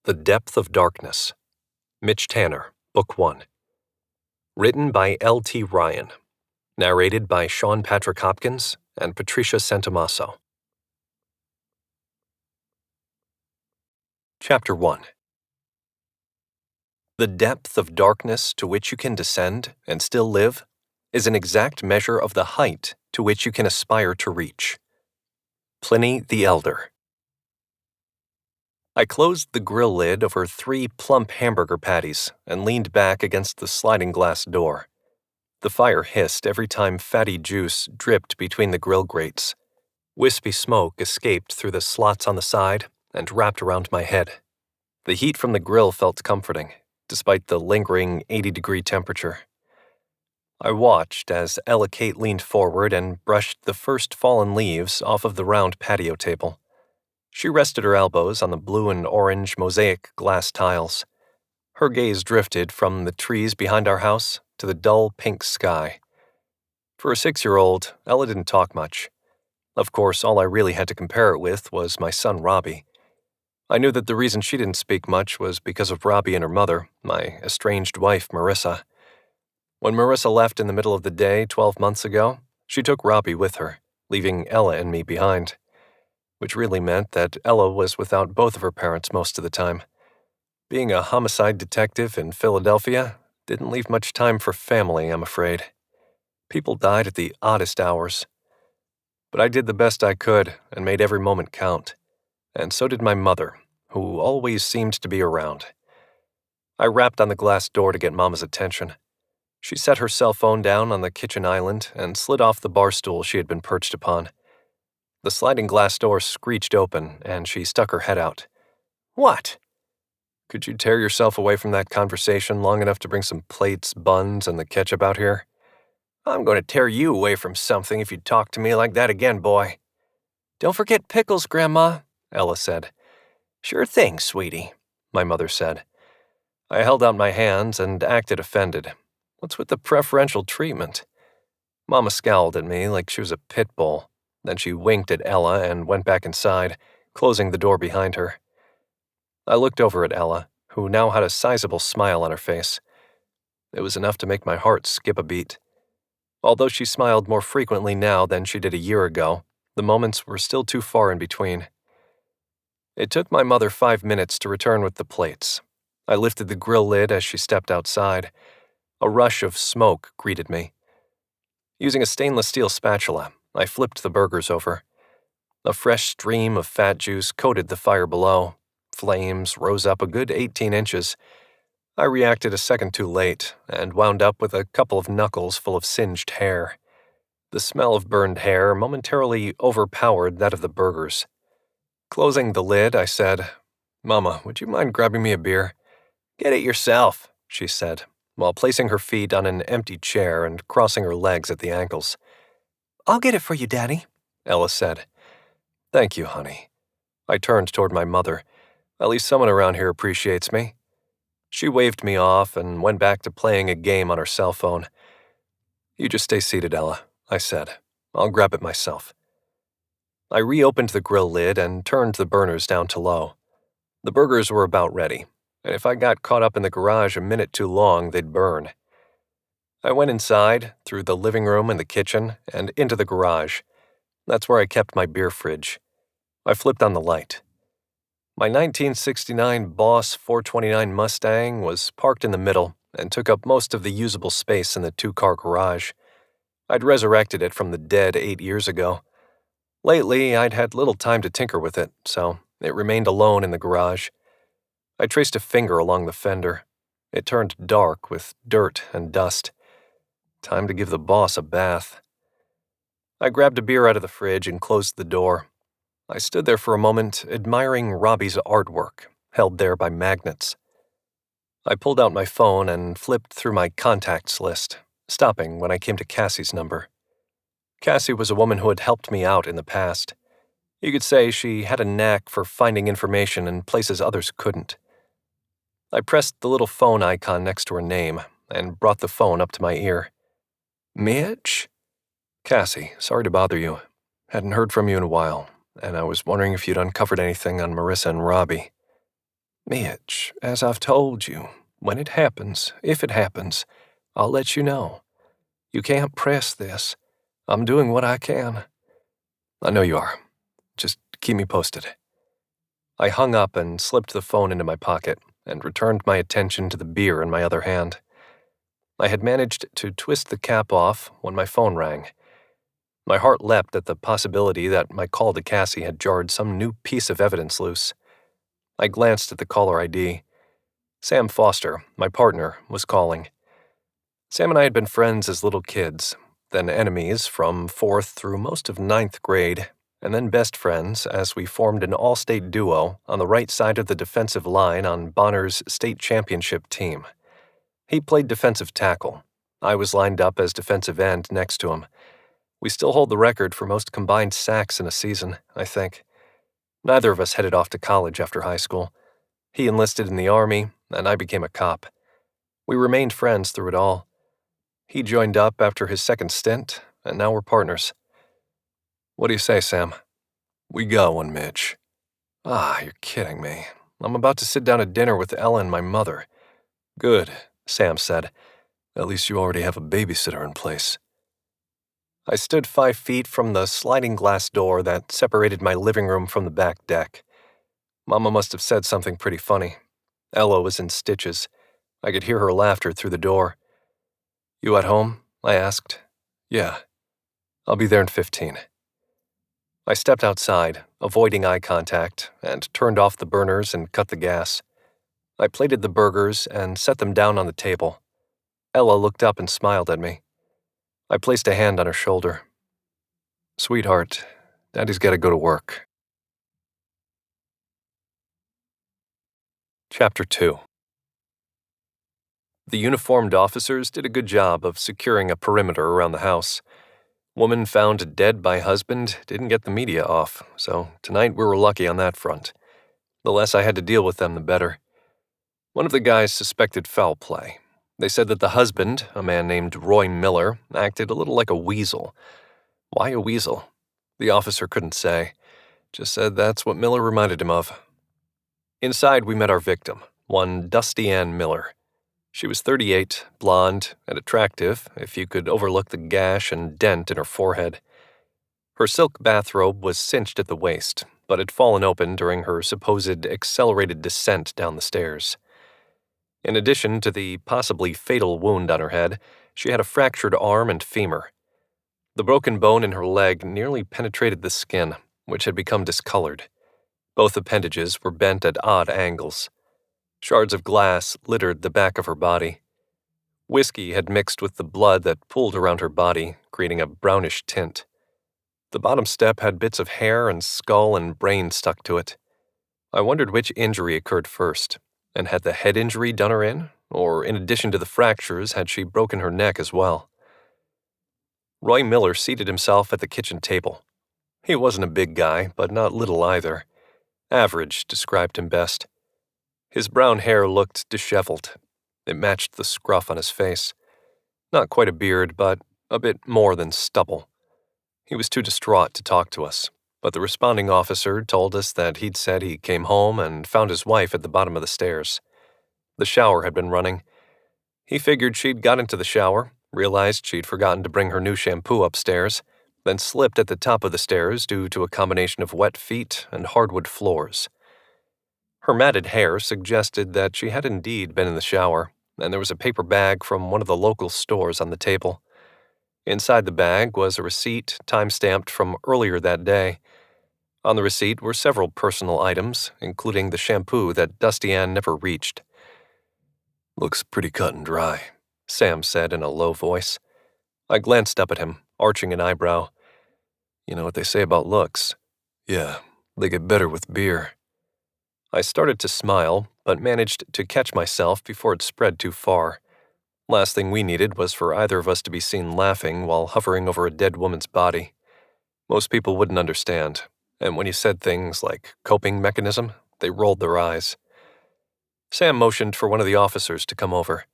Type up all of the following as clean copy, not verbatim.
The Depth of Darkness. Mitch Tanner, Book 1. Written by L.T. Ryan. Narrated by Sean Patrick Hopkins and Patricia Santomaso. Chapter 1. The depth of darkness to which you can descend and still live is an exact measure of the height to which you can aspire to reach. Pliny the Elder. I closed the grill lid over 3 plump hamburger patties and leaned back against the sliding glass door. The fire hissed every time fatty juice dripped between the grill grates. Wispy smoke escaped through the slots on the side and wrapped around my head. The heat from the grill felt comforting, despite the lingering 80-degree temperature. I watched as Ella Kate leaned forward and brushed the first fallen leaves off of the round patio table. She rested her elbows on the blue and orange mosaic glass tiles. Her gaze drifted from the trees behind our house to the dull pink sky. For a 6-year-old, Ella didn't talk much. Of course, all I really had to compare it with was my son Robbie. I knew that the reason she didn't speak much was because of Robbie and her mother, my estranged wife Marissa. When Marissa left in the middle of the day 12 months ago, she took Robbie with her, leaving Ella and me behind, which really meant that Ella was without both of her parents most of the time. Being a homicide detective in Philadelphia didn't leave much time for family, I'm afraid. People died at the oddest hours. But I did the best I could and made every moment count. And so did my mother, who always seemed to be around. I rapped on the glass door to get Mama's attention. She set her cell phone down on the kitchen island and slid off the bar stool she had been perched upon. The sliding glass door screeched open, and she stuck her head out. "What?" "Could you tear yourself away from that conversation long enough to bring some plates, buns, and the ketchup out here?" "I'm going to tear you away from something if you talk to me like that again, boy." "Don't forget pickles, Grandma," Ella said. "Sure thing, sweetie," my mother said. I held out my hands and acted offended. What's with the preferential treatment? Mama scowled at me like she was a pit bull. Then she winked at Ella and went back inside, closing the door behind her. I looked over at Ella, who now had a sizable smile on her face. It was enough to make my heart skip a beat. Although she smiled more frequently now than she did a year ago, the moments were still too far in between. It took my mother 5 minutes to return with the plates. I lifted the grill lid as she stepped outside. A rush of smoke greeted me. Using a stainless steel spatula, I flipped the burgers over. A fresh stream of fat juice coated the fire below. Flames rose up a good 18 inches. I reacted a second too late and wound up with a couple of knuckles full of singed hair. The smell of burned hair momentarily overpowered that of the burgers. Closing the lid, I said, "Mama, would you mind grabbing me a beer?" "Get it yourself," she said, while placing her feet on an empty chair and crossing her legs at the ankles. "I'll get it for you, Daddy," Ella said. "Thank you, honey." I turned toward my mother. At least someone around here appreciates me. She waved me off and went back to playing a game on her cell phone. "You just stay seated, Ella," I said. "I'll grab it myself." I reopened the grill lid and turned the burners down to low. The burgers were about ready, and if I got caught up in the garage a minute too long, they'd burn. I went inside, through the living room and the kitchen, and into the garage. That's where I kept my beer fridge. I flipped on the light. My 1969 Boss 429 Mustang was parked in the middle and took up most of the usable space in the 2-car garage. I'd resurrected it from the dead 8 years ago. Lately, I'd had little time to tinker with it, so it remained alone in the garage. I traced a finger along the fender. It turned dark with dirt and dust. Time to give the boss a bath. I grabbed a beer out of the fridge and closed the door. I stood there for a moment, admiring Robbie's artwork, held there by magnets. I pulled out my phone and flipped through my contacts list, stopping when I came to Cassie's number. Cassie was a woman who had helped me out in the past. You could say she had a knack for finding information in places others couldn't. I pressed the little phone icon next to her name and brought the phone up to my ear. "Mitch?" "Cassie, sorry to bother you. Hadn't heard from you in a while, and I was wondering if you'd uncovered anything on Marissa and Robbie." Mitch, as I've told you, when it happens, if it happens, I'll let you know. You can't press this. I'm doing what I can. I know you are. Just keep me posted. I hung up and slipped the phone into my pocket and returned my attention to the beer in my other hand. I had managed to twist the cap off when my phone rang. My heart leapt at the possibility that my call to Cassie had jarred some new piece of evidence loose. I glanced at the caller ID. Sam Foster, my partner, was calling. Sam and I had been friends as little kids, then enemies from 4th through most of 9th grade, and then best friends as we formed an all-state duo on the right side of the defensive line on Bonner's state championship team. He played defensive tackle. I was lined up as defensive end next to him. We still hold the record for most combined sacks in a season, I think. Neither of us headed off to college after high school. He enlisted in the Army, and I became a cop. We remained friends through it all. He joined up after his second stint, and now we're partners. What do you say, Sam? We got one, Mitch. Ah, you're kidding me. I'm about to sit down at dinner with Ella and my mother. Good, Sam said. At least you already have a babysitter in place. I stood 5 feet from the sliding glass door that separated my living room from the back deck. Mama must have said something pretty funny. Ella was in stitches. I could hear her laughter through the door. You at home? I asked. Yeah. I'll be there in 15. I stepped outside, avoiding eye contact, and turned off the burners and cut the gas. I plated the burgers and set them down on the table. Ella looked up and smiled at me. I placed a hand on her shoulder. Sweetheart, Daddy's got to go to work. Chapter 2. The uniformed officers did a good job of securing a perimeter around the house. Woman found dead by husband didn't get the media off, so tonight we were lucky on that front. The less I had to deal with them, the better. One of the guys suspected foul play. They said that the husband, a man named Roy Miller, acted a little like a weasel. Why a weasel? The officer couldn't say. Just said that's what Miller reminded him of. Inside, we met our victim, one Dusty Ann Miller. She was 38, blonde, and attractive, if you could overlook the gash and dent in her forehead. Her silk bathrobe was cinched at the waist, but had fallen open during her supposed accelerated descent down the stairs. In addition to the possibly fatal wound on her head, she had a fractured arm and femur. The broken bone in her leg nearly penetrated the skin, which had become discolored. Both appendages were bent at odd angles. Shards of glass littered the back of her body. Whiskey had mixed with the blood that pooled around her body, creating a brownish tint. The bottom step had bits of hair and skull and brain stuck to it. I wondered which injury occurred first, and had the head injury done her in, or in addition to the fractures, had she broken her neck as well? Roy Miller seated himself at the kitchen table. He wasn't a big guy, but not little either. Average described him best. His brown hair looked disheveled. It matched the scruff on his face. Not quite a beard, but a bit more than stubble. He was too distraught to talk to us, but the responding officer told us that he'd said he came home and found his wife at the bottom of the stairs. The shower had been running. He figured she'd got into the shower, realized she'd forgotten to bring her new shampoo upstairs, then slipped at the top of the stairs due to a combination of wet feet and hardwood floors. Her matted hair suggested that she had indeed been in the shower, and there was a paper bag from one of the local stores on the table. Inside the bag was a receipt time-stamped from earlier that day. On the receipt were several personal items, including the shampoo that Dusty Ann never reached. Looks pretty cut and dry, Sam said in a low voice. I glanced up at him, arching an eyebrow. You know what they say about looks? Yeah, they get better with beer. I started to smile, but managed to catch myself before it spread too far. Last thing we needed was for either of us to be seen laughing while hovering over a dead woman's body. Most people wouldn't understand, and when you said things like coping mechanism, they rolled their eyes. Sam motioned for one of the officers to come over.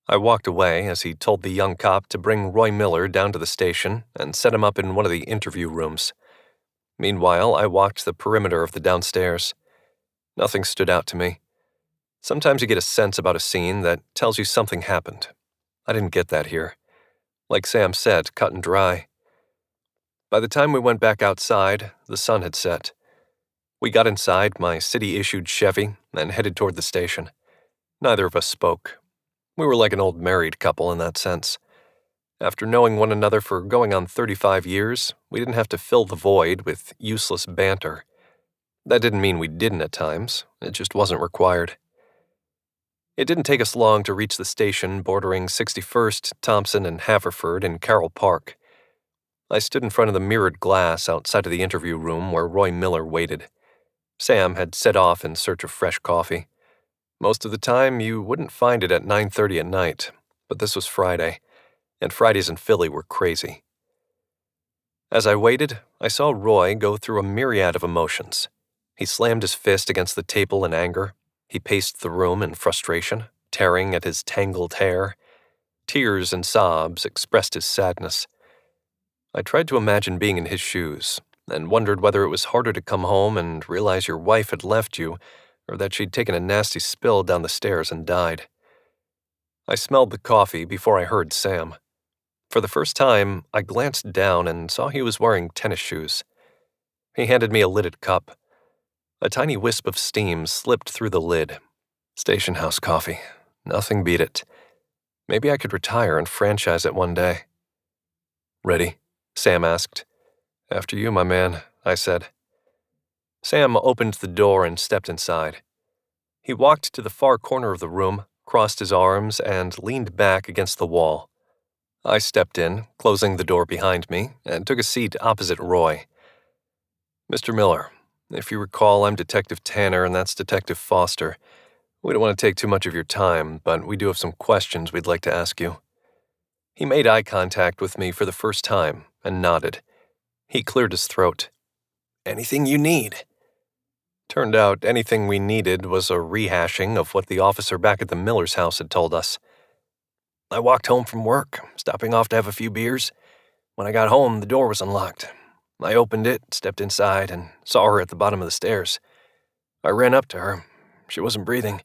I walked away as he told the young cop to bring Roy Miller down to the station and set him up in one of the interview rooms. Meanwhile, I walked the perimeter of the downstairs. Nothing stood out to me. Sometimes you get a sense about a scene that tells you something happened. I didn't get that here. Like Sam said, cut and dry. By the time we went back outside, the sun had set. We got inside my city-issued Chevy and headed toward the station. Neither of us spoke. We were like an old married couple in that sense. After knowing one another for going on 35 years, we didn't have to fill the void with useless banter. That didn't mean we didn't at times, it just wasn't required. It didn't take us long to reach the station bordering 61st, Thompson, and Haverford in Carroll Park. I stood in front of the mirrored glass outside of the interview room where Roy Miller waited. Sam had set off in search of fresh coffee. Most of the time, you wouldn't find it at 9:30 at night, but this was Friday, and Fridays in Philly were crazy. As I waited, I saw Roy go through a myriad of emotions. He slammed his fist against the table in anger. He paced the room in frustration, tearing at his tangled hair. Tears and sobs expressed his sadness. I tried to imagine being in his shoes, and wondered whether it was harder to come home and realize your wife had left you, or that she'd taken a nasty spill down the stairs and died. I smelled the coffee before I heard Sam. For the first time, I glanced down and saw he was wearing tennis shoes. He handed me a lidded cup. A tiny wisp of steam slipped through the lid. Station house coffee. Nothing beat it. Maybe I could retire and franchise it one day. "Ready?" Sam asked. "After you, my man," I said. Sam opened the door and stepped inside. He walked to the far corner of the room, crossed his arms, and leaned back against the wall. I stepped in, closing the door behind me, and took a seat opposite Roy. "Mr. Miller, if you recall, I'm Detective Tanner, and that's Detective Foster. We don't want to take too much of your time, but we do have some questions we'd like to ask you." He made eye contact with me for the first time and nodded. He cleared his throat. "Anything you need." Turned out anything we needed was a rehashing of what the officer back at the Miller's house had told us. "I walked home from work, stopping off to have a few beers. When I got home, the door was unlocked. I opened it, stepped inside, and saw her at the bottom of the stairs. I ran up to her. She wasn't breathing.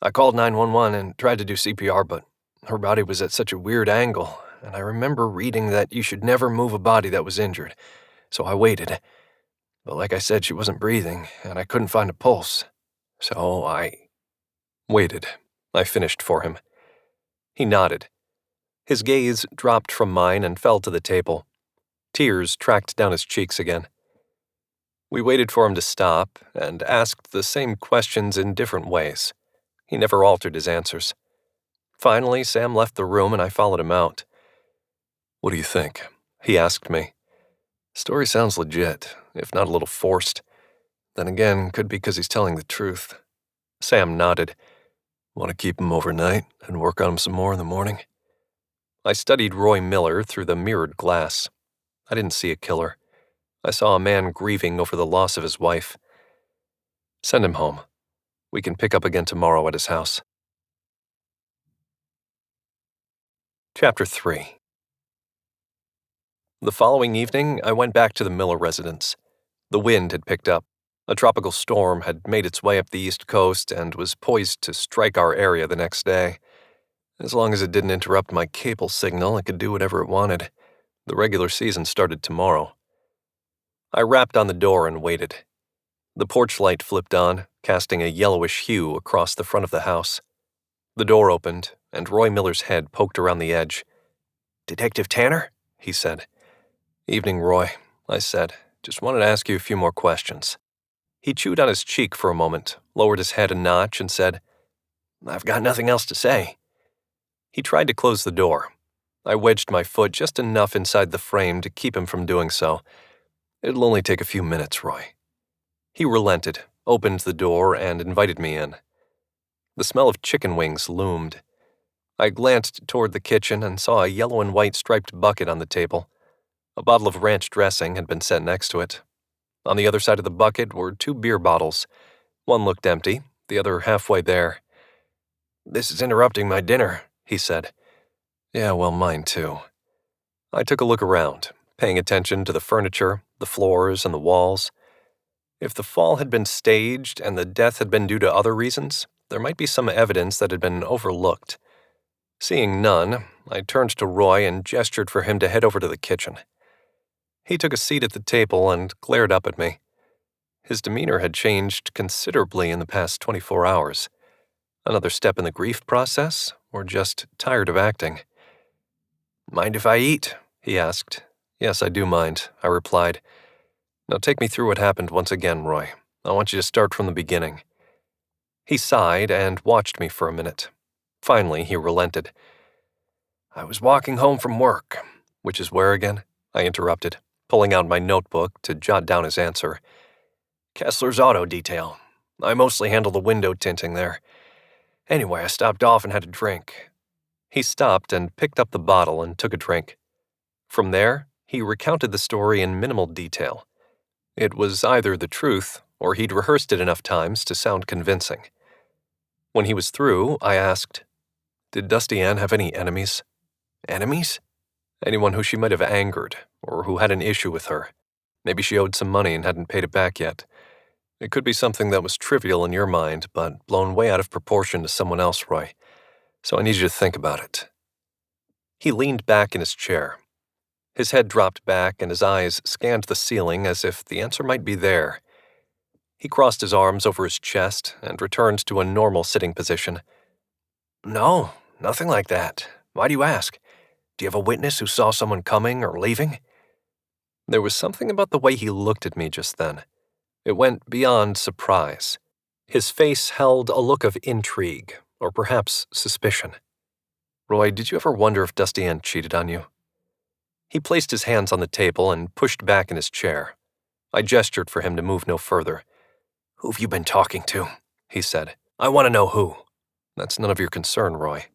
I called 911 and tried to do CPR, but her body was at such a weird angle, and I remember reading that you should never move a body that was injured, so I waited. But like I said, she wasn't breathing, and I couldn't find a pulse. So I waited. I finished for him." He nodded. His gaze dropped from mine and fell to the table. Tears tracked down his cheeks again. We waited for him to stop and asked the same questions in different ways. He never altered his answers. Finally, Sam left the room and I followed him out. "What do you think?" he asked me. "Story sounds legit, if not a little forced. Then again, could be because he's telling the truth." Sam nodded. "Want to keep him overnight and work on him some more in the morning?" I studied Roy Miller through the mirrored glass. I didn't see a killer. I saw a man grieving over the loss of his wife. "Send him home. We can pick up again tomorrow at his house." Chapter 3. The following evening, I went back to the Miller residence. The wind had picked up. A tropical storm had made its way up the East Coast and was poised to strike our area the next day. As long as it didn't interrupt my cable signal, it could do whatever it wanted. The regular season started tomorrow. I rapped on the door and waited. The porch light flipped on, casting a yellowish hue across the front of the house. The door opened, and Roy Miller's head poked around the edge. "Detective Tanner?" he said. "Evening, Roy," I said. "Just wanted to ask you a few more questions." He chewed on his cheek for a moment, lowered his head a notch, and said, "I've got nothing else to say." He tried to close the door. I wedged my foot just enough inside the frame to keep him from doing so. "It'll only take a few minutes, Roy." He relented, opened the door, and invited me in. The smell of chicken wings loomed. I glanced toward the kitchen and saw a yellow and white striped bucket on the table. A bottle of ranch dressing had been set next to it. On the other side of the bucket were 2 beer bottles. One looked empty, the other halfway there. "This is interrupting my dinner," he said. "Yeah, well, mine too." I took a look around, paying attention to the furniture, the floors, and the walls. If the fall had been staged and the death had been due to other reasons, there might be some evidence that had been overlooked. Seeing none, I turned to Roy and gestured for him to head over to the kitchen. He took a seat at the table and glared up at me. His demeanor had changed considerably in the past 24 hours. Another step in the grief process, or just tired of acting? "Mind if I eat?" he asked. "Yes, I do mind," I replied. "Now take me through what happened once again, Roy. I want you to start from the beginning." He sighed and watched me for a minute. Finally, he relented. "I was walking home from work." "Which is where again?" I interrupted, pulling out my notebook to jot down his answer. "Kessler's Auto Detail. I mostly handle the window tinting there. Anyway, I stopped off and had a drink." He stopped and picked up the bottle and took a drink. From there, he recounted the story in minimal detail. It was either the truth, or he'd rehearsed it enough times to sound convincing. When he was through, I asked, "Did Dusty Ann have any enemies?" "Enemies?" "Anyone who she might have angered, or who had an issue with her. Maybe she owed some money and hadn't paid it back yet. It could be something that was trivial in your mind, but blown way out of proportion to someone else, Roy. So I need you to think about it." He leaned back in his chair. His head dropped back and his eyes scanned the ceiling as if the answer might be there. He crossed his arms over his chest and returned to a normal sitting position. "No, nothing like that. Why do you ask? Do you have a witness who saw someone coming or leaving?" There was something about the way he looked at me just then. It went beyond surprise. His face held a look of intrigue, or perhaps suspicion. "Roy, did you ever wonder if Dusty Ann cheated on you?" He placed his hands on the table and pushed back in his chair. I gestured for him to move no further. "Who've you been talking to?" he said. "I want to know who." "That's none of your concern, Roy.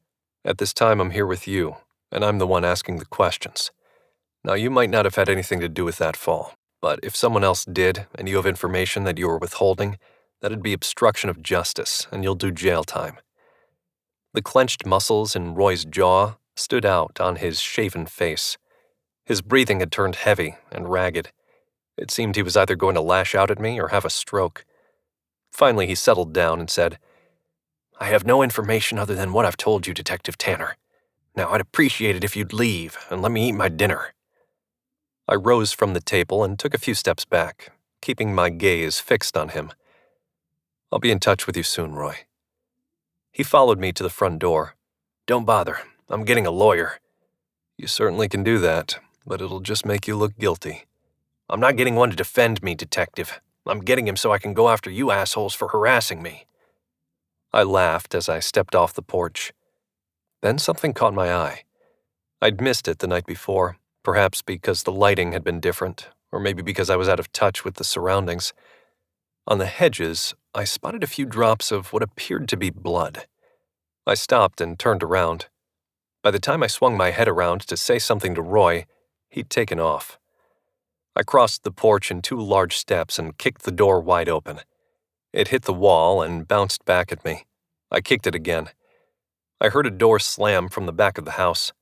At this time I'm here with you, and I'm the one asking the questions. Now, you might not have had anything to do with that fall, but if someone else did, and you have information that you were withholding, that'd be obstruction of justice, and you'll do jail time." The clenched muscles in Roy's jaw stood out on his shaven face. His breathing had turned heavy and ragged. It seemed he was either going to lash out at me or have a stroke. Finally, he settled down and said, "I have no information other than what I've told you, Detective Tanner. Now, I'd appreciate it if you'd leave and let me eat my dinner." I rose from the table and took a few steps back, keeping my gaze fixed on him. "I'll be in touch with you soon, Roy." He followed me to the front door. "Don't bother. I'm getting a lawyer." "You certainly can do that, but it'll just make you look guilty." "I'm not getting one to defend me, Detective. I'm getting him so I can go after you assholes for harassing me." I laughed as I stepped off the porch. Then something caught my eye. I'd missed it the night before, perhaps because the lighting had been different, or maybe because I was out of touch with the surroundings. On the hedges, I spotted a few drops of what appeared to be blood. I stopped and turned around. By the time I swung my head around to say something to Roy, he'd taken off. I crossed the porch in 2 large steps and kicked the door wide open. It hit the wall and bounced back at me. I kicked it again. I heard a door slam from the back of the house.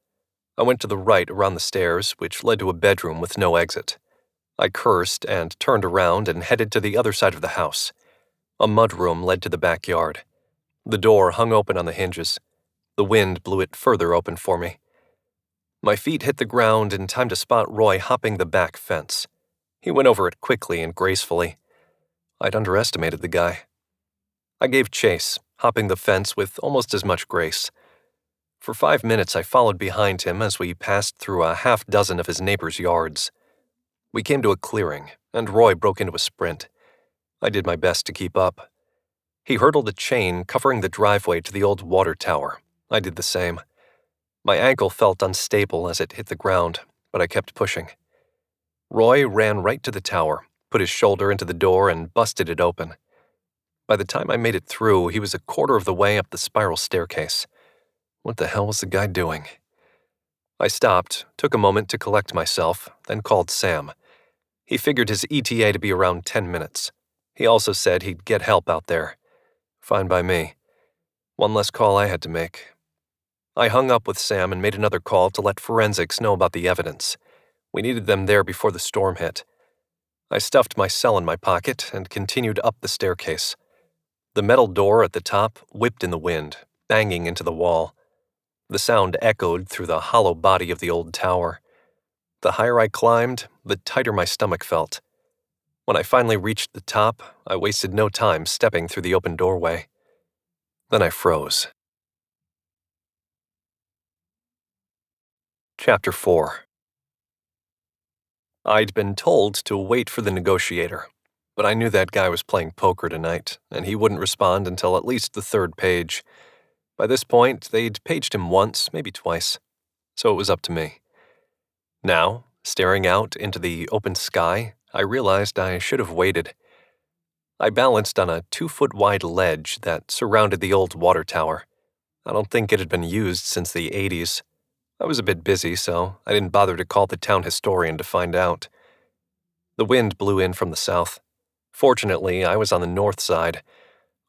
I went to the right around the stairs, which led to a bedroom with no exit. I cursed and turned around and headed to the other side of the house. A mudroom led to the backyard. The door hung open on the hinges. The wind blew it further open for me. My feet hit the ground in time to spot Roy hopping the back fence. He went over it quickly and gracefully. I'd underestimated the guy. I gave chase, hopping the fence with almost as much grace. For 5 minutes I followed behind him as we passed through a half-dozen of his neighbors' yards. We came to a clearing, and Roy broke into a sprint. I did my best to keep up. He hurdled a chain covering the driveway to the old water tower. I did the same. My ankle felt unstable as it hit the ground, but I kept pushing. Roy ran right to the tower, put his shoulder into the door, and busted it open. By the time I made it through, he was a quarter of the way up the spiral staircase. What the hell was the guy doing? I stopped, took a moment to collect myself, then called Sam. He figured his ETA to be around 10 minutes. He also said he'd get help out there. Fine by me. One less call I had to make. I hung up with Sam and made another call to let forensics know about the evidence. We needed them there before the storm hit. I stuffed my cell in my pocket and continued up the staircase. The metal door at the top whipped in the wind, banging into the wall. The sound echoed through the hollow body of the old tower. The higher I climbed, the tighter my stomach felt. When I finally reached the top, I wasted no time stepping through the open doorway. Then I froze. Chapter 4. I'd been told to wait for the negotiator, but I knew that guy was playing poker tonight, and he wouldn't respond until at least the third page. By this point, they'd paged him once, maybe twice, so it was up to me. Now, staring out into the open sky, I realized I should have waited. I balanced on a 2-foot-wide ledge that surrounded the old water tower. I don't think it had been used since the 80s. I was a bit busy, so I didn't bother to call the town historian to find out. The wind blew in from the south. Fortunately, I was on the north side.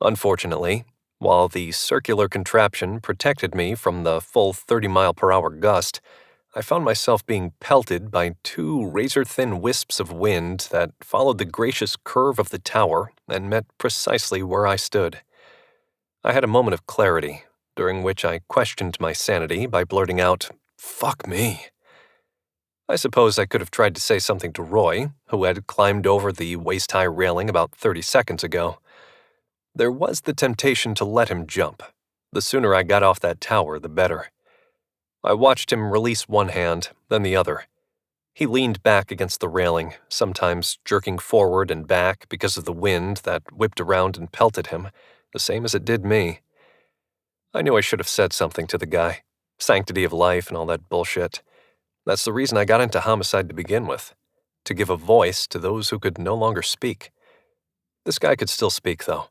Unfortunately, while the circular contraption protected me from the full 30-mile-per-hour gust, I found myself being pelted by 2 razor-thin wisps of wind that followed the gracious curve of the tower and met precisely where I stood. I had a moment of clarity, during which I questioned my sanity by blurting out, "Fuck me." I suppose I could have tried to say something to Roy, who had climbed over the waist-high railing about 30 seconds ago. There was the temptation to let him jump. The sooner I got off that tower, the better. I watched him release one hand, then the other. He leaned back against the railing, sometimes jerking forward and back because of the wind that whipped around and pelted him, the same as it did me. I knew I should have said something to the guy. Sanctity of life and all that bullshit. That's the reason I got into Homicide to begin with. To give a voice to those who could no longer speak. This guy could still speak, though.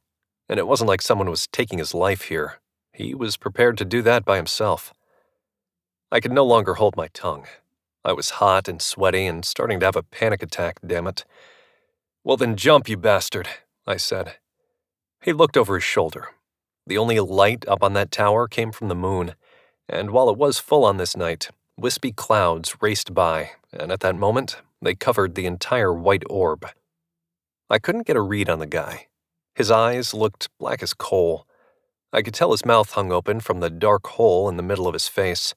And it wasn't like someone was taking his life here. He was prepared to do that by himself. I could no longer hold my tongue. I was hot and sweaty and starting to have a panic attack, damn it. "Well then jump, you bastard," I said. He looked over his shoulder. The only light up on that tower came from the moon, and while it was full on this night, wispy clouds raced by, and at that moment, they covered the entire white orb. I couldn't get a read on the guy. His eyes looked black as coal. I could tell his mouth hung open from the dark hole in the middle of his face.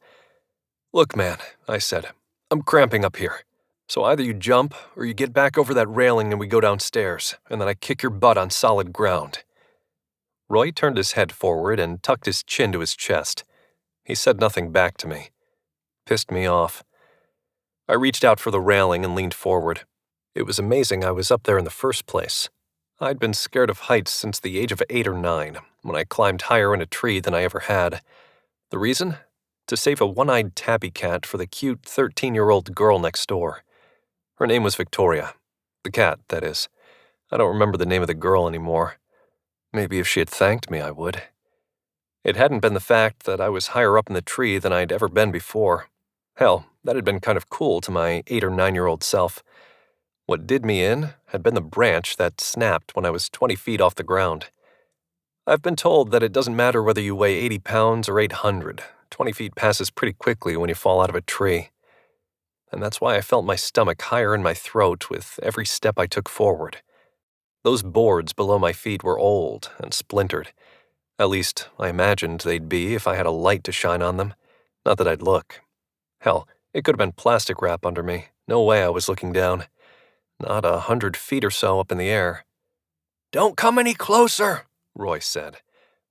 "Look, man," I said, "I'm cramping up here. So either you jump, or you get back over that railing and we go downstairs, and then I kick your butt on solid ground." Roy turned his head forward and tucked his chin to his chest. He said nothing back to me. Pissed me off. I reached out for the railing and leaned forward. It was amazing I was up there in the first place. I'd been scared of heights since the age of 8 or 9, when I climbed higher in a tree than I ever had. The reason? To save a one-eyed tabby cat for the cute 13-year-old girl next door. Her name was Victoria. The cat, that is. I don't remember the name of the girl anymore. Maybe if she had thanked me, I would. It hadn't been the fact that I was higher up in the tree than I'd ever been before. Hell, that had been kind of cool to my 8 or 9-year-old self. What did me in had been the branch that snapped when I was 20 feet off the ground. I've been told that it doesn't matter whether you weigh 80 pounds or 800. 20 feet passes pretty quickly when you fall out of a tree. And that's why I felt my stomach higher in my throat with every step I took forward. Those boards below my feet were old and splintered. At least, I imagined they'd be if I had a light to shine on them. Not that I'd look. Hell, it could have been plastic wrap under me. No way I was looking down. Not 100 feet or so up in the air. "Don't come any closer," Roy said.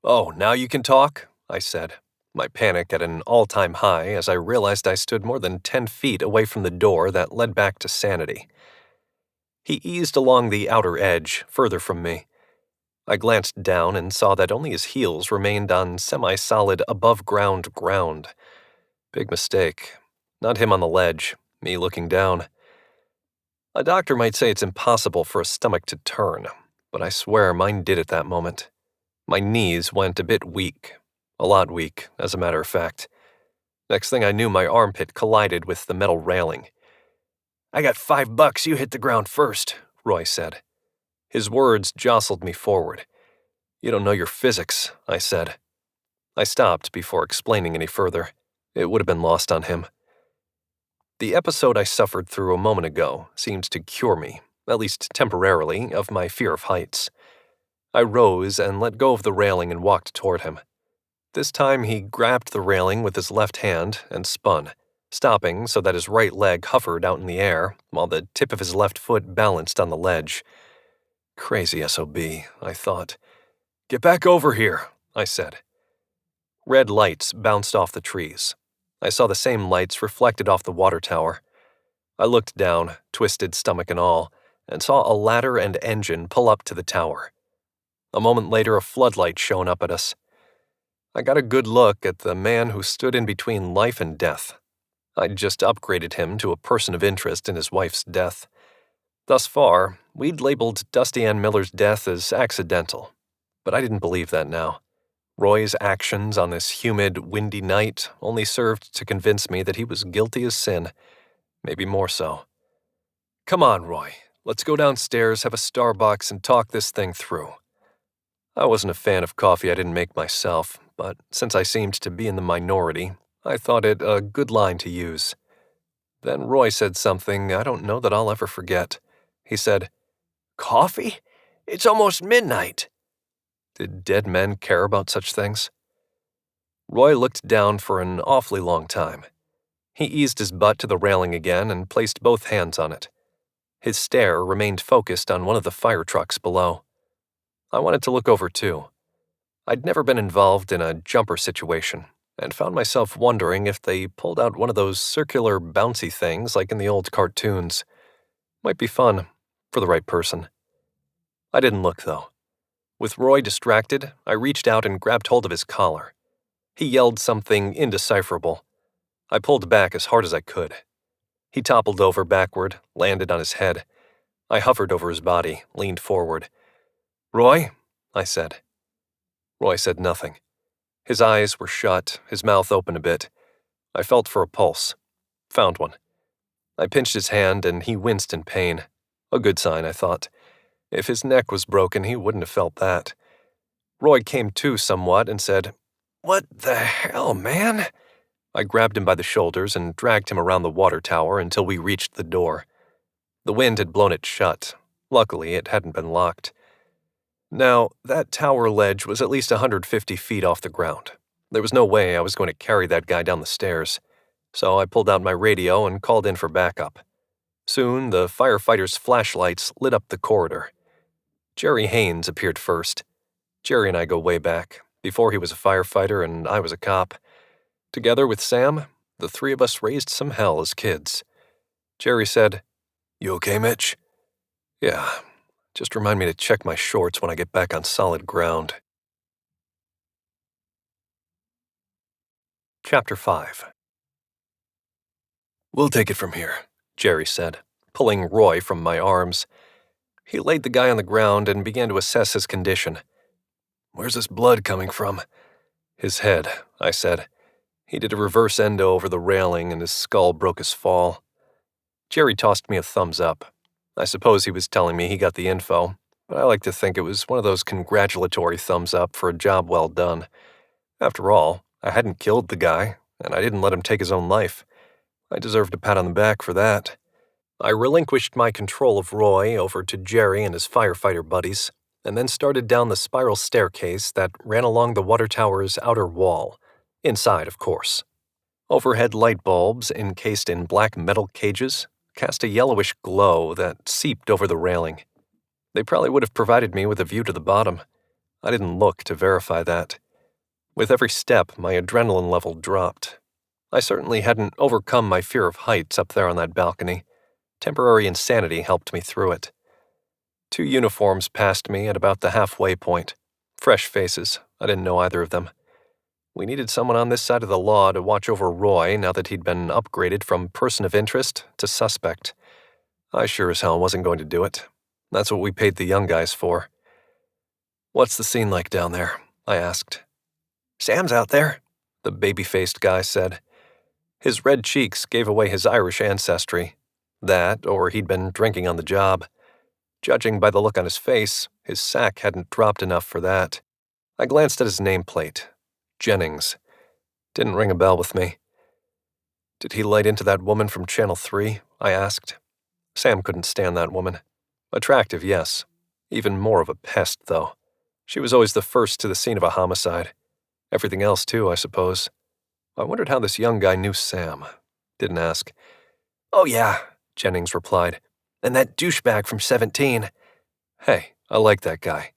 "Oh, now you can talk?" I said, my panic at an all-time high as I realized I stood more than 10 feet away from the door that led back to sanity. He eased along the outer edge, further from me. I glanced down and saw that only his heels remained on semi-solid above-ground ground. Big mistake. Not him on the ledge, me looking down. A doctor might say it's impossible for a stomach to turn, but I swear mine did at that moment. My knees went a bit weak. A lot weak, as a matter of fact. Next thing I knew, my armpit collided with the metal railing. "I got $5, you hit the ground first," Roy said. His words jostled me forward. "You don't know your physics," I said. I stopped before explaining any further. It would have been lost on him. The episode I suffered through a moment ago seemed to cure me, at least temporarily, of my fear of heights. I rose and let go of the railing and walked toward him. This time he grabbed the railing with his left hand and spun, stopping so that his right leg hovered out in the air while the tip of his left foot balanced on the ledge. Crazy SOB, I thought. "Get back over here," I said. Red lights bounced off the trees. I saw the same lights reflected off the water tower. I looked down, twisted stomach and all, and saw a ladder and engine pull up to the tower. A moment later, a floodlight shone up at us. I got a good look at the man who stood in between life and death. I'd just upgraded him to a person of interest in his wife's death. Thus far, we'd labeled Dusty Ann Miller's death as accidental, but I didn't believe that now. Roy's actions on this humid, windy night only served to convince me that he was guilty as sin, maybe more so. "Come on, Roy. Let's go downstairs, have a Starbucks, and talk this thing through." I wasn't a fan of coffee I didn't make myself, but since I seemed to be in the minority, I thought it a good line to use. Then Roy said something I don't know that I'll ever forget. He said, "Coffee? It's almost midnight." Did dead men care about such things? Roy looked down for an awfully long time. He eased his butt to the railing again and placed both hands on it. His stare remained focused on one of the fire trucks below. I wanted to look over too. I'd never been involved in a jumper situation, and found myself wondering if they pulled out one of those circular bouncy things like in the old cartoons. Might be fun, for the right person. I didn't look though. With Roy distracted, I reached out and grabbed hold of his collar. He yelled something indecipherable. I pulled back as hard as I could. He toppled over backward, landed on his head. I hovered over his body, leaned forward. "Roy?" I said. Roy said nothing. His eyes were shut, his mouth open a bit. I felt for a pulse. Found one. I pinched his hand and he winced in pain. A good sign, I thought. If his neck was broken, he wouldn't have felt that. Roy came to somewhat and said, "What the hell, man?" I grabbed him by the shoulders and dragged him around the water tower until we reached the door. The wind had blown it shut. Luckily, it hadn't been locked. Now, that tower ledge was at least 150 feet off the ground. There was no way I was going to carry that guy down the stairs. So I pulled out my radio and called in for backup. Soon, the firefighters' flashlights lit up the corridor. Jerry Haynes appeared first. Jerry and I go way back, before he was a firefighter and I was a cop. Together with Sam, the three of us raised some hell as kids. Jerry said, "You okay, Mitch?" "Yeah, just remind me to check my shorts when I get back on solid ground." Chapter 5. "We'll take it from here," Jerry said, pulling Roy from my arms. He laid the guy on the ground and began to assess his condition. "Where's this blood coming from?" "His head," I said. He did a reverse endo over the railing and his skull broke his fall. Jerry tossed me a thumbs up. I suppose he was telling me he got the info, but I like to think it was one of those congratulatory thumbs up for a job well done. After all, I hadn't killed the guy, and I didn't let him take his own life. I deserved a pat on the back for that. I relinquished my control of Roy over to Jerry and his firefighter buddies, and then started down the spiral staircase that ran along the water tower's outer wall, inside, of course. Overhead light bulbs, encased in black metal cages, cast a yellowish glow that seeped over the railing. They probably would have provided me with a view to the bottom. I didn't look to verify that. With every step, my adrenaline level dropped. I certainly hadn't overcome my fear of heights up there on that balcony. Temporary insanity helped me through it. 2 uniforms passed me at about the halfway point. Fresh faces. I didn't know either of them. We needed someone on this side of the law to watch over Roy now that he'd been upgraded from person of interest to suspect. I sure as hell wasn't going to do it. That's what we paid the young guys for. "What's the scene like down there?" I asked. "Sam's out there," the baby-faced guy said. His red cheeks gave away his Irish ancestry. That, or he'd been drinking on the job. Judging by the look on his face, his sack hadn't dropped enough for that. I glanced at his nameplate. Jennings. Didn't ring a bell with me. "Did he light into that woman from Channel 3? I asked. Sam couldn't stand that woman. Attractive, yes. Even more of a pest, though. She was always the first to the scene of a homicide. Everything else, too, I suppose. I wondered how this young guy knew Sam. Didn't ask. "Oh, yeah," Jennings replied. "And that douchebag from 17. Hey, I like that guy."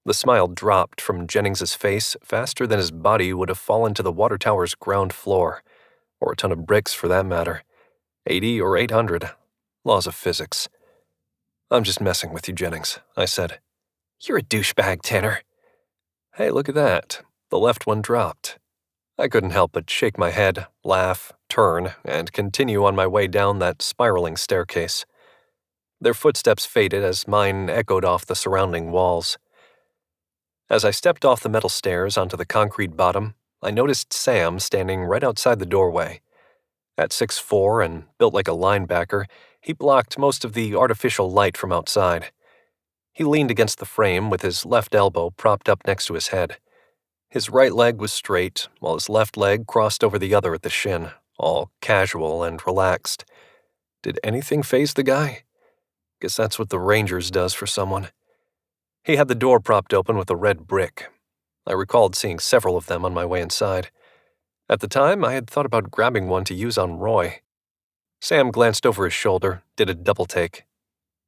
The smile dropped from Jennings's face faster than his body would have fallen to the water tower's ground floor, or a ton of bricks for that matter. 80 or 800. Laws of physics. "I'm just messing with you, Jennings," I said. "You're a douchebag, Tanner." Hey, look at that. The left one dropped. I couldn't help but shake my head, laugh, turn, and continue on my way down that spiraling staircase. Their footsteps faded as mine echoed off the surrounding walls. As I stepped off the metal stairs onto the concrete bottom, I noticed Sam standing right outside the doorway. At 6'4" and built like a linebacker, he blocked most of the artificial light from outside. He leaned against the frame with his left elbow propped up next to his head. His right leg was straight, while his left leg crossed over the other at the shin, all casual and relaxed. Did anything faze the guy? Guess that's what the Rangers does for someone. He had the door propped open with a red brick. I recalled seeing several of them on my way inside. At the time, I had thought about grabbing one to use on Roy. Sam glanced over his shoulder, did a double take.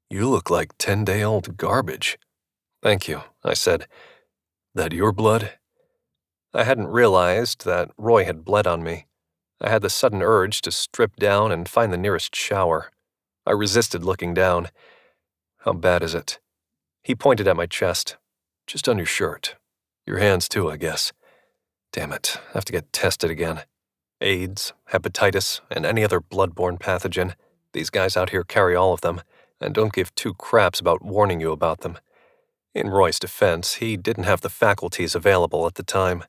"You look like 10-day-old garbage." "Thank you," I said. "That your blood?" I hadn't realized that Roy had bled on me. I had the sudden urge to strip down and find the nearest shower. I resisted looking down. "How bad is it?" He pointed at my chest. "Just on your shirt. Your hands too, I guess. Damn it, I have to get tested again. AIDS, hepatitis, and any other bloodborne pathogen. These guys out here carry all of them, and don't give two craps about warning you about them." In Roy's defense, he didn't have the faculties available at the time.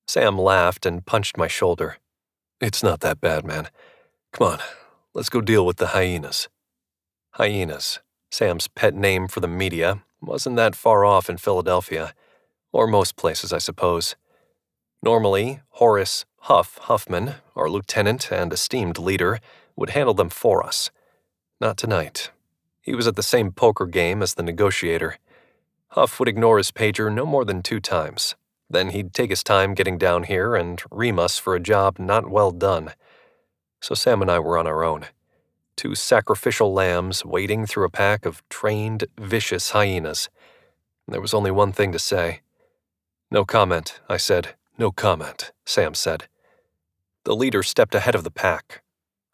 Sam laughed and punched my shoulder. "It's not that bad, man. Come on, let's go deal with the hyenas." Hyenas, Sam's pet name for the media, wasn't that far off in Philadelphia, or most places, I suppose. Normally, Horace Huff Huffman, our lieutenant and esteemed leader, would handle them for us. Not tonight. He was at the same poker game as the negotiator. Huff would ignore his pager no more than 2 times. Then he'd take his time getting down here and ream us for a job not well done. So Sam and I were on our own. 2 sacrificial lambs wading through a pack of trained, vicious hyenas. There was only one thing to say. "No comment," I said. "No comment," Sam said. The leader stepped ahead of the pack.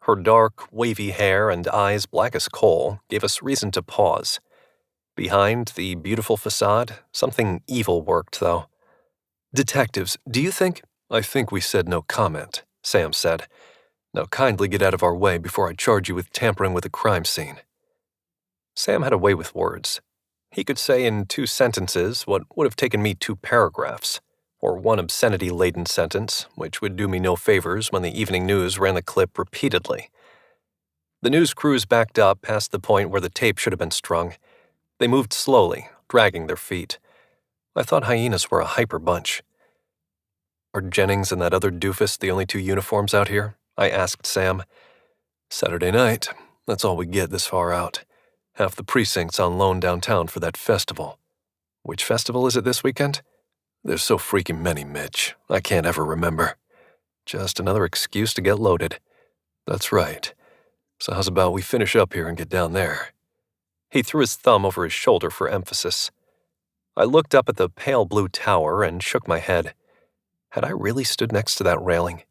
Her dark, wavy hair and eyes black as coal gave us reason to pause. Behind the beautiful facade, something evil worked, though. "Detectives, do you think—" "I think we said no comment," Sam said. "Now kindly get out of our way before I charge you with tampering with a crime scene." Sam had a way with words. He could say in 2 sentences what would have taken me 2 paragraphs, or 1 obscenity-laden sentence, which would do me no favors when the evening news ran the clip repeatedly. The news crews backed up past the point where the tape should have been strung. They moved slowly, dragging their feet. I thought hyenas were a hyper bunch. "Are Jennings and that other doofus the only 2 uniforms out here?" I asked Sam. "Saturday night. That's all we get this far out. Half the precinct's on loan downtown for that festival." "Which festival is it this weekend?" "There's so freaking many, Mitch. I can't ever remember." "Just another excuse to get loaded." "That's right. So how's about we finish up here and get down there?" He threw his thumb over his shoulder for emphasis. I looked up at the pale blue tower and shook my head. Had I really stood next to that railing?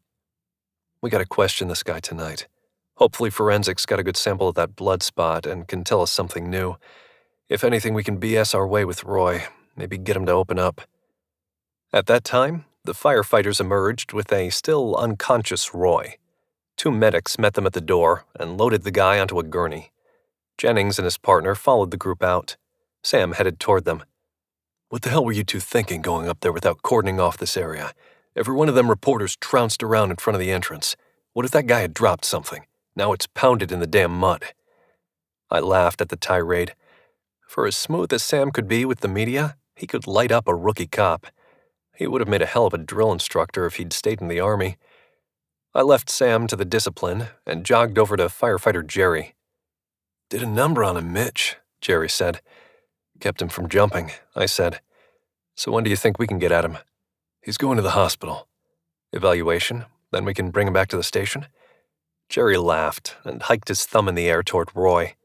"We gotta question this guy tonight. Hopefully forensics got a good sample of that blood spot and can tell us something new. If anything, we can BS our way with Roy, maybe get him to open up." At that time, the firefighters emerged with a still unconscious Roy. 2 medics met them at the door and loaded the guy onto a gurney. Jennings and his partner followed the group out. Sam headed toward them. "What the hell were you 2 thinking going up there without cordoning off this area? Every one of them reporters trounced around in front of the entrance. What if that guy had dropped something? Now it's pounded in the damn mud." I laughed at the tirade. For as smooth as Sam could be with the media, he could light up a rookie cop. He would have made a hell of a drill instructor if he'd stayed in the Army. I left Sam to the discipline and jogged over to firefighter Jerry. "Did a number on him, Mitch," Jerry said. "Kept him from jumping," I said. So when do you think we can get at him? He's going to the hospital. Evaluation? Then we can bring him back to the station? Jerry laughed and hiked his thumb in the air toward Roy.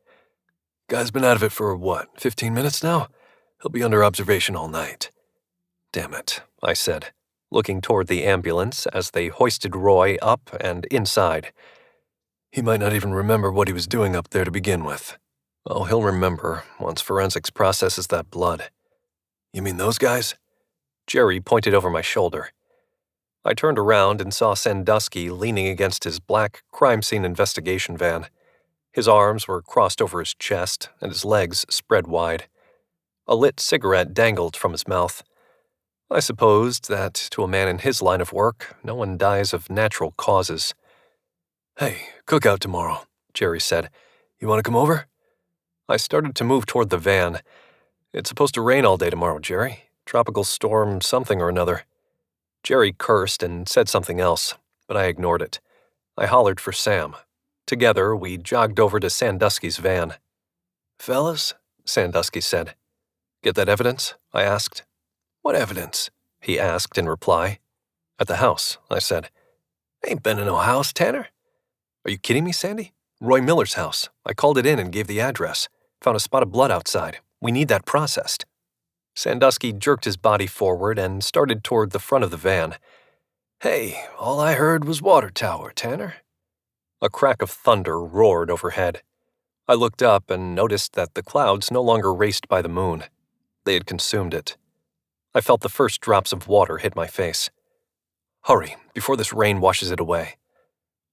Guy's been out of it for, 15 minutes now? He'll be under observation all night. Damn it, I said, looking toward the ambulance as they hoisted Roy up and inside. He might not even remember what he was doing up there to begin with. Oh, he'll remember once forensics processes that blood. You mean those guys? Jerry pointed over my shoulder. I turned around and saw Sandusky leaning against his black crime scene investigation van. His arms were crossed over his chest and his legs spread wide. A lit cigarette dangled from his mouth. I supposed that, to a man in his line of work, no one dies of natural causes. Hey, cookout tomorrow, Jerry said. You want to come over? I started to move toward the van. It's supposed to rain all day tomorrow, Jerry. Tropical storm something or another. Jerry cursed and said something else, but I ignored it. I hollered for Sam. Together, we jogged over to Sandusky's van. Fellas, Sandusky said. Get that evidence? I asked. What evidence? He asked in reply. At the house, I said. Ain't been in no house, Tanner. Are you kidding me, Sandy? Roy Miller's house. I called it in and gave the address. Found a spot of blood outside. We need that processed. Sandusky jerked his body forward and started toward the front of the van. Hey, all I heard was water tower, Tanner. A crack of thunder roared overhead. I looked up and noticed that the clouds no longer raced by the moon. They had consumed it. I felt the first drops of water hit my face. Hurry, before this rain washes it away.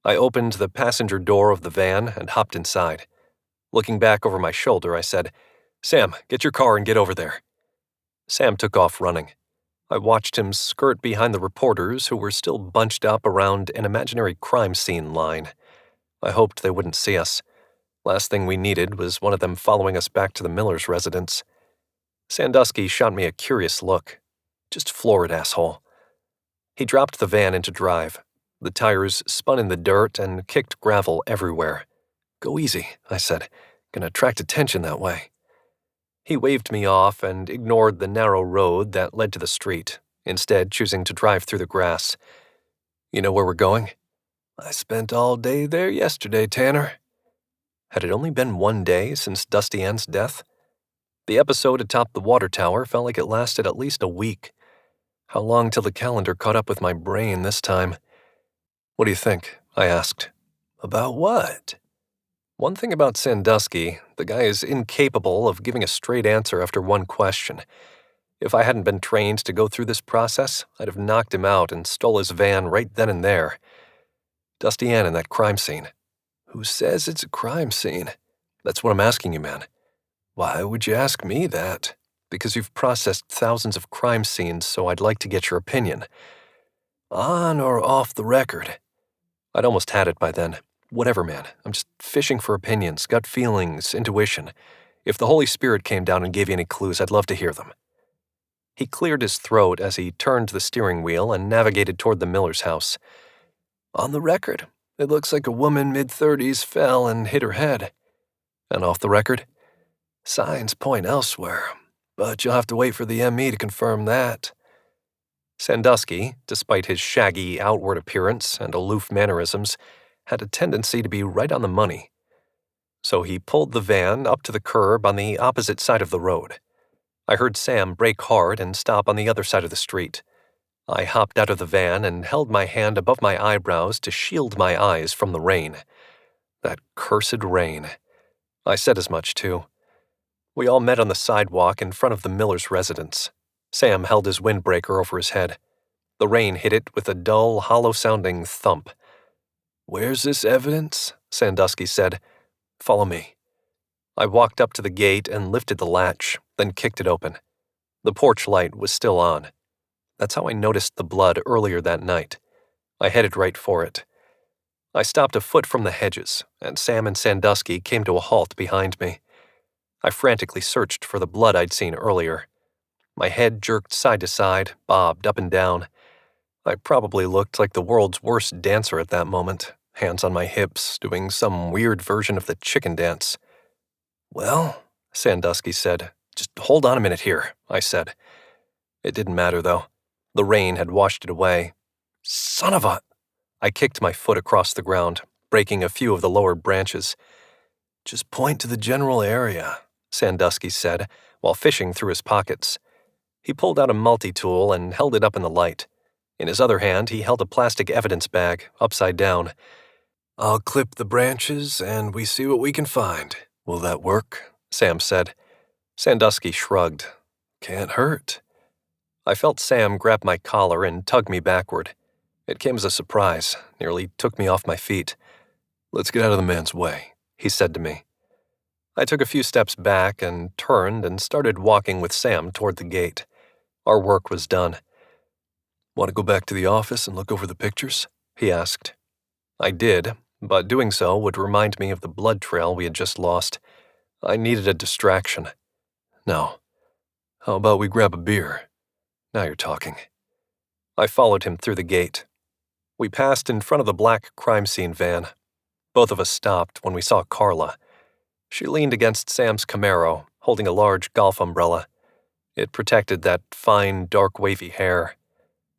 I opened the passenger door of the van and hopped inside. Looking back over my shoulder, I said, Sam, get your car and get over there. Sam took off running. I watched him skirt behind the reporters who were still bunched up around an imaginary crime scene line. I hoped they wouldn't see us. Last thing we needed was one of them following us back to the Miller's residence. Sandusky shot me a curious look. Just floor it, asshole. He dropped the van into drive. The tires spun in the dirt and kicked gravel everywhere. Go easy, I said. Gonna attract attention that way. He waved me off and ignored the narrow road that led to the street, instead choosing to drive through the grass. You know where we're going? I spent all day there yesterday, Tanner. Had it only been one day since Dusty Ann's death? The episode atop the water tower felt like it lasted at least a week. How long till the calendar caught up with my brain this time? What do you think? I asked. About what? One thing about Sandusky, the guy is incapable of giving a straight answer after one question. If I hadn't been trained to go through this process, I'd have knocked him out and stole his van right then and there. Dusty Ann in that crime scene. Who says it's a crime scene? That's what I'm asking you, man. Why would you ask me that? Because you've processed thousands of crime scenes, so I'd like to get your opinion. On or off the record? I'd almost had it by then. Whatever, man. I'm just fishing for opinions, gut feelings, intuition. If the Holy Spirit came down and gave you any clues, I'd love to hear them. He cleared his throat as he turned the steering wheel and navigated toward the Miller's house. On the record, it looks like a woman mid-30s fell and hit her head. And off the record? Signs point elsewhere, but you'll have to wait for the ME to confirm that. Sandusky, despite his shaggy outward appearance and aloof mannerisms, had a tendency to be right on the money. So he pulled the van up to the curb on the opposite side of the road. I heard Sam brake hard and stop on the other side of the street. I hopped out of the van and held my hand above my eyebrows to shield my eyes from the rain. That cursed rain. I said as much, too. We all met on the sidewalk in front of the Miller's residence. Sam held his windbreaker over his head. The rain hit it with a dull, hollow-sounding thump. Where's this evidence? Sandusky said. Follow me. I walked up to the gate and lifted the latch, then kicked it open. The porch light was still on. That's how I noticed the blood earlier that night. I headed right for it. I stopped a foot from the hedges, and Sam and Sandusky came to a halt behind me. I frantically searched for the blood I'd seen earlier. My head jerked side to side, bobbed up and down. I probably looked like the world's worst dancer at that moment, hands on my hips, doing some weird version of the chicken dance. Well, Sandusky said. Just hold on a minute here, I said. It didn't matter, though. The rain had washed it away. Son of a... I kicked my foot across the ground, breaking a few of the lower branches. Just point to the general area, Sandusky said, while fishing through his pockets. He pulled out a multi-tool and held it up in the light. In his other hand, he held a plastic evidence bag, upside down. I'll clip the branches, and we see what we can find. Will that work? Sam said. Sandusky shrugged. Can't hurt. I felt Sam grab my collar and tug me backward. It came as a surprise, nearly took me off my feet. Let's get out of the man's way, he said to me. I took a few steps back and turned and started walking with Sam toward the gate. Our work was done. Want to go back to the office and look over the pictures? He asked. I did, but doing so would remind me of the blood trail we had just lost. I needed a distraction. No. How about we grab a beer? Now you're talking. I followed him through the gate. We passed in front of the black crime scene van. Both of us stopped when we saw Carla. She leaned against Sam's Camaro, holding a large golf umbrella. It protected that fine, dark, wavy hair.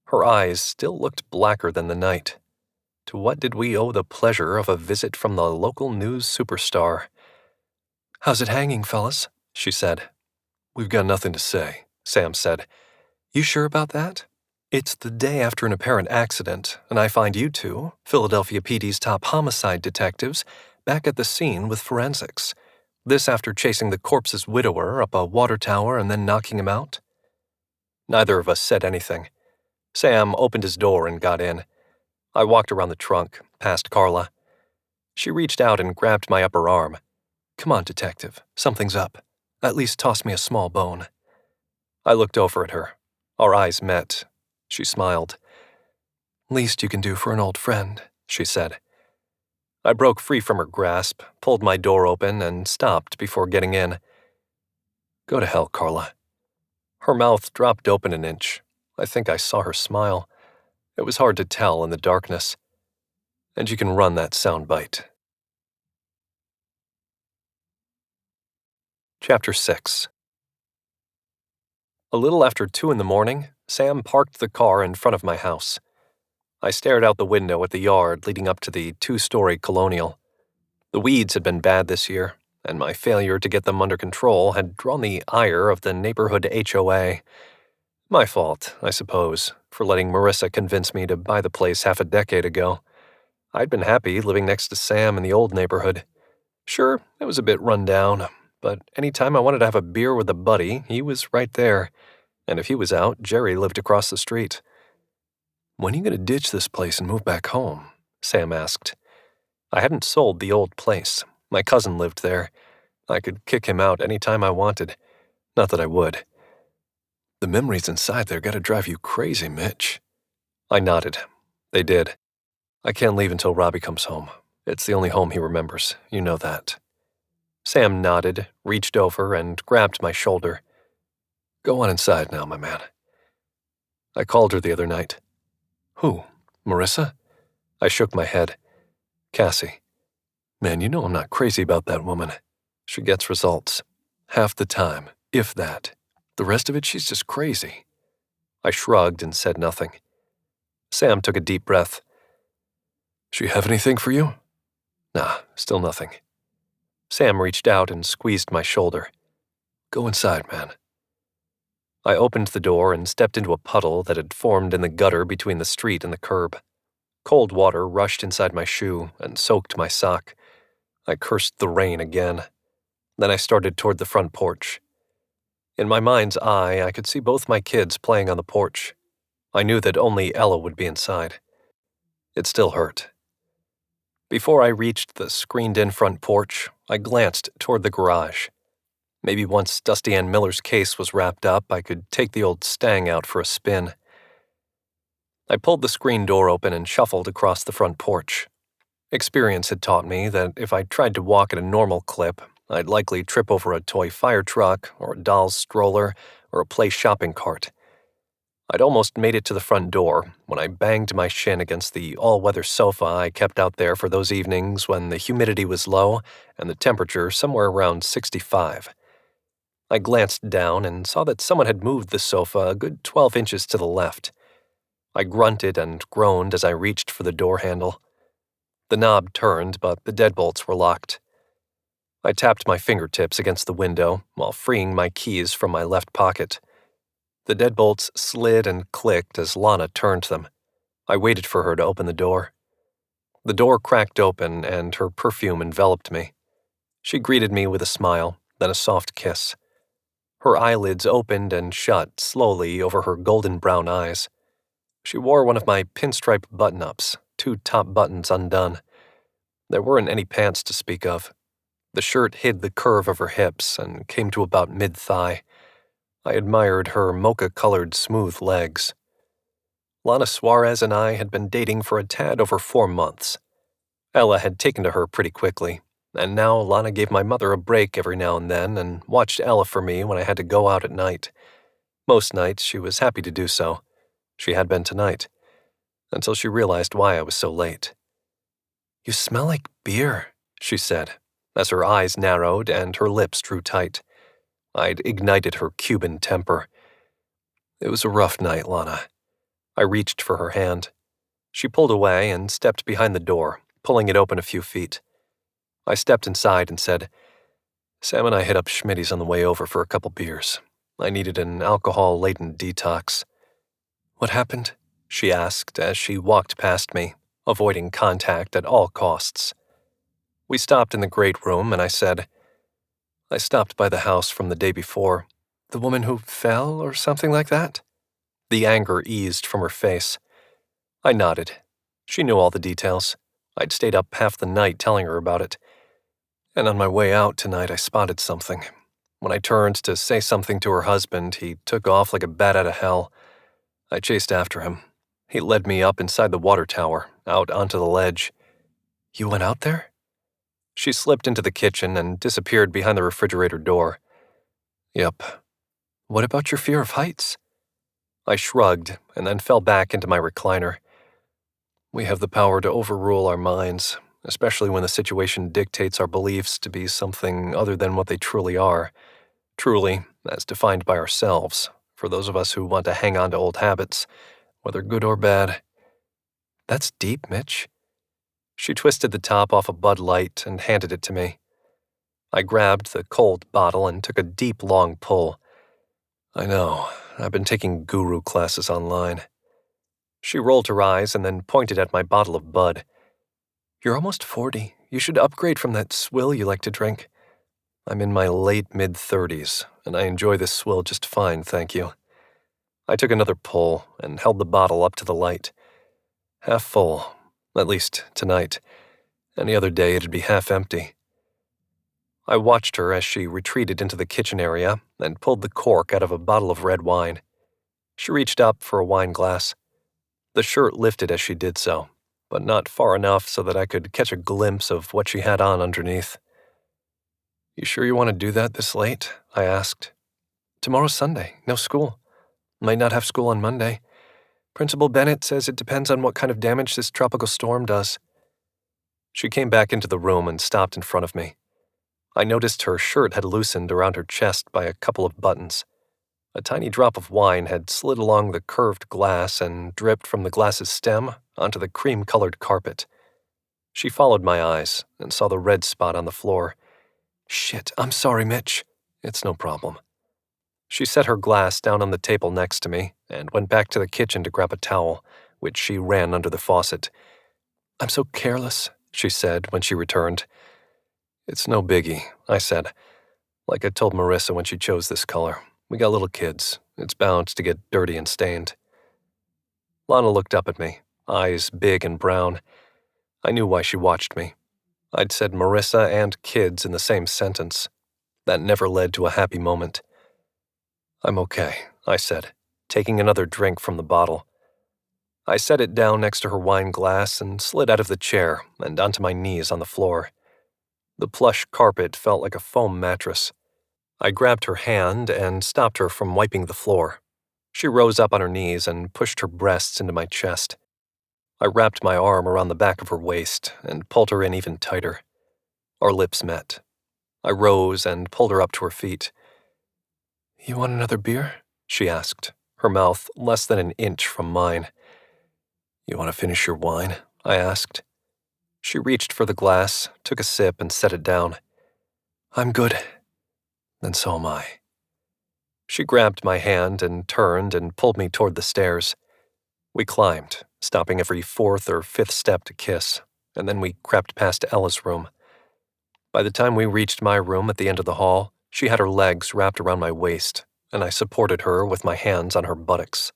Her eyes still looked blacker than the night. To what did we owe the pleasure of a visit from the local news superstar? How's it hanging, fellas? She said. We've got nothing to say, Sam said. You sure about that? It's the day after an apparent accident, and I find you two, Philadelphia PD's top homicide detectives, back at the scene with forensics. This after chasing the corpse's widower up a water tower and then knocking him out? Neither of us said anything. Sam opened his door and got in. I walked around the trunk, past Carla. She reached out and grabbed my upper arm. Come on, detective, something's up. At least toss me a small bone. I looked over at her. Our eyes met. She smiled. Least you can do for an old friend, she said. I broke free from her grasp, pulled my door open, and stopped before getting in. Go to hell, Carla. Her mouth dropped open an inch. I think I saw her smile. It was hard to tell in the darkness. And you can run that soundbite. Chapter 6. A little after 2 a.m, Sam parked the car in front of my house. I stared out the window at the yard leading up to the 2-story colonial. The weeds had been bad this year, and my failure to get them under control had drawn the ire of the neighborhood HOA. My fault, I suppose, for letting Marissa convince me to buy the place half a decade ago. I'd been happy living next to Sam in the old neighborhood. Sure, it was a bit run down, but any time I wanted to have a beer with a buddy, he was right there. And if he was out, Jerry lived across the street. When are you going to ditch this place and move back home? Sam asked. I hadn't sold the old place. My cousin lived there. I could kick him out any time I wanted. Not that I would. The memories inside there gotta drive you crazy, Mitch. I nodded. They did. I can't leave until Robbie comes home. It's the only home he remembers. You know that. Sam nodded, reached over, and grabbed my shoulder. Go on inside now, my man. I called her the other night. Who? Marissa? I shook my head. Cassie. Man, you know I'm not crazy about that woman. She gets results. Half the time, if that. The rest of it, she's just crazy. I shrugged and said nothing. Sam took a deep breath. She have anything for you? Nah, still nothing. Sam reached out and squeezed my shoulder. Go inside, man. I opened the door and stepped into a puddle that had formed in the gutter between the street and the curb. Cold water rushed inside my shoe and soaked my sock. I cursed the rain again. Then I started toward the front porch. In my mind's eye, I could see both my kids playing on the porch. I knew that only Ella would be inside. It still hurt. Before I reached the screened-in front porch, I glanced toward the garage. Maybe once Dusty Ann Miller's case was wrapped up, I could take the old Stang out for a spin. I pulled the screen door open and shuffled across the front porch. Experience had taught me that if I tried to walk at a normal clip, I'd likely trip over a toy fire truck or a doll's stroller or a play shopping cart. I'd almost made it to the front door when I banged my shin against the all-weather sofa I kept out there for those evenings when the humidity was low and the temperature somewhere around 65. I glanced down and saw that someone had moved the sofa a good 12 inches to the left. I grunted and groaned as I reached for the door handle. The knob turned, but the deadbolts were locked. I tapped my fingertips against the window while freeing my keys from my left pocket. The deadbolts slid and clicked as Lana turned them. I waited for her to open the door. The door cracked open and her perfume enveloped me. She greeted me with a smile, then a soft kiss. Her eyelids opened and shut slowly over her golden brown eyes. She wore one of my pinstripe button-ups, 2 top buttons undone. There weren't any pants to speak of. The shirt hid the curve of her hips and came to about mid-thigh. I admired her mocha-colored smooth legs. Lana Suarez and I had been dating for a tad over 4 months. Ella had taken to her pretty quickly, and now Lana gave my mother a break every now and then and watched Ella for me when I had to go out at night. Most nights she was happy to do so. She had been tonight, until she realized why I was so late. "You smell like beer," she said, as her eyes narrowed and her lips drew tight. I'd ignited her Cuban temper. "It was a rough night, Lana." I reached for her hand. She pulled away and stepped behind the door, pulling it open a few feet. I stepped inside and said, "Sam and I hit up Schmitty's on the way over for a couple beers. I needed an alcohol-laden detox." "What happened?" she asked as she walked past me, avoiding contact at all costs. We stopped in the great room and I said, "I stopped by the house from the day before. The woman who fell or something like that?" The anger eased from her face. I nodded. She knew all the details. I'd stayed up half the night telling her about it. And on my way out tonight, I spotted something. When I turned to say something to her husband, he took off like a bat out of hell. I chased after him. He led me up inside the water tower, out onto the ledge. "You went out there?" She slipped into the kitchen and disappeared behind the refrigerator door. "Yep." "What about your fear of heights?" I shrugged and then fell back into my recliner. We have the power to overrule our minds, especially when the situation dictates our beliefs to be something other than what they truly are. Truly, as defined by ourselves, for those of us who want to hang on to old habits, whether good or bad. That's deep, Mitch. She twisted the top off a Bud Light and handed it to me. I grabbed the cold bottle and took a deep, long pull. I know, I've been taking guru classes online. She rolled her eyes and then pointed at my bottle of Bud. "You're almost 40. You should upgrade from that swill you like to drink." "I'm in my late mid-30s, and I enjoy this swill just fine, thank you." I took another pull and held the bottle up to the light. Half full, at least tonight. Any other day it'd be half empty. I watched her as she retreated into the kitchen area and pulled the cork out of a bottle of red wine. She reached up for a wine glass. The shirt lifted as she did so, but not far enough so that I could catch a glimpse of what she had on underneath. "You sure you want to do that this late?" I asked. "Tomorrow's Sunday, no school. Might not have school on Monday. Principal Bennett says it depends on what kind of damage this tropical storm does." She came back into the room and stopped in front of me. I noticed her shirt had loosened around her chest by a couple of buttons. A tiny drop of wine had slid along the curved glass and dripped from the glass's stem onto the cream-colored carpet. She followed my eyes and saw the red spot on the floor. "Shit, I'm sorry, Mitch." "It's no problem." She set her glass down on the table next to me and went back to the kitchen to grab a towel, which she ran under the faucet. "I'm so careless," she said when she returned. "It's no biggie," I said. "Like I told Marissa when she chose this color. We got little kids. It's bound to get dirty and stained." Lana looked up at me, eyes big and brown. I knew why she watched me. I'd said Marissa and kids in the same sentence. That never led to a happy moment. "I'm okay," I said, taking another drink from the bottle. I set it down next to her wine glass and slid out of the chair and onto my knees on the floor. The plush carpet felt like a foam mattress. I grabbed her hand and stopped her from wiping the floor. She rose up on her knees and pushed her breasts into my chest. I wrapped my arm around the back of her waist and pulled her in even tighter. Our lips met. I rose and pulled her up to her feet. You want another beer? She asked, her mouth less than an inch from mine. You want to finish your wine? I asked. She reached for the glass, took a sip, and set it down. I'm good. Then so am I. She grabbed my hand and turned and pulled me toward the stairs. We climbed, stopping every fourth or fifth step to kiss, and then we crept past Ella's room. By the time we reached my room at the end of the hall, she had her legs wrapped around my waist, and I supported her with my hands on her buttocks.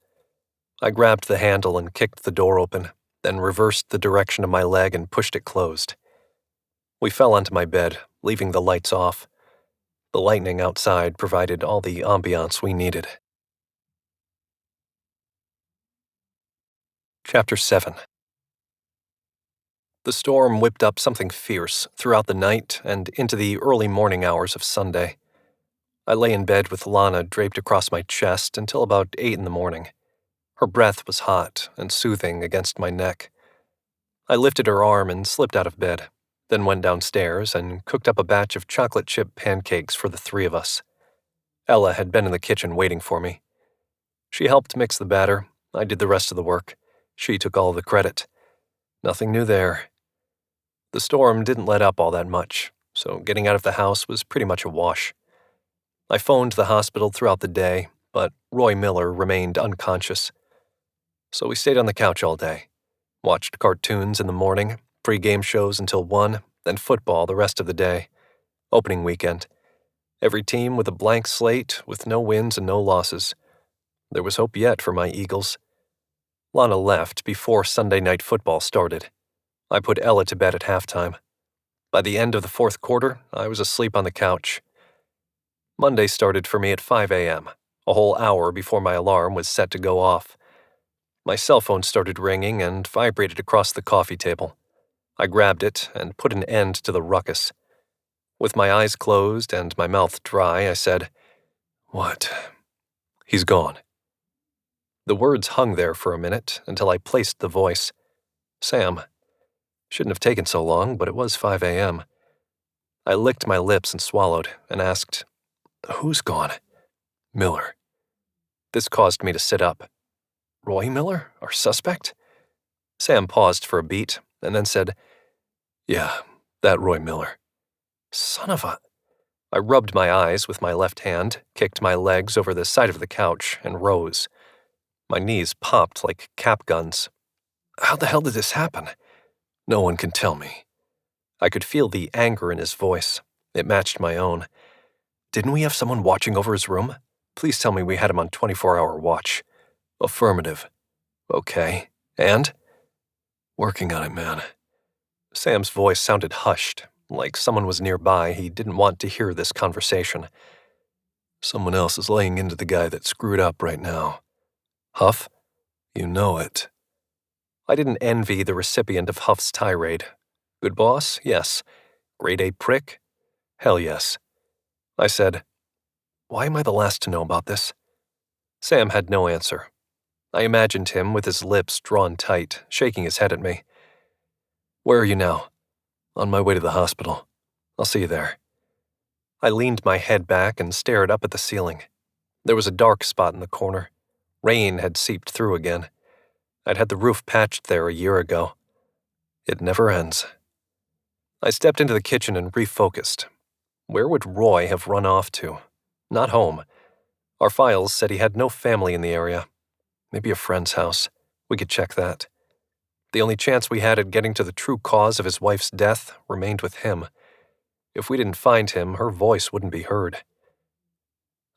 I grabbed the handle and kicked the door open, then reversed the direction of my leg and pushed it closed. We fell onto my bed, leaving the lights off. The lightning outside provided all the ambiance we needed. Chapter 7. The storm whipped up something fierce throughout the night and into the early morning hours of Sunday. I lay in bed with Lana draped across my chest until about 8 in the morning. Her breath was hot and soothing against my neck. I lifted her arm and slipped out of bed, then went downstairs and cooked up a batch of chocolate chip pancakes for the three of us. Ella had been in the kitchen waiting for me. She helped mix the batter. I did the rest of the work. She took all the credit. Nothing new there. The storm didn't let up all that much, so getting out of the house was pretty much a wash. I phoned the hospital throughout the day, but Roy Miller remained unconscious. So we stayed on the couch all day, watched cartoons in the morning, pre-game shows until 1, then football the rest of the day. Opening weekend. Every team with a blank slate with no wins and no losses. There was hope yet for my Eagles. Lana left before Sunday night football started. I put Ella to bed at halftime. By the end of the fourth quarter, I was asleep on the couch. Monday started for me at 5 a.m., a whole hour before my alarm was set to go off. My cell phone started ringing and vibrated across the coffee table. I grabbed it and put an end to the ruckus. With my eyes closed and my mouth dry, I said, "What?" "He's gone." The words hung there for a minute until I placed the voice. Sam. Shouldn't have taken so long, but it was 5 a.m. I licked my lips and swallowed and asked, "Who's gone?" "Miller." This caused me to sit up. "Roy Miller? Our suspect?" Sam paused for a beat and then said, "Yeah, that Roy Miller." Son of a... I rubbed my eyes with my left hand, kicked my legs over the side of the couch, and rose. My knees popped like cap guns. How the hell did this happen? No one can tell me. I could feel the anger in his voice. It matched my own. Didn't we have someone watching over his room? Please tell me we had him on 24-hour watch. Affirmative. Okay. And? Working on it, man. Sam's voice sounded hushed, like someone was nearby. He didn't want to hear this conversation. Someone else is laying into the guy that screwed up right now. Huff? You know it. I didn't envy the recipient of Huff's tirade. Good boss? Yes. Grade A prick? Hell yes. I said, "Why am I the last to know about this?" Sam had no answer. I imagined him with his lips drawn tight, shaking his head at me. "Where are you now?" "On my way to the hospital. I'll see you there." I leaned my head back and stared up at the ceiling. There was a dark spot in the corner. Rain had seeped through again. I'd had the roof patched there a year ago. It never ends. I stepped into the kitchen and refocused. Where would Roy have run off to? Not home. Our files said he had no family in the area. Maybe a friend's house. We could check that. The only chance we had at getting to the true cause of his wife's death remained with him. If we didn't find him, her voice wouldn't be heard.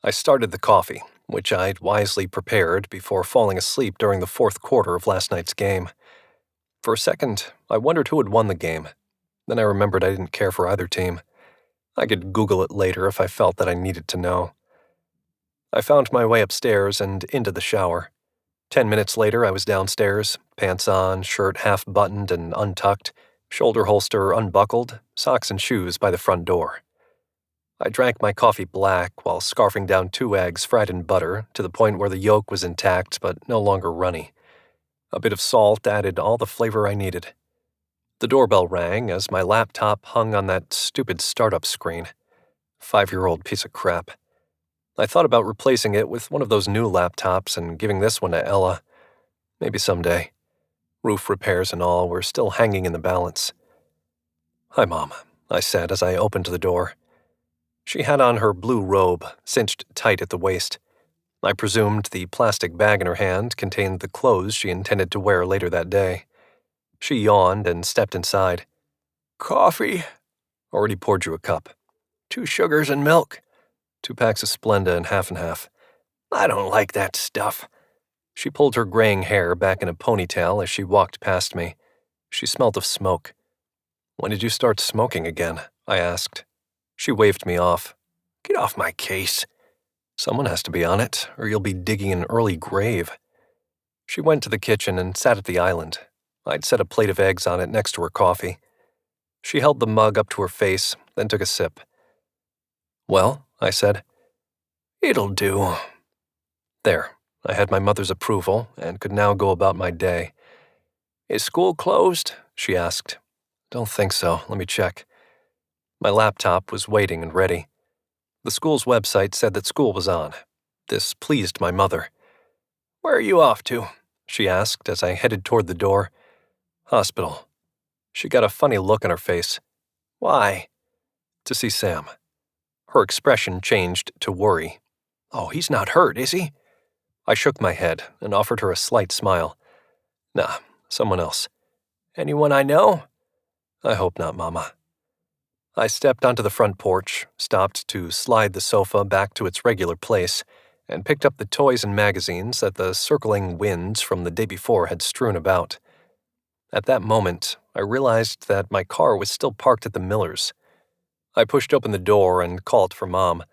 I started the coffee, which I'd wisely prepared before falling asleep during the fourth quarter of last night's game. For a second, I wondered who had won the game. Then I remembered I didn't care for either team. I could Google it later if I felt that I needed to know. I found my way upstairs and into the shower. 10 minutes later, I was downstairs, pants on, shirt half buttoned and untucked, shoulder holster unbuckled, socks and shoes by the front door. I drank my coffee black while scarfing down 2 eggs fried in butter to the point where the yolk was intact but no longer runny. A bit of salt added all the flavor I needed. The doorbell rang as my laptop hung on that stupid startup screen. 5-year-old piece of crap. I thought about replacing it with one of those new laptops and giving this one to Ella. Maybe someday. Roof repairs and all were still hanging in the balance. "Hi, Mom," I said as I opened the door. She had on her blue robe, cinched tight at the waist. I presumed the plastic bag in her hand contained the clothes she intended to wear later that day. She yawned and stepped inside. "Coffee?" "Already poured you a cup." "2 sugars and milk." 2 packs of Splenda and half. "I don't like that stuff." She pulled her graying hair back in a ponytail as she walked past me. She smelled of smoke. "When did you start smoking again?" I asked. She waved me off. "Get off my case." "Someone has to be on it, or you'll be digging an early grave." She went to the kitchen and sat at the island. I'd set a plate of eggs on it next to her coffee. She held the mug up to her face, then took a sip. "Well," I said. "It'll do." There, I had my mother's approval and could now go about my day. "Is school closed?" she asked. "Don't think so. Let me check." My laptop was waiting and ready. The school's website said that school was on. This pleased my mother. "Where are you off to?" she asked as I headed toward the door. "Hospital." She got a funny look on her face. "Why?" "To see Sam." Her expression changed to worry. "Oh, he's not hurt, is he?" I shook my head and offered her a slight smile. "Nah, someone else." "Anyone I know?" "I hope not, Mama." I stepped onto the front porch, stopped to slide the sofa back to its regular place, and picked up the toys and magazines that the circling winds from the day before had strewn about. At that moment, I realized that my car was still parked at the Millers. I pushed open the door and called for Mom.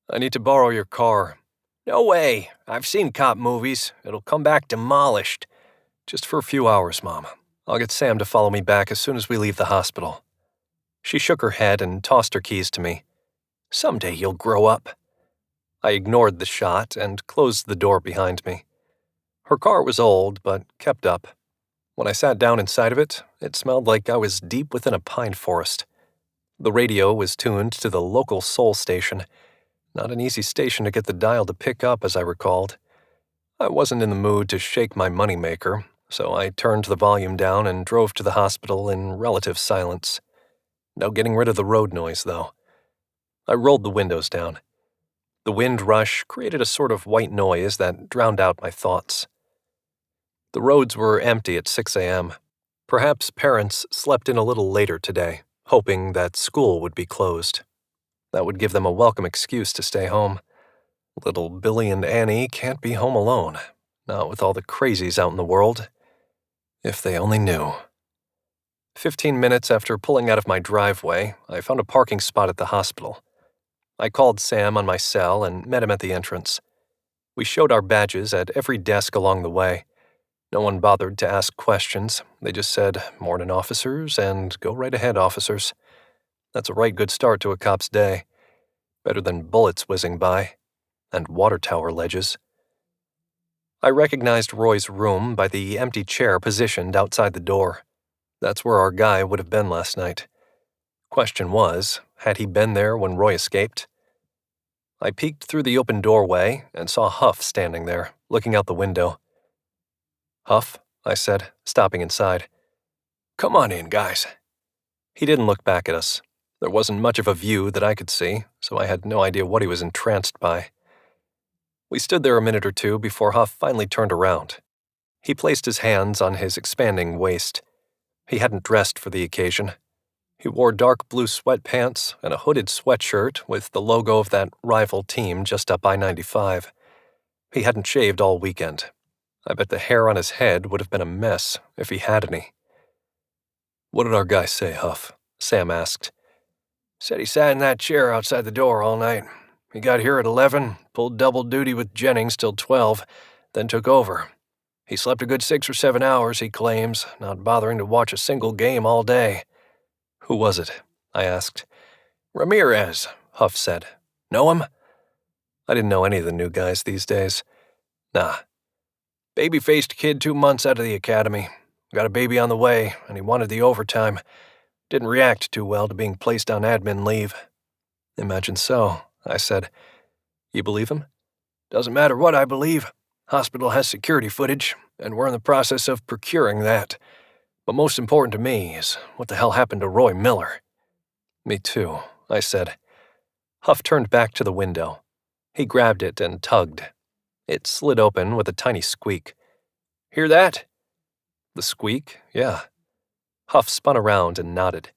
"I need to borrow your car." "No way. I've seen cop movies. It'll come back demolished." "Just for a few hours, Mom. I'll get Sam to follow me back as soon as we leave the hospital." She shook her head and tossed her keys to me. "Someday you'll grow up." I ignored the shot and closed the door behind me. Her car was old, but kept up. When I sat down inside of it, it smelled like I was deep within a pine forest. The radio was tuned to the local soul station. Not an easy station to get the dial to pick up, as I recalled. I wasn't in the mood to shake my moneymaker, so I turned the volume down and drove to the hospital in relative silence. No getting rid of the road noise, though. I rolled the windows down. The wind rush created a sort of white noise that drowned out my thoughts. The roads were empty at 6 a.m. Perhaps parents slept in a little later today, hoping that school would be closed. That would give them a welcome excuse to stay home. Little Billy and Annie can't be home alone, not with all the crazies out in the world. If they only knew. 15 minutes after pulling out of my driveway, I found a parking spot at the hospital. I called Sam on my cell and met him at the entrance. We showed our badges at every desk along the way. No one bothered to ask questions. They just said, "Morning, officers," and "Go right ahead, officers." That's a right good start to a cop's day. Better than bullets whizzing by. And water tower ledges. I recognized Roy's room by the empty chair positioned outside the door. That's where our guy would have been last night. Question was, had he been there when Roy escaped? I peeked through the open doorway and saw Huff standing there, looking out the window. "Huff," I said, stopping inside. "Come on in, guys." He didn't look back at us. There wasn't much of a view that I could see, so I had no idea what he was entranced by. We stood there a minute or two before Huff finally turned around. He placed his hands on his expanding waist. He hadn't dressed for the occasion. He wore dark blue sweatpants and a hooded sweatshirt with the logo of that rival team just up I-95. He hadn't shaved all weekend. I bet the hair on his head would have been a mess if he had any. "What did our guy say, Huff?" Sam asked. "Said he sat in that chair outside the door all night. He got here at 11, pulled double duty with Jennings till 12, then took over. He slept a good 6 or 7 hours, he claims, not bothering to watch a single game all day." "Who was it?" I asked. "Ramirez," Huff said. "Know him?" I didn't know any of the new guys these days. Nah. Baby-faced kid 2 months out of the academy. Got a baby on the way, and he wanted the overtime. Didn't react too well to being placed on admin leave." "Imagine so," I said. You believe him? Doesn't matter what I believe. Hospital has security footage, and we're in the process of procuring that. But most important to me is what the hell happened to Roy Miller. Me too, I said. Huff turned back to the window. He grabbed it and tugged. It slid open with a tiny squeak. Hear that? The squeak? Yeah. Huff spun around and nodded.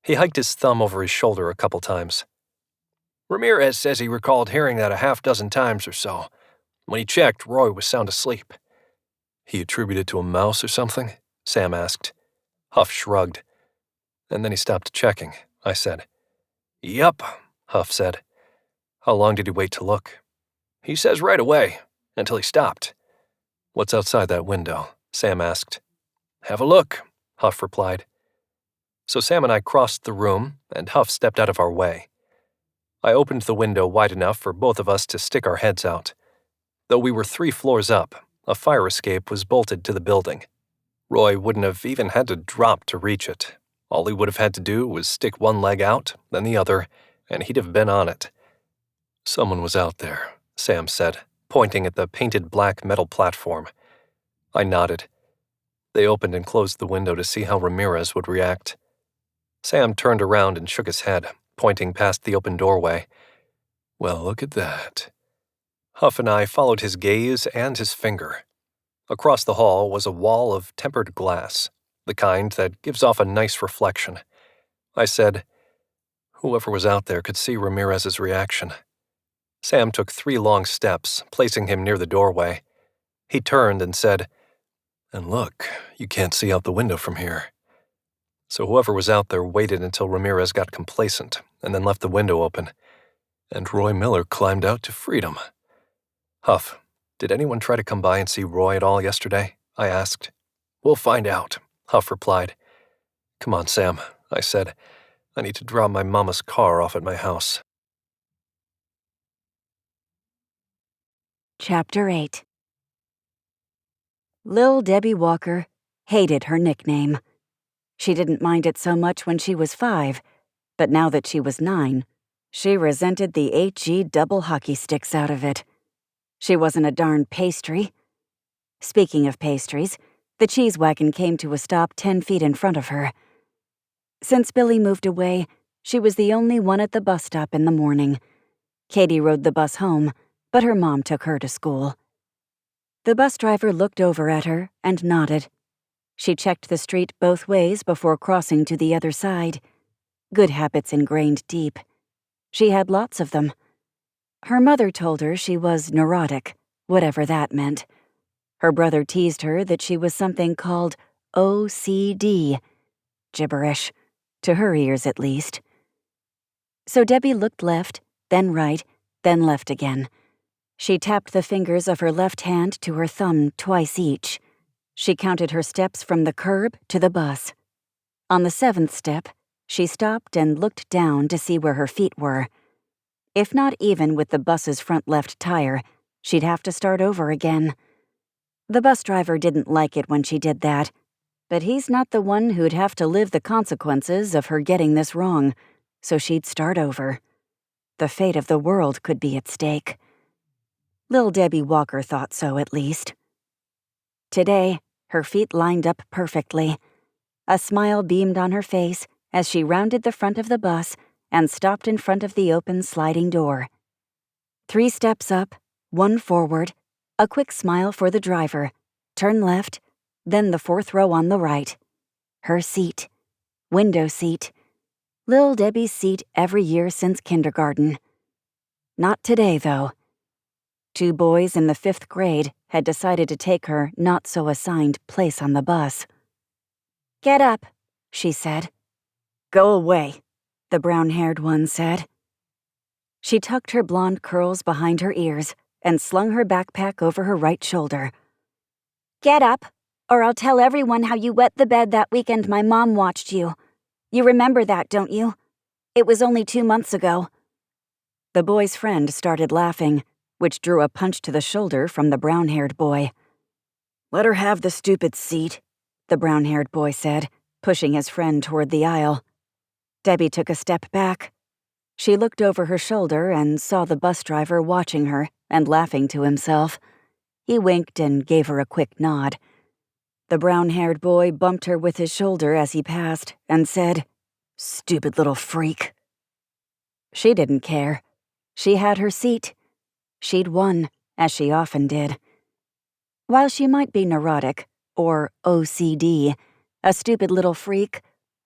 He hiked his thumb over his shoulder a couple times. Ramirez says he recalled hearing that a half dozen times or so. When he checked, Roy was sound asleep. He attributed it to a mouse or something? Sam asked. Huff shrugged. And then he stopped checking, I said. Yup, Huff said. How long did he wait to look? He says right away, until he stopped. What's outside that window? Sam asked. Have a look, Huff replied. So Sam and I crossed the room, and Huff stepped out of our way. I opened the window wide enough for both of us to stick our heads out. Though we were 3 floors up, a fire escape was bolted to the building. Roy wouldn't have even had to drop to reach it. All he would have had to do was stick one leg out, then the other, and he'd have been on it. Someone was out there, Sam said, pointing at the painted black metal platform. I nodded. They opened and closed the window to see how Ramirez would react. Sam turned around and shook his head, pointing past the open doorway. Well, look at that. Huff and I followed his gaze and his finger. Across the hall was a wall of tempered glass, the kind that gives off a nice reflection. I said, whoever was out there could see Ramirez's reaction. Sam took 3 long steps, placing him near the doorway. He turned and said, and look, you can't see out the window from here. So whoever was out there waited until Ramirez got complacent and then left the window open, and Roy Miller climbed out to freedom. Huff, did anyone try to come by and see Roy at all yesterday? I asked. We'll find out, Huff replied. Come on, Sam, I said. I need to drop my mama's car off at my house. Chapter 8. Lil Debbie Walker hated her nickname. She didn't mind it so much when she was 5, but now that she was 9, she resented the HE double hockey sticks out of it. She wasn't a darn pastry. Speaking of pastries, the cheese wagon came to a stop 10 feet in front of her. Since Billy moved away, she was the only one at the bus stop in the morning. Katie rode the bus home, but her mom took her to school. The bus driver looked over at her and nodded. She checked the street both ways before crossing to the other side. Good habits ingrained deep. She had lots of them. Her mother told her she was neurotic, whatever that meant. Her brother teased her that she was something called OCD. Gibberish, to her ears at least. So Debbie looked left, then right, then left again. She tapped the fingers of her left hand to her thumb twice each. She counted her steps from the curb to the bus. On the 7th step, she stopped and looked down to see where her feet were. If not even with the bus's front left tire, she'd have to start over again. The bus driver didn't like it when she did that, but he's not the one who'd have to live the consequences of her getting this wrong, so she'd start over. The fate of the world could be at stake. Lil Debbie Walker thought so, at least. Today, her feet lined up perfectly. A smile beamed on her face as she rounded the front of the bus and stopped in front of the open sliding door. 3 steps up, 1 forward, a quick smile for the driver, turn left, then the 4th row on the right. Her seat. Window seat. Lil Debbie's seat every year since kindergarten. Not today, though. 2 boys in the 5th grade had decided to take her not-so-assigned place on the bus. "Get up," she said. "Go away," the brown-haired one said. She tucked her blonde curls behind her ears and slung her backpack over her right shoulder. "Get up, or I'll tell everyone how you wet the bed that weekend my mom watched you. You remember that, don't you? It was only 2 months ago." The boy's friend started laughing, which drew a punch to the shoulder from the brown-haired boy. "Let her have the stupid seat," the brown-haired boy said, pushing his friend toward the aisle. Debbie took a step back. She looked over her shoulder and saw the bus driver watching her and laughing to himself. He winked and gave her a quick nod. The brown-haired boy bumped her with his shoulder as he passed and said, "Stupid little freak." She didn't care. She had her seat. She'd won, as she often did. While she might be neurotic, or OCD, a stupid little freak,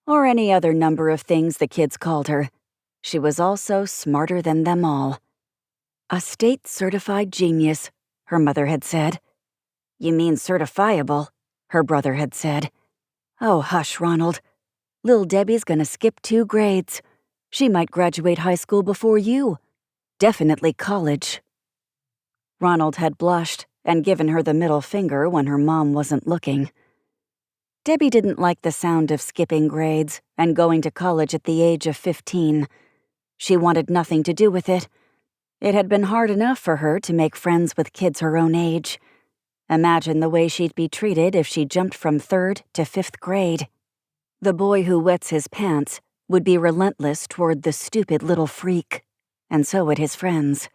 or any other number of things the kids called her, she was also smarter than them all. A state-certified genius, her mother had said. "You mean certifiable," her brother had said. "Oh, hush, Ronald. Lil Debbie's gonna skip 2 grades. She might graduate high school before you. Definitely college." Ronald had blushed and given her the middle finger when her mom wasn't looking. Debbie didn't like the sound of skipping grades and going to college at the age of 15. She wanted nothing to do with it. It had been hard enough for her to make friends with kids her own age. Imagine the way she'd be treated if she jumped from 3rd to 5th grade. The boy who wets his pants would be relentless toward the stupid little freak, and so would his friends,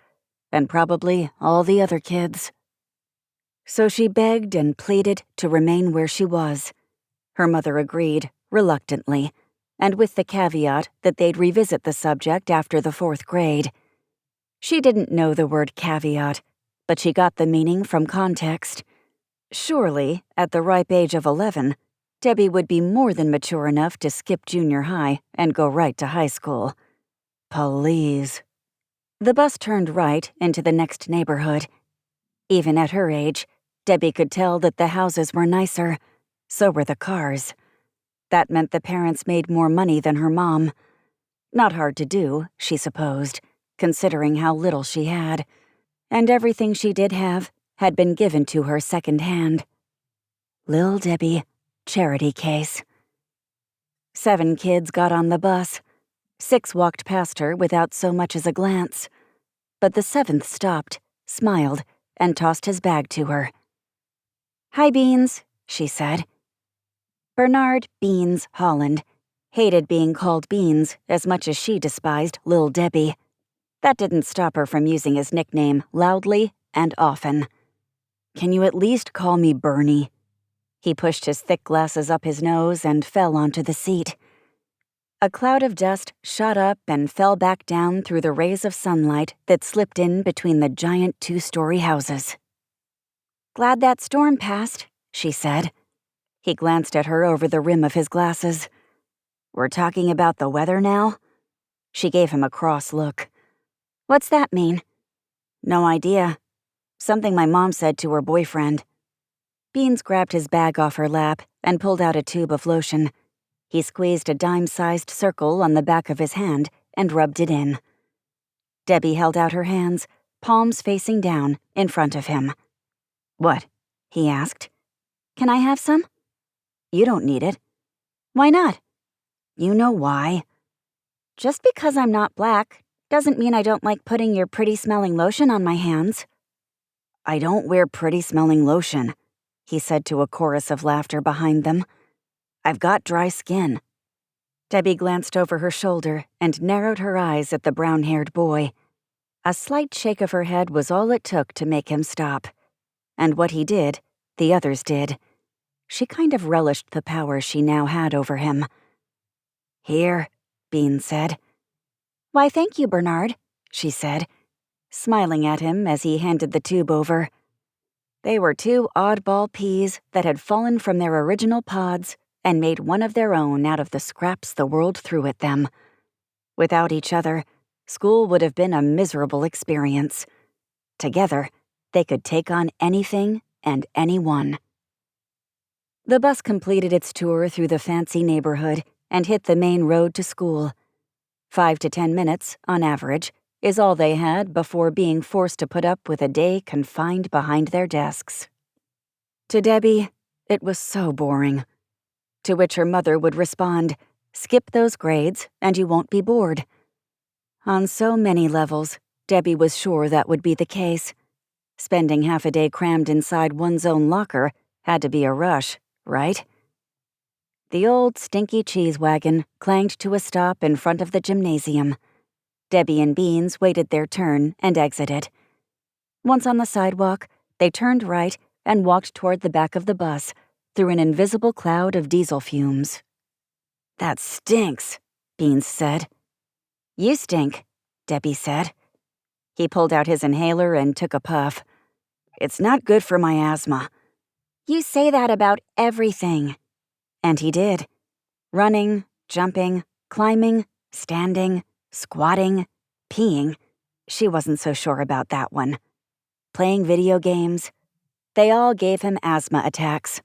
and probably all the other kids. So she begged and pleaded to remain where she was. Her mother agreed, reluctantly, and with the caveat that they'd revisit the subject after the 4th grade. She didn't know the word caveat, but she got the meaning from context. Surely, at the ripe age of 11, Debbie would be more than mature enough to skip junior high and go right to high school. Please. The bus turned right into the next neighborhood. Even at her age, Debbie could tell that the houses were nicer. So were the cars. That meant the parents made more money than her mom. Not hard to do, she supposed, considering how little she had. And everything she did have had been given to her secondhand. Lil Debbie, charity case. 7 kids got on the bus. 6 walked past her without so much as a glance. But the 7th stopped, smiled, and tossed his bag to her. "Hi, Beans," she said. Bernard Beans Holland hated being called Beans as much as she despised Lil Debbie. That didn't stop her from using his nickname loudly and often. "Can you at least call me Bernie?" He pushed his thick glasses up his nose and fell onto the seat. A cloud of dust shot up and fell back down through the rays of sunlight that slipped in between the giant 2-story houses. "Glad that storm passed," she said. He glanced at her over the rim of his glasses. "We're talking about the weather now?" She gave him a cross look. "What's that mean?" "No idea. Something my mom said to her boyfriend." Beans grabbed his bag off her lap and pulled out a tube of lotion. He squeezed a dime-sized circle on the back of his hand and rubbed it in. Debbie held out her hands, palms facing down, in front of him. "What?" he asked. "Can I have some?" "You don't need it." "Why not?" "You know why." "Just because I'm not black doesn't mean I don't like putting your pretty-smelling lotion on my hands." "I don't wear pretty-smelling lotion," he said to a chorus of laughter behind them. "I've got dry skin." Debbie glanced over her shoulder and narrowed her eyes at the brown-haired boy. A slight shake of her head was all it took to make him stop. And what he did, the others did. She kind of relished the power she now had over him. "Here," Bean said. "Why, thank you, Bernard," she said, smiling at him as he handed the tube over. They were 2 oddball peas that had fallen from their original pods and made one of their own out of the scraps the world threw at them. Without each other, school would have been a miserable experience. Together, they could take on anything and anyone. The bus completed its tour through the fancy neighborhood and hit the main road to school. 5 to 10 minutes, on average, is all they had before being forced to put up with a day confined behind their desks. To Debbie, it was so boring. To which her mother would respond, "Skip those grades and you won't be bored." On so many levels, Debbie was sure that would be the case. Spending half a day crammed inside one's own locker had to be a rush, right? The old stinky cheese wagon clanged to a stop in front of the gymnasium. Debbie and Beans waited their turn and exited. Once on the sidewalk, they turned right and walked toward the back of the bus through an invisible cloud of diesel fumes. "That stinks," Beans said. "You stink," Debbie said. He pulled out his inhaler and took a puff. "It's not good for my asthma." "You say that about everything." And he did. Running, jumping, climbing, standing, squatting, peeing. She wasn't so sure about that one. Playing video games. They all gave him asthma attacks.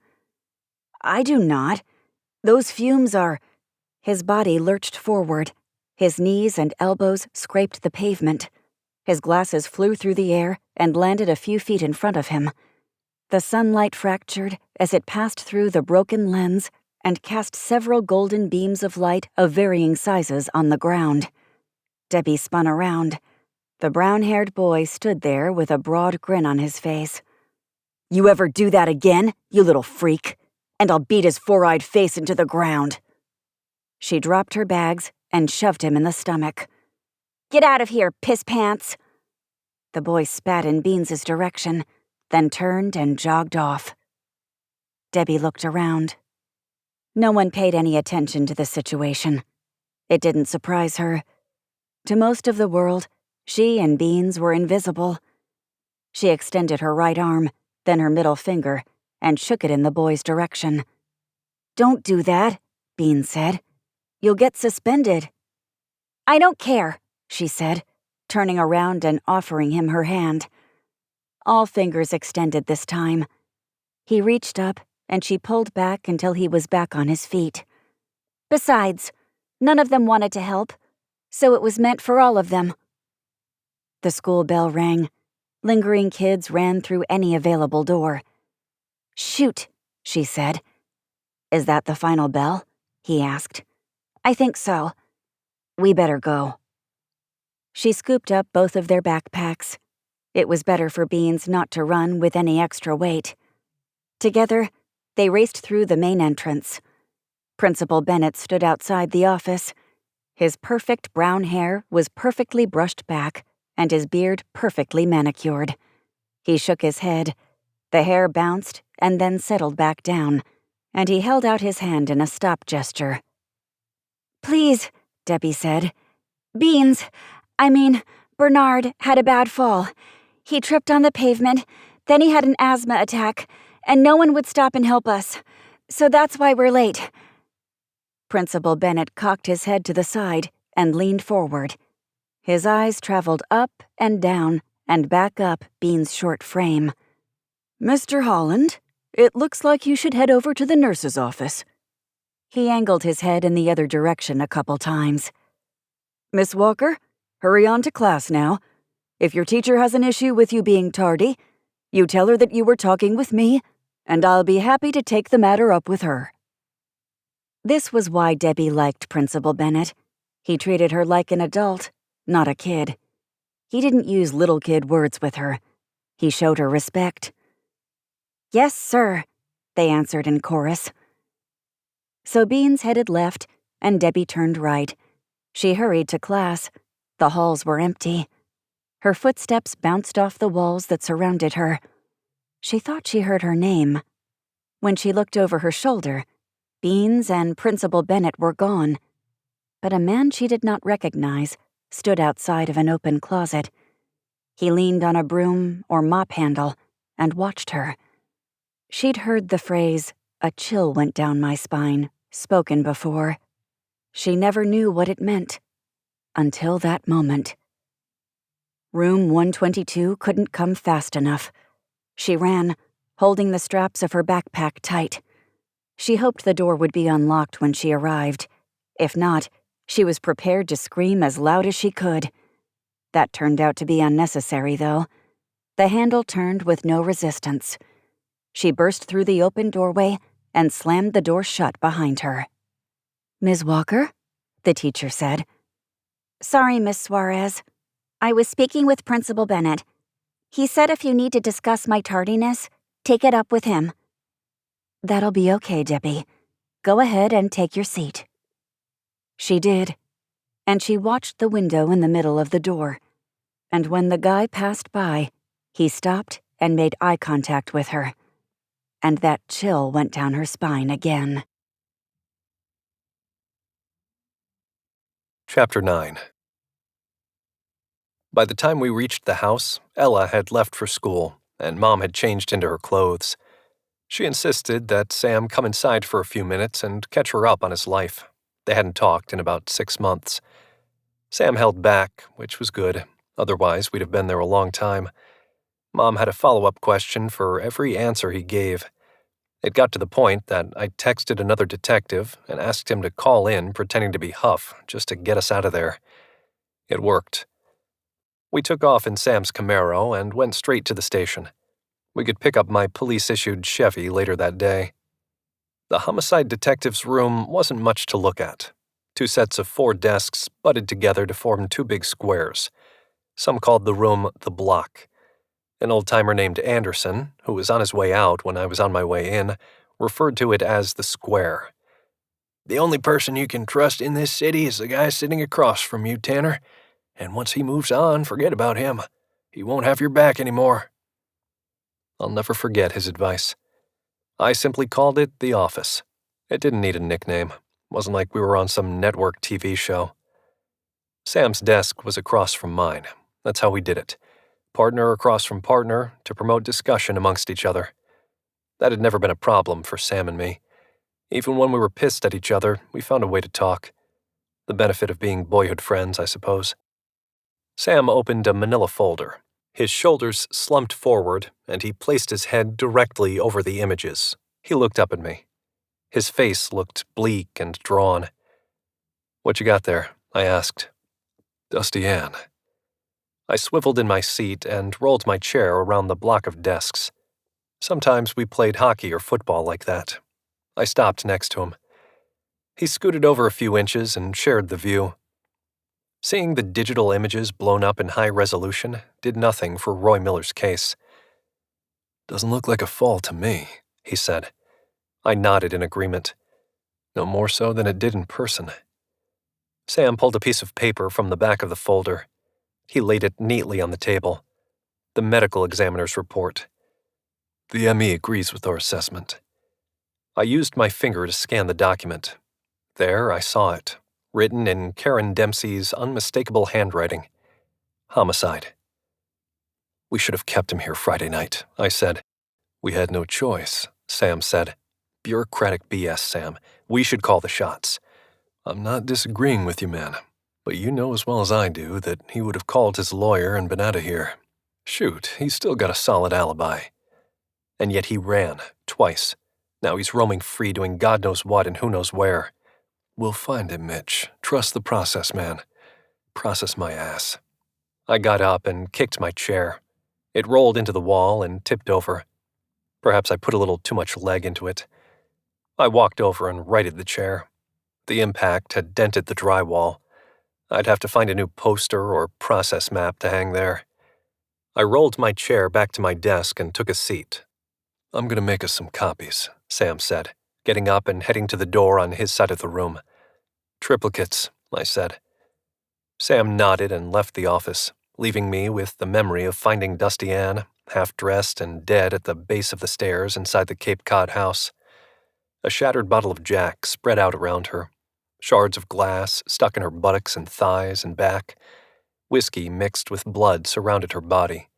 "I do not. Those fumes are—" His body lurched forward. His knees and elbows scraped the pavement. His glasses flew through the air and landed a few feet in front of him. The sunlight fractured as it passed through the broken lens and cast several golden beams of light of varying sizes on the ground. Debbie spun around. The brown-haired boy stood there with a broad grin on his face. "You ever do that again, you little freak, and I'll beat his four-eyed face into the ground." She dropped her bags and shoved him in the stomach. "Get out of here, piss pants!" The boy spat in Beans's direction, then turned and jogged off. Debbie looked around. No one paid any attention to the situation. It didn't surprise her. To most of the world, she and Beans were invisible. She extended her right arm, then her middle finger, and shook it in the boy's direction. "Don't do that," Beans said. "You'll get suspended." "I don't care," she said, turning around and offering him her hand. All fingers extended this time. He reached up, and she pulled back until he was back on his feet. "Besides, none of them wanted to help, so it was meant for all of them." The school bell rang. Lingering kids ran through any available door. "Shoot," she said. "Is that the final bell?" he asked. "I think so." "We better go." She scooped up both of their backpacks. It was better for Beans not to run with any extra weight. Together, they raced through the main entrance. Principal Bennett stood outside the office. His perfect brown hair was perfectly brushed back, and his beard perfectly manicured. He shook his head. The hair bounced and then settled back down, and he held out his hand in a stop gesture. "Please," Debbie said. Bernard had a bad fall. He tripped on the pavement, then he had an asthma attack, and no one would stop and help us. So that's why we're late." Principal Bennett cocked his head to the side and leaned forward. His eyes traveled up and down and back up Bean's short frame. "Mr. Holland, it looks like you should head over to the nurse's office." He angled his head in the other direction a couple times. "Miss Walker, hurry on to class now. If your teacher has an issue with you being tardy, you tell her that you were talking with me, and I'll be happy to take the matter up with her." This was why Debbie liked Principal Bennett. He treated her like an adult, not a kid. He didn't use little kid words with her. He showed her respect. "Yes, sir," they answered in chorus. So Beans headed left, and Debbie turned right. She hurried to class. The halls were empty. Her footsteps bounced off the walls that surrounded her. She thought she heard her name. When she looked over her shoulder, Beans and Principal Bennett were gone. But a man she did not recognize stood outside of an open closet. He leaned on a broom or mop handle and watched her. She'd heard the phrase, "A chill went down my spine," spoken before. She never knew what it meant. Until that moment. Room 122 couldn't come fast enough. She ran, holding the straps of her backpack tight. She hoped the door would be unlocked when she arrived. If not, she was prepared to scream as loud as she could. That turned out to be unnecessary, though. The handle turned with no resistance. She burst through the open doorway and slammed the door shut behind her. "Ms. Walker?" the teacher said. "Sorry, Miss Suarez. I was speaking with Principal Bennett. He said if you need to discuss my tardiness, take it up with him." "That'll be okay, Debbie. Go ahead and take your seat." She did. and she watched the window in the middle of the door. And when the guy passed by, he stopped and made eye contact with her. And that chill went down her spine again. Chapter 9. By the time we reached the house, Ella had left for school, and Mom had changed into her clothes. She insisted that Sam come inside for a few minutes and catch her up on his life. They hadn't talked in about 6 months. Sam held back, which was good. Otherwise, we'd have been there a long time. Mom had a follow-up question for every answer he gave. It got to the point that I texted another detective and asked him to call in pretending to be Huff just to get us out of there. It worked. We took off in Sam's Camaro and went straight to the station. We could pick up my police-issued Chevy later that day. The homicide detective's room wasn't much to look at. 2 sets of 4 desks butted together to form 2 big squares. Some called the room the Block. An old-timer named Anderson, who was on his way out when I was on my way in, referred to it as the Square. "The only person you can trust in this city is the guy sitting across from you, Tanner. And once he moves on, forget about him. He won't have your back anymore." I'll never forget his advice. I simply called it the office. It didn't need a nickname. It wasn't like we were on some network TV show. Sam's desk was across from mine. That's how we did it. Partner across from partner to promote discussion amongst each other. That had never been a problem for Sam and me. Even when we were pissed at each other, we found a way to talk. The benefit of being boyhood friends, I suppose. Sam opened a manila folder. His shoulders slumped forward, and he placed his head directly over the images. He looked up at me. His face looked bleak and drawn. "What you got there?" I asked. "Dusty Ann." I swiveled in my seat and rolled my chair around the block of desks. Sometimes we played hockey or football like that. I stopped next to him. He scooted over a few inches and shared the view. Seeing the digital images blown up in high resolution did nothing for Roy Miller's case. "Doesn't look like a fall to me," he said. I nodded in agreement. No more so than it did in person. Sam pulled a piece of paper from the back of the folder. He laid it neatly on the table. The medical examiner's report. "The ME agrees with our assessment." I used my finger to scan the document. There I saw it, written in Karen Dempsey's unmistakable handwriting. Homicide. "We should have kept him here Friday night," I said. "We had no choice," Sam said. "Bureaucratic BS, Sam. We should call the shots." "I'm not disagreeing with you, man. But you know as well as I do that he would have called his lawyer and been out of here. Shoot, he's still got a solid alibi." And yet he ran, twice. Now he's roaming free doing God knows what and who knows where. "We'll find him, Mitch. Trust the process, man." "Process my ass." I got up and kicked my chair. It rolled into the wall and tipped over. Perhaps I put a little too much leg into it. I walked over and righted the chair. The impact had dented the drywall. I'd have to find a new poster or process map to hang there. I rolled my chair back to my desk and took a seat. "I'm going to make us some copies," Sam said, getting up and heading to the door on his side of the room. "Triplicates," I said. Sam nodded and left the office, leaving me with the memory of finding Dusty Ann, half-dressed and dead at the base of the stairs inside the Cape Cod house. A shattered bottle of Jack spread out around her. Shards of glass stuck in her buttocks and thighs and back. Whiskey mixed with blood surrounded her body.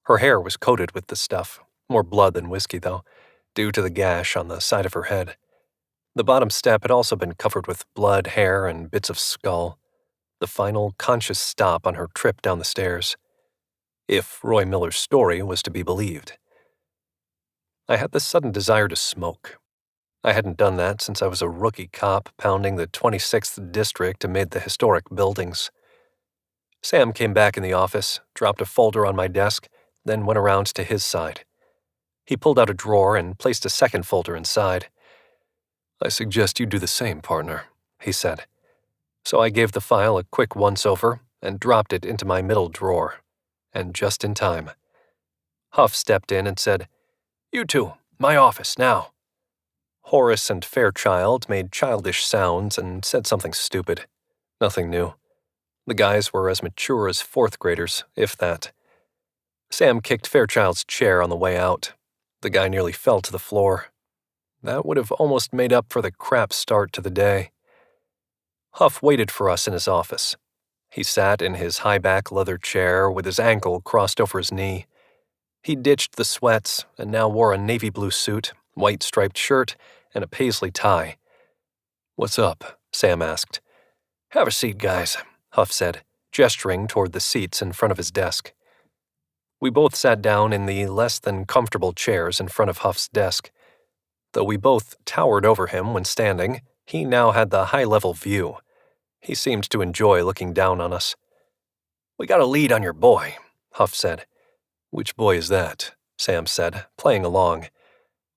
Her hair was coated with the stuff, more blood than whiskey, though, due to the gash on the side of her head. The bottom step had also been covered with blood, hair, and bits of skull. The final conscious stop on her trip down the stairs. If Roy Miller's story was to be believed. I had the sudden desire to smoke. I hadn't done that since I was a rookie cop pounding the 26th district amid the historic buildings. Sam came back in the office, dropped a folder on my desk, then went around to his side. He pulled out a drawer and placed a second folder inside. "I suggest you do the same, partner," he said. So I gave the file a quick once-over and dropped it into my middle drawer. And just in time. Huff stepped in and said, "You two, my office, now." Horace and Fairchild made childish sounds and said something stupid. Nothing new. The guys were as mature as fourth graders, if that. Sam kicked Fairchild's chair on the way out. The guy nearly fell to the floor. That would have almost made up for the crap start to the day. Huff waited for us in his office. He sat in his high-back leather chair with his ankle crossed over his knee. He ditched the sweats and now wore a navy blue suit, white striped shirt, and a paisley tie. "What's up?" Sam asked. "Have a seat, guys," Huff said, gesturing toward the seats in front of his desk. We both sat down in the less than comfortable chairs in front of Huff's desk. Though we both towered over him when standing, he now had the high-level view. He seemed to enjoy looking down on us. "We got a lead on your boy," Huff said. "Which boy is that?" Sam said, playing along.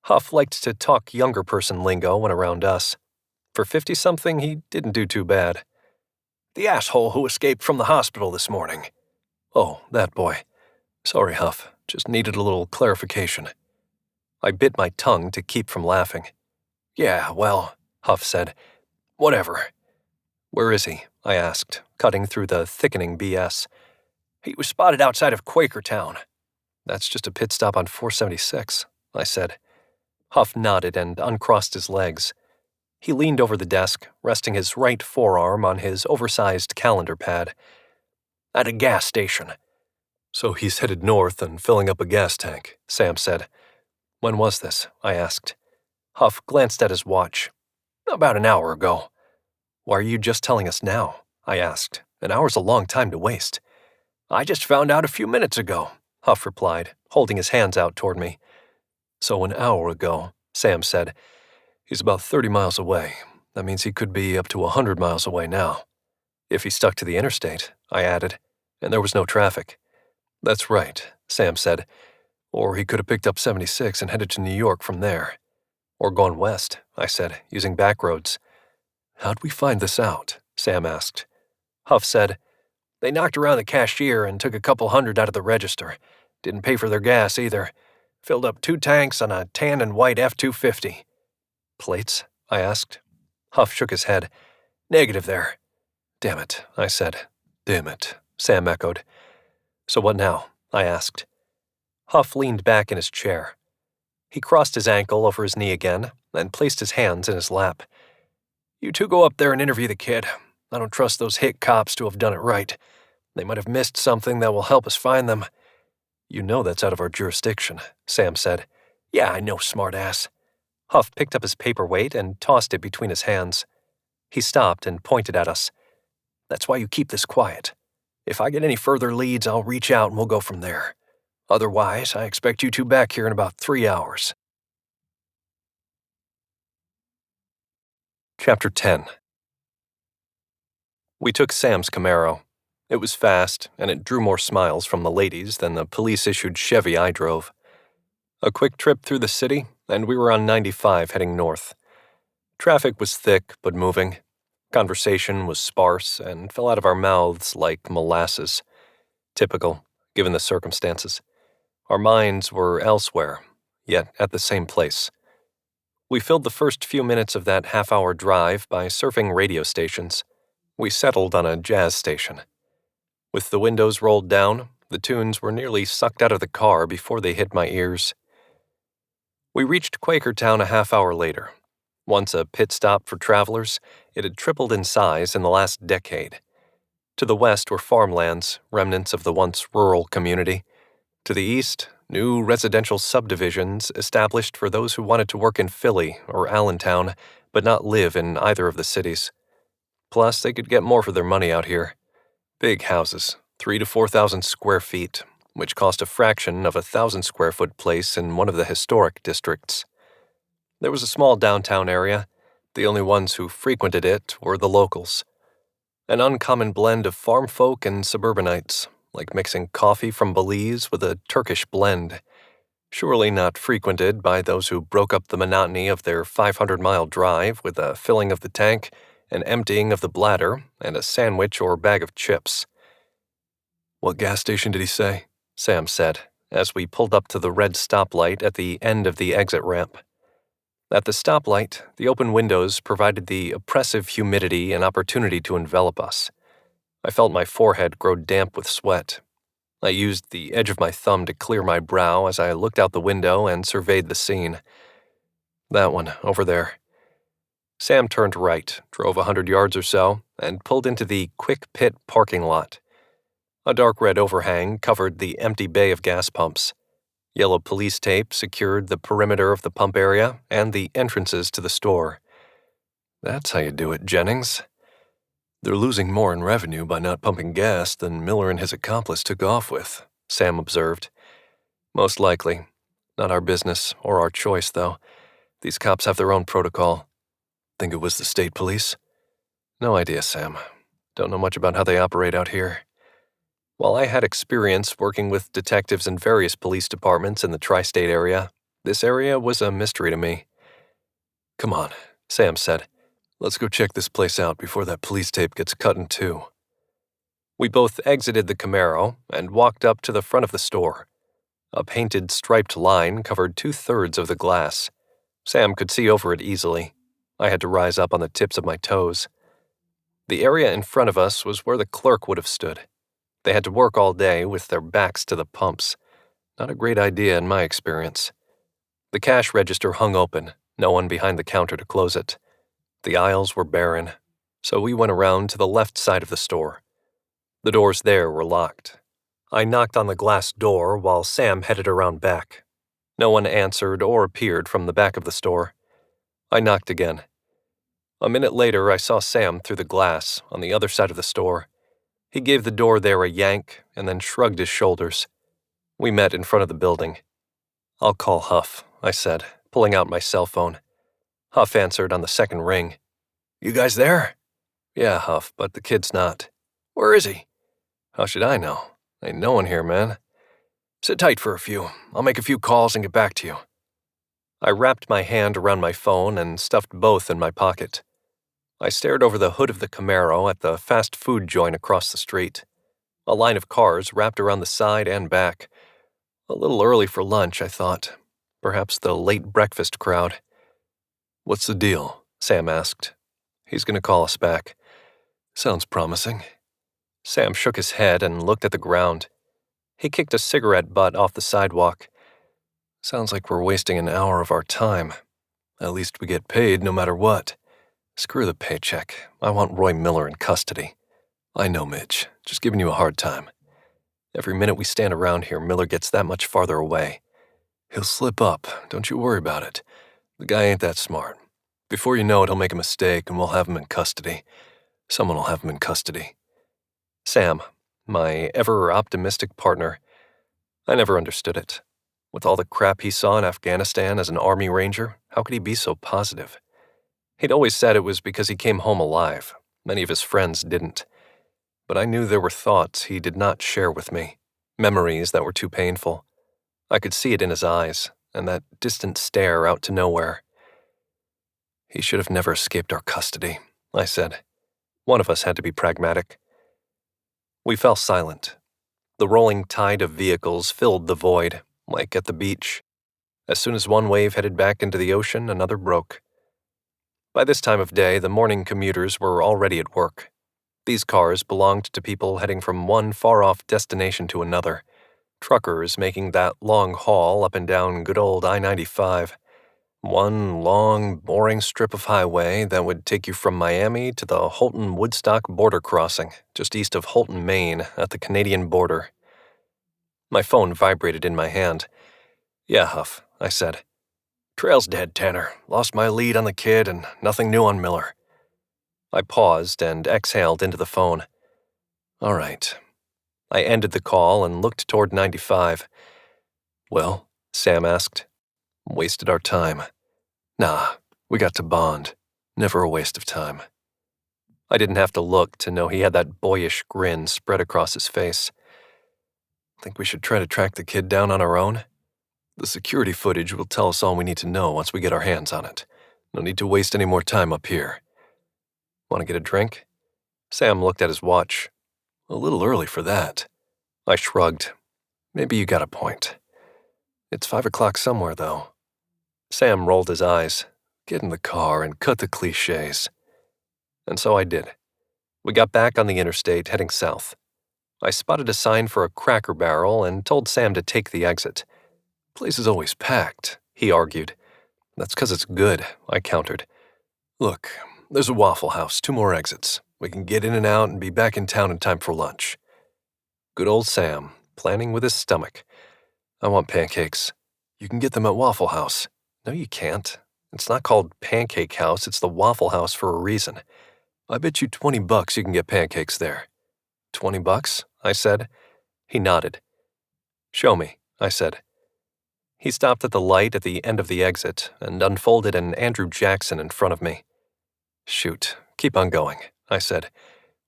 Huff liked to talk younger person lingo when around us. For 50-something, he didn't do too bad. "The asshole who escaped from the hospital this morning." "Oh, that boy. Sorry, Huff. Just needed a little clarification." I bit my tongue to keep from laughing. "Yeah, well," Huff said. "Whatever." "Where is he?" I asked, cutting through the thickening BS. "He was spotted outside of Quakertown." "That's just a pit stop on 476, I said. Huff nodded and uncrossed his legs. He leaned over the desk, resting his right forearm on his oversized calendar pad. "At a gas station." "So he's headed north and filling up a gas tank," Sam said. "When was this?" I asked. Huff glanced at his watch. "About an hour ago." "Why are you just telling us now?" I asked. "An hour's a long time to waste." "I just found out a few minutes ago," Huff replied, holding his hands out toward me. "So an hour ago," Sam said. "He's about 30 miles away. That means he could be up to 100 miles away now." "If he stuck to the interstate," I added, "and there was no traffic." "That's right," Sam said. "Or he could have picked up 76 and headed to New York from there." "Or gone west," I said, "using back roads." "How'd we find this out?" Sam asked. Huff said, "They knocked around the cashier and took a couple hundred out of the register. Didn't pay for their gas either. Filled up 2 tanks on a tan and white F-250. "Plates?" I asked. Huff shook his head. "Negative there." "Damn it," I said. "Damn it," Sam echoed. "So what now?" I asked. Huff leaned back in his chair. He crossed his ankle over his knee again and placed his hands in his lap. "You two go up there and interview the kid. I don't trust those hit cops to have done it right. They might have missed something that will help us find them." "You know that's out of our jurisdiction," Sam said. "Yeah, I know, smartass." Huff picked up his paperweight and tossed it between his hands. He stopped and pointed at us. "That's why you keep this quiet. If I get any further leads, I'll reach out and we'll go from there. Otherwise, I expect you two back here in about 3 hours." Chapter 10. We took Sam's Camaro. It was fast, and it drew more smiles from the ladies than the police-issued Chevy I drove. A quick trip through the city, and we were on 95 heading north. Traffic was thick but moving. Conversation was sparse and fell out of our mouths like molasses. Typical, given the circumstances. Our minds were elsewhere, yet at the same place. We filled the first few minutes of that half-hour drive by surfing radio stations. We settled on a jazz station. With the windows rolled down, the tunes were nearly sucked out of the car before they hit my ears. We reached Quakertown a half-hour later. Once a pit stop for travelers, it had tripled in size in the last decade. To the west were farmlands, remnants of the once rural community. To the east, new residential subdivisions established for those who wanted to work in Philly or Allentown, but not live in either of the cities. Plus, they could get more for their money out here. Big houses, 3,000 to 4,000 square feet, which cost a fraction of a 1,000-square-foot place in one of the historic districts. There was a small downtown area. The only ones who frequented it were the locals. An uncommon blend of farm folk and suburbanites, like mixing coffee from Belize with a Turkish blend. Surely not frequented by those who broke up the monotony of their 500-mile drive with a filling of the tank, an emptying of the bladder, and a sandwich or bag of chips. "What gas station did he say?" Sam said, as we pulled up to the red stoplight at the end of the exit ramp. At the stoplight, the open windows provided the oppressive humidity and opportunity to envelop us. I felt my forehead grow damp with sweat. I used the edge of my thumb to clear my brow as I looked out the window and surveyed the scene. That one, over there. Sam turned right, drove 100 yards or so, and pulled into the Quick Pit parking lot. A dark red overhang covered the empty bay of gas pumps. Yellow police tape secured the perimeter of the pump area and the entrances to the store. That's how you do it, Jennings. They're losing more in revenue by not pumping gas than Miller and his accomplice took off with, Sam observed. Most likely. Not our business or our choice, though. These cops have their own protocol. Think it was the state police? No idea, Sam. Don't know much about how they operate out here. While I had experience working with detectives in various police departments in the tri-state area, this area was a mystery to me. Come on, Sam said. Let's go check this place out before that police tape gets cut in two. We both exited the Camaro and walked up to the front of the store. A painted striped line covered 2/3 of the glass. Sam could see over it easily. I had to rise up on the tips of my toes. The area in front of us was where the clerk would have stood. They had to work all day with their backs to the pumps. Not a great idea in my experience. The cash register hung open, no one behind the counter to close it. The aisles were barren, so we went around to the left side of the store. The doors there were locked. I knocked on the glass door while Sam headed around back. No one answered or appeared from the back of the store. I knocked again. A minute later, I saw Sam through the glass on the other side of the store. He gave the door there a yank and then shrugged his shoulders. We met in front of the building. I'll call Huff, I said, pulling out my cell phone. Huff answered on the second ring. You guys there? Yeah, Huff, but the kid's not. Where is he? How should I know? Ain't no one here, man. Sit tight for a few. I'll make a few calls and get back to you. I wrapped my hand around my phone and stuffed both in my pocket. I stared over the hood of the Camaro at the fast food joint across the street. A line of cars wrapped around the side and back. A little early for lunch, I thought. Perhaps the late breakfast crowd. What's the deal? Sam asked. He's going to call us back. Sounds promising. Sam shook his head and looked at the ground. He kicked a cigarette butt off the sidewalk. Sounds like we're wasting an hour of our time. At least we get paid no matter what. Screw the paycheck. I want Roy Miller in custody. I know, Mitch. Just giving you a hard time. Every minute we stand around here, Miller gets that much farther away. He'll slip up. Don't you worry about it. The guy ain't that smart. Before you know it, he'll make a mistake and we'll have him in custody. Someone will have him in custody. Sam, my ever-optimistic partner, I never understood it. With all the crap he saw in Afghanistan as an Army Ranger, how could he be so positive? He'd always said it was because he came home alive. Many of his friends didn't. But I knew there were thoughts he did not share with me, memories that were too painful. I could see it in his eyes, and that distant stare out to nowhere. He should have never escaped our custody, I said. One of us had to be pragmatic. We fell silent. The rolling tide of vehicles filled the void, like at the beach. As soon as one wave headed back into the ocean, another broke. By this time of day, the morning commuters were already at work. These cars belonged to people heading from one far-off destination to another, truckers making that long haul up and down good old I-95, one long, boring strip of highway that would take you from Miami to the Holton-Woodstock border crossing, just east of Holton, Maine, at the Canadian border. My phone vibrated in my hand. Yeah, Huff, I said. Trail's dead, Tanner. Lost my lead on the kid and nothing new on Miller. I paused and exhaled into the phone. All right. I ended the call and looked toward 95. Well, Sam asked. Wasted our time. Nah, we got to bond. Never a waste of time. I didn't have to look to know he had that boyish grin spread across his face. Think we should try to track the kid down on our own? The security footage will tell us all we need to know once we get our hands on it. No need to waste any more time up here. Want to get a drink? Sam looked at his watch. A little early for that. I shrugged. Maybe you got a point. It's 5 o'clock somewhere, though. Sam rolled his eyes. Get in the car and cut the cliches. And so I did. We got back on the interstate, heading south. I spotted a sign for a Cracker Barrel and told Sam to take the exit. Place is always packed, he argued. That's 'cause it's good, I countered. Look, there's a Waffle House, 2 more exits. We can get in and out and be back in town in time for lunch. Good old Sam, planning with his stomach. I want pancakes. You can get them at Waffle House. No, you can't. It's not called Pancake House, it's the Waffle House for a reason. I bet you $20 you can get pancakes there. $20? I said. He nodded. Show me, I said. He stopped at the light at the end of the exit and unfolded an Andrew Jackson in front of me. Shoot, keep on going, I said.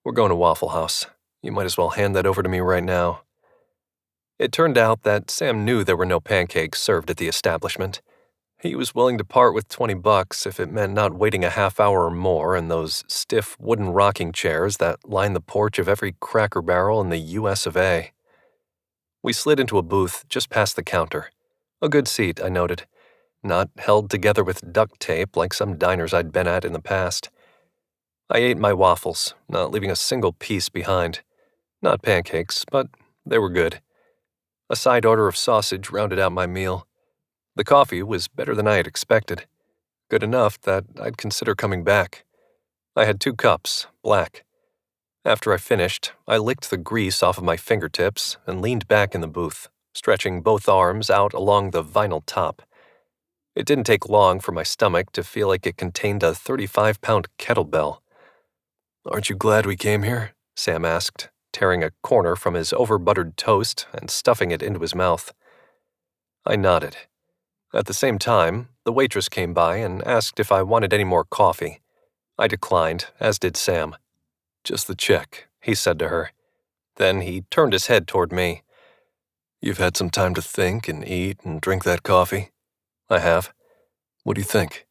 We're going to Waffle House. You might as well hand that over to me right now. It turned out that Sam knew there were no pancakes served at the establishment. He was willing to part with $20 if it meant not waiting a half hour or more in those stiff wooden rocking chairs that line the porch of every Cracker Barrel in the US of A. We slid into a booth just past the counter. A good seat, I noted. Not held together with duct tape like some diners I'd been at in the past. I ate my waffles, not leaving a single piece behind. Not pancakes, but they were good. A side order of sausage rounded out my meal. The coffee was better than I had expected. Good enough that I'd consider coming back. I had 2 cups, black. After I finished, I licked the grease off of my fingertips and leaned back in the booth, stretching both arms out along the vinyl top. It didn't take long for my stomach to feel like it contained a 35-pound kettlebell. Aren't you glad we came here? Sam asked, tearing a corner from his over-buttered toast and stuffing it into his mouth. I nodded. At the same time, the waitress came by and asked if I wanted any more coffee. I declined, as did Sam. Just the check, he said to her. Then he turned his head toward me. You've had some time to think and eat and drink that coffee? I have. What do you think?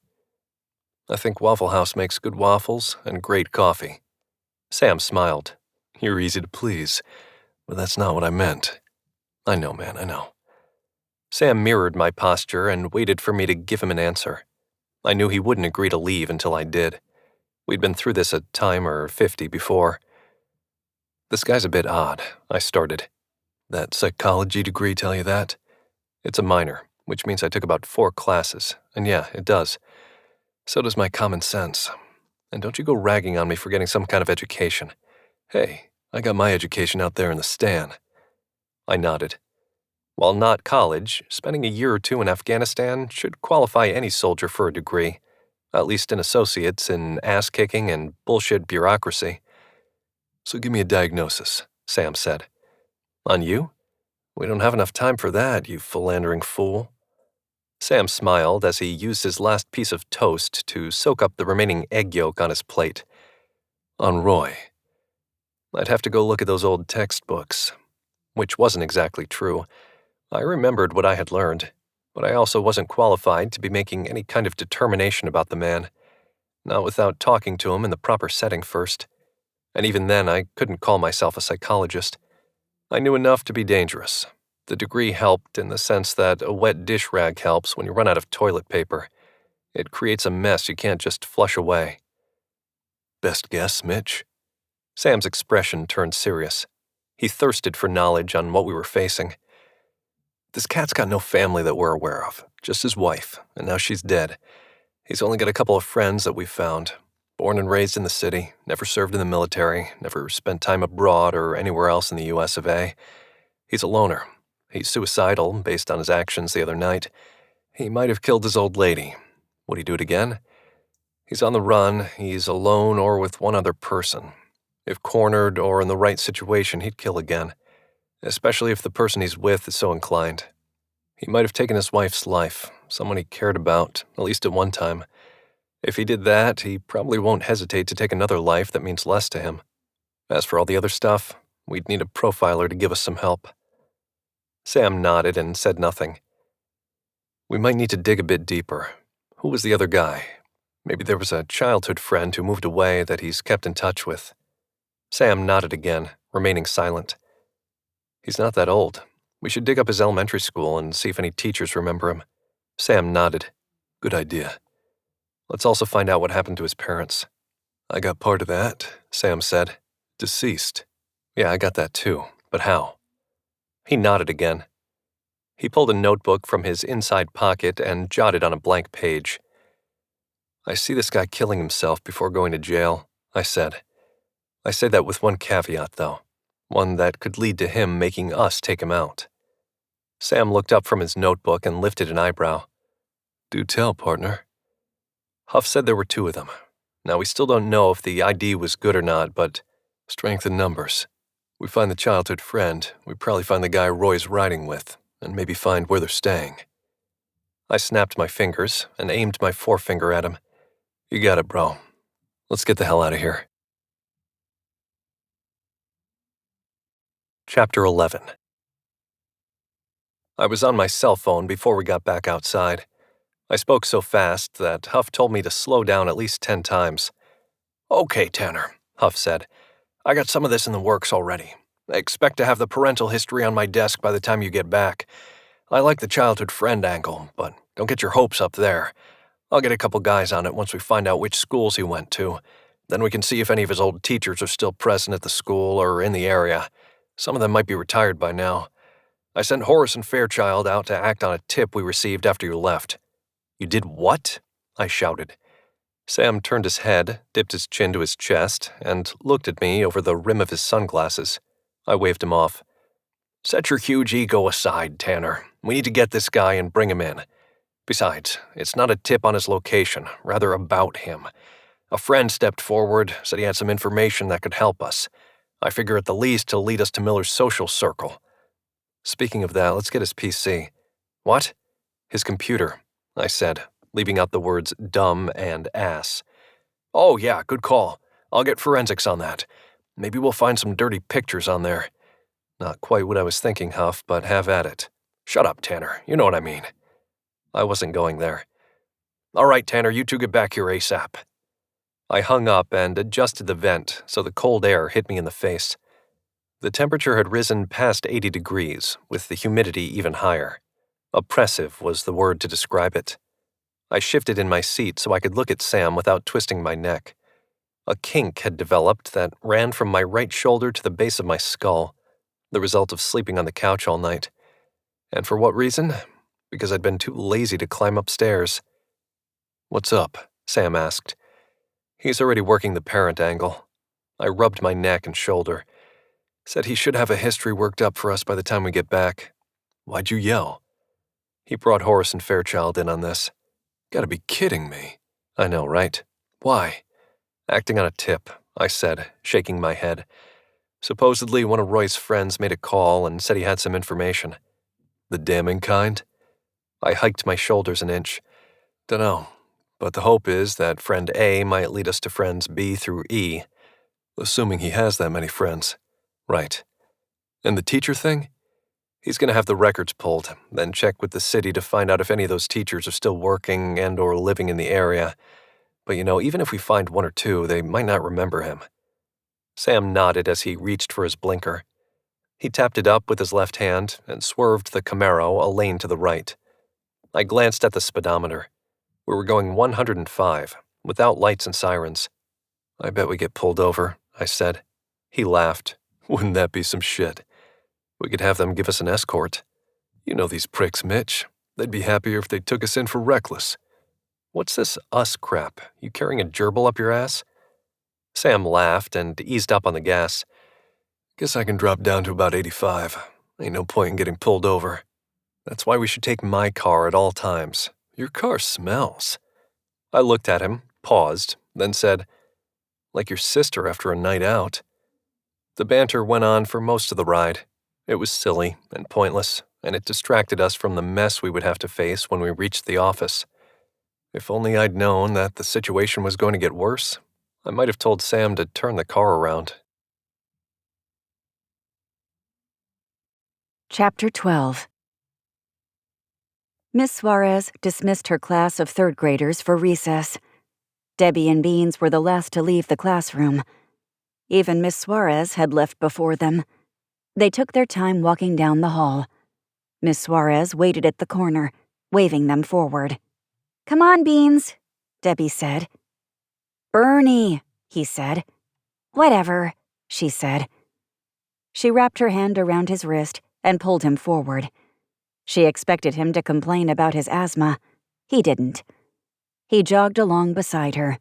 I think Waffle House makes good waffles and great coffee. Sam smiled. You're easy to please, but that's not what I meant. I know, man, I know. Sam mirrored my posture and waited for me to give him an answer. I knew he wouldn't agree to leave until I did. We'd been through this a time or 50 before. This guy's a bit odd, I started. That psychology degree tell you that? It's a minor, which means I took about 4 classes, and yeah, it does. So does my common sense. And don't you go ragging on me for getting some kind of education. Hey, I got my education out there in the Stan. I nodded. While not college, spending a year or 2 in Afghanistan should qualify any soldier for a degree, at least an associate's in ass-kicking and bullshit bureaucracy. So give me a diagnosis, Sam said. On you? We don't have enough time for that, you philandering fool. Sam smiled as he used his last piece of toast to soak up the remaining egg yolk on his plate. On Roy. I'd have to go look at those old textbooks, which wasn't exactly true. I remembered what I had learned, but I also wasn't qualified to be making any kind of determination about the man, not without talking to him in the proper setting first. And even then, I couldn't call myself a psychologist. I knew enough to be dangerous. The degree helped in the sense that a wet dish rag helps when you run out of toilet paper. It creates a mess you can't just flush away. Best guess, Mitch? Sam's expression turned serious. He thirsted for knowledge on what we were facing. This cat's got no family that we're aware of, just his wife, and now she's dead. He's only got a couple of friends that we've found. Born and raised in the city, never served in the military, never spent time abroad or anywhere else in the US of A. He's a loner. He's suicidal based on his actions the other night. He might have killed his old lady. Would he do it again? He's on the run. He's alone or with one other person. If cornered or in the right situation, he'd kill again, especially if the person he's with is so inclined. He might have taken his wife's life, someone he cared about, at least at one time. If he did that, he probably won't hesitate to take another life that means less to him. As for all the other stuff, we'd need a profiler to give us some help. Sam nodded and said nothing. We might need to dig a bit deeper. Who was the other guy? Maybe there was a childhood friend who moved away that he's kept in touch with. Sam nodded again, remaining silent. He's not that old. We should dig up his elementary school and see if any teachers remember him. Sam nodded. Good idea. Let's also find out what happened to his parents. I got part of that, Sam said. Deceased. Yeah, I got that too, but how? He nodded again. He pulled a notebook from his inside pocket and jotted on a blank page. I see this guy killing himself before going to jail, I said. I say that with one caveat, though. One that could lead to him making us take him out. Sam looked up from his notebook and lifted an eyebrow. Do tell, partner. Huff said there were 2 of them. Now, we still don't know if the ID was good or not, but strength in numbers. We find the childhood friend, we probably find the guy Roy's riding with, and maybe find where they're staying. I snapped my fingers and aimed my forefinger at him. You got it, bro. Let's get the hell out of here. Chapter 11. I was on my cell phone before we got back outside. I spoke so fast that Huff told me to slow down at least 10 times. Okay, Tanner, Huff said. I got some of this in the works already. I expect to have the parental history on my desk by the time you get back. I like the childhood friend angle, but don't get your hopes up there. I'll get a couple guys on it once we find out which schools he went to. Then we can see if any of his old teachers are still present at the school or in the area. Some of them might be retired by now. I sent Horace and Fairchild out to act on a tip we received after you left. You did what? I shouted. Sam turned his head, dipped his chin to his chest, and looked at me over the rim of his sunglasses. I waved him off. Set your huge ego aside, Tanner. We need to get this guy and bring him in. Besides, it's not a tip on his location, rather about him. A friend stepped forward, said he had some information that could help us. I figure at the least he'll lead us to Miller's social circle. Speaking of that, let's get his PC. What? His computer, I said, leaving out the words dumb and ass. Oh yeah, good call. I'll get forensics on that. Maybe we'll find some dirty pictures on there. Not quite what I was thinking, Huff, but have at it. Shut up, Tanner. You know what I mean. I wasn't going there. All right, Tanner, you two get back here ASAP. I hung up and adjusted the vent so the cold air hit me in the face. The temperature had risen past 80 degrees, with the humidity even higher. Oppressive was the word to describe it. I shifted in my seat so I could look at Sam without twisting my neck. A kink had developed that ran from my right shoulder to the base of my skull, the result of sleeping on the couch all night. And for what reason? Because I'd been too lazy to climb upstairs. What's up? Sam asked. He's already working the parent angle. I rubbed my neck and shoulder. Said he should have a history worked up for us by the time we get back. Why'd you yell? He brought Horace and Fairchild in on this. Gotta be kidding me. I know, right? Why? Acting on a tip, I said, shaking my head. Supposedly, one of Roy's friends made a call and said he had some information. The damning kind? I hiked my shoulders an inch. Dunno, but the hope is that friend A might lead us to friends B through E, assuming he has that many friends. Right. And the teacher thing? He's going to have the records pulled, then check with the city to find out if any of those teachers are still working and or living in the area. But even if we find 1 or 2, they might not remember him. Sam nodded as he reached for his blinker. He tapped it up with his left hand and swerved the Camaro a lane to the right. I glanced at the speedometer. We were going 105, without lights and sirens. I bet we get pulled over, I said. He laughed. Wouldn't that be some shit? We could have them give us an escort. You know these pricks, Mitch. They'd be happier if they took us in for reckless. What's this us crap? You carrying a gerbil up your ass? Sam laughed and eased up on the gas. Guess I can drop down to about 85. Ain't no point in getting pulled over. That's why we should take my car at all times. Your car smells. I looked at him, paused, then said, like your sister after a night out. The banter went on for most of the ride. It was silly and pointless, and it distracted us from the mess we would have to face when we reached the office. If only I'd known that the situation was going to get worse, I might have told Sam to turn the car around. Chapter 12. Miss Suarez dismissed her class of 3rd graders for recess. Debbie and Beans were the last to leave the classroom. Even Miss Suarez had left before them. They took their time walking down the hall. Miss Suarez waited at the corner, waving them forward. Come on, Beans. Debbie said. Bernie, he said. Whatever, she said. She wrapped her hand around his wrist and pulled him forward. She expected him to complain about his asthma. He didn't. He jogged along beside her.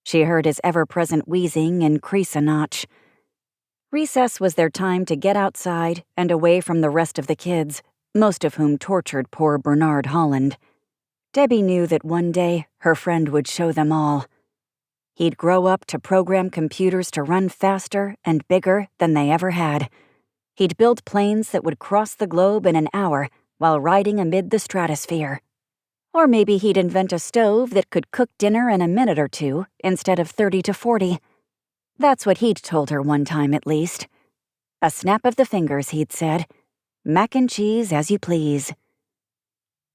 She heard his ever-present wheezing increase a notch. Recess was their time to get outside and away from the rest of the kids, most of whom tortured poor Bernard Holland. Debbie knew that one day her friend would show them all. He'd grow up to program computers to run faster and bigger than they ever had. He'd build planes that would cross the globe in an hour while riding amid the stratosphere. Or maybe he'd invent a stove that could cook dinner in a minute or two instead of 30 to 40. That's what he'd told her one time at least. A snap of the fingers, he'd said. Mac and cheese as you please.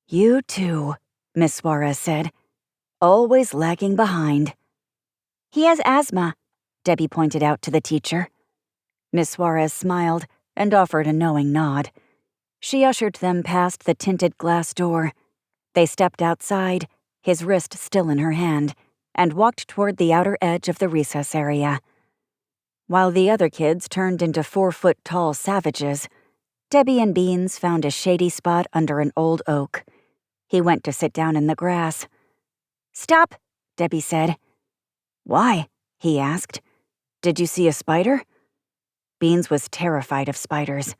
You too, Miss Suarez said. Always lagging behind. He has asthma, Debbie pointed out to the teacher. Miss Suarez smiled and offered a knowing nod. She ushered them past the tinted glass door. They stepped outside, his wrist still in her hand, and walked toward the outer edge of the recess area. While the other kids turned into 4-foot-tall savages, Debbie and Beans found a shady spot under an old oak. He went to sit down in the grass. Stop, Debbie said. Why? He asked. Did you see a spider? Beans was terrified of spiders.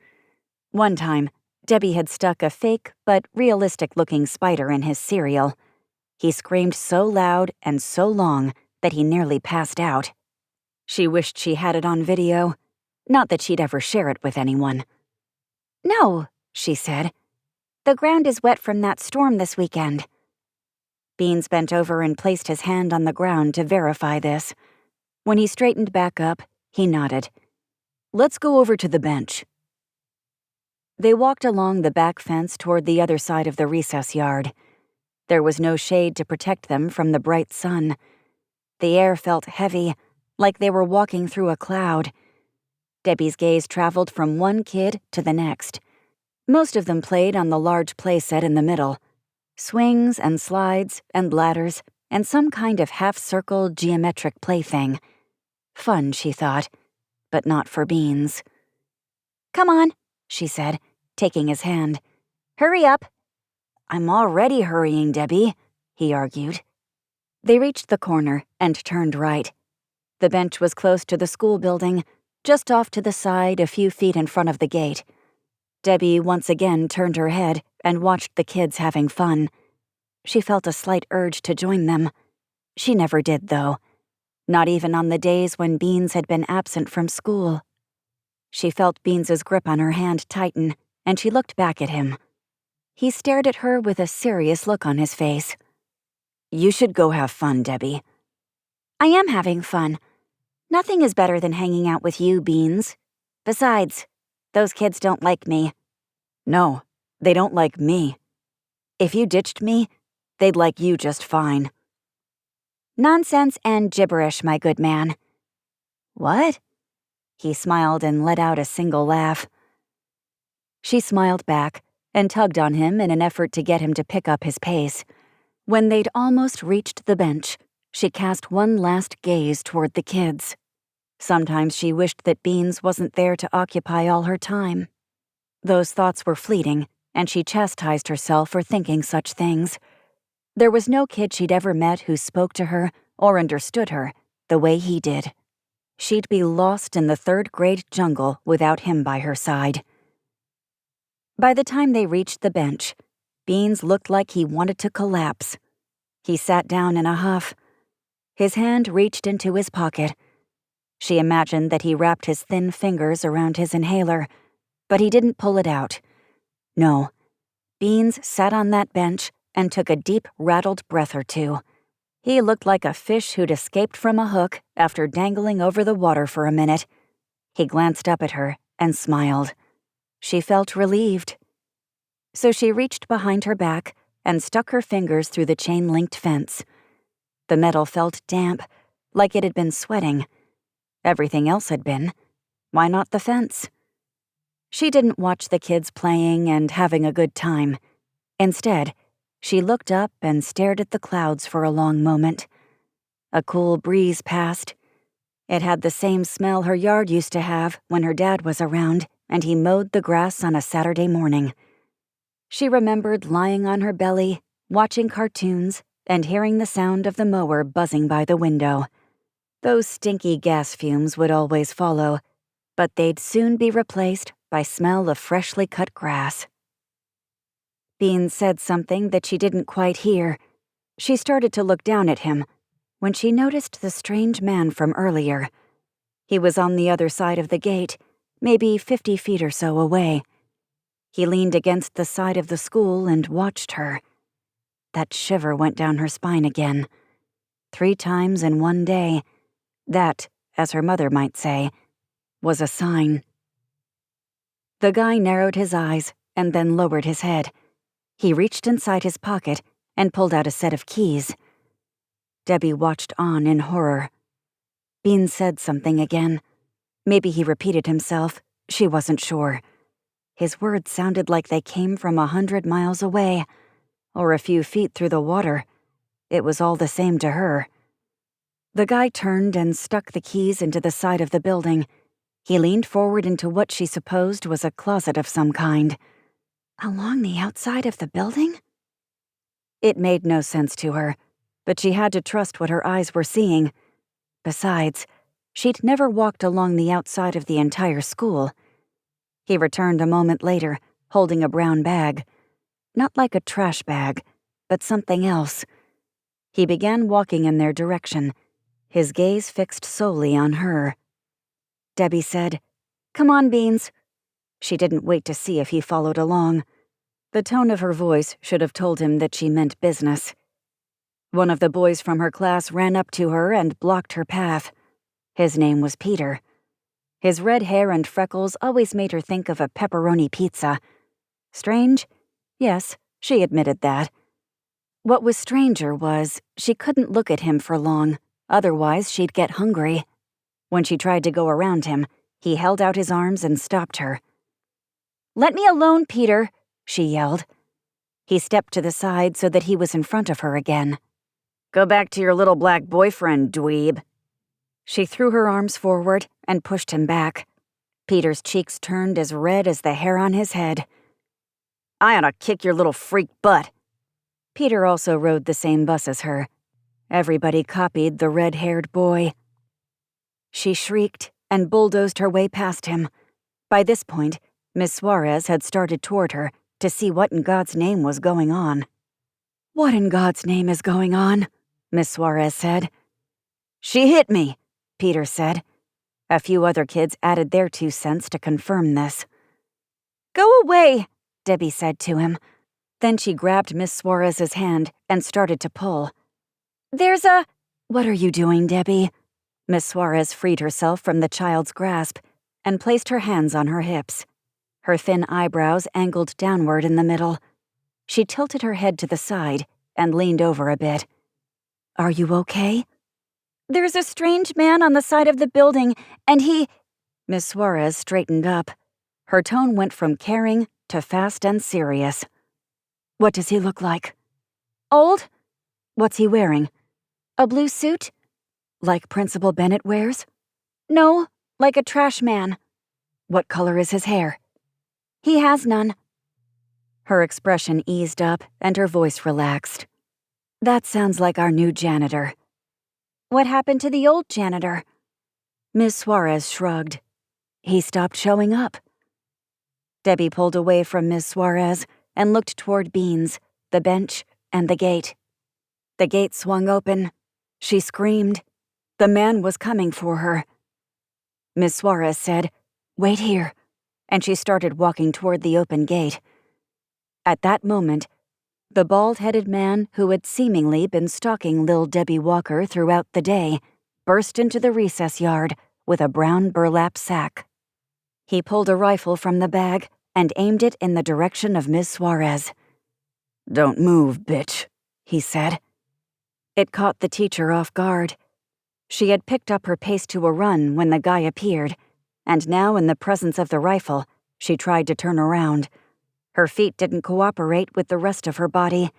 One time, Debbie had stuck a fake but realistic-looking spider in his cereal. He screamed so loud and so long that he nearly passed out. She wished she had it on video. Not that she'd ever share it with anyone. No, she said. The ground is wet from that storm this weekend. Beans bent over and placed his hand on the ground to verify this. When he straightened back up, he nodded. Let's go over to the bench. They walked along the back fence toward the other side of the recess yard. There was no shade to protect them from the bright sun. The air felt heavy, like they were walking through a cloud. Debbie's gaze traveled from one kid to the next. Most of them played on the large playset in the middle. Swings and slides and ladders and some kind of half-circle geometric plaything. Fun, she thought, but not for Beans. Come on, she said, taking his hand. Hurry up. I'm already hurrying, Debbie, he argued. They reached the corner and turned right. The bench was close to the school building, just off to the side a few feet in front of the gate. Debbie once again turned her head and watched the kids having fun. She felt a slight urge to join them. She never did, though. Not even on the days when Beans had been absent from school. She felt Beans's grip on her hand tighten, and she looked back at him. He stared at her with a serious look on his face. You should go have fun, Debbie. I am having fun. Nothing is better than hanging out with you, Beans. Besides, those kids don't like me. No, they don't like me. If you ditched me, they'd like you just fine. Nonsense and gibberish, my good man. What? He smiled and let out a single laugh. She smiled back and tugged on him in an effort to get him to pick up his pace. When they'd almost reached the bench, she cast one last gaze toward the kids. Sometimes she wished that Beans wasn't there to occupy all her time. Those thoughts were fleeting, and she chastised herself for thinking such things. There was no kid she'd ever met who spoke to her or understood her the way he did. She'd be lost in the third-grade jungle without him by her side. By the time they reached the bench, Beans looked like he wanted to collapse. He sat down in a huff. His hand reached into his pocket. She imagined that he wrapped his thin fingers around his inhaler, but he didn't pull it out. No. Beans sat on that bench and took a deep, rattled breath or two. He looked like a fish who'd escaped from a hook after dangling over the water for a minute. He glanced up at her and smiled. She felt relieved. So she reached behind her back and stuck her fingers through the chain-linked fence. The metal felt damp, like it had been sweating. Everything else had been. Why not the fence? She didn't watch the kids playing and having a good time. Instead, She looked up and stared at the clouds for a long moment. A cool breeze passed. It had the same smell her yard used to have when her dad was around and he mowed the grass on a Saturday morning. She remembered lying on her belly, watching cartoons, and hearing the sound of the mower buzzing by the window. Those stinky gas fumes would always follow, but they'd soon be replaced by smell of freshly cut grass. Beans said something that she didn't quite hear. She started to look down at him when she noticed the strange man from earlier. He was on the other side of the gate, maybe 50 feet or so away. He leaned against the side of the school and watched her. That shiver went down her spine again. 3 times in one day. That, as her mother might say, was a sign. The guy narrowed his eyes and then lowered his head. He reached inside his pocket and pulled out a set of keys. Debbie watched on in horror. Bean said something again. Maybe he repeated himself. She wasn't sure. His words sounded like they came from 100 miles away, or a few feet through the water. It was all the same to her. The guy turned and stuck the keys into the side of the building. He leaned forward into what she supposed was a closet of some kind. Along the outside of the building? It made no sense to her, but she had to trust what her eyes were seeing. Besides, she'd never walked along the outside of the entire school. He returned a moment later, holding a brown bag. Not like a trash bag, but something else. He began walking in their direction, his gaze fixed solely on her. Debbie said, "Come on, Beans." She didn't wait to see if he followed along. The tone of her voice should have told him that she meant business. One of the boys from her class ran up to her and blocked her path. His name was Peter. His red hair and freckles always made her think of a pepperoni pizza. Strange? Yes, she admitted that. What was stranger was she couldn't look at him for long, otherwise she'd get hungry. When she tried to go around him, he held out his arms and stopped her. "Let me alone, Peter," she yelled. He stepped to the side so that he was in front of her again. "Go back to your little black boyfriend, dweeb." She threw her arms forward and pushed him back. Peter's cheeks turned as red as the hair on his head. "I ought to kick your little freak butt." Peter also rode the same bus as her. Everybody copied the red-haired boy. She shrieked and bulldozed her way past him. By this point, Miss Suarez had started toward her to see what in God's name was going on. "What in God's name is going on?" Miss Suarez said. "She hit me," Peter said. A few other kids added their 2 cents to confirm this. "Go away," Debbie said to him. Then she grabbed Miss Suarez's hand and started to pull. "There's a—" "What are you doing, Debbie?" Miss Suarez freed herself from the child's grasp and placed her hands on her hips. Her thin eyebrows angled downward in the middle. She tilted her head to the side and leaned over a bit. "Are you okay?" "There's a strange man on the side of the building, and he—" Miss Suarez straightened up. Her tone went from caring to fast and serious. "What does he look like?" "Old." "What's he wearing?" "A blue suit." "Like Principal Bennett wears?" "No, like a trash man." "What color is his hair?" "He has none." Her expression eased up and her voice relaxed. "That sounds like our new janitor." "What happened to the old janitor?" Miss Suarez shrugged. "He stopped showing up." Debbie pulled away from Miss Suarez and looked toward Beans, the bench, and the gate. The gate swung open. She screamed. The man was coming for her. Miss Suarez said, "Wait here," and she started walking toward the open gate. At that moment, the bald-headed man who had seemingly been stalking Lil Debbie Walker throughout the day burst into the recess yard with a brown burlap sack. He pulled a rifle from the bag and aimed it in the direction of Miss Suarez. "Don't move, bitch," he said. It caught the teacher off guard. She had picked up her pace to a run when the guy appeared, and now in the presence of the rifle, she tried to turn around. Her feet didn't cooperate with the rest of her body.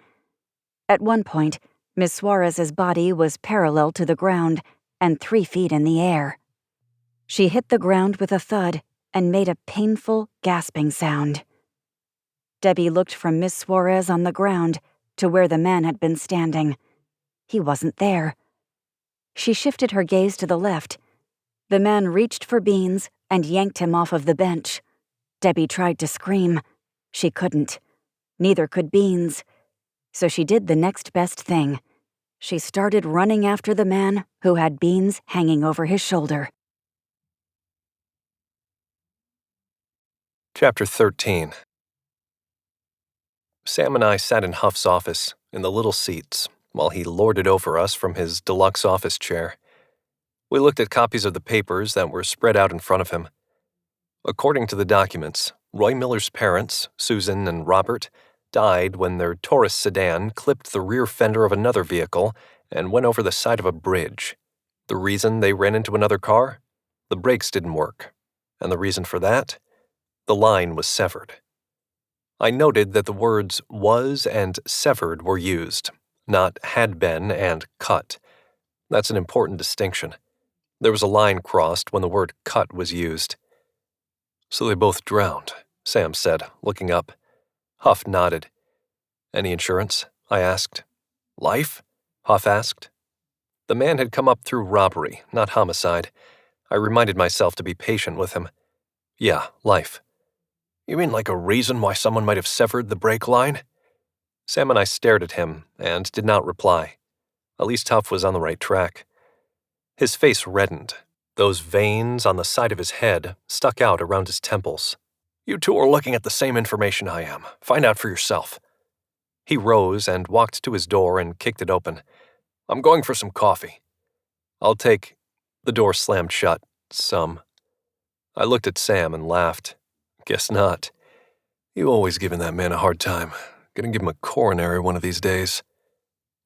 At one point, Miss Suarez's body was parallel to the ground and 3 feet in the air. She hit the ground with a thud and made a painful, gasping sound. Debbie looked from Miss Suarez on the ground to where the man had been standing. He wasn't there. She shifted her gaze to the left. The man reached for Beans and yanked him off of the bench. Debbie tried to scream. She couldn't. Neither could Beans. So she did the next best thing. She started running after the man who had Beans hanging over his shoulder. Chapter 13. Sam and I sat in Huff's office, in the little seats, while he lorded over us from his deluxe office chair. We looked at copies of the papers that were spread out in front of him. According to the documents, Roy Miller's parents, Susan and Robert, died when their Taurus sedan clipped the rear fender of another vehicle and went over the side of a bridge. The reason they ran into another car? The brakes didn't work. And the reason for that? The line was severed. I noted that the words was and severed were used, not had been and cut. That's an important distinction. There was a line crossed when the word cut was used. So they both drowned, Sam said, looking up. Huff nodded. Any insurance? I asked. Life? Huff asked. The man had come up through robbery, not homicide. I reminded myself to be patient with him. Yeah, life. You mean like a reason why someone might have severed the brake line? Sam and I stared at him and did not reply. At least Huff was on the right track. His face reddened. Those veins on the side of his head stuck out around his temples. You two are looking at the same information I am. Find out for yourself. He rose and walked to his door and kicked it open. I'm going for some coffee. I'll take... The door slammed shut. Some. I looked at Sam and laughed. Guess not. You always giving that man a hard time. Gonna give him a coronary one of these days.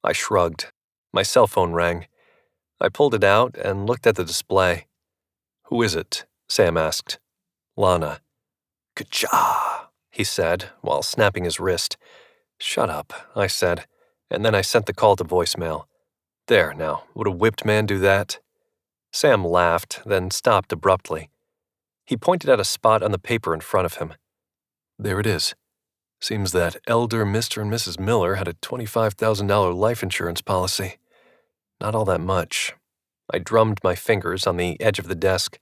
I shrugged. My cell phone rang. I pulled it out and looked at the display. Who is it? Sam asked. Lana. Ka-cha, he said, while snapping his wrist. Shut up, I said, and then I sent the call to voicemail. There, now, would a whipped man do that? Sam laughed, then stopped abruptly. He pointed at a spot on the paper in front of him. There it is. Seems that elder Mr. and Mrs. Miller had a $25,000 life insurance policy. Not all that much. I drummed my fingers on the edge of the desk.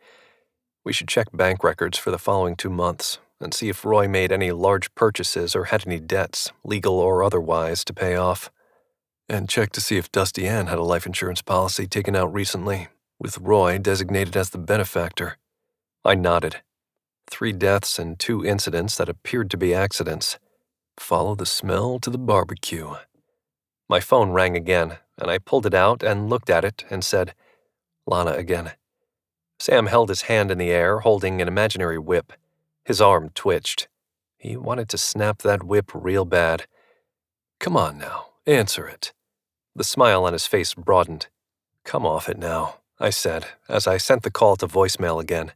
We should check bank records for the following 2 months and see if Roy made any large purchases or had any debts, legal or otherwise, to pay off. And check to see if Dusty Ann had a life insurance policy taken out recently, with Roy designated as the benefactor. I nodded. 3 deaths and 2 incidents that appeared to be accidents. Follow the smell to the barbecue. My phone rang again, and I pulled it out and looked at it and said, Lana again. Sam held his hand in the air, holding an imaginary whip. His arm twitched. He wanted to snap that whip real bad. Come on now, answer it. The smile on his face broadened. Come off it now, I said, as I sent the call to voicemail again.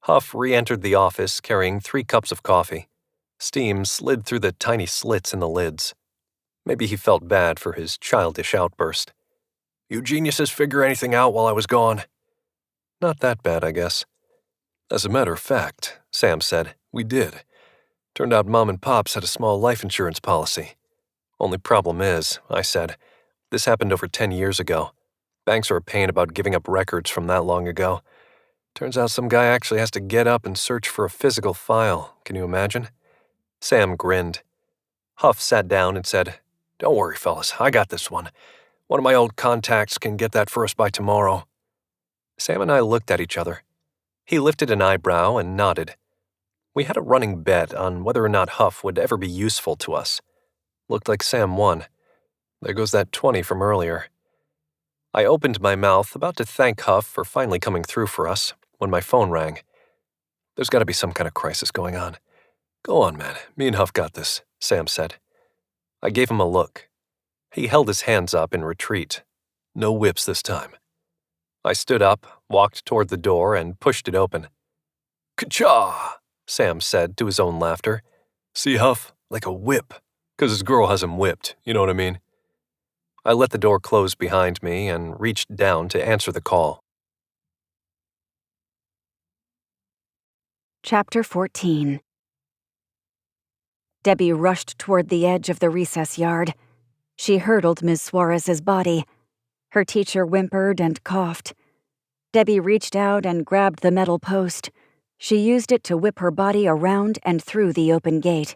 Huff re-entered the office carrying 3 cups of coffee. Steam slid through the tiny slits in the lids. Maybe he felt bad for his childish outburst. You geniuses figure anything out while I was gone? Not that bad, I guess. As a matter of fact, Sam said, we did. Turned out Mom and Pops had a small life insurance policy. Only problem is, I said, this happened over 10 years ago. Banks are a pain about giving up records from that long ago. Turns out some guy actually has to get up and search for a physical file. Can you imagine? Sam grinned. Huff sat down and said, Don't worry, fellas, I got this one. One of my old contacts can get that for us by tomorrow. Sam and I looked at each other. He lifted an eyebrow and nodded. We had a running bet on whether or not Huff would ever be useful to us. Looked like Sam won. There goes that 20 from earlier. I opened my mouth, about to thank Huff for finally coming through for us, when my phone rang. There's got to be some kind of crisis going on. Go on, man. Me and Huff got this, Sam said. I gave him a look. He held his hands up in retreat. No whips this time. I stood up, walked toward the door, and pushed it open. Ka-cha! Sam said to his own laughter. See, Huff? Like a whip. 'Cause his girl has him whipped, you know what I mean? I let the door close behind me and reached down to answer the call. Chapter 14. Debbie rushed toward the edge of the recess yard. She hurdled Ms. Suarez's body. Her teacher whimpered and coughed. Debbie reached out and grabbed the metal post. She used it to whip her body around and through the open gate.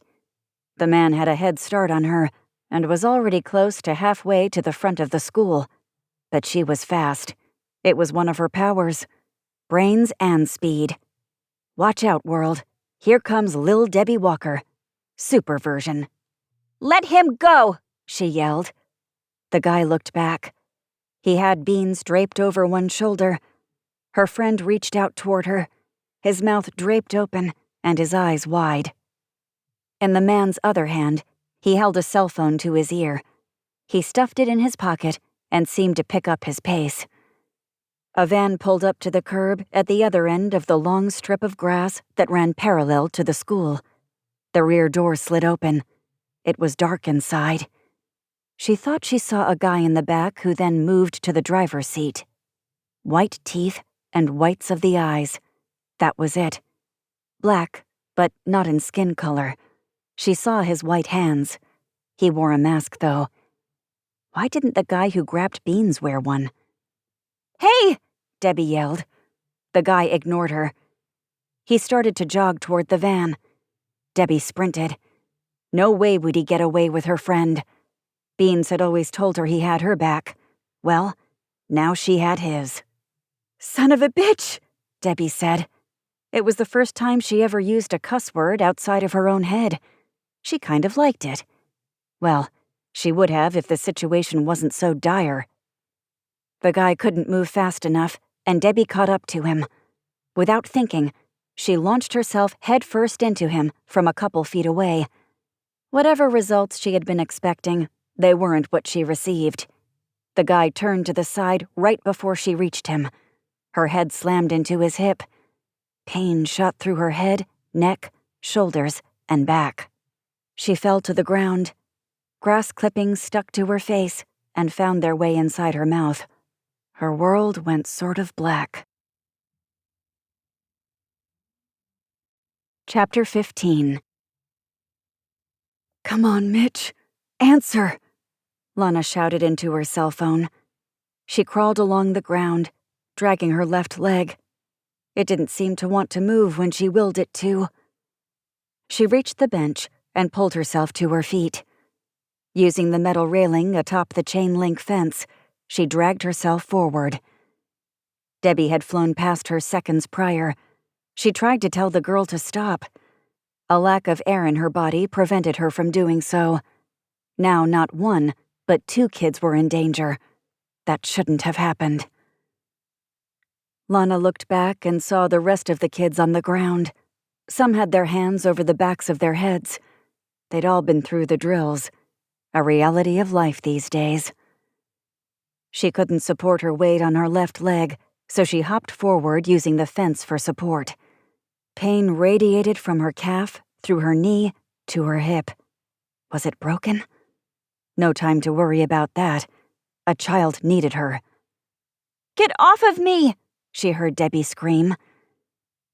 The man had a head start on her and was already close to halfway to the front of the school. But she was fast. It was one of her powers. Brains and speed. Watch out, world. Here comes Lil Debbie Walker. Super version. "Let him go!" she yelled. The guy looked back. He had beans draped over one shoulder. Her friend reached out toward her, his mouth draped open and his eyes wide. In the man's other hand, he held a cell phone to his ear. He stuffed it in his pocket and seemed to pick up his pace. A van pulled up to the curb at the other end of the long strip of grass that ran parallel to the school. The rear door slid open. It was dark inside. She thought she saw a guy in the back who then moved to the driver's seat. White teeth and whites of the eyes. That was it. Black, but not in skin color. She saw his white hands. He wore a mask, though. Why didn't the guy who grabbed beans wear one? "Hey!" Debbie yelled. The guy ignored her. He started to jog toward the van. Debbie sprinted. No way would he get away with her friend. Beans had always told her he had her back. Well, now she had his. "Son of a bitch," Debbie said. It was the first time she ever used a cuss word outside of her own head. She kind of liked it. Well, she would have if the situation wasn't so dire. The guy couldn't move fast enough, and Debbie caught up to him. Without thinking, she launched herself headfirst into him from a couple feet away. Whatever results she had been expecting, they weren't what she received. The guy turned to the side right before she reached him. Her head slammed into his hip. Pain shot through her head, neck, shoulders, and back. She fell to the ground. Grass clippings stuck to her face and found their way inside her mouth. Her world went sort of black. Chapter 15. "Come on, Mitch. Answer!" Lana shouted into her cell phone. She crawled along the ground, dragging her left leg. It didn't seem to want to move when she willed it to. She reached the bench and pulled herself to her feet. Using the metal railing atop the chain-link fence, she dragged herself forward. Debbie had flown past her seconds prior. She tried to tell the girl to stop. A lack of air in her body prevented her from doing so. Now not one, but 2 kids were in danger. That shouldn't have happened. Lana looked back and saw the rest of the kids on the ground. Some had their hands over the backs of their heads. They'd all been through the drills. A reality of life these days. She couldn't support her weight on her left leg, so she hopped forward using the fence for support. Pain radiated from her calf, through her knee, to her hip. Was it broken? No time to worry about that. A child needed her. "Get off of me!" she heard Debbie scream.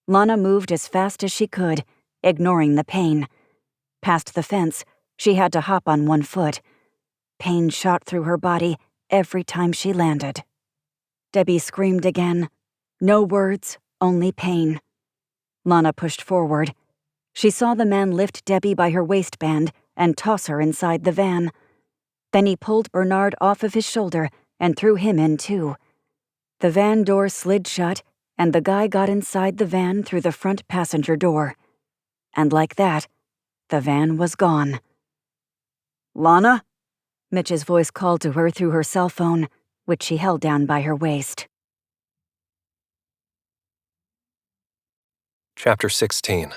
Lana moved as fast as she could, ignoring the pain. Past the fence, she had to hop on one foot. Pain shot through her body every time she landed. Debbie screamed again. No words, only pain. Lana pushed forward. She saw the man lift Debbie by her waistband and toss her inside the van. Then he pulled Bernard off of his shoulder and threw him in too. The van door slid shut, and the guy got inside the van through the front passenger door. And like that, the van was gone. "Lana?" Mitch's voice called to her through her cell phone, which she held down by her waist. Chapter 16.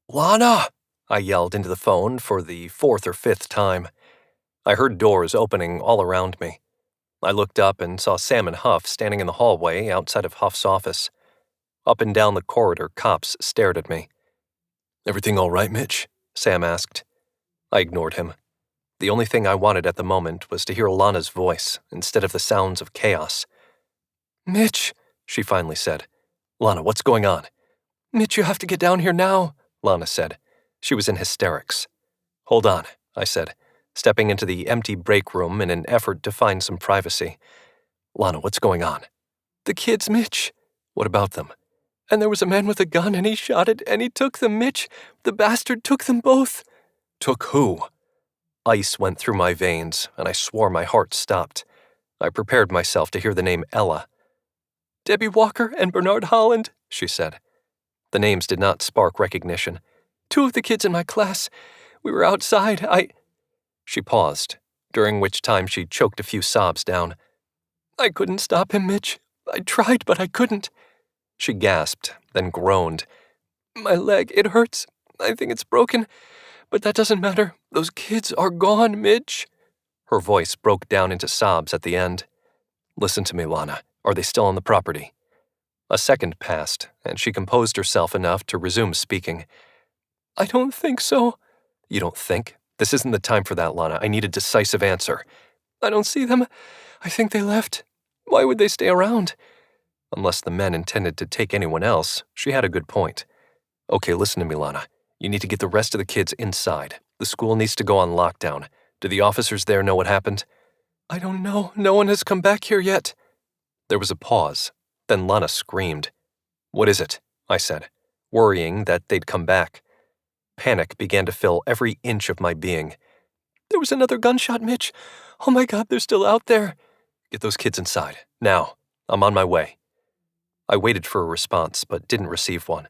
"Lana!" I yelled into the phone for the 4th or 5th time. I heard doors opening all around me. I looked up and saw Sam and Huff standing in the hallway outside of Huff's office. Up and down the corridor, cops stared at me. "Everything all right, Mitch?" Sam asked. I ignored him. The only thing I wanted at the moment was to hear Lana's voice instead of the sounds of chaos. "Mitch," she finally said. "Lana, what's going on?" "Mitch, you have to get down here now," Lana said. She was in hysterics. "Hold on," I said, stepping into the empty break room in an effort to find some privacy. "Lana, what's going on?" "The kids, Mitch." "What about them?" "And there was a man with a gun, and he shot it, and he took them, Mitch. The bastard took them both." "Took who?" Ice went through my veins, and I swore my heart stopped. I prepared myself to hear the name Ella. "Debbie Walker and Bernard Holland," she said. The names did not spark recognition. "Two of the kids in my class. We were outside. She paused, during which time she choked a few sobs down. "I couldn't stop him, Mitch. I tried, but I couldn't." She gasped, then groaned. "My leg, it hurts. I think it's broken. But that doesn't matter. Those kids are gone, Mitch." Her voice broke down into sobs at the end. "Listen to me, Lana. Are they still on the property?" A second passed, and she composed herself enough to resume speaking. "I don't think so." "You don't think? This isn't the time for that, Lana. I need a decisive answer." "I don't see them. I think they left. Why would they stay around?" Unless the men intended to take anyone else, she had a good point. "Okay, listen to me, Lana. You need to get the rest of the kids inside. The school needs to go on lockdown. Do the officers there know what happened?" "I don't know. No one has come back here yet." There was a pause. Then Lana screamed. "What is it?" I said, worrying that they'd come back. Panic began to fill every inch of my being. "There was another gunshot, Mitch. Oh my God, they're still out there." "Get those kids inside. Now. I'm on my way." I waited for a response, but didn't receive one.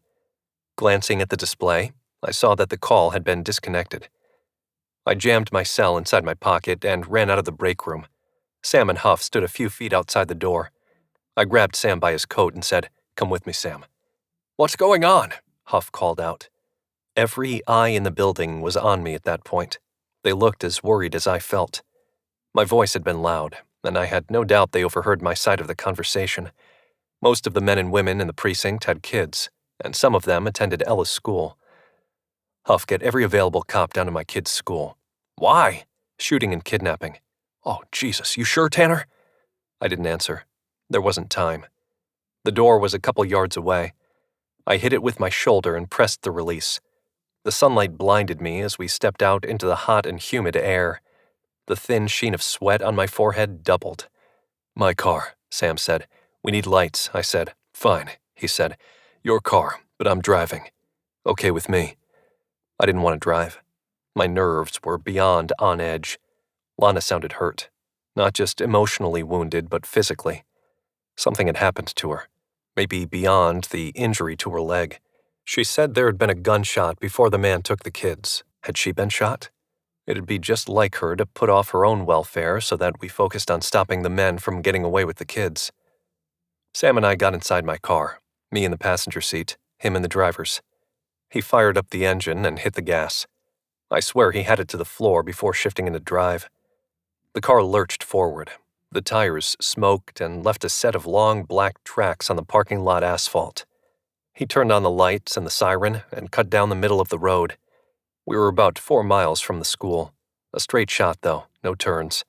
Glancing at the display, I saw that the call had been disconnected. I jammed my cell inside my pocket and ran out of the break room. Sam and Huff stood a few feet outside the door. I grabbed Sam by his coat and said, "Come with me, Sam." "What's going on?" Huff called out. Every eye in the building was on me at that point. They looked as worried as I felt. My voice had been loud, and I had no doubt they overheard my side of the conversation. Most of the men and women in the precinct had kids, and some of them attended Ella's school. "Huff, get every available cop down to my kid's school." "Why?" "Shooting and kidnapping." "Oh, Jesus, you sure, Tanner?" I didn't answer. There wasn't time. The door was a couple yards away. I hit it with my shoulder and pressed the release. The sunlight blinded me as we stepped out into the hot and humid air. The thin sheen of sweat on my forehead doubled. "My car," Sam said. "We need lights," I said. "Fine," he said. "Your car, but I'm driving." "Okay with me." I didn't want to drive. My nerves were beyond on edge. Lana sounded hurt. Not just emotionally wounded, but physically. Something had happened to her. Maybe beyond the injury to her leg. She said there had been a gunshot before the man took the kids. Had she been shot? It'd be just like her to put off her own welfare so that we focused on stopping the men from getting away with the kids. Sam and I got inside my car, me in the passenger seat, him in the driver's. He fired up the engine and hit the gas. I swear he had it to the floor before shifting into drive. The car lurched forward. The tires smoked and left a set of long black tracks on the parking lot asphalt. He turned on the lights and the siren and cut down the middle of the road. We were about 4 miles from the school. A straight shot, though, no turns.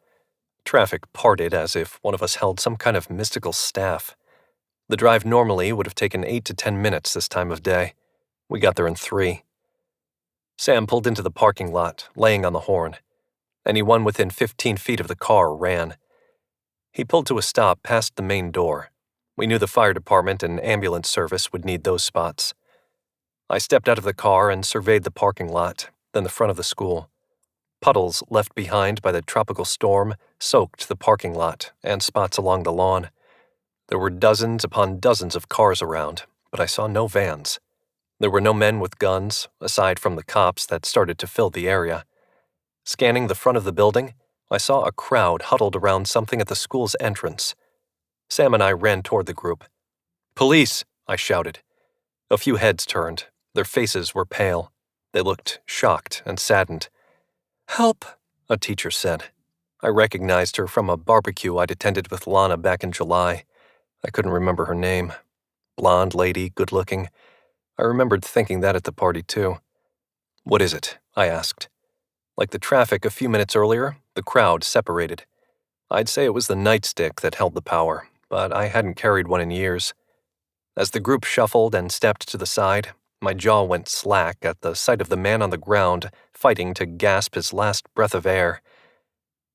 Traffic parted as if one of us held some kind of mystical staff. The drive normally would have taken 8 to 10 minutes this time of day. We got there in 3. Sam pulled into the parking lot, laying on the horn. Anyone within 15 feet of the car ran. He pulled to a stop past the main door. We knew the fire department and ambulance service would need those spots. I stepped out of the car and surveyed the parking lot, then the front of the school. Puddles left behind by the tropical storm soaked the parking lot and spots along the lawn. There were dozens upon dozens of cars around, but I saw no vans. There were no men with guns, aside from the cops that started to fill the area. Scanning the front of the building, I saw a crowd huddled around something at the school's entrance. Sam and I ran toward the group. "Police!" I shouted. A few heads turned. Their faces were pale. They looked shocked and saddened. "Help!" a teacher said. I recognized her from a barbecue I'd attended with Lana back in July. I couldn't remember her name. Blonde lady, good-looking. I remembered thinking that at the party, too. "What is it?" I asked. Like the traffic a few minutes earlier, the crowd separated. I'd say it was the nightstick that held the power, but I hadn't carried one in years. As the group shuffled and stepped to the side, my jaw went slack at the sight of the man on the ground fighting to gasp his last breath of air.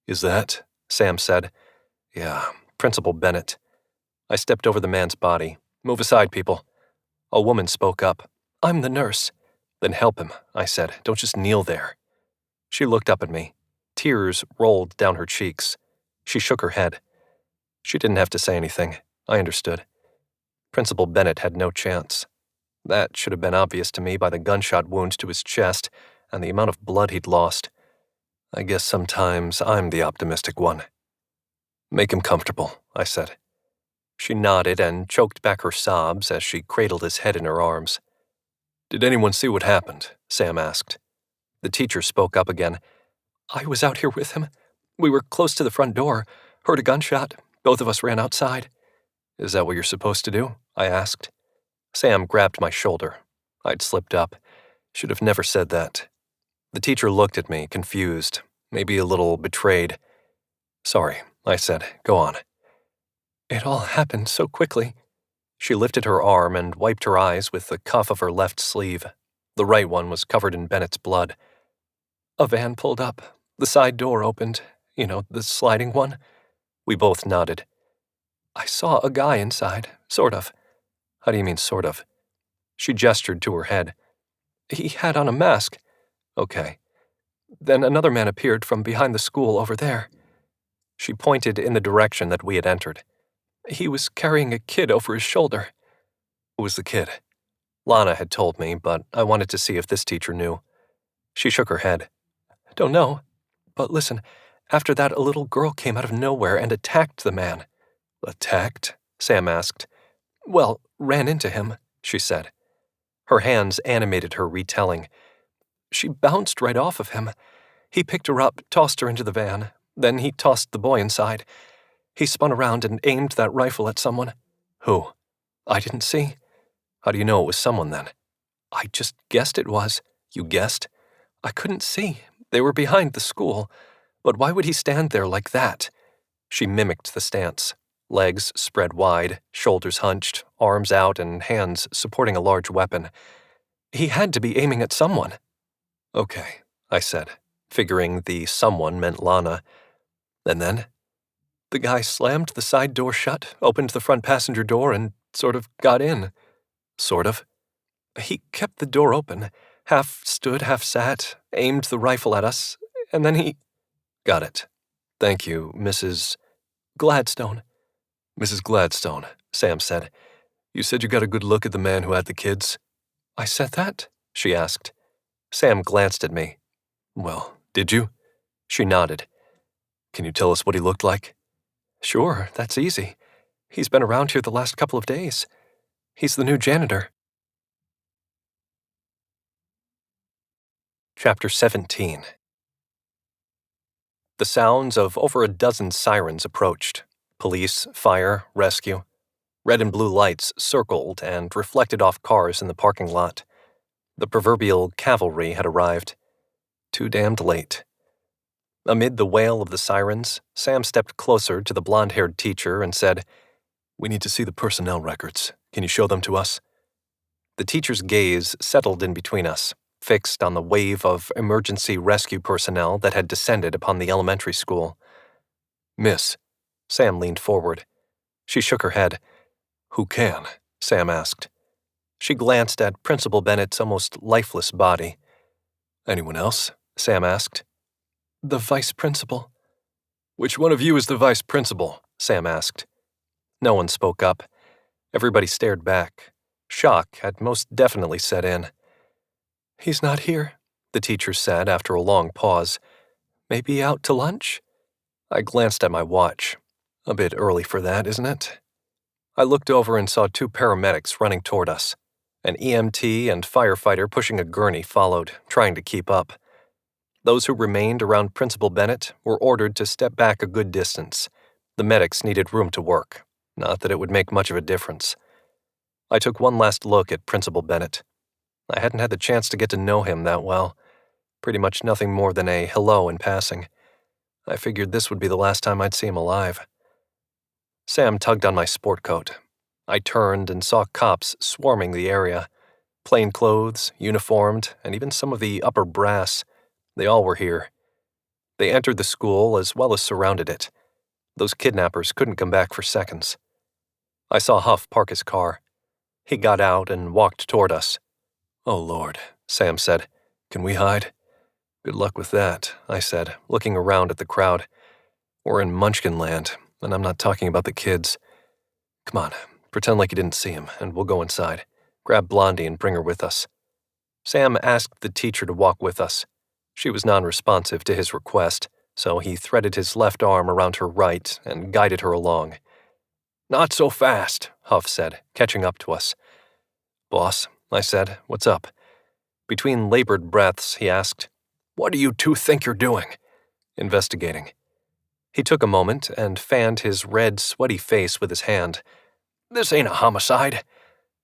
"Is that?" Sam said. "Yeah, Principal Bennett." I stepped over the man's body. "Move aside, people." A woman spoke up. "I'm the nurse." "Then help him," I said. "Don't just kneel there." She looked up at me. Tears rolled down her cheeks. She shook her head. She didn't have to say anything. I understood. Principal Bennett had no chance. That should have been obvious to me by the gunshot wound to his chest and the amount of blood he'd lost. I guess sometimes I'm the optimistic one. "Make him comfortable," I said. She nodded and choked back her sobs as she cradled his head in her arms. "Did anyone see what happened?" Sam asked. The teacher spoke up again. "I was out here with him. We were close to the front door, heard a gunshot. Both of us ran outside." "Is that what you're supposed to do?" I asked. Sam grabbed my shoulder. I'd slipped up. Should have never said that. The teacher looked at me, confused, maybe a little betrayed. "Sorry," I said. "Go on." "It all happened so quickly." She lifted her arm and wiped her eyes with the cuff of her left sleeve. The right one was covered in Bennett's blood. "A van pulled up. The side door opened. You know, the sliding one." We both nodded. "I saw a guy inside, sort of." "How do you mean, sort of?" She gestured to her head. "He had on a mask." "Okay." "Then another man appeared from behind the school over there." She pointed in the direction that we had entered. "He was carrying a kid over his shoulder." "Who was the kid?" Lana had told me, but I wanted to see if this teacher knew. She shook her head. "Don't know. But listen, after that a little girl came out of nowhere and attacked the man." "Attacked?" Sam asked. "Well, ran into him," she said. Her hands animated her retelling. "She bounced right off of him. He picked her up, tossed her into the van. Then he tossed the boy inside. He spun around and aimed that rifle at someone." "Who?" "I didn't see." "How do you know it was someone, then?" "I just guessed it was." "You guessed?" "I couldn't see. They were behind the school. But why would he stand there like that?" She mimicked the stance. Legs spread wide, shoulders hunched, arms out, and hands supporting a large weapon. "He had to be aiming at someone." "Okay," I said, figuring the someone meant Lana. "And then?" "The guy slammed the side door shut, opened the front passenger door, and sort of got in." "Sort of?" "He kept the door open, half stood, half sat, aimed the rifle at us, and then he—" "Got it. Thank you, Mrs. "Gladstone." "Mrs. Gladstone," Sam said. "You said you got a good look at the man who had the kids?" "I said that?" she asked. Sam glanced at me. "Well, did you?" She nodded. "Can you tell us what he looked like?" "Sure, that's easy. He's been around here the last couple of days. He's the new janitor." Chapter 17. The sounds of over a dozen sirens approached. Police, fire, rescue. Red and blue lights circled and reflected off cars in the parking lot. The proverbial cavalry had arrived. Too damned late. Amid the wail of the sirens, Sam stepped closer to the blonde-haired teacher and said, "We need to see the personnel records. Can you show them to us?" The teacher's gaze settled in between us, fixed on the wave of emergency rescue personnel that had descended upon the elementary school. "Miss," Sam leaned forward. She shook her head. "Who can?" Sam asked. She glanced at Principal Bennett's almost lifeless body. "Anyone else?" Sam asked. "The vice principal." "Which one of you is the vice principal?" Sam asked. No one spoke up. Everybody stared back. Shock had most definitely set in. "He's not here," the teacher said after a long pause. "Maybe out to lunch?" I glanced at my watch. A bit early for that, isn't it? I looked over and saw two paramedics running toward us. An EMT and firefighter pushing a gurney followed, trying to keep up. Those who remained around Principal Bennett were ordered to step back a good distance. The medics needed room to work. Not that it would make much of a difference. I took one last look at Principal Bennett. I hadn't had the chance to get to know him that well. Pretty much nothing more than a hello in passing. I figured this would be the last time I'd see him alive. Sam tugged on my sport coat. I turned and saw cops swarming the area. Plainclothes, uniformed, and even some of the upper brass. They all were here. They entered the school as well as surrounded it. Those kidnappers couldn't come back for seconds. I saw Huff park his car. He got out and walked toward us. "Oh, Lord," Sam said. "Can we hide?" "Good luck with that," I said, looking around at the crowd. "We're in Munchkin land, and I'm not talking about the kids. Come on, pretend like you didn't see him, and we'll go inside. Grab Blondie and bring her with us." Sam asked the teacher to walk with us. She was non-responsive to his request, so he threaded his left arm around her right and guided her along. "Not so fast," Huff said, catching up to us. "Boss," I said, "what's up?" Between labored breaths, he asked, "What do you two think you're doing?" "Investigating." He took a moment and fanned his red, sweaty face with his hand. "This ain't a homicide."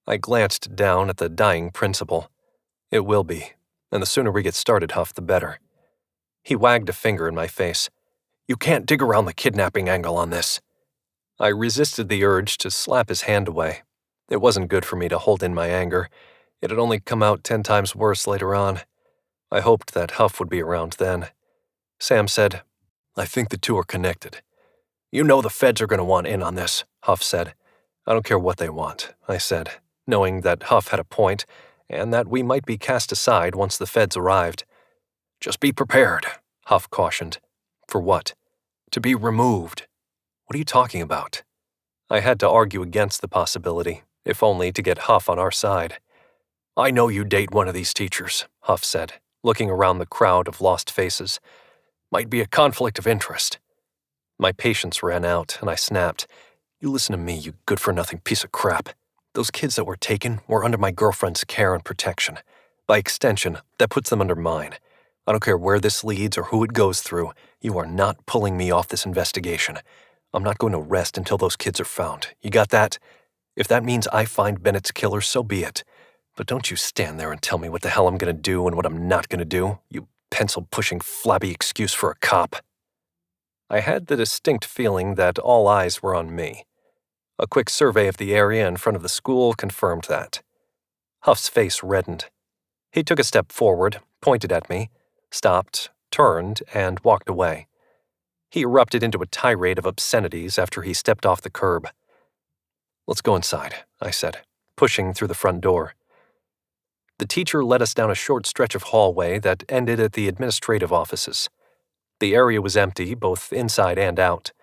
I glanced down at the dying principal. "It will be, and the sooner we get started, Huff, the better." He wagged a finger in my face. "You can't dig around the kidnapping angle on this." I resisted the urge to slap his hand away. It wasn't good for me to hold in my anger. It had only come out 10 times worse later on. I hoped that Huff would be around then. Sam said, "I think the two are connected." "You know the feds are going to want in on this," Huff said. "I don't care what they want," I said, knowing that Huff had a point and that we might be cast aside once the feds arrived. "Just be prepared," Huff cautioned. "For what?" "To be removed." "What are you talking about?" I had to argue against the possibility, if only to get Huff on our side. "I know you date one of these teachers," Huff said, looking around the crowd of lost faces. "Might be a conflict of interest." My patience ran out, and I snapped. "You listen to me, you good-for-nothing piece of crap. Those kids that were taken were under my girlfriend's care and protection. By extension, that puts them under mine. I don't care where this leads or who it goes through, you are not pulling me off this investigation. I'm not going to rest until those kids are found. You got that? If that means I find Bennett's killer, so be it. But don't you stand there and tell me what the hell I'm going to do and what I'm not going to do, you pencil-pushing, flabby excuse for a cop." I had the distinct feeling that all eyes were on me. A quick survey of the area in front of the school confirmed that. Huff's face reddened. He took a step forward, pointed at me, stopped, turned, and walked away. He erupted into a tirade of obscenities after he stepped off the curb. "Let's go inside," I said, pushing through the front door. The teacher led us down a short stretch of hallway that ended at the administrative offices. The area was empty, both inside and out.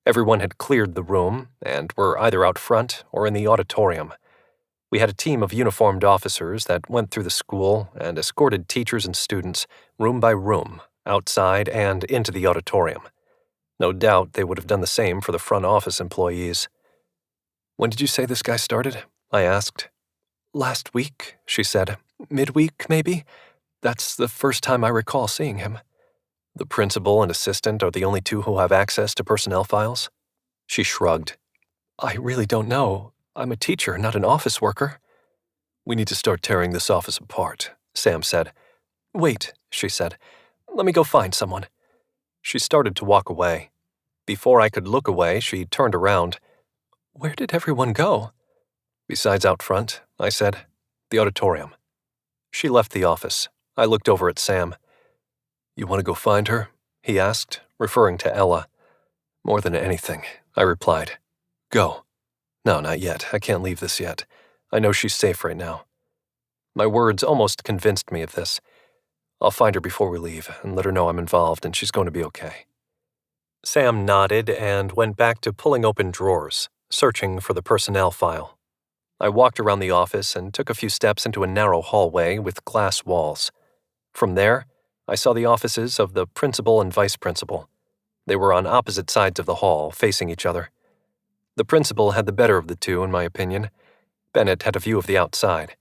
Everyone had cleared the room and were either out front or in the auditorium. We had a team of uniformed officers that went through the school and escorted teachers and students, room by room, outside and into the auditorium. No doubt they would have done the same for the front office employees. "When did you say this guy started?" I asked. "Last week," she said. "Midweek, maybe? That's the first time I recall seeing him." "The principal and assistant are the only two who have access to personnel files?" She shrugged. "I really don't know. I'm a teacher, not an office worker." "We need to start tearing this office apart," Sam said. "Wait," she said. "Let me go find someone." She started to walk away. Before I could look away, she turned around. "Where did everyone go?" "Besides out front," I said. "The auditorium." She left the office. I looked over at Sam. "You want to go find her?" he asked, referring to Ella. "More than anything," I replied. "Go." "No, not yet. I can't leave this yet. I know she's safe right now." My words almost convinced me of this. "I'll find her before we leave and let her know I'm involved and she's going to be okay." Sam nodded and went back to pulling open drawers, searching for the personnel file. I walked around the office and took a few steps into a narrow hallway with glass walls. From there, I saw the offices of the principal and vice principal. They were on opposite sides of the hall, facing each other. The principal had the better of the two, in my opinion. Bennett had a view of the outside.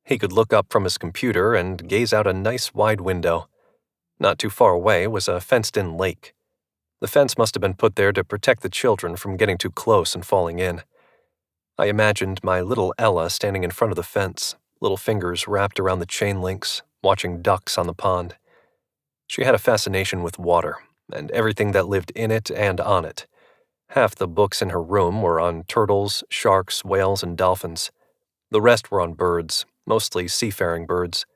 He could look up from his computer and gaze out a nice wide window. Not too far away was a fenced-in lake. The fence must have been put there to protect the children from getting too close and falling in. I imagined my little Ella standing in front of the fence, little fingers wrapped around the chain links, watching ducks on the pond. She had a fascination with water, and everything that lived in it and on it. Half the books in her room were on turtles, sharks, whales, and dolphins. The rest were on birds, mostly seafaring birds.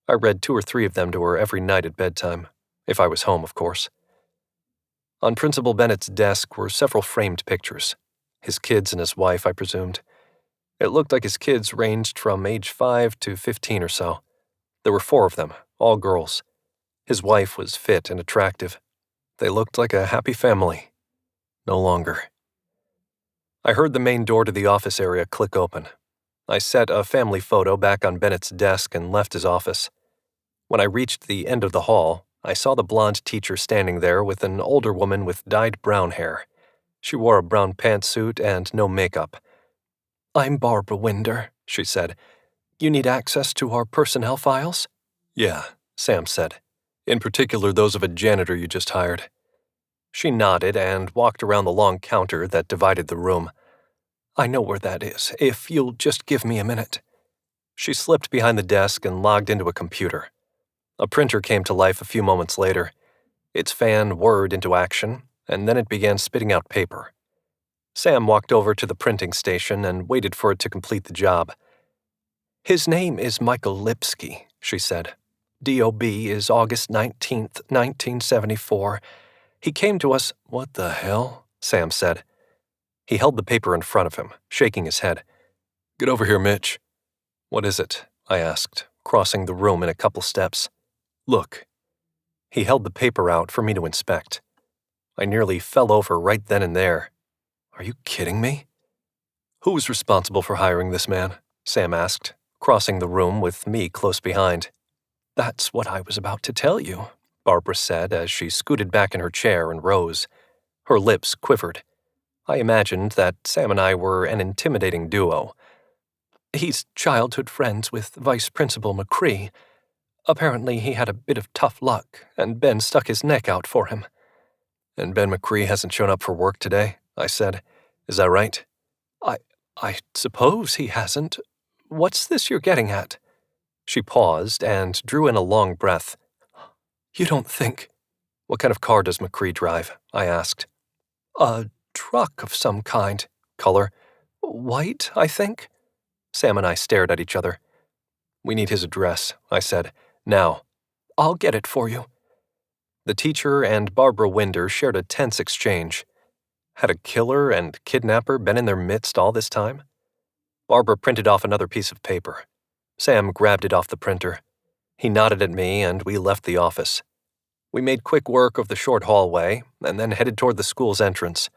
I read 2 or 3 of them to her every night at bedtime, if I was home, of course. On Principal Bennett's desk were several framed pictures. His kids and his wife, I presumed. It looked like his kids ranged from age 5 to 15 or so. There were 4 of them, all girls. His wife was fit and attractive. They looked like a happy family. No longer. I heard the main door to the office area click open. I set a family photo back on Bennett's desk and left his office. When I reached the end of the hall, I saw the blonde teacher standing there with an older woman with dyed brown hair. She wore a brown pantsuit and no makeup. "I'm Barbara Winder," she said. "You need access to our personnel files?" "Yeah," Sam said. "In particular those of a janitor you just hired." She nodded and walked around the long counter that divided the room. "I know where that is, if you'll just give me a minute." She slipped behind the desk and logged into a computer. A printer came to life a few moments later. Its fan whirred into action, and then it began spitting out paper. Sam walked over to the printing station and waited for it to complete the job. "His name is Michael Lipsky," she said. "DOB is August 19th, 1974. He came to us—" "What the hell?" Sam said. He held the paper in front of him, shaking his head. "Get over here, Mitch." "What is it?" I asked, crossing the room in a couple steps. "Look." He held the paper out for me to inspect. I nearly fell over right then and there. "Are you kidding me?" "Who was responsible for hiring this man?" Sam asked, crossing the room with me close behind. "That's what I was about to tell you," Barbara said as she scooted back in her chair and rose. Her lips quivered. I imagined that Sam and I were an intimidating duo. "He's childhood friends with Vice Principal McCree. Apparently he had a bit of tough luck, and Ben stuck his neck out for him." "And Ben McCree hasn't shown up for work today?" I said. "Is that right?" I suppose he hasn't. What's this you're getting at?" She paused and drew in a long breath. "You don't think—" "What kind of car does McCree drive?" I asked. "A truck of some kind. Color?" "White, I think." Sam and I stared at each other. "We need his address," I said. "Now." "I'll get it for you." The teacher and Barbara Winder shared a tense exchange. Had a killer and kidnapper been in their midst all this time? Barbara printed off another piece of paper. Sam grabbed it off the printer. He nodded at me and we left the office. We made quick work of the short hallway and then headed toward the school's entrance.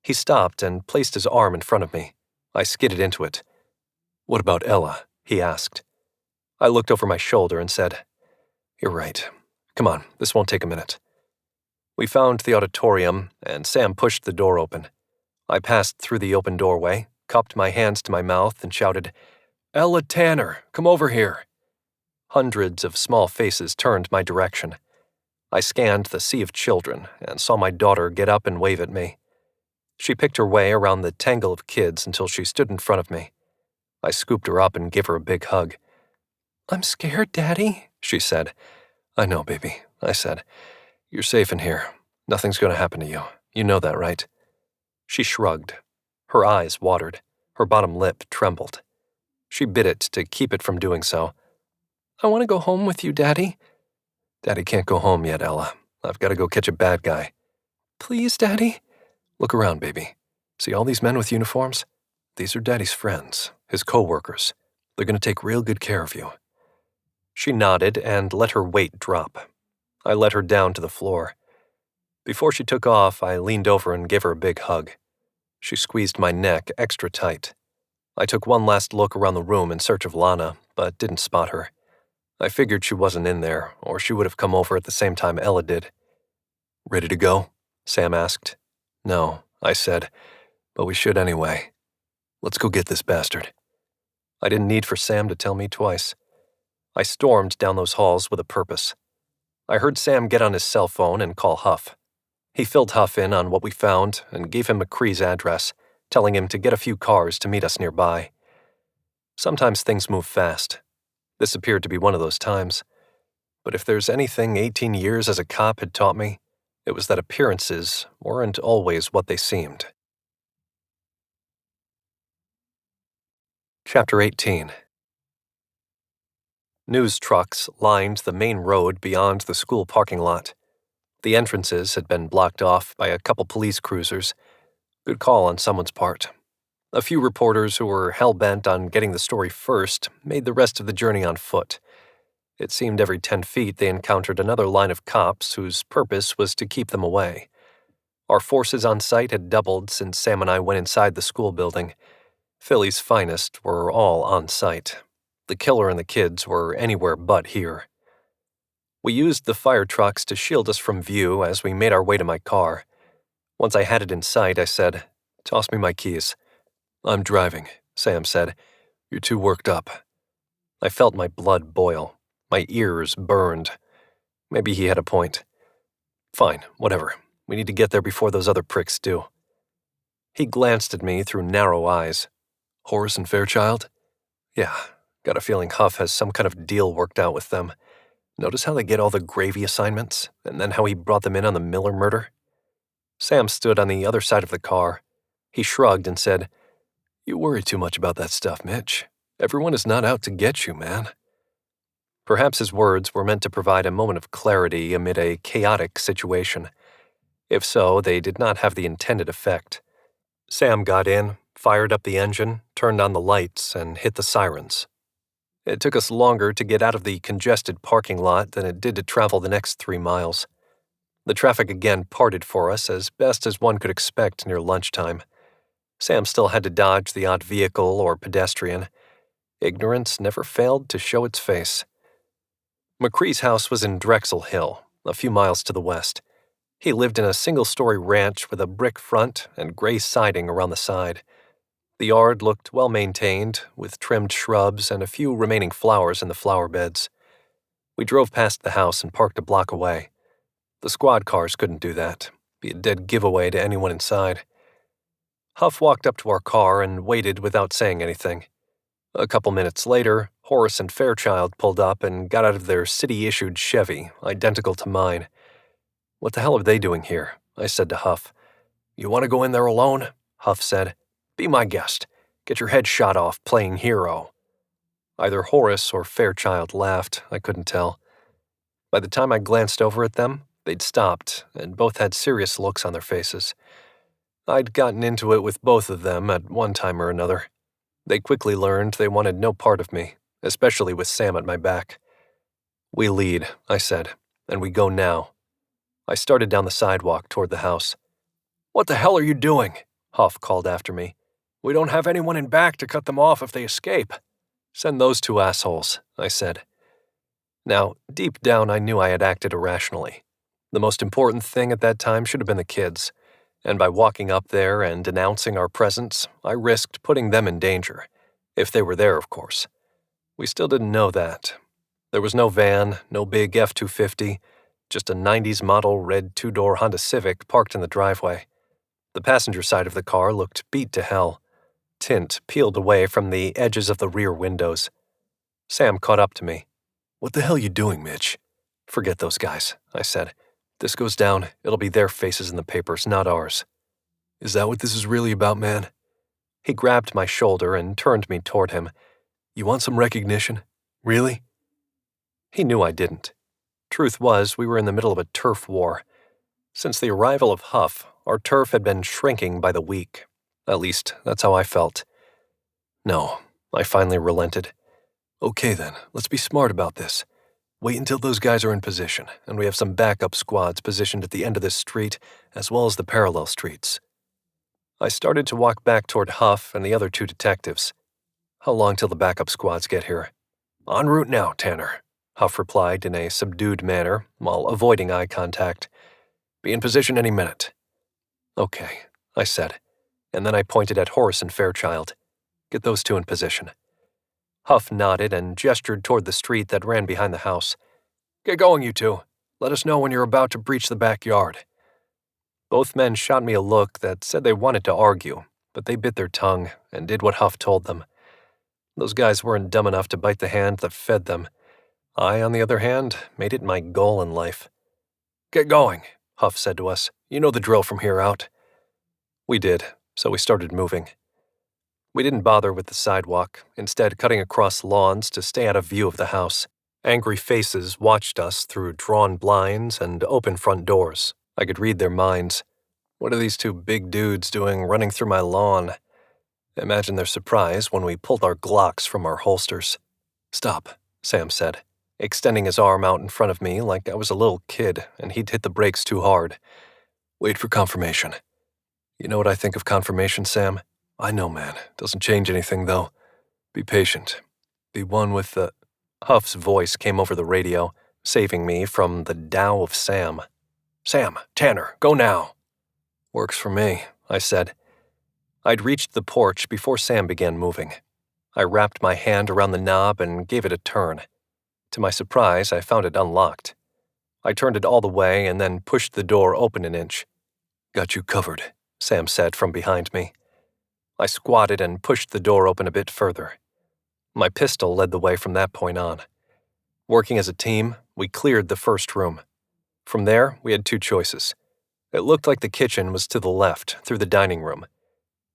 He stopped and placed his arm in front of me. I skidded into it. "What about Ella?" he asked. I looked over my shoulder and said, "You're right. Come on, this won't take a minute." We found the auditorium, and Sam pushed the door open. I passed through the open doorway, cupped my hands to my mouth, and shouted, "Ella Tanner, come over here." Hundreds of small faces turned my direction. I scanned the sea of children and saw my daughter get up and wave at me. She picked her way around the tangle of kids until she stood in front of me. I scooped her up and gave her a big hug. "I'm scared, Daddy," she said. "I know, baby," I said. "You're safe in here. Nothing's going to happen to you. You know that, right?" She shrugged. Her eyes watered. Her bottom lip trembled. She bit it to keep it from doing so. "I want to go home with you, Daddy." "Daddy can't go home yet, Ella. I've got to go catch a bad guy." "Please, Daddy." "Look around, baby. See all these men with uniforms? These are Daddy's friends, his co-workers. They're going to take real good care of you." She nodded and let her weight drop. I let her down to the floor. Before she took off, I leaned over and gave her a big hug. She squeezed my neck extra tight. I took one last look around the room in search of Lana, but didn't spot her. I figured she wasn't in there, or she would have come over at the same time Ella did. "Ready to go?" Sam asked. "No," I said, "but we should anyway. Let's go get this bastard." I didn't need for Sam to tell me twice. I stormed down those halls with a purpose. I heard Sam get on his cell phone and call Huff. He filled Huff in on what we found and gave him McCree's address, telling him to get a few cars to meet us nearby. Sometimes things move fast. This appeared to be one of those times. But if there's anything 18 years as a cop had taught me, it was that appearances weren't always what they seemed. Chapter 18. News trucks lined the main road beyond the school parking lot. The entrances had been blocked off by a couple police cruisers. Good call on someone's part. A few reporters who were hell-bent on getting the story first made the rest of the journey on foot. It seemed every 10 feet they encountered another line of cops whose purpose was to keep them away. Our forces on site had doubled since Sam and I went inside the school building. Philly's finest were all on site. The killer and the kids were anywhere but here. We used the fire trucks to shield us from view as we made our way to my car. Once I had it in sight, I said, "Toss me my keys." "I'm driving," Sam said. "You're too worked up." I felt my blood boil. My ears burned. Maybe he had a point. "Fine, whatever. We need to get there before those other pricks do." He glanced at me through narrow eyes. "Horace and Fairchild?" "Yeah, got a feeling Huff has some kind of deal worked out with them. Notice how they get all the gravy assignments, and then how he brought them in on the Miller murder?" Sam stood on the other side of the car. He shrugged and said, "You worry too much about that stuff, Mitch. Everyone is not out to get you, man." Perhaps his words were meant to provide a moment of clarity amid a chaotic situation. If so, they did not have the intended effect. Sam got in, fired up the engine, turned on the lights, and hit the sirens. It took us longer to get out of the congested parking lot than it did to travel the next 3 miles. The traffic again parted for us as best as one could expect near lunchtime. Sam still had to dodge the odd vehicle or pedestrian. Ignorance never failed to show its face. McCree's house was in Drexel Hill, a few miles to the west. He lived in a single-story ranch with a brick front and gray siding around the side. The yard looked well-maintained, with trimmed shrubs and a few remaining flowers in the flower beds. We drove past the house and parked a block away. The squad cars couldn't do that. Be a dead giveaway to anyone inside. Huff walked up to our car and waited without saying anything. A couple minutes later, Horace and Fairchild pulled up and got out of their city-issued Chevy, identical to mine. "What the hell are they doing here?" I said to Huff. "You want to go in there alone?" Huff said. "Be my guest. Get your head shot off playing hero." Either Horace or Fairchild laughed, I couldn't tell. By the time I glanced over at them, they'd stopped, and both had serious looks on their faces. I'd gotten into it with both of them at one time or another. They quickly learned they wanted no part of me, especially with Sam at my back. "We lead," I said, "and we go now." I started down the sidewalk toward the house. "What the hell are you doing?" Huff called after me. "We don't have anyone in back to cut them off if they escape." "Send those 2 assholes," I said. Now, deep down I knew I had acted irrationally. The most important thing at that time should have been the kids, and by walking up there and announcing our presence, I risked putting them in danger. If they were there, of course. We still didn't know that. There was no van, no big F-250, just a 90s model red 2-door Honda Civic parked in the driveway. The passenger side of the car looked beat to hell. Tint peeled away from the edges of the rear windows. Sam caught up to me. "What the hell you doing, Mitch?" "Forget those guys," I said. "This goes down, it'll be their faces in the papers, not ours." "Is that what this is really about, man?" He grabbed my shoulder and turned me toward him. "You want some recognition? Really?" He knew I didn't. Truth was, we were in the middle of a turf war. Since the arrival of Huff, our turf had been shrinking by the week. At least, that's how I felt. "No," I finally relented. "Okay then, let's be smart about this. Wait until those guys are in position, and we have some backup squads positioned at the end of this street, as well as the parallel streets." I started to walk back toward Huff and the other 2 detectives. "How long till the backup squads get here?" "En route now, Tanner," Huff replied in a subdued manner, while avoiding eye contact. "Be in position any minute." "Okay," I said, and then I pointed at Horace and Fairchild. "Get those 2 in position." Huff nodded and gestured toward the street that ran behind the house. "Get going, you 2. Let us know when you're about to breach the backyard." Both men shot me a look that said they wanted to argue, but they bit their tongue and did what Huff told them. Those guys weren't dumb enough to bite the hand that fed them. I, on the other hand, made it my goal in life. "Get going," Huff said to us. "You know the drill from here out." We did, so we started moving. We didn't bother with the sidewalk, instead cutting across lawns to stay out of view of the house. Angry faces watched us through drawn blinds and open front doors. I could read their minds. What are these two big dudes doing running through my lawn? Imagine their surprise when we pulled our Glocks from our holsters. "Stop," Sam said, extending his arm out in front of me like I was a little kid and he'd hit the brakes too hard. "Wait for confirmation." "You know what I think of confirmation, Sam?" "I know, man. Doesn't change anything, though. Be patient. Be one with the—" Huff's voice came over the radio, saving me from the Tao of Sam. "Sam, Tanner, go now." "Works for me," I said. I'd reached the porch before Sam began moving. I wrapped my hand around the knob and gave it a turn. To my surprise, I found it unlocked. I turned it all the way and then pushed the door open an inch. "Got you covered," Sam said from behind me. I squatted and pushed the door open a bit further. My pistol led the way from that point on. Working as a team, we cleared the first room. From there, we had two choices. It looked like the kitchen was to the left, through the dining room.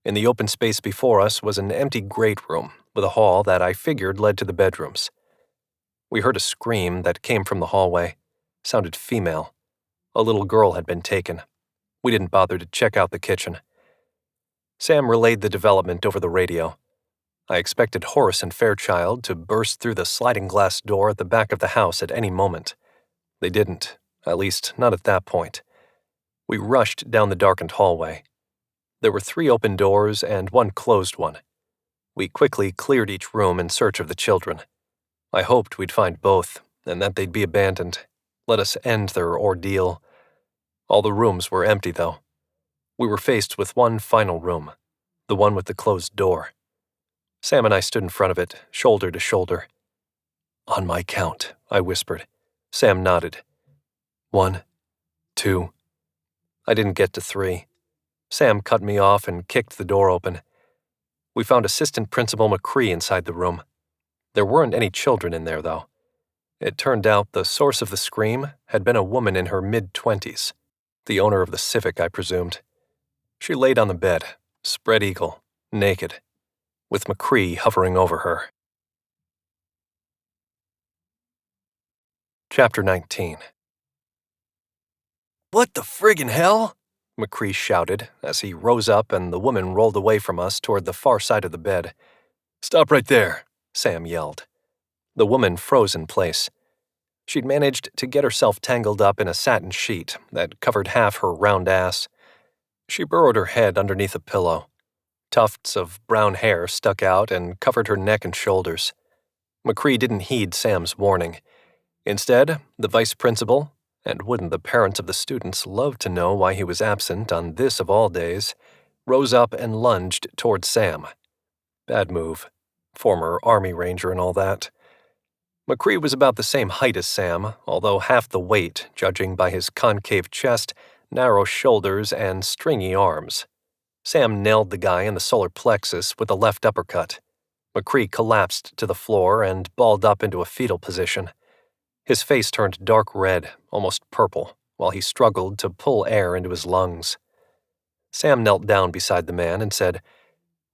In the open space before us was an empty great room with a hall that I figured led to the bedrooms. We heard a scream that came from the hallway. Sounded female. A little girl had been taken. We didn't bother to check out the kitchen. Sam relayed the development over the radio. I expected Horace and Fairchild to burst through the sliding glass door at the back of the house at any moment. They didn't, at least not at that point. We rushed down the darkened hallway. There were 3 open doors and 1 closed one. We quickly cleared each room in search of the children. I hoped we'd find both, and that they'd be abandoned. Let us end their ordeal. All the rooms were empty, though. We were faced with one final room, the one with the closed door. Sam and I stood in front of it, shoulder to shoulder. "On my count," I whispered. Sam nodded. 1, 2. I didn't get to 3. Sam cut me off and kicked the door open. We found Assistant Principal McCree inside the room. There weren't any children in there, though. It turned out the source of the scream had been a woman in her mid-20s, the owner of the Civic, I presumed. She laid on the bed, spread eagle, naked, with McCree hovering over her. Chapter 19. "What the friggin' hell?" McCree shouted as he rose up and the woman rolled away from us toward the far side of the bed. "Stop right there," Sam yelled. The woman froze in place. She'd managed to get herself tangled up in a satin sheet that covered half her round ass. She burrowed her head underneath a pillow. Tufts of brown hair stuck out and covered her neck and shoulders. McCree didn't heed Sam's warning. Instead, the vice principal, and wouldn't the parents of the students love to know why he was absent on this of all days, rose up and lunged toward Sam. Bad move. Former Army Ranger and all that. McCree was about the same height as Sam, although half the weight, judging by his concave chest, narrow shoulders, and stringy arms. Sam nailed the guy in the solar plexus with a left uppercut. McCree collapsed to the floor and balled up into a fetal position. His face turned dark red, almost purple, while he struggled to pull air into his lungs. Sam knelt down beside the man and said,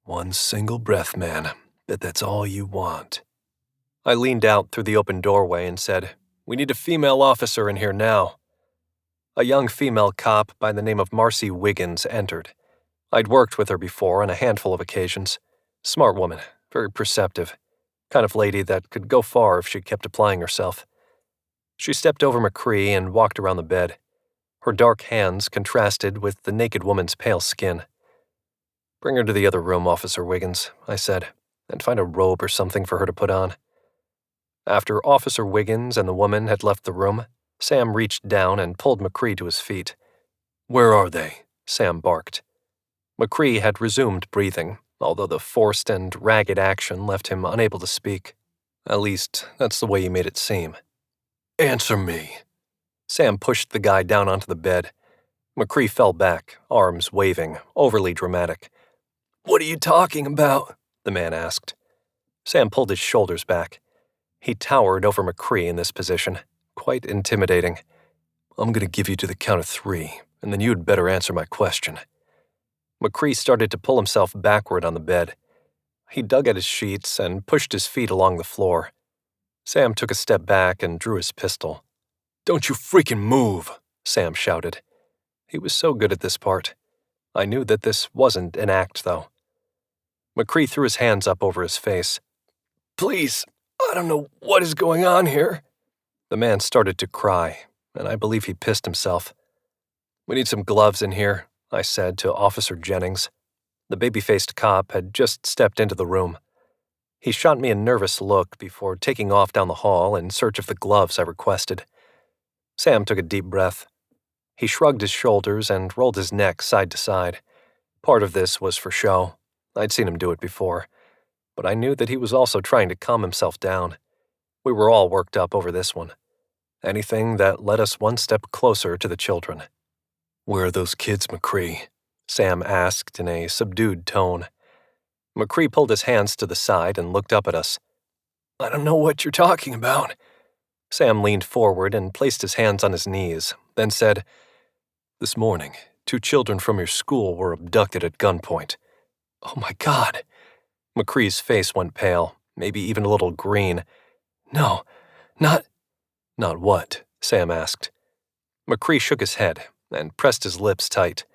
"One single breath, man. Bet that's all you want." I leaned out through the open doorway and said, "We need a female officer in here now." A young female cop by the name of Marcy Wiggins entered. I'd worked with her before on a handful of occasions. Smart woman, very perceptive. Kind of lady that could go far if she kept applying herself. She stepped over McCree and walked around the bed. Her dark hands contrasted with the naked woman's pale skin. "Bring her to the other room, Officer Wiggins," I said, "and find a robe or something for her to put on." After Officer Wiggins and the woman had left the room, Sam reached down and pulled McCree to his feet. "Where are they?" Sam barked. McCree had resumed breathing, although the forced and ragged action left him unable to speak. At least, that's the way he made it seem. "Answer me." Sam pushed the guy down onto the bed. McCree fell back, arms waving, overly dramatic. "What are you talking about?" the man asked. Sam pulled his shoulders back. He towered over McCree in this position, quite intimidating. "I'm going to give you to the count of 3, and then you'd better answer my question." McCree started to pull himself backward on the bed. He dug at his sheets and pushed his feet along the floor. Sam took a step back and drew his pistol. "Don't you freaking move," Sam shouted. He was so good at this part. I knew that this wasn't an act, though. McCree threw his hands up over his face. "Please, I don't know what is going on here." The man started to cry, and I believe he pissed himself. "We need some gloves in here," I said to Officer Jennings. The baby-faced cop had just stepped into the room. He shot me a nervous look before taking off down the hall in search of the gloves I requested. Sam took a deep breath. He shrugged his shoulders and rolled his neck side to side. Part of this was for show. I'd seen him do it before. But I knew that he was also trying to calm himself down. We were all worked up over this one. Anything that led us one step closer to the children. "Where are those kids, McCree?" Sam asked in a subdued tone. McCree pulled his hands to the side and looked up at us. "I don't know what you're talking about." Sam leaned forward and placed his hands on his knees, then said, "This morning, 2 children from your school were abducted at gunpoint." "Oh my God." McCree's face went pale, maybe even a little green. "No, not—" "Not what?" Sam asked. McCree shook his head and pressed his lips tight.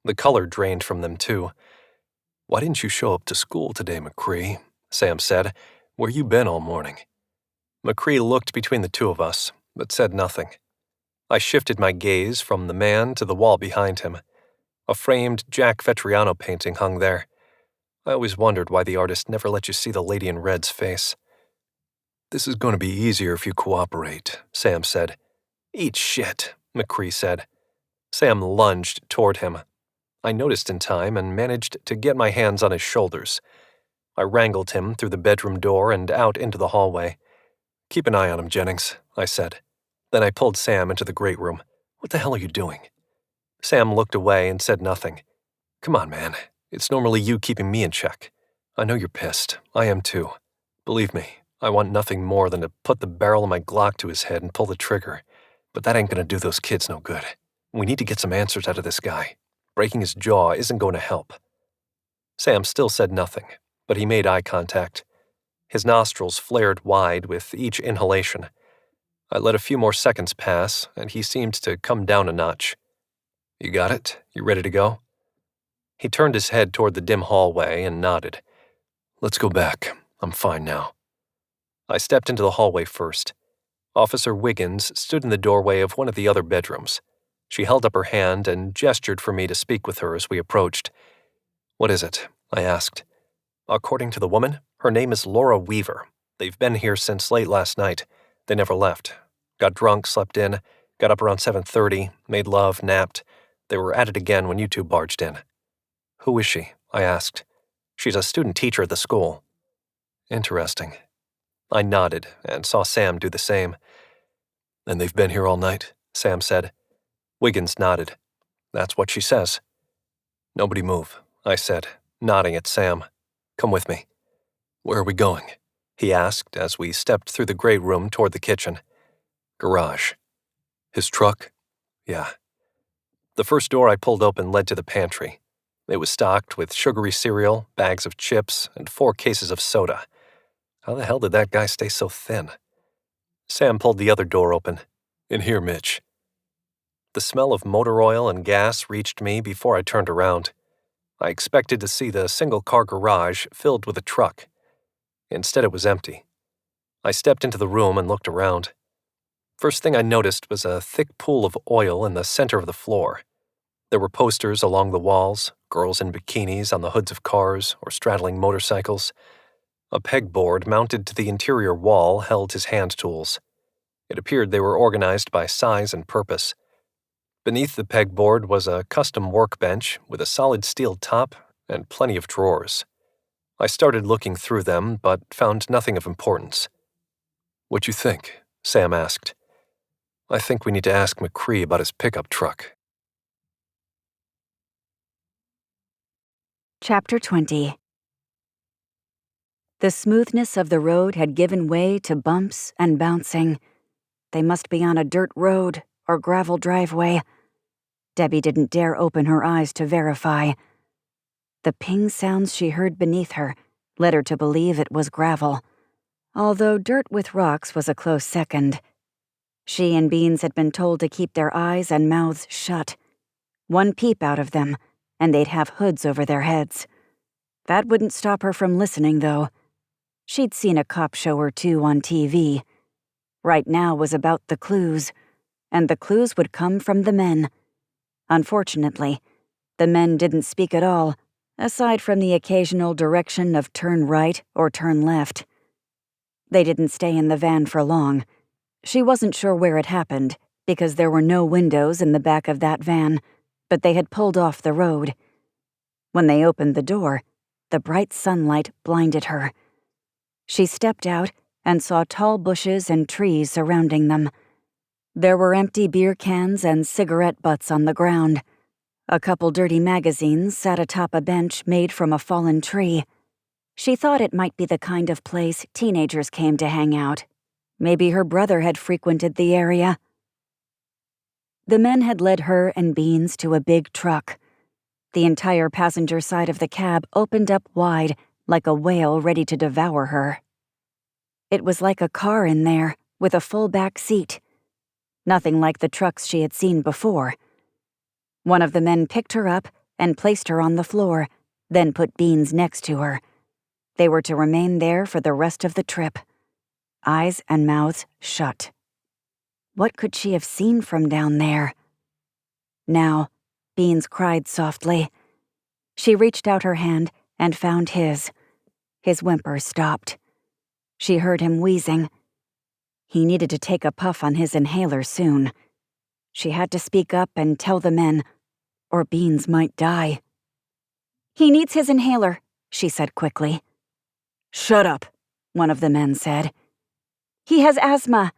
The color drained from them, too. "Why didn't you show up to school today, McCree?" Sam said. "Where you been all morning?" McCree looked between the two of us, but said nothing. I shifted my gaze from the man to the wall behind him. A framed Jack Vetriano painting hung there. I always wondered why the artist never let you see the lady in red's face. "This is going to be easier if you cooperate," Sam said. "Eat shit," McCree said. Sam lunged toward him. I noticed in time and managed to get my hands on his shoulders. I wrangled him through the bedroom door and out into the hallway. "Keep an eye on him, Jennings," I said. Then I pulled Sam into the great room. "What the hell are you doing?" Sam looked away and said nothing. "Come on, man. It's normally you keeping me in check. I know you're pissed. I am too. Believe me, I want nothing more than to put the barrel of my Glock to his head and pull the trigger. But that ain't gonna do those kids no good. We need to get some answers out of this guy. Breaking his jaw isn't going to help." Sam still said nothing, but he made eye contact. His nostrils flared wide with each inhalation. I let a few more seconds pass, and he seemed to come down a notch. "You got it? You ready to go?" He turned his head toward the dim hallway and nodded. "Let's go back. I'm fine now." I stepped into the hallway first. Officer Wiggins stood in the doorway of one of the other bedrooms. She held up her hand and gestured for me to speak with her as we approached. "What is it?" I asked. "According to the woman, her name is Laura Weaver. They've been here since late last night. They never left. Got drunk, slept in, got up around 7:30, made love, napped. They were at it again when you two barged in." "Who is she?" I asked. "She's a student teacher at the school." "Interesting." I nodded and saw Sam do the same. "And they've been here all night?" Sam said. Wiggins nodded. "That's what she says." "Nobody move," I said, nodding at Sam. "Come with me." "Where are we going?" he asked as we stepped through the great room toward the kitchen. "Garage." "His truck?" "Yeah." The first door I pulled open led to the pantry. It was stocked with sugary cereal, bags of chips, and 4 cases of soda. How the hell did that guy stay so thin? Sam pulled the other door open. "In here, Mitch." The smell of motor oil and gas reached me before I turned around. I expected to see the single-car garage filled with a truck. Instead, it was empty. I stepped into the room and looked around. First thing I noticed was a thick pool of oil in the center of the floor. There were posters along the walls, girls in bikinis on the hoods of cars or straddling motorcycles. A pegboard mounted to the interior wall held his hand tools. It appeared they were organized by size and purpose. Beneath the pegboard was a custom workbench with a solid steel top and plenty of drawers. I started looking through them, but found nothing of importance. "What you think?" Sam asked. "I think we need to ask McCree about his pickup truck." Chapter 20. The smoothness of the road had given way to bumps and bouncing. They must be on a dirt road or gravel driveway. Debbie didn't dare open her eyes to verify. The ping sounds she heard beneath her led her to believe it was gravel, although dirt with rocks was a close second. She and Beans had been told to keep their eyes and mouths shut. One peep out of them, and they'd have hoods over their heads. That wouldn't stop her from listening, though. She'd seen a cop show or two on TV. Right now was about the clues, and the clues would come from the men. Unfortunately, the men didn't speak at all, aside from the occasional direction of turn right or turn left. They didn't stay in the van for long. She wasn't sure where it happened, because there were no windows in the back of that van, but they had pulled off the road. When they opened the door, the bright sunlight blinded her. She stepped out and saw tall bushes and trees surrounding them. There were empty beer cans and cigarette butts on the ground. A couple dirty magazines sat atop a bench made from a fallen tree. She thought it might be the kind of place teenagers came to hang out. Maybe her brother had frequented the area. The men had led her and Beans to a big truck. The entire passenger side of the cab opened up wide, like a whale ready to devour her. It was like a car in there, with a full back seat. Nothing like the trucks she had seen before. One of the men picked her up and placed her on the floor, then put Beans next to her. They were to remain there for the rest of the trip. Eyes and mouths shut. What could she have seen from down there? Now, Beans cried softly. She reached out her hand and found his. His whimper stopped. She heard him wheezing. He needed to take a puff on his inhaler soon. She had to speak up and tell the men, or Beans might die. "He needs his inhaler," she said quickly. "Shut up," one of the men said. "He has asthma.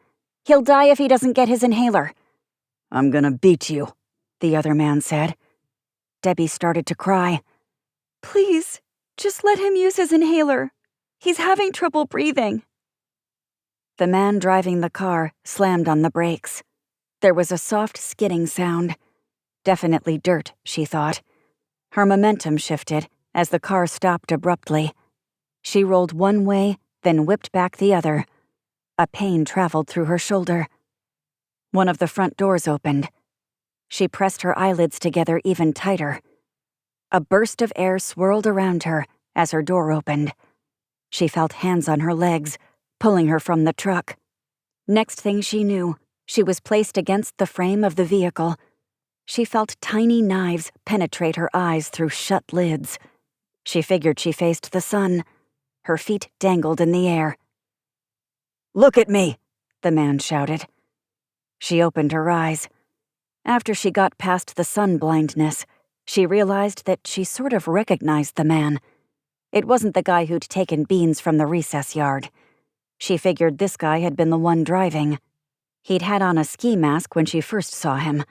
He'll die if he doesn't get his inhaler." "I'm gonna beat you," the other man said. Debbie started to cry. "Please, just let him use his inhaler. He's having trouble breathing." The man driving the car slammed on the brakes. There was a soft skidding sound. Definitely dirt, she thought. Her momentum shifted as the car stopped abruptly. She rolled one way, then whipped back the other. A pain traveled through her shoulder. One of the front doors opened. She pressed her eyelids together even tighter. A burst of air swirled around her as her door opened. She felt hands on her legs, pulling her from the truck. Next thing she knew, she was placed against the frame of the vehicle. She felt tiny knives penetrate her eyes through shut lids. She figured she faced the sun. Her feet dangled in the air. "Look at me!" the man shouted. She opened her eyes. After she got past the sun blindness, she realized that she sort of recognized the man. It wasn't the guy who'd taken Beans from the recess yard. She figured this guy had been the one driving. He'd had on a ski mask when she first saw him,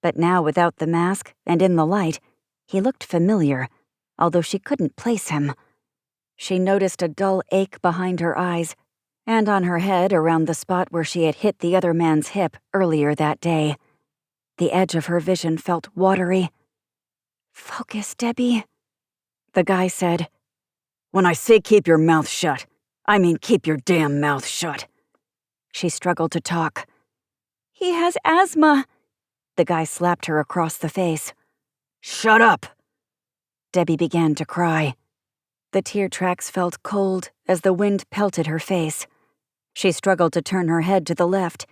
but now without the mask and in the light, he looked familiar, although she couldn't place him. She noticed a dull ache behind her eyes and on her head around the spot where she had hit the other man's hip earlier that day. The edge of her vision felt watery. "Focus, Debbie," the guy said. "When I say keep your mouth shut, I mean keep your damn mouth shut." She struggled to talk. "He has asthma." The guy slapped her across the face. "Shut up!" Debbie began to cry. The tear tracks felt cold as the wind pelted her face. She struggled to turn her head to the left.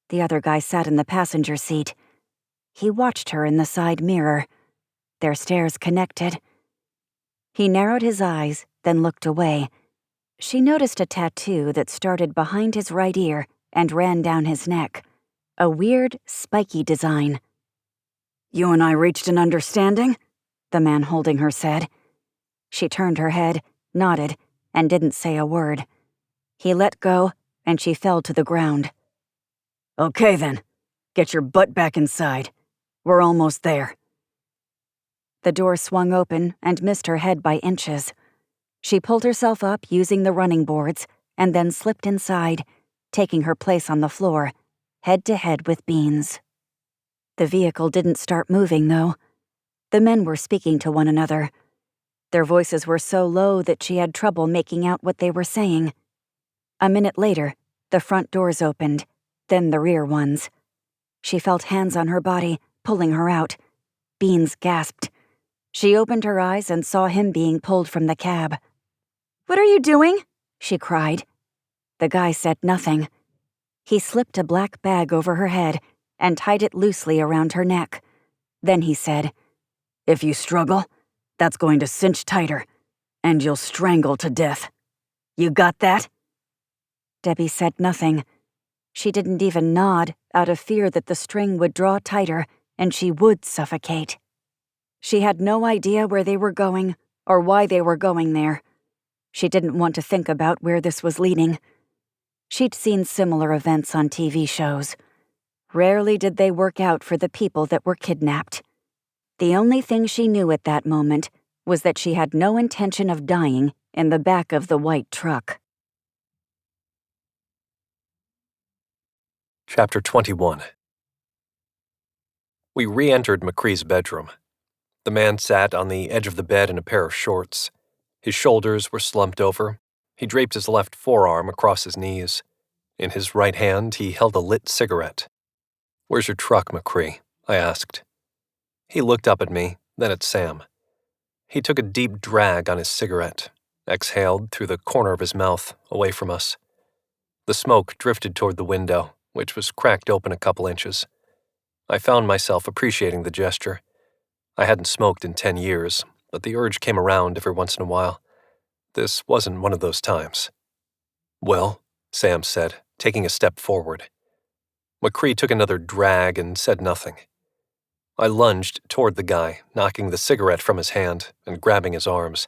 The other guy sat in the passenger seat. He watched her in the side mirror. Their stares connected. He narrowed his eyes, then looked away. She noticed a tattoo that started behind his right ear and ran down his neck. A weird, spiky design. "You and I reached an understanding?" the man holding her said. She turned her head, nodded, and didn't say a word. He let go, and she fell to the ground. "Okay then, get your butt back inside. We're almost there." The door swung open and missed her head by inches. She pulled herself up using the running boards and then slipped inside, taking her place on the floor, head to head with Beans. The vehicle didn't start moving, though. The men were speaking to one another. Their voices were so low that she had trouble making out what they were saying. A minute later, the front doors opened, then the rear ones. She felt hands on her body, pulling her out. Beans gasped. She opened her eyes and saw him being pulled from the cab. "What are you doing?" she cried. The guy said nothing. He slipped a black bag over her head and tied it loosely around her neck. Then he said, "If you struggle, that's going to cinch tighter, and you'll strangle to death. You got that?" Debbie said nothing. She didn't even nod out of fear that the string would draw tighter and she would suffocate. She had no idea where they were going or why they were going there. She didn't want to think about where this was leading. She'd seen similar events on TV shows. Rarely did they work out for the people that were kidnapped. The only thing she knew at that moment was that she had no intention of dying in the back of the white truck. Chapter 21. We re-entered McCree's bedroom. The man sat on the edge of the bed in a pair of shorts. His shoulders were slumped over. He draped his left forearm across his knees. In his right hand, he held a lit cigarette. "Where's your truck, McCree?" I asked. He looked up at me, then at Sam. He took a deep drag on his cigarette, exhaled through the corner of his mouth, away from us. The smoke drifted toward the window, which was cracked open a couple inches. I found myself appreciating the gesture. I hadn't smoked in 10 years, but the urge came around every once in a while. This wasn't one of those times. "Well," Sam said, taking a step forward. McCree took another drag and said nothing. I lunged toward the guy, knocking the cigarette from his hand and grabbing his arms.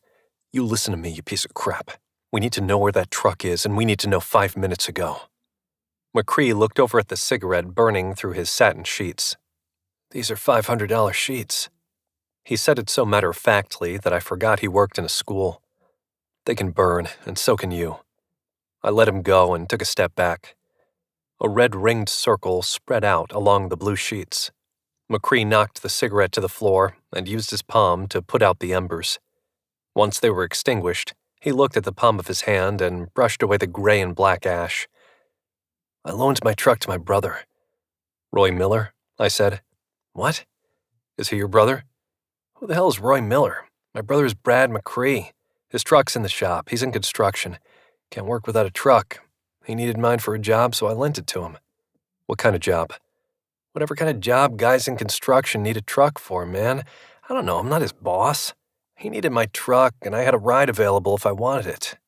"You listen to me, you piece of crap. We need to know where that truck is, and we need to know 5 minutes ago." McCree looked over at the cigarette burning through his satin sheets. "These are $500 sheets." He said it so matter-of-factly that I forgot he worked in a school. "They can burn, and so can you." I let him go and took a step back. A red ringed circle spread out along the blue sheets. McCree knocked the cigarette to the floor and used his palm to put out the embers. Once they were extinguished, he looked at the palm of his hand and brushed away the gray and black ash. "I loaned my truck to my brother." "Roy Miller?" I said. "What? Is he your brother?" "Who the hell is Roy Miller? My brother's Brad McCree. His truck's in the shop. He's in construction. Can't work without a truck. He needed mine for a job, so I lent it to him." "What kind of job?" "Whatever kind of job guys in construction need a truck for, man. I don't know, I'm not his boss. He needed my truck, and I had a ride available if I wanted it."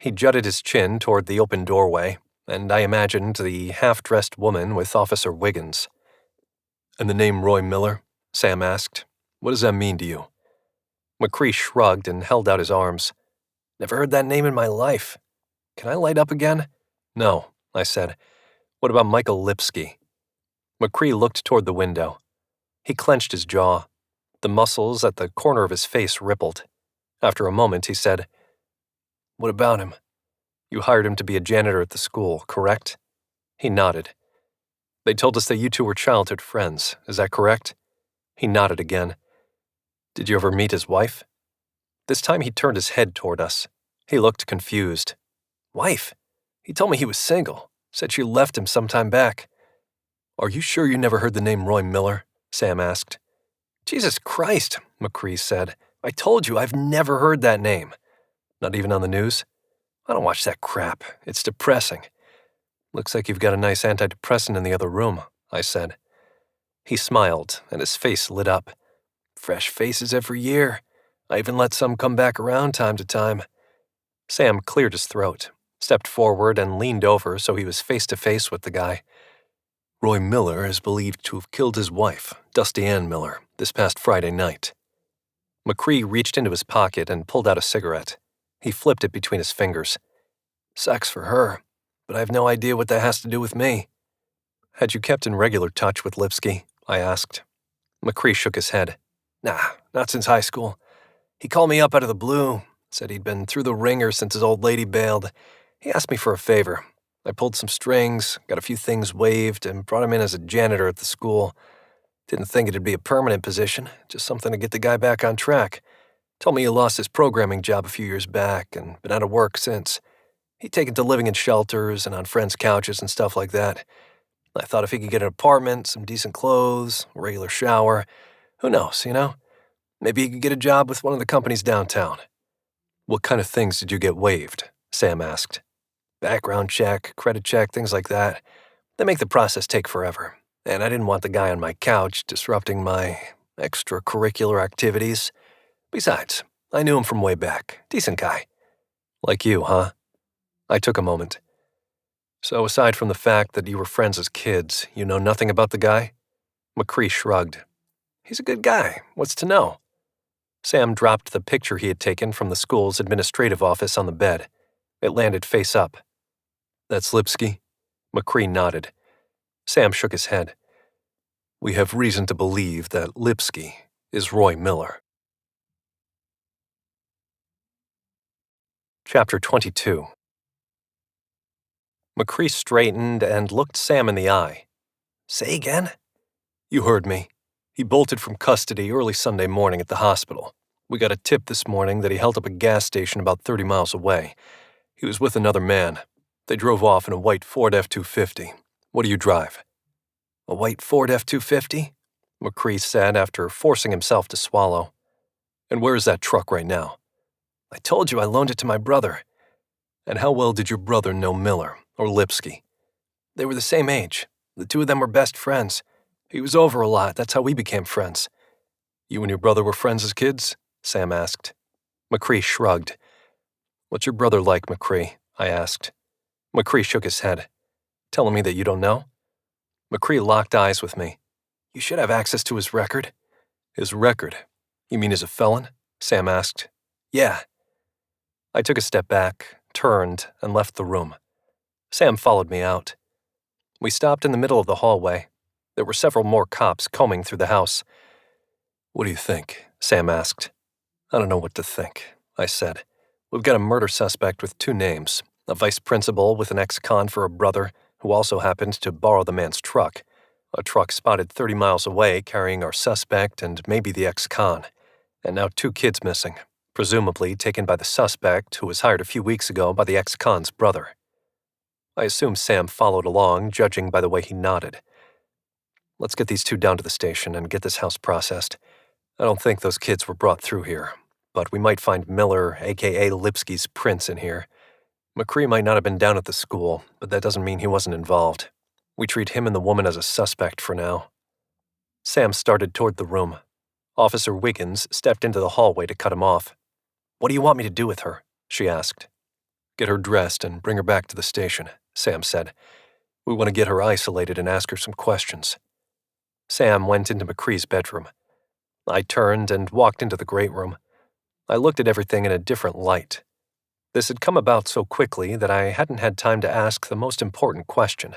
He jutted his chin toward the open doorway, and I imagined the half-dressed woman with Officer Wiggins. "And the name Roy Miller?" Sam asked. "What does that mean to you?" McCree shrugged and held out his arms. "Never heard that name in my life. Can I light up again?" "No," I said. "What about Michael Lipsky?" McCree looked toward the window. He clenched his jaw. The muscles at the corner of his face rippled. After a moment, he said, "What about him? You hired him to be a janitor at the school, correct?" He nodded. "They told us that you two were childhood friends. Is that correct?" He nodded again. "Did you ever meet his wife?" This time he turned his head toward us. He looked confused. "Wife? He told me he was single. Said she left him some time back." "Are you sure you never heard the name Roy Miller?" Sam asked. "Jesus Christ," McCree said. "I told you I've never heard that name." "Not even on the news?" "I don't watch that crap. It's depressing." "Looks like you've got a nice antidepressant in the other room," I said. He smiled, and his face lit up. "Fresh faces every year. I even let some come back around time to time." Sam cleared his throat, stepped forward, and leaned over so he was face-to-face with the guy. "Roy Miller is believed to have killed his wife, Dusty Ann Miller, this past Friday night." McCree reached into his pocket and pulled out a cigarette. He flipped it between his fingers. "Sucks for her, but I have no idea what that has to do with me." "Had you kept in regular touch with Lipsky?" I asked. McCree shook his head. "Nah, not since high school. He called me up out of the blue, Said he'd been through the ringer since his old lady bailed. He asked me for a favor. I pulled some strings, got a few things waived, and brought him in as a janitor at the school. Didn't think it'd be a permanent position, just something to get the guy back on track. Told me he lost his programming job a few years back and been out of work since. He'd taken to living in shelters and on friends' couches and stuff like that. I thought if he could get an apartment, some decent clothes, a regular shower, who knows, Maybe he could get a job with one of the companies downtown. What kind of things did you get waived? Sam asked. Background check, credit check, things like that. They make the process take forever, and I didn't want the guy on my couch disrupting my extracurricular activities. Besides, I knew him from way back. Decent guy. Like you, huh? I took a moment. So aside from the fact that you were friends as kids, you know nothing about the guy? McCree shrugged. He's a good guy. What's to know? Sam dropped the picture he had taken from the school's administrative office on the bed. It landed face up. That's Lipsky? McCree nodded. Sam shook his head. We have reason to believe that Lipsky is Roy Miller. Chapter 22. McCree straightened and looked Sam in the eye. Say again? You heard me. He bolted from custody early Sunday morning at the hospital. We got a tip this morning that he held up a gas station about 30 miles away. He was with another man. They drove off in a white Ford F-250. What do you drive? A white Ford F-250? McCree said after forcing himself to swallow. And where is that truck right now? I told you I loaned it to my brother. And how well did your brother know Miller or Lipsky? They were the same age. The two of them were best friends. He was over a lot. That's how we became friends. You and your brother were friends as kids? Sam asked. McCree shrugged. What's your brother like, McCree? I asked. McCree shook his head. Telling me that you don't know? McCree locked eyes with me. You should have access to his record. His record? You mean as a felon? Sam asked. Yeah. I took a step back, turned, and left the room. Sam followed me out. We stopped in the middle of the hallway. There were several more cops combing through the house. What do you think? Sam asked. I don't know what to think, I said. We've got a murder suspect with two names, a vice principal with an ex-con for a brother who also happened to borrow the man's truck, a truck spotted 30 miles away carrying our suspect and maybe the ex-con, and now two kids missing, presumably taken by the suspect who was hired a few weeks ago by the ex-con's brother. I assume Sam followed along, judging by the way he nodded. Let's get these two down to the station and get this house processed. I don't think those kids were brought through here, but we might find Miller, a.k.a. Lipsky's prints in here. McCree might not have been down at the school, but that doesn't mean he wasn't involved. We treat him and the woman as a suspect for now. Sam started toward the room. Officer Wiggins stepped into the hallway to cut him off. What do you want me to do with her? She asked. Get her dressed and bring her back to the station, Sam said. We want to get her isolated and ask her some questions. Sam went into McCree's bedroom. I turned and walked into the great room. I looked at everything in a different light. This had come about so quickly that I hadn't had time to ask the most important question.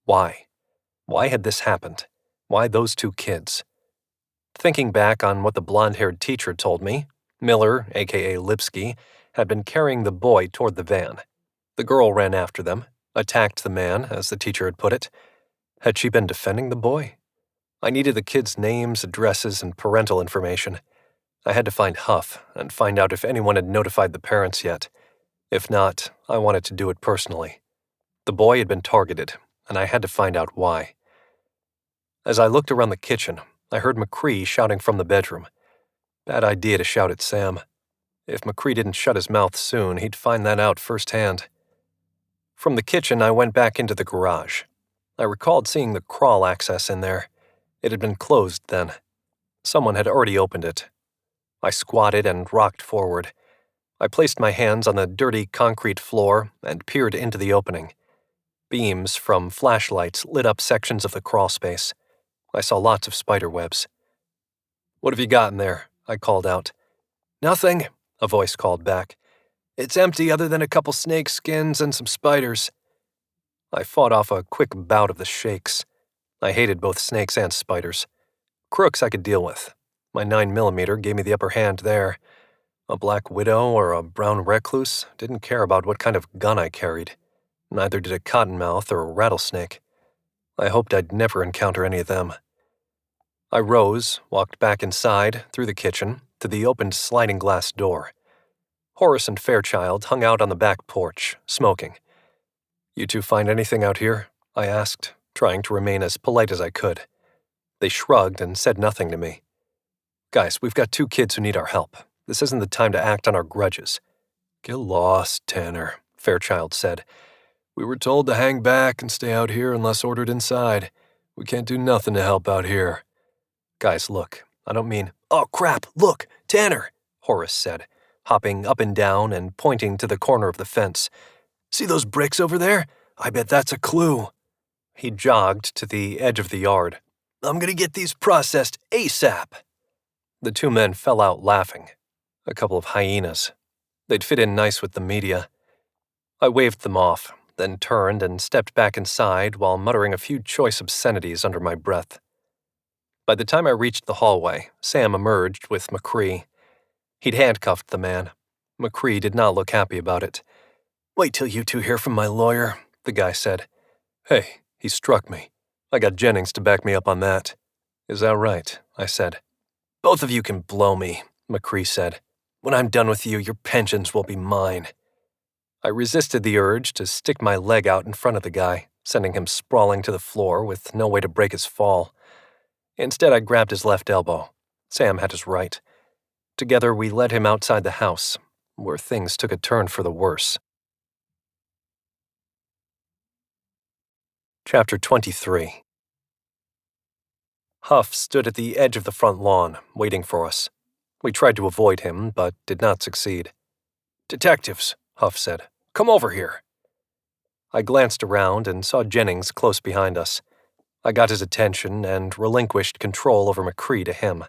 Why? Why had this happened? Why those two kids? Thinking back on what the blonde-haired teacher told me, Miller, a.k.a. Lipsky, had been carrying the boy toward the van. The girl ran after them, attacked the man, as the teacher had put it. Had she been defending the boy? I needed the kids' names, addresses, and parental information. I had to find Huff and find out if anyone had notified the parents yet. If not, I wanted to do it personally. The boy had been targeted, and I had to find out why. As I looked around the kitchen, I heard McCree shouting from the bedroom. Bad idea to shout at Sam. If McCree didn't shut his mouth soon, he'd find that out firsthand. From the kitchen, I went back into the garage. I recalled seeing the crawl access in there. It had been closed then. Someone had already opened it. I squatted and rocked forward. I placed my hands on the dirty concrete floor and peered into the opening. Beams from flashlights lit up sections of the crawl space. I saw lots of spider webs. What have you got in there? I called out. Nothing, a voice called back. It's empty other than a couple snake skins and some spiders. I fought off a quick bout of the shakes. I hated both snakes and spiders. Crooks I could deal with. My 9mm gave me the upper hand there. A black widow or a brown recluse didn't care about what kind of gun I carried. Neither did a cottonmouth or a rattlesnake. I hoped I'd never encounter any of them. I rose, walked back inside, through the kitchen, to the opened sliding glass door. Horace and Fairchild hung out on the back porch, smoking. "You two find anything out here?" I asked, trying to remain as polite as I could. They shrugged and said nothing to me. "Guys, we've got 2 kids who need our help. This isn't the time to act on our grudges." "Get lost, Tanner," Fairchild said. "We were told to hang back and stay out here unless ordered inside. We can't do nothing to help out here." "Guys, look, I don't mean—" "Oh, crap, look, Tanner," Horace said, hopping up and down and pointing to the corner of the fence. "See those bricks over there? I bet that's a clue." He jogged to the edge of the yard. "I'm gonna get these processed ASAP." The 2 men fell out laughing. A couple of hyenas. They'd fit in nice with the media. I waved them off, then turned and stepped back inside while muttering a few choice obscenities under my breath. By the time I reached the hallway, Sam emerged with McCree. He'd handcuffed the man. McCree did not look happy about it. "Wait till you 2 hear from my lawyer," the guy said. "Hey, he struck me. I got Jennings to back me up on that." "Is that right?" I said. "Both of you can blow me," McCree said. "When I'm done with you, your pensions will be mine." I resisted the urge to stick my leg out in front of the guy, sending him sprawling to the floor with no way to break his fall. Instead, I grabbed his left elbow. Sam had his right. Together, we led him outside the house, where things took a turn for the worse. Chapter 23. Huff stood at the edge of the front lawn, waiting for us. We tried to avoid him, but did not succeed. "Detectives," Huff said. "Come over here." I glanced around and saw Jennings close behind us. I got his attention and relinquished control over McCree to him.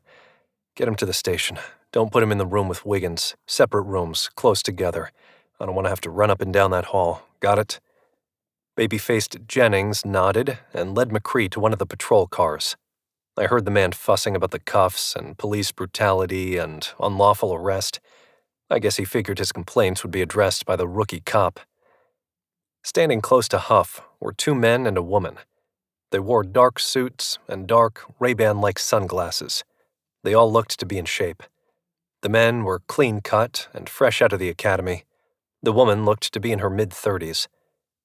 "Get him to the station. Don't put him in the room with Wiggins. Separate rooms, close together. I don't want to have to run up and down that hall. Got it?" Baby-faced Jennings nodded and led McCree to one of the patrol cars. I heard the man fussing about the cuffs and police brutality and unlawful arrest. I guess he figured his complaints would be addressed by the rookie cop. Standing close to Huff were 2 men and a woman. They wore dark suits and dark Ray-Ban-like sunglasses. They all looked to be in shape. The men were clean-cut and fresh out of the academy. The woman looked to be in her mid-30s.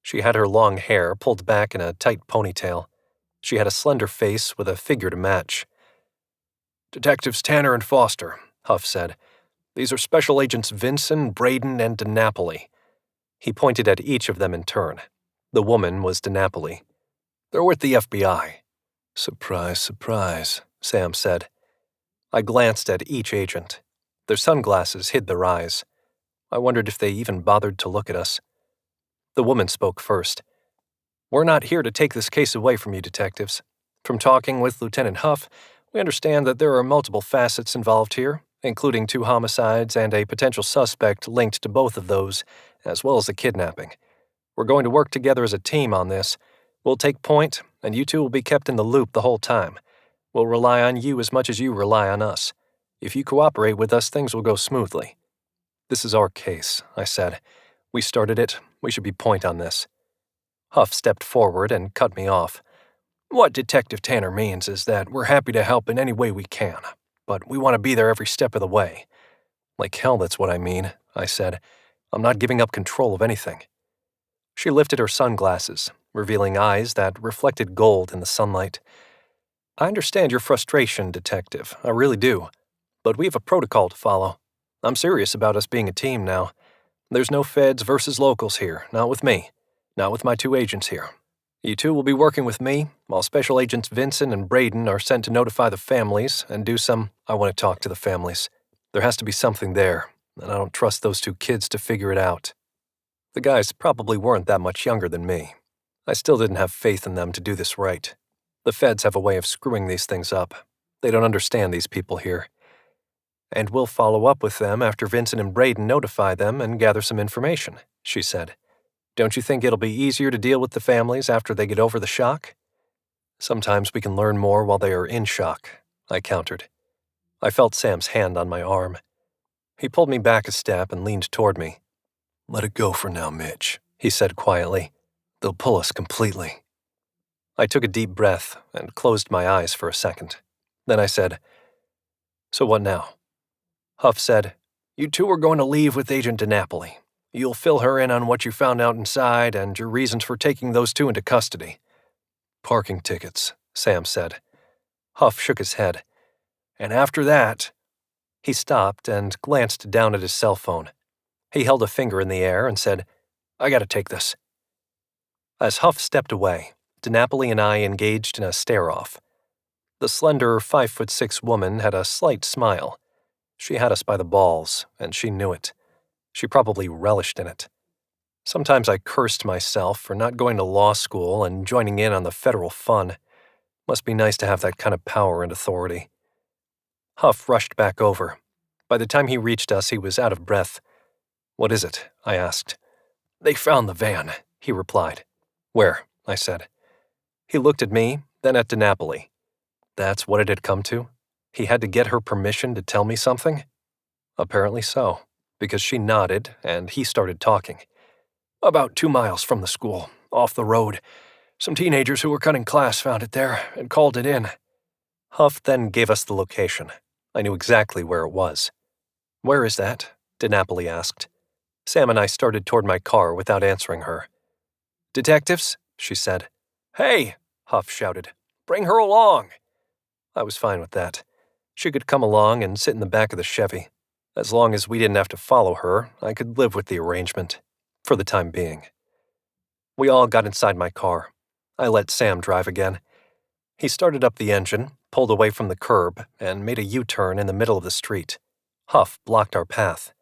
She had her long hair pulled back in a tight ponytail. She had a slender face with a figure to match. "Detectives Tanner and Foster," Huff said. "These are Special Agents Vinson, Braden, and DiNapoli." He pointed at each of them in turn. The woman was DiNapoli. "They're with the FBI." "Surprise, surprise," Sam said. I glanced at each agent. Their sunglasses hid their eyes. I wondered if they even bothered to look at us. The woman spoke first. "We're not here to take this case away from you, detectives. From talking with Lieutenant Huff, we understand that there are multiple facets involved here, including 2 homicides and a potential suspect linked to both of those, as well as the kidnapping. We're going to work together as a team on this. We'll take point, and you 2 will be kept in the loop the whole time. We'll rely on you as much as you rely on us. If you cooperate with us, things will go smoothly." "This is our case," I said. "We started it. We should be point on this." Huff stepped forward and cut me off. "What Detective Tanner means is that we're happy to help in any way we can, but we want to be there every step of the way." "Like hell, that's what I mean," I said. "I'm not giving up control of anything." She lifted her sunglasses, revealing eyes that reflected gold in the sunlight. "I understand your frustration, Detective, I really do. But we have a protocol to follow. I'm serious about us being a team now. There's no feds versus locals here, not with me. Not with my 2 agents here. You 2 will be working with me, while Special Agents Vinson and Braden are sent to notify the families and do some— I want to talk to the families. There has to be something there, and I don't trust those 2 kids to figure it out." The guys probably weren't that much younger than me. I still didn't have faith in them to do this right. The feds have a way of screwing these things up. They don't understand these people here. "And we'll follow up with them after Vincent and Braden notify them and gather some information," she said. "Don't you think it'll be easier to deal with the families after they get over the shock?" "Sometimes we can learn more while they are in shock," I countered. I felt Sam's hand on my arm. He pulled me back a step and leaned toward me. "Let it go for now, Mitch," he said quietly. "They'll pull us completely." I took a deep breath and closed my eyes for a second. Then I said, "So what now?" Huff said, "You two are going to leave with Agent DiNapoli. You'll fill her in on what you found out inside and your reasons for taking those two into custody." "Parking tickets," Sam said. Huff shook his head. "And after that—" He stopped and glanced down at his cell phone. He held a finger in the air and said, "I gotta take this." As Huff stepped away, DiNapoli and I engaged in a stare-off. The slender 5'6" woman had a slight smile. She had us by the balls, and she knew it. She probably relished in it. Sometimes I cursed myself for not going to law school and joining in on the federal fun. Must be nice to have that kind of power and authority. Huff rushed back over. By the time he reached us, he was out of breath. "What is it?" I asked. "They found the van," he replied. "Where?" I said. He looked at me, then at DiNapoli. That's what it had come to? He had to get her permission to tell me something? Apparently so, because she nodded and he started talking. "About 2 miles from the school, off the road. Some teenagers who were cutting class found it there and called it in." Huff then gave us the location. I knew exactly where it was. "Where is that?" DiNapoli asked. Sam and I started toward my car without answering her. "Detectives?" she said. "Hey!" Huff shouted. "Bring her along!" I was fine with that. She could come along and sit in the back of the Chevy. As long as we didn't have to follow her, I could live with the arrangement, for the time being. We all got inside my car. I let Sam drive again. He started up the engine, pulled away from the curb, and made a U-turn in the middle of the street. Huff blocked our path.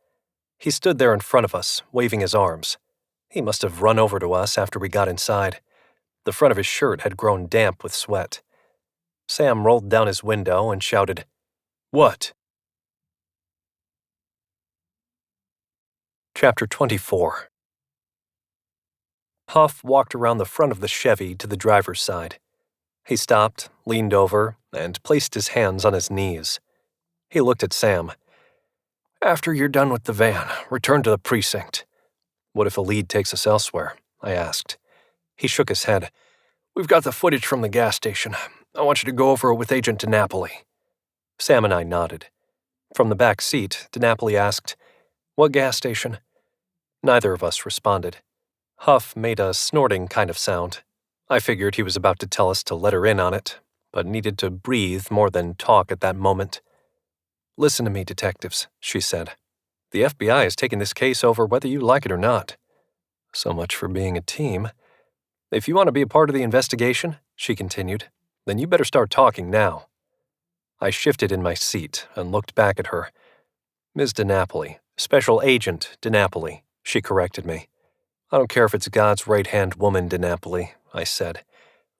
He stood there in front of us, waving his arms. He must have run over to us after we got inside. The front of his shirt had grown damp with sweat. Sam rolled down his window and shouted, "What?" Chapter 24. Huff walked around the front of the Chevy to the driver's side. He stopped, leaned over, and placed his hands on his knees. He looked at Sam. "After you're done with the van, return to the precinct." "What if a lead takes us elsewhere?" I asked. He shook his head. "We've got the footage from the gas station. I want you to go over it with Agent DiNapoli." Sam and I nodded. From the back seat, DiNapoli asked, "What gas station?" Neither of us responded. Huff made a snorting kind of sound. I figured he was about to tell us to let her in on it, but needed to breathe more than talk at that moment. "Listen to me, detectives," she said. "The FBI is taking this case over whether you like it or not." So much for being a team. "If you want to be a part of the investigation," she continued, "then you better start talking now." I shifted in my seat and looked back at her. "Ms. DiNapoli, Special Agent DiNapoli," she corrected me. "I don't care if it's God's right-hand woman, DiNapoli," I said.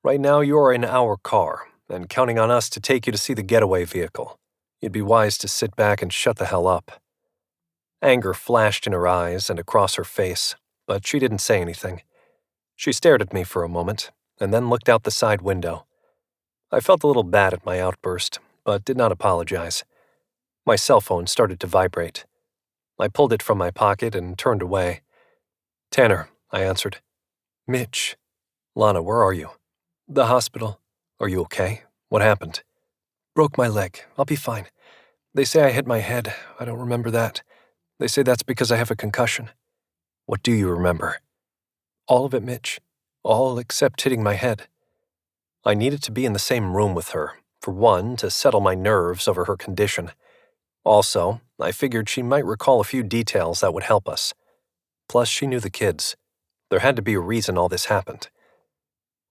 "Right now you are in our car, and counting on us to take you to see the getaway vehicle. You'd be wise to sit back and shut the hell up." Anger flashed in her eyes and across her face, but she didn't say anything. She stared at me for a moment, and then looked out the side window. I felt a little bad at my outburst, but did not apologize. My cell phone started to vibrate. I pulled it from my pocket and turned away. "Tanner," I answered. "Mitch." "Lana, where are you?" "The hospital." "Are you okay? What happened?" "Broke my leg. I'll be fine. They say I hit my head. I don't remember that. They say that's because I have a concussion." "What do you remember?" "All of it, Mitch. All except hitting my head." I needed to be in the same room with her, for one, to settle my nerves over her condition. Also, I figured she might recall a few details that would help us. Plus, she knew the kids. There had to be a reason all this happened.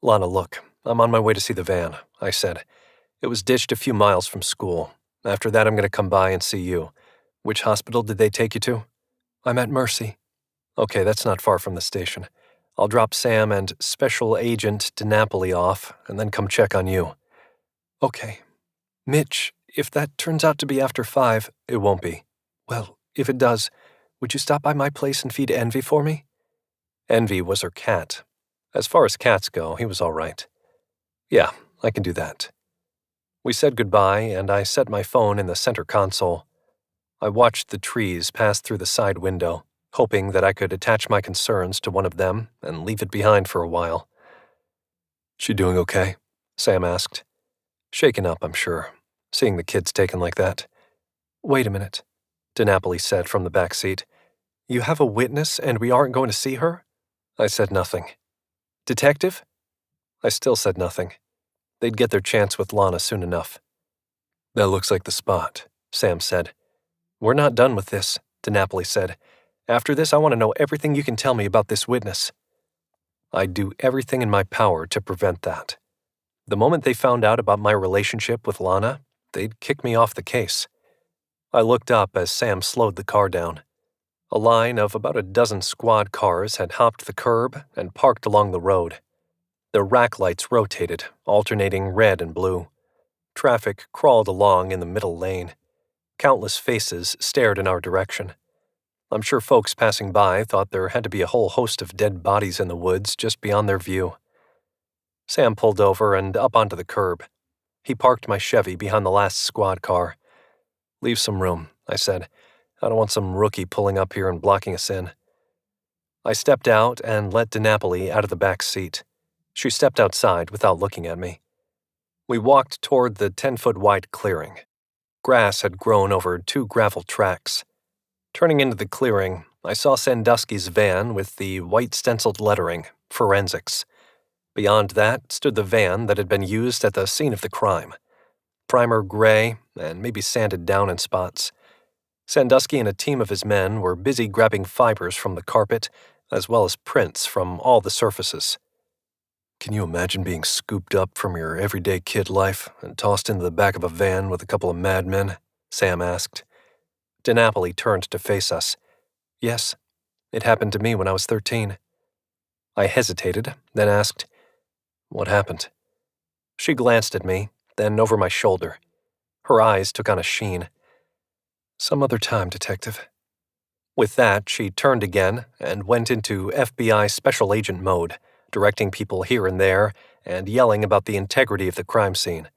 "Lana, look, I'm on my way to see the van," I said. "It was ditched a few miles from school. After that, I'm going to come by and see you. Which hospital did they take you to?" "I'm at Mercy." "Okay, that's not far from the station. I'll drop Sam and Special Agent DiNapoli off, and then come check on you." "Okay. Mitch, if that turns out to be after 5, it won't be. Well, if it does, would you stop by my place and feed Envy for me?" Envy was her cat. As far as cats go, he was all right. "Yeah, I can do that." We said goodbye, and I set my phone in the center console. I watched the trees pass through the side window, hoping that I could attach my concerns to one of them and leave it behind for a while. "She doing okay?" Sam asked. "Shaken up, I'm sure, seeing the kids taken like that." "Wait a minute," DiNapoli said from the back seat. "You have a witness and we aren't going to see her?" I said nothing. "Detective?" I still said nothing. They'd get their chance with Lana soon enough. "That looks like the spot," Sam said. "We're not done with this," DiNapoli said. "After this, I want to know everything you can tell me about this witness." I'd do everything in my power to prevent that. The moment they found out about my relationship with Lana, they'd kick me off the case. I looked up as Sam slowed the car down. A line of about a dozen squad cars had hopped the curb and parked along the road. Their rack lights rotated, alternating red and blue. Traffic crawled along in the middle lane. Countless faces stared in our direction. I'm sure folks passing by thought there had to be a whole host of dead bodies in the woods just beyond their view. Sam pulled over and up onto the curb. He parked my Chevy behind the last squad car. "Leave some room," I said. "I don't want some rookie pulling up here and blocking us in." I stepped out and let DiNapoli out of the back seat. She stepped outside without looking at me. We walked toward the 10-foot-wide clearing. Grass had grown over 2 gravel tracks. Turning into the clearing, I saw Sandusky's van with the white stenciled lettering, Forensics. Beyond that stood the van that had been used at the scene of the crime. Primer gray and maybe sanded down in spots. Sandusky and a team of his men were busy grabbing fibers from the carpet, as well as prints from all the surfaces. "Can you imagine being scooped up from your everyday kid life and tossed into the back of a van with a couple of madmen?" Sam asked. DiNapoli turned to face us. "Yes, it happened to me when I was 13. I hesitated, then asked, "What happened?" She glanced at me, then over my shoulder. Her eyes took on a sheen. "Some other time, Detective." With that, she turned again and went into FBI special agent mode, directing people here and there and yelling about the integrity of the crime scene.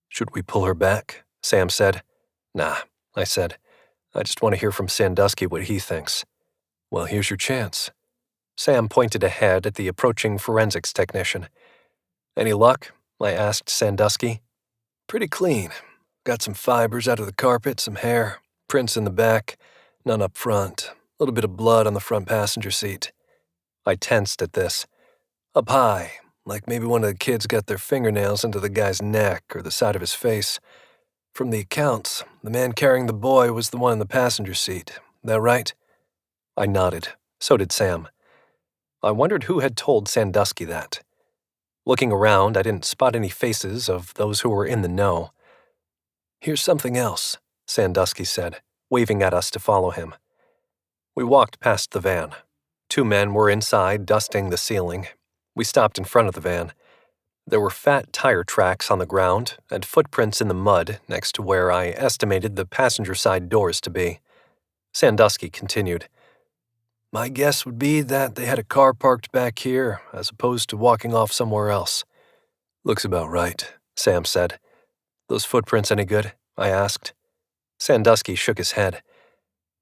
"Should we pull her back?" Sam said. "Nah," I said. "I just want to hear from Sandusky what he thinks." "Well, here's your chance." Sam pointed ahead at the approaching forensics technician. "Any luck?" I asked Sandusky. "Pretty clean. Got some fibers out of the carpet, some hair, prints in the back, none up front, a little bit of blood on the front passenger seat." I tensed at this. "Up high, like maybe one of the kids got their fingernails into the guy's neck or the side of his face. From the accounts, the man carrying the boy was the one in the passenger seat. That right?" I nodded. So did Sam. I wondered who had told Sandusky that. Looking around, I didn't spot any faces of those who were in the know. "Here's something else," Sandusky said, waving at us to follow him. We walked past the van. 2 men were inside dusting the ceiling. We stopped in front of the van. There were fat tire tracks on the ground and footprints in the mud next to where I estimated the passenger side doors to be. Sandusky continued. "My guess would be that they had a car parked back here as opposed to walking off somewhere else." "Looks about right," Sam said. "Those footprints any good?" I asked. Sandusky shook his head.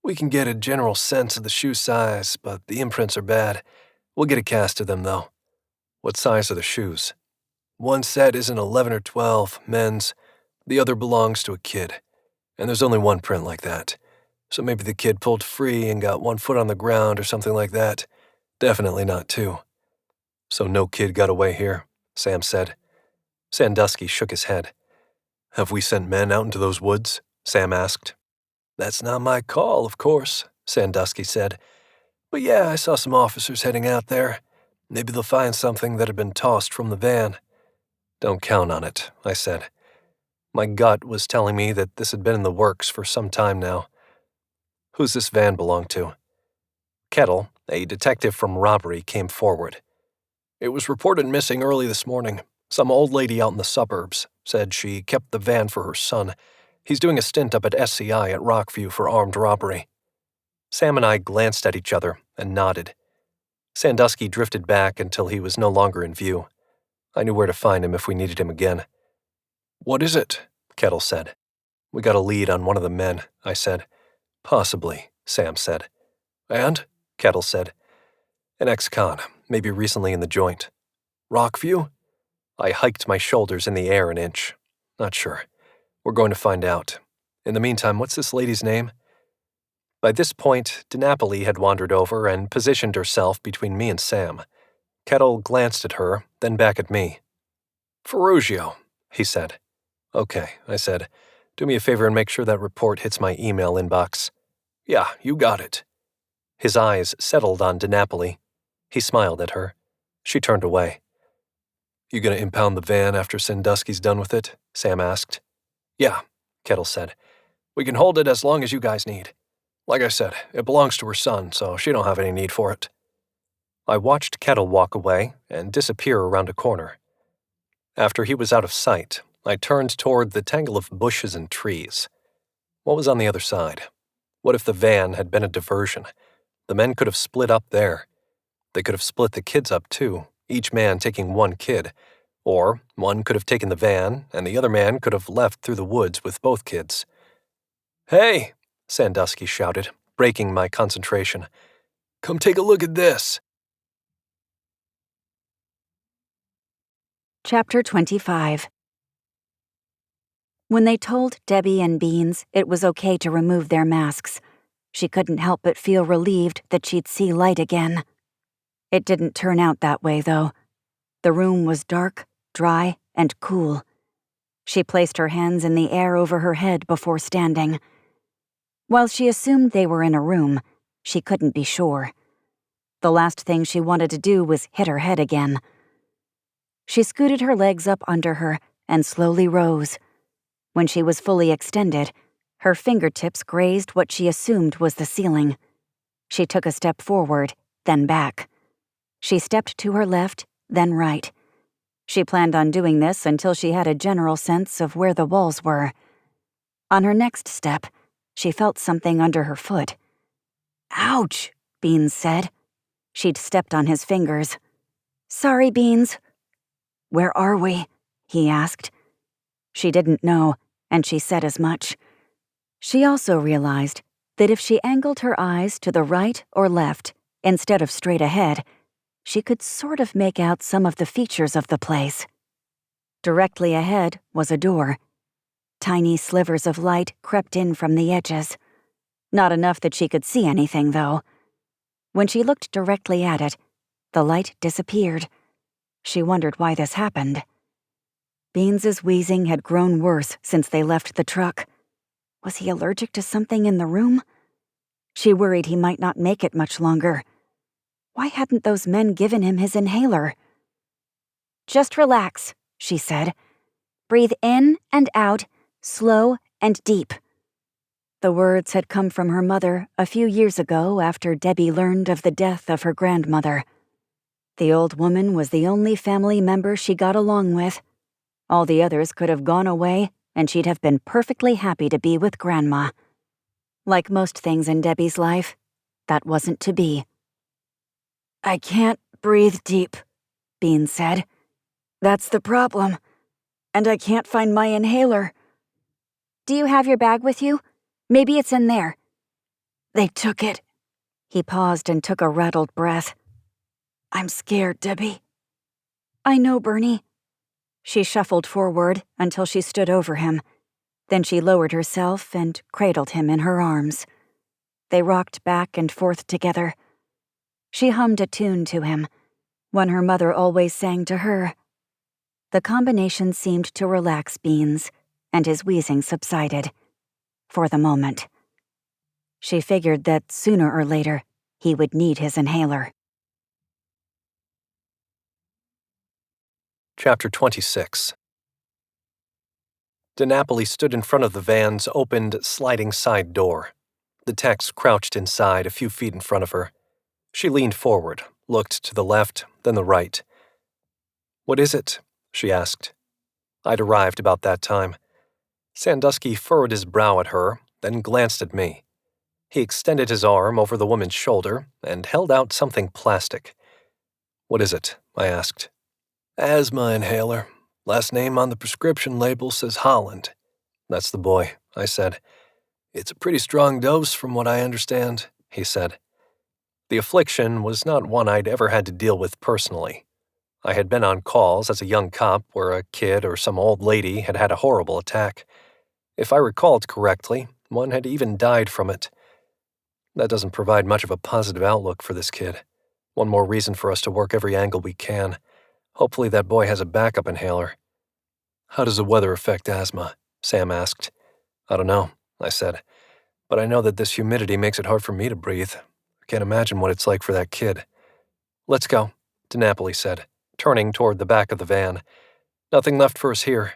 "We can get a general sense of the shoe size, but the imprints are bad. We'll get a cast of them, though." "What size are the shoes?" "One set is an 11 or 12, men's. The other belongs to a kid. And there's only one print like that. So maybe the kid pulled free and got 1 foot on the ground or something like that. Definitely not 2. "So no kid got away here," Sam said. Sandusky shook his head. "Have we sent men out into those woods?" Sam asked. "That's not my call, of course," Sandusky said. "But yeah, I saw some officers heading out there. Maybe they'll find something that had been tossed from the van." "Don't count on it," I said. My gut was telling me that this had been in the works for some time now. "Who's this van belong to?" Kettle, a detective from robbery, came forward. "It was reported missing early this morning. Some old lady out in the suburbs said she kept the van for her son. He's doing a stint up at SCI at Rockview for armed robbery." Sam and I glanced at each other and nodded. Sandusky drifted back until he was no longer in view. I knew where to find him if we needed him again. "What is it?" Kettle said. We got a lead on one of the men, I said. Possibly, Sam said. And? Kettle said. An ex-con, maybe recently in the joint. Rockview? I hiked my shoulders in the air an inch. Not sure. We're going to find out. In the meantime, what's this lady's name? By this point, DiNapoli had wandered over and positioned herself between me and Sam. Kettle glanced at her, then back at me. Ferrugio, he said. Okay, I said. Do me a favor and make sure that report hits my email inbox. Yeah, you got it. His eyes settled on DiNapoli. He smiled at her. She turned away. You gonna impound the van after Sandusky's done with it? Sam asked. Yeah, Kettle said. We can hold it as long as you guys need. Like I said, it belongs to her son, so she don't have any need for it. I watched Kettle walk away and disappear around a corner. After he was out of sight, I turned toward the tangle of bushes and trees. What was on the other side? What if the van had been a diversion? The men could have split up there. They could have split the kids up too, each man taking one kid. Or one could have taken the van, and the other man could have left through the woods with both kids. Hey, Sandusky shouted, breaking my concentration. Come take a look at this. Chapter 25. When they told Debbie and Beans it was okay to remove their masks, she couldn't help but feel relieved that she'd see light again. It didn't turn out that way, though. The room was dark, dry, and cool. She placed her hands in the air over her head before standing. While she assumed they were in a room, she couldn't be sure. The last thing she wanted to do was hit her head again. She scooted her legs up under her and slowly rose. When she was fully extended, her fingertips grazed what she assumed was the ceiling. She took a step forward, then back. She stepped to her left, then right. She planned on doing this until she had a general sense of where the walls were. On her next step, she felt something under her foot. Ouch, Beans said. She'd stepped on his fingers. Sorry, Beans. Where are we? He asked. She didn't know, and she said as much. She also realized that if she angled her eyes to the right or left, instead of straight ahead, she could sort of make out some of the features of the place. Directly ahead was a door. Tiny slivers of light crept in from the edges. Not enough that she could see anything, though. When she looked directly at it, the light disappeared. She wondered why this happened. Beans's wheezing had grown worse since they left the truck. Was he allergic to something in the room? She worried he might not make it much longer. Why hadn't those men given him his inhaler? Just relax, she said. Breathe in and out, slow and deep. The words had come from her mother a few years ago after Debbie learned of the death of her grandmother. The old woman was the only family member she got along with. All the others could have gone away, and she'd have been perfectly happy to be with Grandma. Like most things in Debbie's life, that wasn't to be. I can't breathe deep, Bean said. That's the problem. And I can't find my inhaler. Do you have your bag with you? Maybe it's in there. They took it. He paused and took a rattled breath. I'm scared, Debbie. I know, Bernie. She shuffled forward until she stood over him. Then she lowered herself and cradled him in her arms. They rocked back and forth together. She hummed a tune to him, one her mother always sang to her. The combination seemed to relax Beans, and his wheezing subsided. For the moment. She figured that sooner or later, he would need his inhaler. Chapter 26. DiNapoli stood in front of the van's opened, sliding side door. The Tex crouched inside a few feet in front of her. She leaned forward, looked to the left, then the right. What is it? She asked. I'd arrived about that time. Sandusky furrowed his brow at her, then glanced at me. He extended his arm over the woman's shoulder and held out something plastic. What is it? I asked. Asthma inhaler. Last name on the prescription label says Holland. That's the boy, I said. It's a pretty strong dose from what I understand, he said. The affliction was not one I'd ever had to deal with personally. I had been on calls as a young cop where a kid or some old lady had had a horrible attack. If I recalled correctly, one had even died from it. That doesn't provide much of a positive outlook for this kid. One more reason for us to work every angle we can. Hopefully that boy has a backup inhaler. How does the weather affect asthma? Sam asked. I don't know, I said. But I know that this humidity makes it hard for me to breathe. I can't imagine what it's like for that kid. Let's go, DiNapoli said, turning toward the back of the van. Nothing left for us here.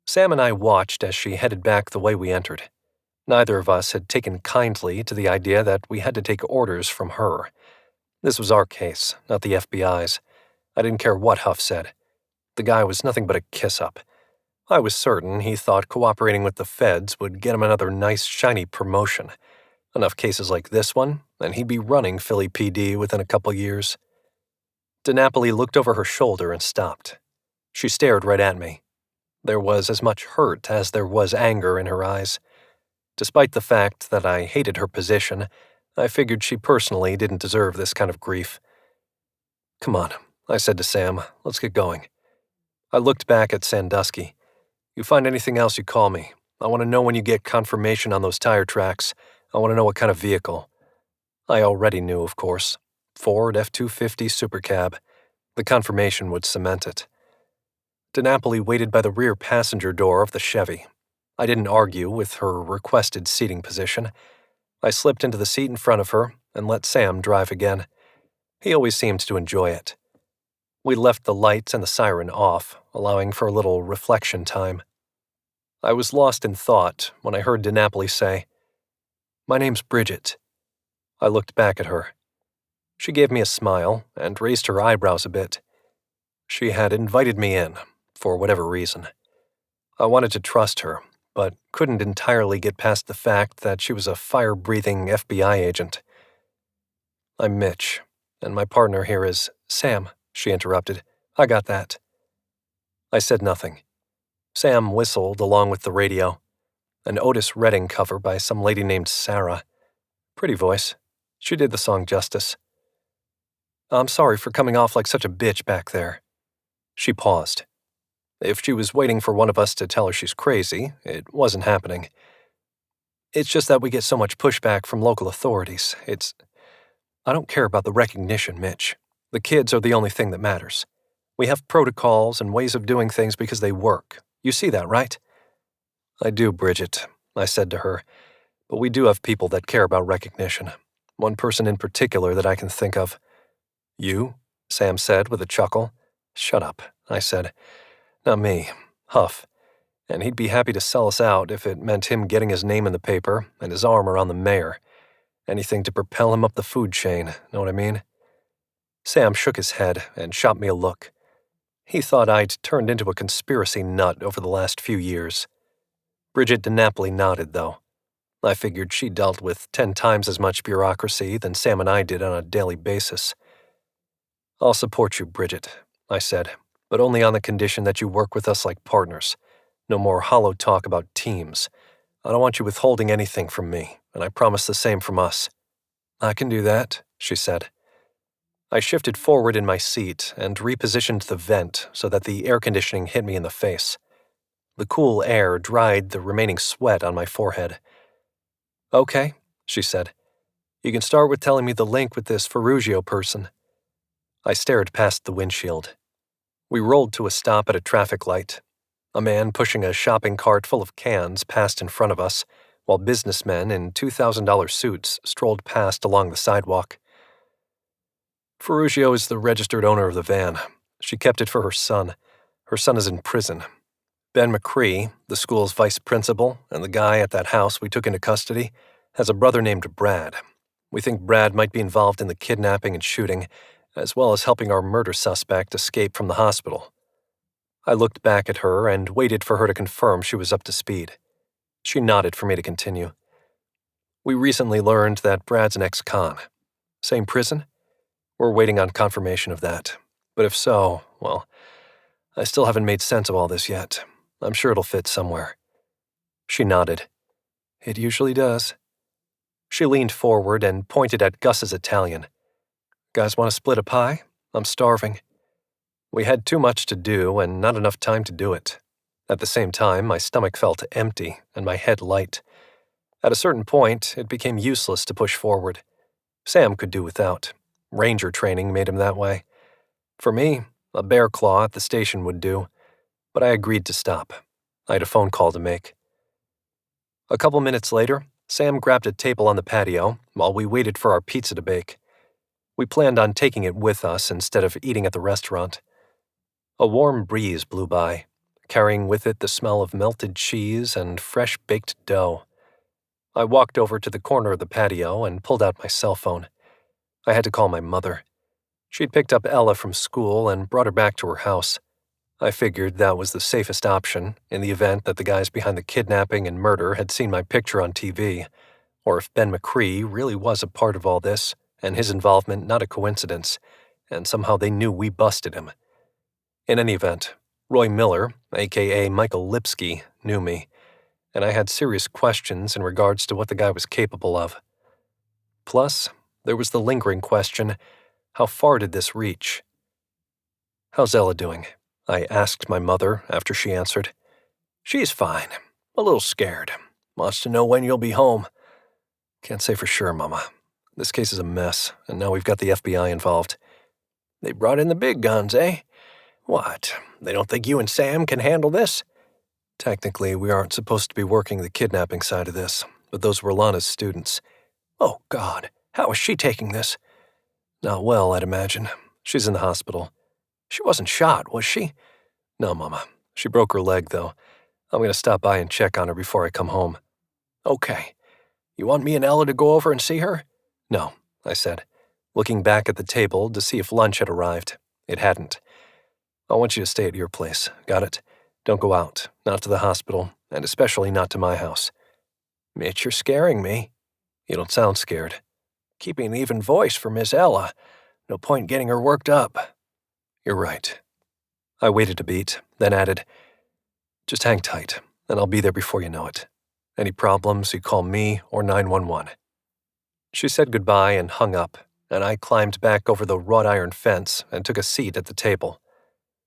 Sam and I watched as she headed back the way we entered. Neither of us had taken kindly to the idea that we had to take orders from her. This was our case, not the FBI's. I didn't care what Huff said. The guy was nothing but a kiss-up. I was certain he thought cooperating with the feds would get him another nice, shiny promotion. Enough cases like this one, and he'd be running Philly PD within a couple years. DiNapoli looked over her shoulder and stopped. She stared right at me. There was as much hurt as there was anger in her eyes. Despite the fact that I hated her position, I figured she personally didn't deserve this kind of grief. Come on, I said to Sam. Let's get going. I looked back at Sandusky. You find anything else, you call me. I want to know when you get confirmation on those tire tracks. I want to know what kind of vehicle. I already knew, of course. Ford F-250 Supercab. The confirmation would cement it. DiNapoli waited by the rear passenger door of the Chevy. I didn't argue with her requested seating position. I slipped into the seat in front of her and let Sam drive again. He always seemed to enjoy it. We left the lights and the siren off, allowing for a little reflection time. I was lost in thought when I heard DiNapoli say, My name's Bridget. I looked back at her. She gave me a smile and raised her eyebrows a bit. She had invited me in, for whatever reason. I wanted to trust her, but couldn't entirely get past the fact that she was a fire-breathing FBI agent. I'm Mitch, and my partner here is Sam, she interrupted. I got that. I said nothing. Sam whistled along with the radio. An Otis Redding cover by some lady named Sarah. Pretty voice. She did the song justice. I'm sorry for coming off like such a bitch back there. She paused. If she was waiting for one of us to tell her she's crazy, it wasn't happening. It's just that we get so much pushback from local authorities. I don't care about the recognition, Mitch. The kids are the only thing that matters. We have protocols and ways of doing things because they work. You see that, right? I do, Bridget, I said to her. But we do have people that care about recognition. One person in particular that I can think of. You? Sam said with a chuckle. Shut up, I said. Not me. Huff. And he'd be happy to sell us out if it meant him getting his name in the paper and his arm around the mayor. Anything to propel him up the food chain, know what I mean? Sam shook his head and shot me a look. He thought I'd turned into a conspiracy nut over the last few years. Bridget DiNapoli nodded, though. I figured she dealt with 10 times as much bureaucracy than Sam and I did on a daily basis. I'll support you, Bridget, I said, but only on the condition that you work with us like partners. No more hollow talk about teams. I don't want you withholding anything from me, and I promise the same from us. I can do that, she said. I shifted forward in my seat and repositioned the vent so that the air conditioning hit me in the face. The cool air dried the remaining sweat on my forehead. Okay, she said. You can start with telling me the link with this Ferrugio person. I stared past the windshield. We rolled to a stop at a traffic light. A man pushing a shopping cart full of cans passed in front of us, while businessmen in $2,000 suits strolled past along the sidewalk. Ferrugio is the registered owner of the van. She kept it for her son. Her son is in prison. Ben McCree, the school's vice principal, and the guy at that house we took into custody, has a brother named Brad. We think Brad might be involved in the kidnapping and shooting, as well as helping our murder suspect escape from the hospital. I looked back at her and waited for her to confirm she was up to speed. She nodded for me to continue. We recently learned that Brad's an ex-con. Same prison? We're waiting on confirmation of that. But if so, well, I still haven't made sense of all this yet. I'm sure it'll fit somewhere. She nodded. It usually does. She leaned forward and pointed at Gus's Italian. Guys want to split a pie? I'm starving. We had too much to do and not enough time to do it. At the same time, my stomach felt empty and my head light. At a certain point, it became useless to push forward. Sam could do without. Ranger training made him that way. For me, a bear claw at the station would do, but I agreed to stop. I had a phone call to make. A couple minutes later, Sam grabbed a table on the patio while we waited for our pizza to bake. We planned on taking it with us instead of eating at the restaurant. A warm breeze blew by, carrying with it the smell of melted cheese and fresh baked dough. I walked over to the corner of the patio and pulled out my cell phone. I had to call my mother. She'd picked up Ella from school and brought her back to her house. I figured that was the safest option in the event that the guys behind the kidnapping and murder had seen my picture on TV, or if Ben McCree really was a part of all this, and his involvement not a coincidence, and somehow they knew we busted him. In any event, Roy Miller, a.k.a. Michael Lipsky, knew me, and I had serious questions in regards to what the guy was capable of. Plus, there was the lingering question, how far did this reach? How's Ella doing? I asked my mother after she answered. She's fine. A little scared. Wants to know when you'll be home. Can't say for sure, Mama. This case is a mess, and now we've got the FBI involved. They brought in the big guns, eh? What? They don't think you and Sam can handle this? Technically, we aren't supposed to be working the kidnapping side of this, but those were Lana's students. Oh, God. How is she taking this? Not well, I'd imagine. She's in the hospital. She wasn't shot, was she? No, Mama. She broke her leg, though. I'm going to stop by and check on her before I come home. Okay. You want me and Ella to go over and see her? No, I said, looking back at the table to see if lunch had arrived. It hadn't. I want you to stay at your place, got it? Don't go out, not to the hospital, and especially not to my house. Mitch, you're scaring me. You don't sound scared. Keeping an even voice for Miss Ella. No point getting her worked up. You're right. I waited a beat, then added, just hang tight, and I'll be there before you know it. Any problems, you call me or 911. She said goodbye and hung up, and I climbed back over the wrought iron fence and took a seat at the table.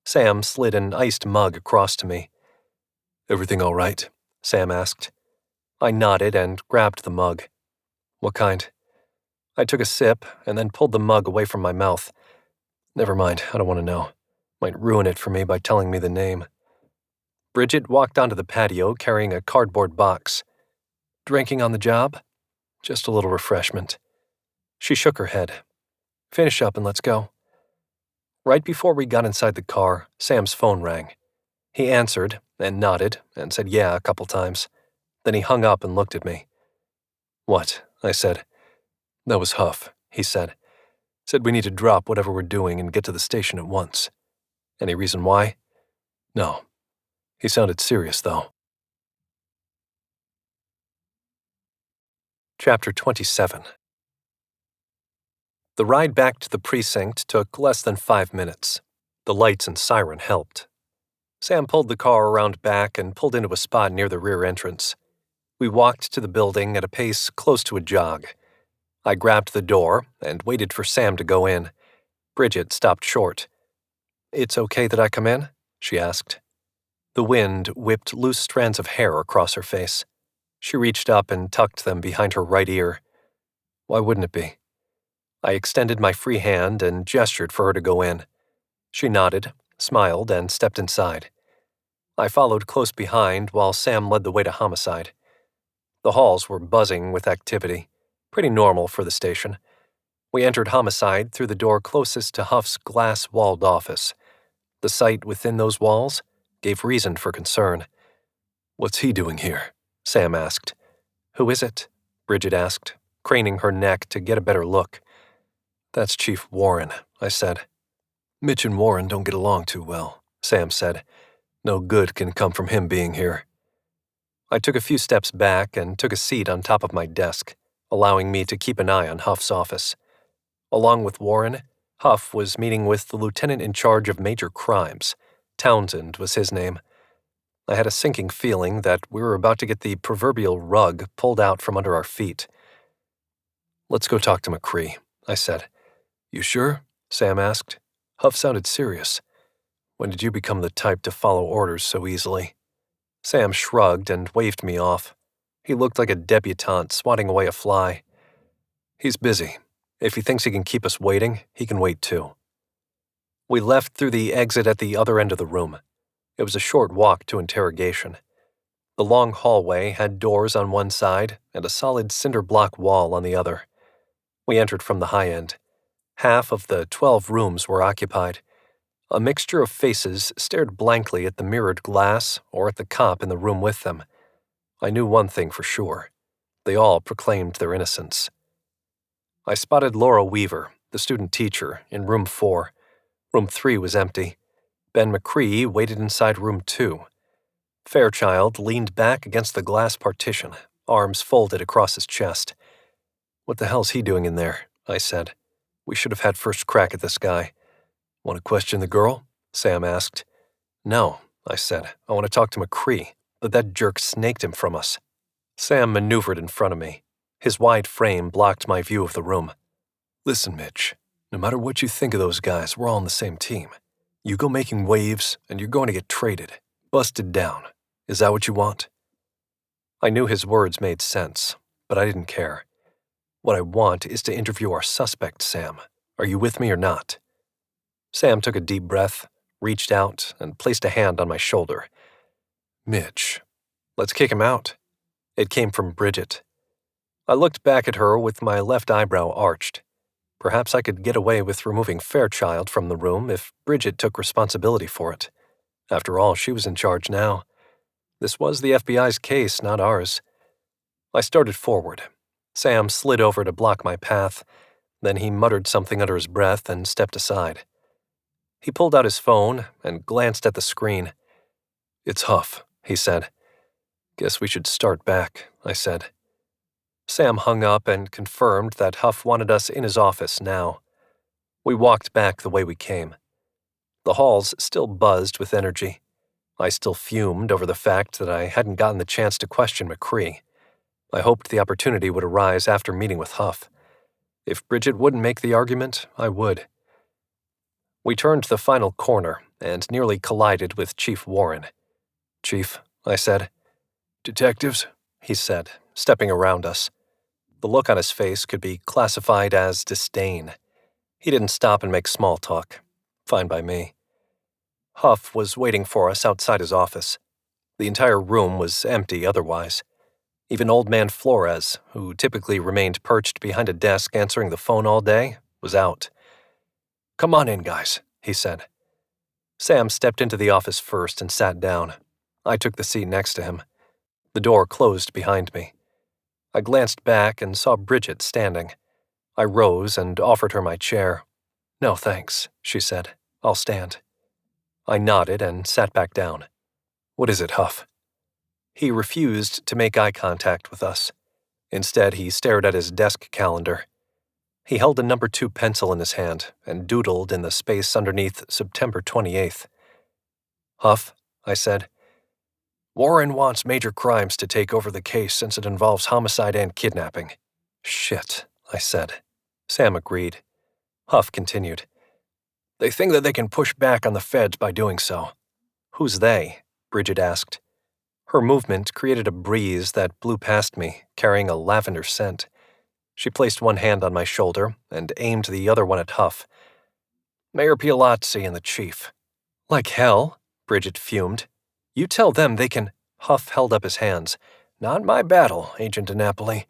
Sam slid an iced mug across to me. Everything all right? Sam asked. I nodded and grabbed the mug. What kind? I took a sip and then pulled the mug away from my mouth. Never mind, I don't want to know. Might ruin it for me by telling me the name. Bridget walked onto the patio carrying a cardboard box. Drinking on the job? Just a little refreshment. She shook her head. Finish up and let's go. Right before we got inside the car, Sam's phone rang. He answered and nodded and said yeah a couple times. Then he hung up and looked at me. What? I said. That was Huff, he said. Said we need to drop whatever we're doing and get to the station at once. Any reason why? No. He sounded serious, though. Chapter 27. The ride back to the precinct took less than 5 minutes. The lights and siren helped. Sam pulled the car around back and pulled into a spot near the rear entrance. We walked to the building at a pace close to a jog. I grabbed the door and waited for Sam to go in. Bridget stopped short. It's okay that I come in? She asked. The wind whipped loose strands of hair across her face. She reached up and tucked them behind her right ear. Why wouldn't it be? I extended my free hand and gestured for her to go in. She nodded, smiled, and stepped inside. I followed close behind while Sam led the way to Homicide. The halls were buzzing with activity, pretty normal for the station. We entered Homicide through the door closest to Huff's glass-walled office. The sight within those walls gave reason for concern. What's he doing here? Sam asked. Who is it? Bridget asked, craning her neck to get a better look. That's Chief Warren, I said. Mitch and Warren don't get along too well, Sam said. No good can come from him being here. I took a few steps back and took a seat on top of my desk, allowing me to keep an eye on Huff's office. Along with Warren, Huff was meeting with the lieutenant in charge of major crimes. Townsend was his name. I had a sinking feeling that we were about to get the proverbial rug pulled out from under our feet. "Let's go talk to McCree," I said. "You sure?" Sam asked. Huff sounded serious. "When did you become the type to follow orders so easily?" Sam shrugged and waved me off. He looked like a debutante swatting away a fly. "He's busy. If he thinks he can keep us waiting, he can wait too." We left through the exit at the other end of the room. It was a short walk to interrogation. The long hallway had doors on one side and a solid cinder block wall on the other. We entered from the high end. Half of the 12 rooms were occupied. A mixture of faces stared blankly at the mirrored glass or at the cop in the room with them. I knew one thing for sure. They all proclaimed their innocence. I spotted Laura Weaver, the student teacher, in room 4. Room 3 was empty. Ben McCree waited inside room 2. Fairchild leaned back against the glass partition, arms folded across his chest. "What the hell's he doing in there?" I said. "We should have had first crack at this guy." "Want to question the girl?" Sam asked. "No," I said. "I want to talk to McCree, but that jerk snaked him from us." Sam maneuvered in front of me. His wide frame blocked my view of the room. "Listen, Mitch, no matter what you think of those guys, we're all on the same team. You go making waves, and you're going to get traded, busted down. Is that what you want?" I knew his words made sense, but I didn't care. "What I want is to interview our suspect, Sam. Are you with me or not?" Sam took a deep breath, reached out, and placed a hand on my shoulder. "Mitch, let's kick him out." It came from Bridget. I looked back at her with my left eyebrow arched. Perhaps I could get away with removing Fairchild from the room if Bridget took responsibility for it. After all, she was in charge now. This was the FBI's case, not ours. I started forward. Sam slid over to block my path. Then he muttered something under his breath and stepped aside. He pulled out his phone and glanced at the screen. "It's Huff," he said. "Guess we should start back," I said. Sam hung up and confirmed that Huff wanted us in his office now. We walked back the way we came. The halls still buzzed with energy. I still fumed over the fact that I hadn't gotten the chance to question McCree. I hoped the opportunity would arise after meeting with Huff. If Bridget wouldn't make the argument, I would. We turned the final corner and nearly collided with Chief Warren. "Chief," I said. "Detectives," he said, stepping around us. The look on his face could be classified as disdain. He didn't stop and make small talk. Fine by me. Huff was waiting for us outside his office. The entire room was empty otherwise. Even old man Flores, who typically remained perched behind a desk answering the phone all day, was out. "Come on in, guys," he said. Sam stepped into the office first and sat down. I took the seat next to him. The door closed behind me. I glanced back and saw Bridget standing. I rose and offered her my chair. "No, thanks," she said. "I'll stand." I nodded and sat back down. "What is it, Huff?" He refused to make eye contact with us. Instead, he stared at his desk calendar. He held a number 2 pencil in his hand and doodled in the space underneath September 28th. "Huff," I said. "Warren wants major crimes to take over the case since it involves homicide and kidnapping." "Shit," I said. Sam agreed. Huff continued. "They think that they can push back on the feds by doing so." "Who's they?" Bridget asked. Her movement created a breeze that blew past me, carrying a lavender scent. She placed one hand on my shoulder and aimed the other one at Huff. "Mayor Pialazzi and the chief." "Like hell," Bridget fumed. "You tell them they can—" Huff held up his hands. "Not my battle, Agent DiNapoli.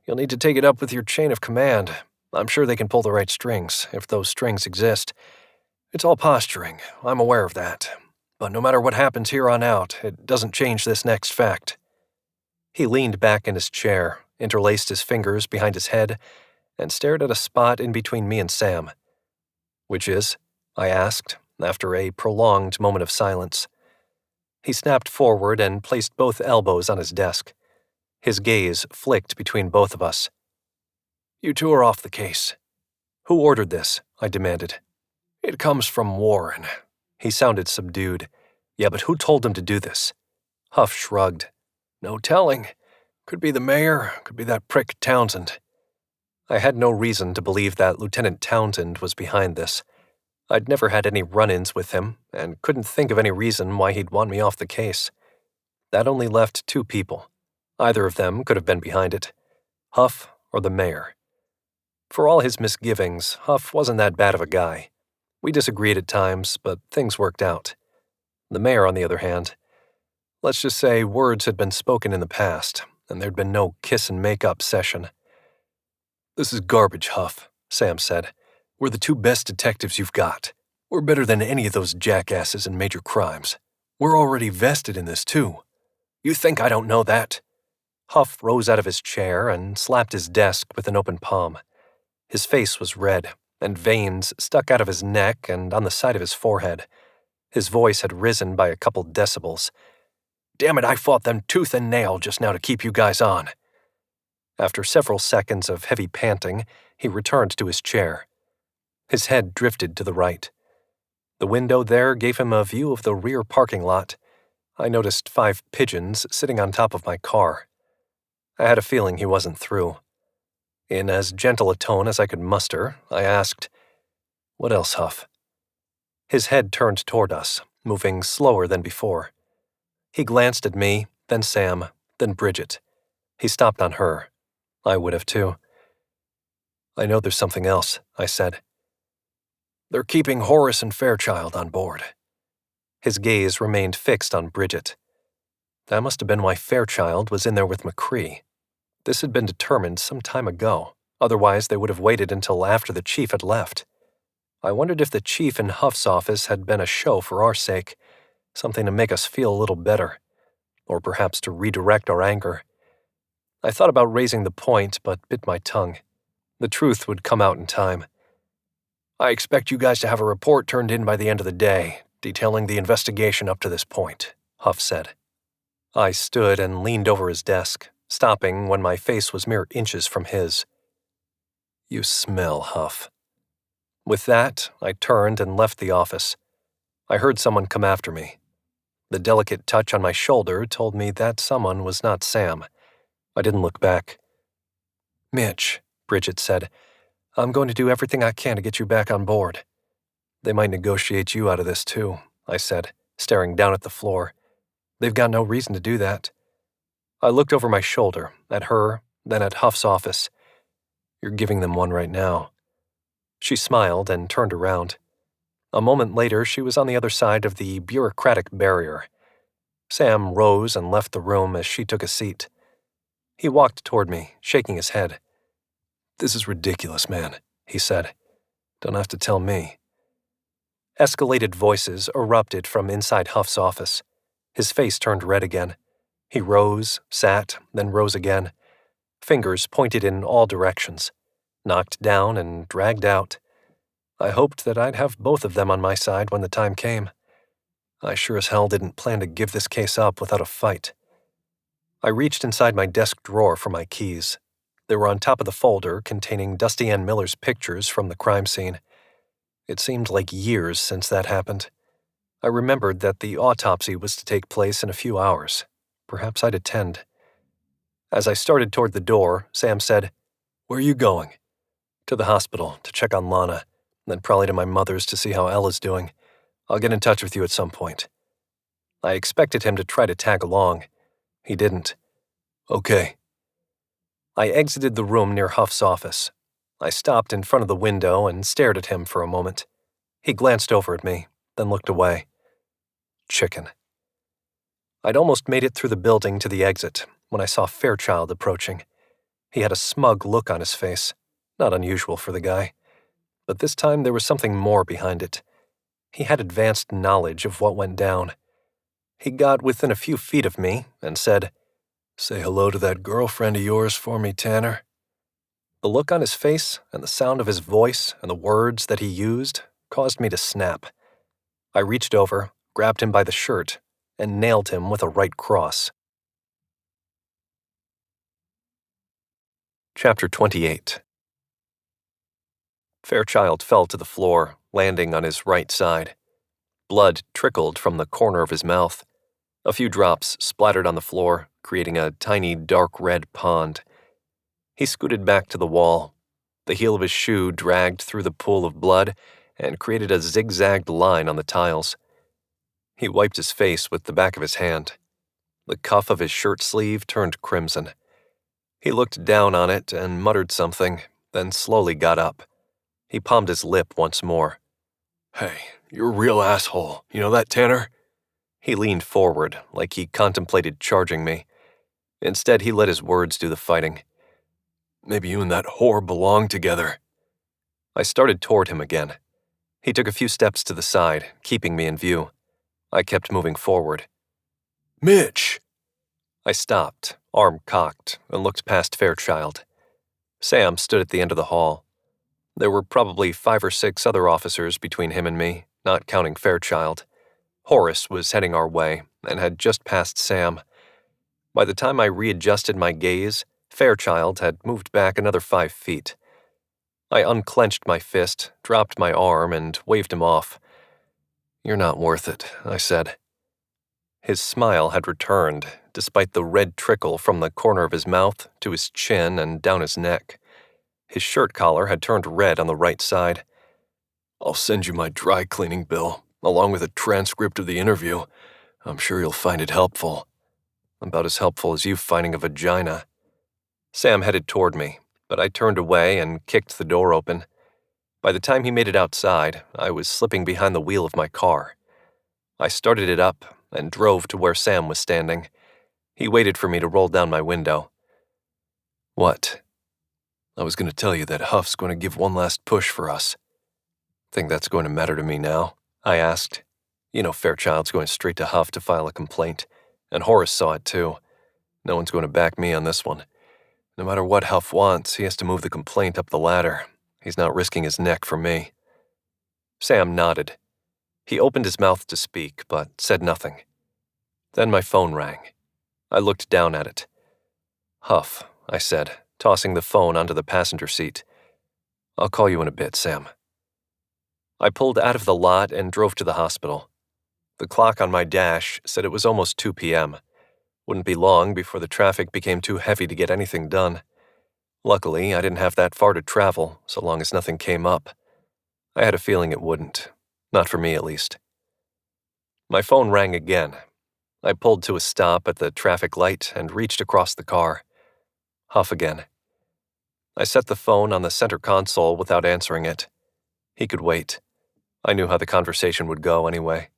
You'll need to take it up with your chain of command. I'm sure they can pull the right strings, if those strings exist. It's all posturing, I'm aware of that. But no matter what happens here on out, it doesn't change this next fact." He leaned back in his chair, interlaced his fingers behind his head, and stared at a spot in between me and Sam. "Which is?" I asked, after a prolonged moment of silence. He snapped forward and placed both elbows on his desk. His gaze flicked between both of us. "You two are off the case." "Who ordered this?" I demanded. "It comes from Warren." He sounded subdued. "Yeah, but who told him to do this?" Huff shrugged. No telling. Could be the mayor, could be that prick Townsend. I had no reason to believe that Lieutenant Townsend was behind this. I'd never had any run-ins with him, and couldn't think of any reason why he'd want me off the case. That only left two people. Either of them could have been behind it. Huff or the mayor. For all his misgivings, Huff wasn't that bad of a guy. We disagreed at times, but things worked out. The mayor, on the other hand, let's just say words had been spoken in the past, and there'd been no kiss-and-make-up session. This is garbage, Huff, Sam said. We're the two best detectives you've got. We're better than any of those jackasses in major crimes. We're already vested in this, too. You think I don't know that? Huff rose out of his chair and slapped his desk with an open palm. His face was red, and veins stuck out of his neck and on the side of his forehead. His voice had risen by a couple decibels. Damn it, I fought them tooth and nail just now to keep you guys on. After several seconds of heavy panting, he returned to his chair. His head drifted to the right. The window there gave him a view of the rear parking lot. I noticed 5 pigeons sitting on top of my car. I had a feeling he wasn't through. In as gentle a tone as I could muster, I asked, What else, Huff? His head turned toward us, moving slower than before. He glanced at me, then Sam, then Bridget. He stopped on her. I would have too. I know there's something else, I said. They're keeping Horace and Fairchild on board. His gaze remained fixed on Bridget. That must have been why Fairchild was in there with McCree. This had been determined some time ago, otherwise they would have waited until after the chief had left. I wondered if the chief in Huff's office had been a show for our sake, something to make us feel a little better, or perhaps to redirect our anger. I thought about raising the point, but bit my tongue. The truth would come out in time. I expect you guys to have a report turned in by the end of the day, detailing the investigation up to this point, Huff said. I stood and leaned over his desk, stopping when my face was mere inches from his. You smell, Huff. With that, I turned and left the office. I heard someone come after me. The delicate touch on my shoulder told me that someone was not Sam. I didn't look back. Mitch, Bridget said, I'm going to do everything I can to get you back on board. They might negotiate you out of this too, I said, staring down at the floor. They've got no reason to do that. I looked over my shoulder, at her, then at Huff's office. You're giving them one right now. She smiled and turned around. A moment later, she was on the other side of the bureaucratic barrier. Sam rose and left the room as she took a seat. He walked toward me, shaking his head. This is ridiculous, man, he said. Don't have to tell me. Escalated voices erupted from inside Huff's office. His face turned red again. He rose, sat, then rose again. Fingers pointed in all directions. Knocked down and dragged out. I hoped that I'd have both of them on my side when the time came. I sure as hell didn't plan to give this case up without a fight. I reached inside my desk drawer for my keys. They were on top of the folder containing Dusty Ann Miller's pictures from the crime scene. It seemed like years since that happened. I remembered that the autopsy was to take place in a few hours. Perhaps I'd attend. As I started toward the door, Sam said, Where are you going? To the hospital, to check on Lana, then probably to my mother's to see how Ella's doing. I'll get in touch with you at some point. I expected him to try to tag along. He didn't. Okay. I exited the room near Huff's office. I stopped in front of the window and stared at him for a moment. He glanced over at me, then looked away. Chicken. I'd almost made it through the building to the exit when I saw Fairchild approaching. He had a smug look on his face, not unusual for the guy. But this time there was something more behind it. He had advanced knowledge of what went down. He got within a few feet of me and said, Say hello to that girlfriend of yours for me, Tanner. The look on his face and the sound of his voice and the words that he used caused me to snap. I reached over, grabbed him by the shirt, and nailed him with a right cross. Chapter 28. Fairchild fell to the floor, landing on his right side. Blood trickled from the corner of his mouth. A few drops splattered on the floor, creating a tiny dark red pond. He scooted back to the wall. The heel of his shoe dragged through the pool of blood and created a zigzagged line on the tiles. He wiped his face with the back of his hand. The cuff of his shirt sleeve turned crimson. He looked down on it and muttered something, then slowly got up. He palmed his lip once more. "Hey, you're a real asshole. You know that, Tanner?" He leaned forward, like he contemplated charging me. Instead, he let his words do the fighting. "Maybe you and that whore belong together." I started toward him again. He took a few steps to the side, keeping me in view. I kept moving forward. "Mitch!" I stopped, arm cocked, and looked past Fairchild. Sam stood at the end of the hall. There were probably 5 or 6 other officers between him and me, not counting Fairchild. Horace was heading our way and had just passed Sam. By the time I readjusted my gaze, Fairchild had moved back another 5 feet. I unclenched my fist, dropped my arm, and waved him off. "You're not worth it," I said. His smile had returned, despite the red trickle from the corner of his mouth to his chin and down his neck. His shirt collar had turned red on the right side. "I'll send you my dry cleaning bill, along with a transcript of the interview. I'm sure you'll find it helpful. About as helpful as you finding a vagina." Sam headed toward me, but I turned away and kicked the door open. By the time he made it outside, I was slipping behind the wheel of my car. I started it up and drove to where Sam was standing. He waited for me to roll down my window. "What?" "I was going to tell you that Huff's going to give one last push for us." "Think that's going to matter to me now?" I asked. You know Fairchild's going straight to Huff to file a complaint, and Horace saw it too. No one's going to back me on this one. No matter what Huff wants, he has to move the complaint up the ladder. He's not risking his neck for me. Sam nodded. He opened his mouth to speak, but said nothing. Then my phone rang. I looked down at it. "Huff," I said, tossing the phone onto the passenger seat. "I'll call you in a bit, Sam." I pulled out of the lot and drove to the hospital. The clock on my dash said it was almost 2 p.m. Wouldn't be long before the traffic became too heavy to get anything done. Luckily, I didn't have that far to travel, so long as nothing came up. I had a feeling it wouldn't. Not for me, at least. My phone rang again. I pulled to a stop at the traffic light and reached across the car. Huff again. I set the phone on the center console without answering it. He could wait. I knew how the conversation would go anyway.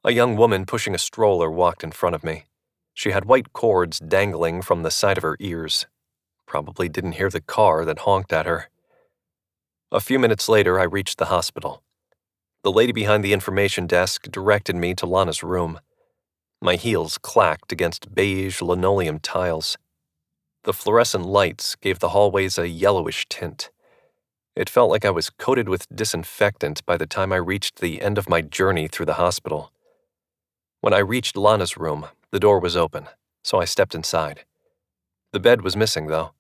A young woman pushing a stroller walked in front of me. She had white cords dangling from the side of her ears. Probably didn't hear the car that honked at her. A few minutes later, I reached the hospital. The lady behind the information desk directed me to Lana's room. My heels clacked against beige linoleum tiles. The fluorescent lights gave the hallways a yellowish tint. It felt like I was coated with disinfectant by the time I reached the end of my journey through the hospital. When I reached Lana's room, the door was open, so I stepped inside. The bed was missing, though.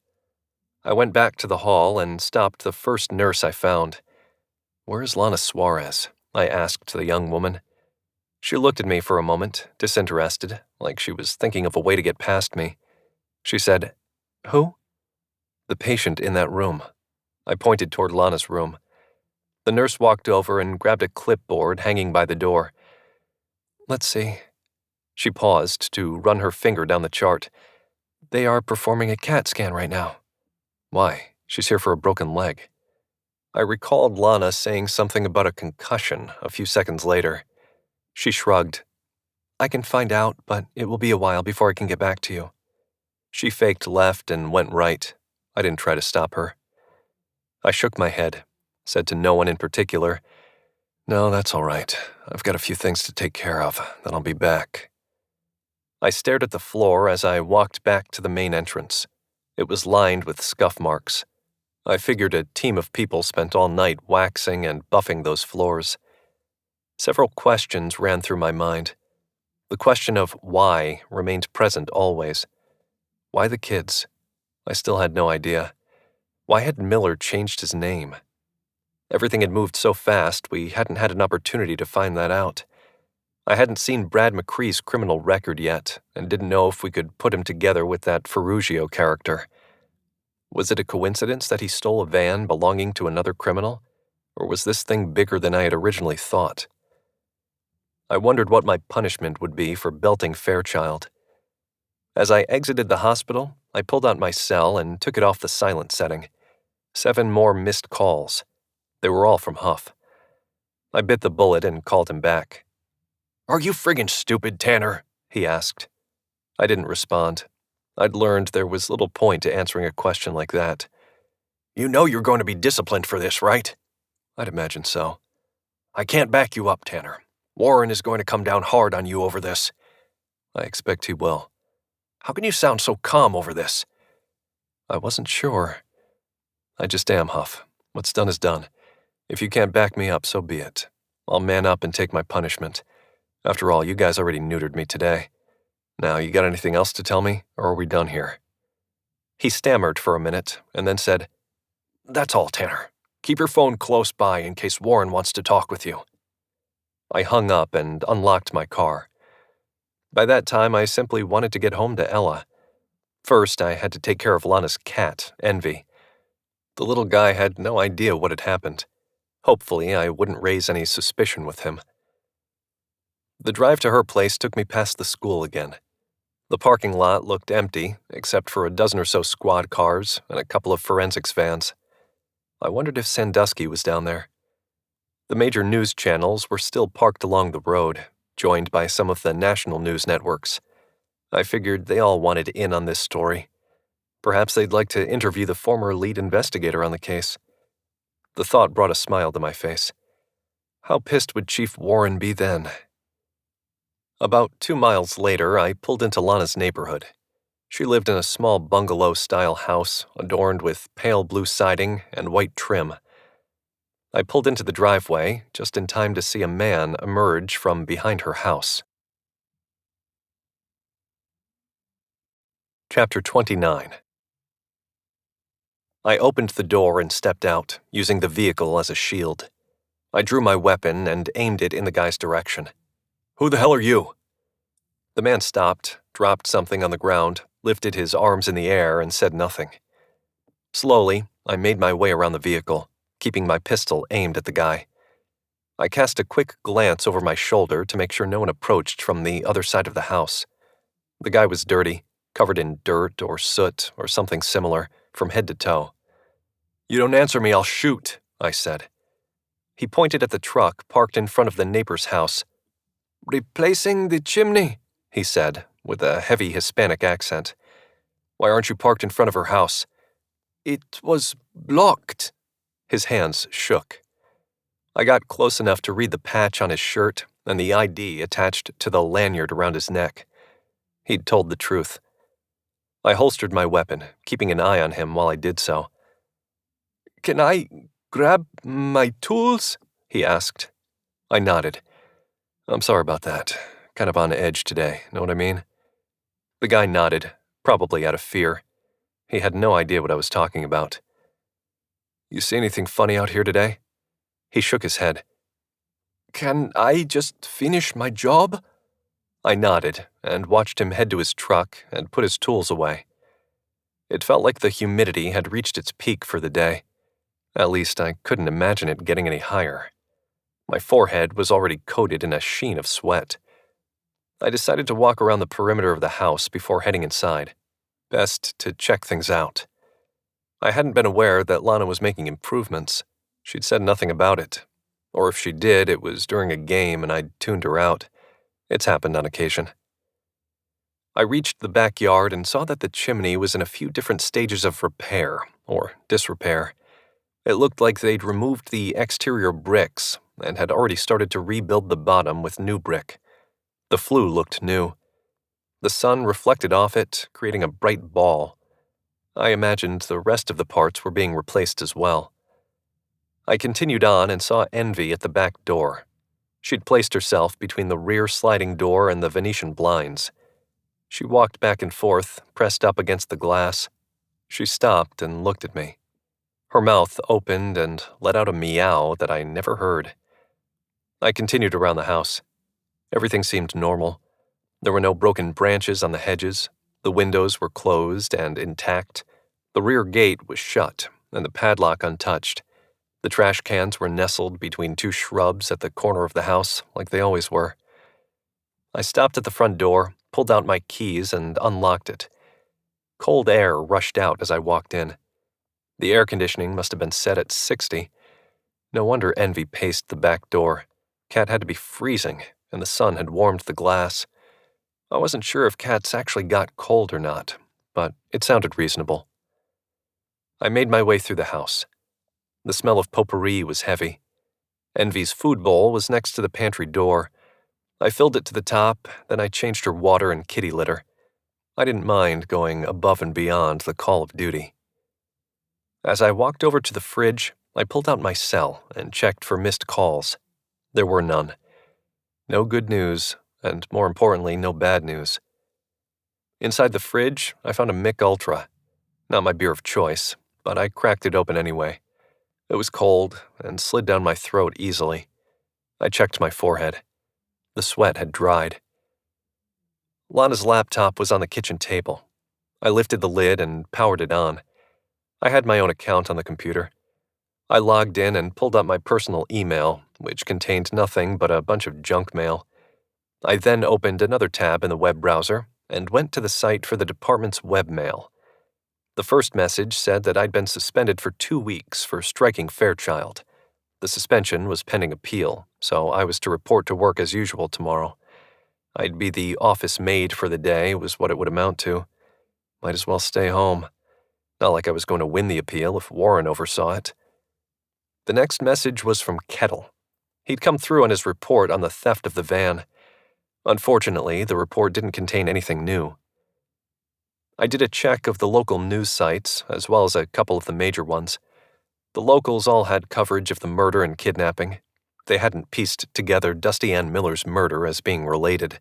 I went back to the hall and stopped the first nurse I found. "Where is Lana Suarez?" I asked the young woman. She looked at me for a moment, disinterested, like she was thinking of a way to get past me. She said, "Who?" "The patient in that room." I pointed toward Lana's room. The nurse walked over and grabbed a clipboard hanging by the door. "Let's see." She paused to run her finger down the chart. "They are performing a CAT scan right now." "Why? She's here for a broken leg." I recalled Lana saying something about a concussion a few seconds later. She shrugged. "I can find out, but it will be a while before I can get back to you." She faked left and went right. I didn't try to stop her. I shook my head, said to no one in particular, "No, that's all right. I've got a few things to take care of, then I'll be back." I stared at the floor as I walked back to the main entrance. It was lined with scuff marks. I figured a team of people spent all night waxing and buffing those floors. Several questions ran through my mind. The question of why remained present always. Why the kids? I still had no idea. Why had Miller changed his name? Everything had moved so fast we hadn't had an opportunity to find that out. I hadn't seen Brad McCree's criminal record yet, and didn't know if we could put him together with that Ferrugio character. Was it a coincidence that he stole a van belonging to another criminal, or was this thing bigger than I had originally thought? I wondered what my punishment would be for belting Fairchild. As I exited the hospital, I pulled out my cell and took it off the silent setting. 7 more missed calls. They were all from Huff. I bit the bullet and called him back. "Are you friggin' stupid, Tanner?" he asked. I didn't respond. I'd learned there was little point to answering a question like that. "You know you're going to be disciplined for this, right?" I'd imagine so. "I can't back you up, Tanner. Warren is going to come down hard on you over this." I expect he will. "How can you sound so calm over this?" I wasn't sure. I just am, Huff. What's done is done. If you can't back me up, so be it. I'll man up and take my punishment. After all, you guys already neutered me today. Now, you got anything else to tell me, or are we done here? He stammered for a minute, and then said, "That's all, Tanner. Keep your phone close by in case Warren wants to talk with you." I hung up and unlocked my car. By that time, I simply wanted to get home to Ella. First, I had to take care of Lana's cat, Envy. The little guy had no idea what had happened. Hopefully, I wouldn't raise any suspicion with him. The drive to her place took me past the school again. The parking lot looked empty, except for a dozen or so squad cars and a couple of forensics vans. I wondered if Sandusky was down there. The major news channels were still parked along the road, joined by some of the national news networks. I figured they all wanted in on this story. Perhaps they'd like to interview the former lead investigator on the case. The thought brought a smile to my face. How pissed would Chief Warren be then? About 2 miles later, I pulled into Lana's neighborhood. She lived in a small bungalow-style house adorned with pale blue siding and white trim. I pulled into the driveway just in time to see a man emerge from behind her house. Chapter 29. I opened the door and stepped out, using the vehicle as a shield. I drew my weapon and aimed it in the guy's direction. "Who the hell are you?" The man stopped, dropped something on the ground, lifted his arms in the air, and said nothing. Slowly, I made my way around the vehicle, keeping my pistol aimed at the guy. I cast a quick glance over my shoulder to make sure no one approached from the other side of the house. The guy was dirty, covered in dirt or soot or something similar, from head to toe. "You don't answer me, I'll shoot," I said. He pointed at the truck parked in front of the neighbor's house. "Replacing the chimney," he said, with a heavy Hispanic accent. "Why aren't you parked in front of her house?" "It was blocked." His hands shook. I got close enough to read the patch on his shirt and the ID attached to the lanyard around his neck. He'd told the truth. I holstered my weapon, keeping an eye on him while I did so. "Can I grab my tools?" he asked. I nodded. "I'm sorry about that. Kind of on edge today, know what I mean?" The guy nodded, probably out of fear. He had no idea what I was talking about. "You see anything funny out here today?" He shook his head. "Can I just finish my job?" I nodded and watched him head to his truck and put his tools away. It felt like the humidity had reached its peak for the day. At least I couldn't imagine it getting any higher. My forehead was already coated in a sheen of sweat. I decided to walk around the perimeter of the house before heading inside. Best to check things out. I hadn't been aware that Lana was making improvements. She'd said nothing about it. Or if she did, it was during a game and I'd tuned her out. It's happened on occasion. I reached the backyard and saw that the chimney was in a few different stages of repair, or disrepair. It looked like they'd removed the exterior bricks and had already started to rebuild the bottom with new brick. The flue looked new. The sun reflected off it, creating a bright ball. I imagined the rest of the parts were being replaced as well. I continued on and saw Envy at the back door. She'd placed herself between the rear sliding door and the Venetian blinds. She walked back and forth, pressed up against the glass. She stopped and looked at me. Her mouth opened and let out a meow that I never heard. I continued around the house. Everything seemed normal. There were no broken branches on the hedges, the windows were closed and intact, the rear gate was shut and the padlock untouched. The trash cans were nestled between two shrubs at the corner of the house, like they always were. I stopped at the front door, pulled out my keys, and unlocked it. Cold air rushed out as I walked in. The air conditioning must have been set at 60. No wonder Envy paced the back door. Cat had to be freezing, and the sun had warmed the glass. I wasn't sure if cats actually got cold or not, but it sounded reasonable. I made my way through the house. The smell of potpourri was heavy. Envy's food bowl was next to the pantry door. I filled it to the top, then I changed her water and kitty litter. I didn't mind going above and beyond the call of duty. As I walked over to the fridge, I pulled out my cell and checked for missed calls. There were none. No good news, and more importantly, no bad news. Inside the fridge, I found a Mick Ultra. Not my beer of choice, but I cracked it open anyway. It was cold and slid down my throat easily. I checked my forehead. The sweat had dried. Lana's laptop was on the kitchen table. I lifted the lid and powered it on. I had my own account on the computer. I logged in and pulled up my personal email, which contained nothing but a bunch of junk mail. I then opened another tab in the web browser and went to the site for the department's webmail. The first message said that I'd been suspended for 2 weeks for striking Fairchild. The suspension was pending appeal, so I was to report to work as usual tomorrow. I'd be the office maid for the day, was what it would amount to. Might as well stay home. Not like I was going to win the appeal if Warren oversaw it. The next message was from Kettle. He'd come through on his report on the theft of the van. Unfortunately, the report didn't contain anything new. I did a check of the local news sites, as well as a couple of the major ones. The locals all had coverage of the murder and kidnapping. They hadn't pieced together Dusty Ann Miller's murder as being related.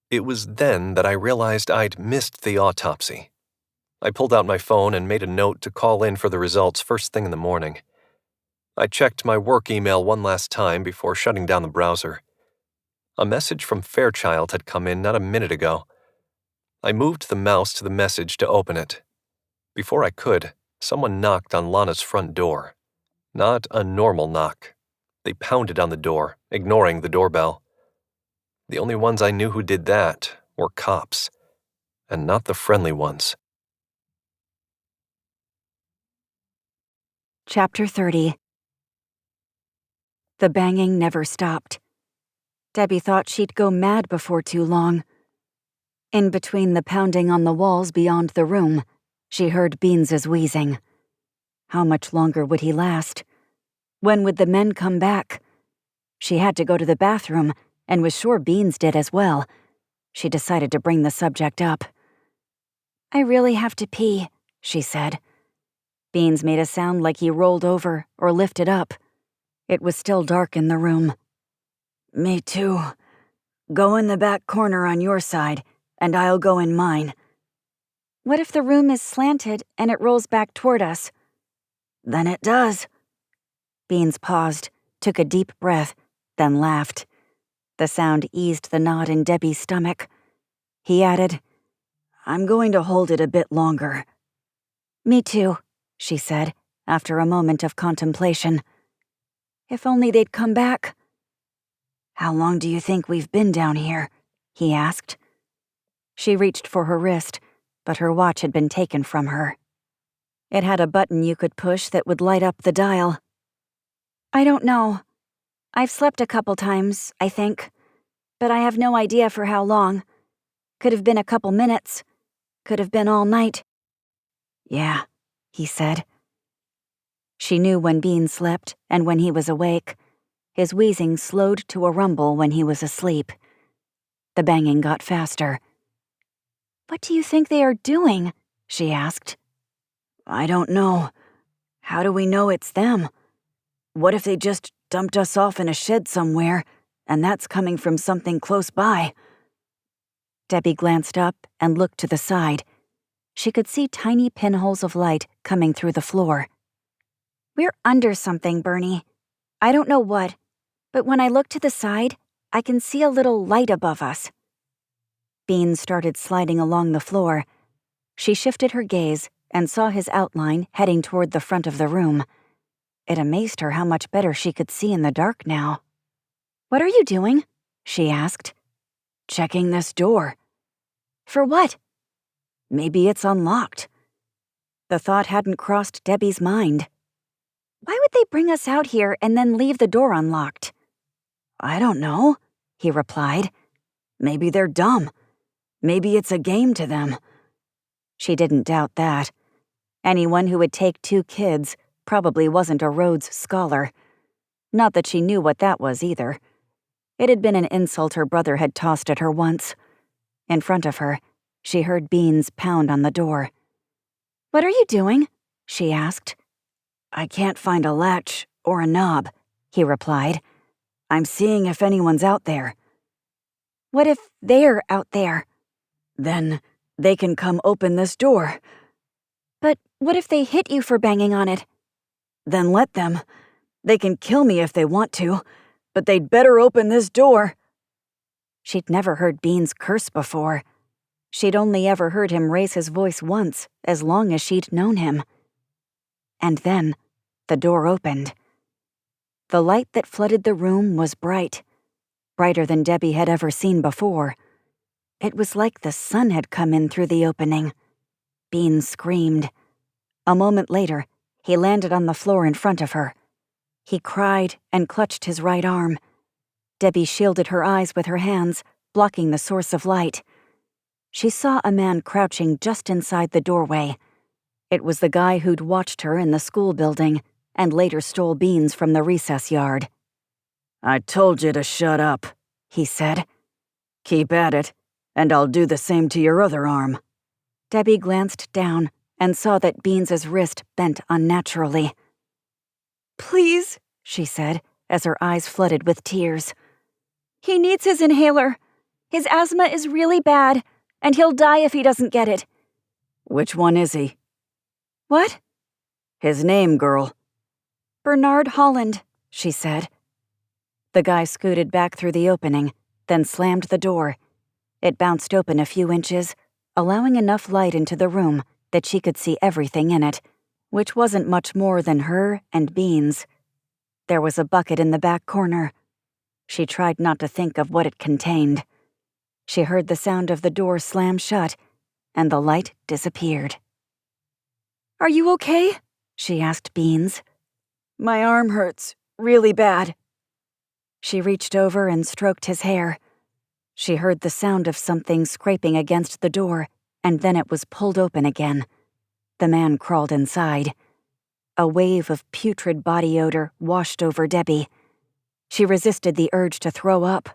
It was then that I realized I'd missed the autopsy. I pulled out my phone and made a note to call in for the results first thing in the morning. I checked my work email one last time before shutting down the browser. A message from Fairchild had come in not a minute ago. I moved the mouse to the message to open it. Before I could, someone knocked on Lana's front door. Not a normal knock. They pounded on the door, ignoring the doorbell. The only ones I knew who did that were cops, and not the friendly ones. Chapter 30. The banging never stopped. Debbie thought she'd go mad before too long. In between the pounding on the walls beyond the room, she heard Beans's wheezing. How much longer would he last? When would the men come back? She had to go to the bathroom, and was sure Beans did as well. She decided to bring the subject up. "I really have to pee," she said. Beans made a sound like he rolled over or lifted up. It was still dark in the room. "Me too. Go in the back corner on your side, and I'll go in mine." "What if the room is slanted and it rolls back toward us?" "Then it does." Beans paused, took a deep breath, then laughed. The sound eased the knot in Debbie's stomach. He added, "I'm going to hold it a bit longer." "Me too," she said, after a moment of contemplation. "If only they'd come back." "How long do you think we've been down here?" he asked. She reached for her wrist, but her watch had been taken from her. It had a button you could push that would light up the dial. "I don't know. I've slept a couple times, I think, but I have no idea for how long. Could have been a couple minutes. Could have been all night." "Yeah," he said. She knew when Beans slept and when he was awake. His wheezing slowed to a rumble when he was asleep. The banging got faster. "What do you think they are doing?" she asked. "I don't know. How do we know it's them? What if they just dumped us off in a shed somewhere, and that's coming from something close by?" Debbie glanced up and looked to the side. She could see tiny pinholes of light coming through the floor. "We're under something, Bernie. I don't know what, but when I look to the side, I can see a little light above us." Beans started sliding along the floor. She shifted her gaze and saw his outline heading toward the front of the room. It amazed her how much better she could see in the dark now. "What are you doing?" she asked. "Checking this door." "For what?" "Maybe it's unlocked." The thought hadn't crossed Debbie's mind. "Why would they bring us out here and then leave the door unlocked?" "I don't know," he replied. "Maybe they're dumb. Maybe it's a game to them." She didn't doubt that. Anyone who would take 2 kids probably wasn't a Rhodes Scholar. Not that she knew what that was either. It had been an insult her brother had tossed at her once. In front of her, she heard Beans pound on the door. "What are you doing?" she asked. "I can't find a latch or a knob," he replied. "I'm seeing if anyone's out there." "What if they're out there?" "Then they can come open this door." "But what if they hit you for banging on it?" "Then let them. They can kill me if they want to, but they'd better open this door." She'd never heard Beans curse before. She'd only ever heard him raise his voice once, as long as she'd known him. And then, the door opened. The light that flooded the room was bright, brighter than Debbie had ever seen before. It was like the sun had come in through the opening. Beans screamed. A moment later, he landed on the floor in front of her. He cried and clutched his right arm. Debbie shielded her eyes with her hands, blocking the source of light. She saw a man crouching just inside the doorway. It was the guy who'd watched her in the school building and later stole Beans from the recess yard. "I told you to shut up," he said. "Keep at it, and I'll do the same to your other arm." Debbie glanced down and saw that Beans's wrist bent unnaturally. "Please," she said, as her eyes flooded with tears. "He needs his inhaler. His asthma is really bad, and he'll die if he doesn't get it." "Which one is he?" "What?" "His name, girl." "Bernard Holland," she said. The guy scooted back through the opening, then slammed the door. It bounced open a few inches, allowing enough light into the room that she could see everything in it, which wasn't much more than her and Beans. There was a bucket in the back corner. She tried not to think of what it contained. She heard the sound of the door slam shut, and the light disappeared. "Are you okay?" she asked Beans. "My arm hurts, really bad." She reached over and stroked his hair. She heard the sound of something scraping against the door, and then it was pulled open again. The man crawled inside. A wave of putrid body odor washed over Debbie. She resisted the urge to throw up.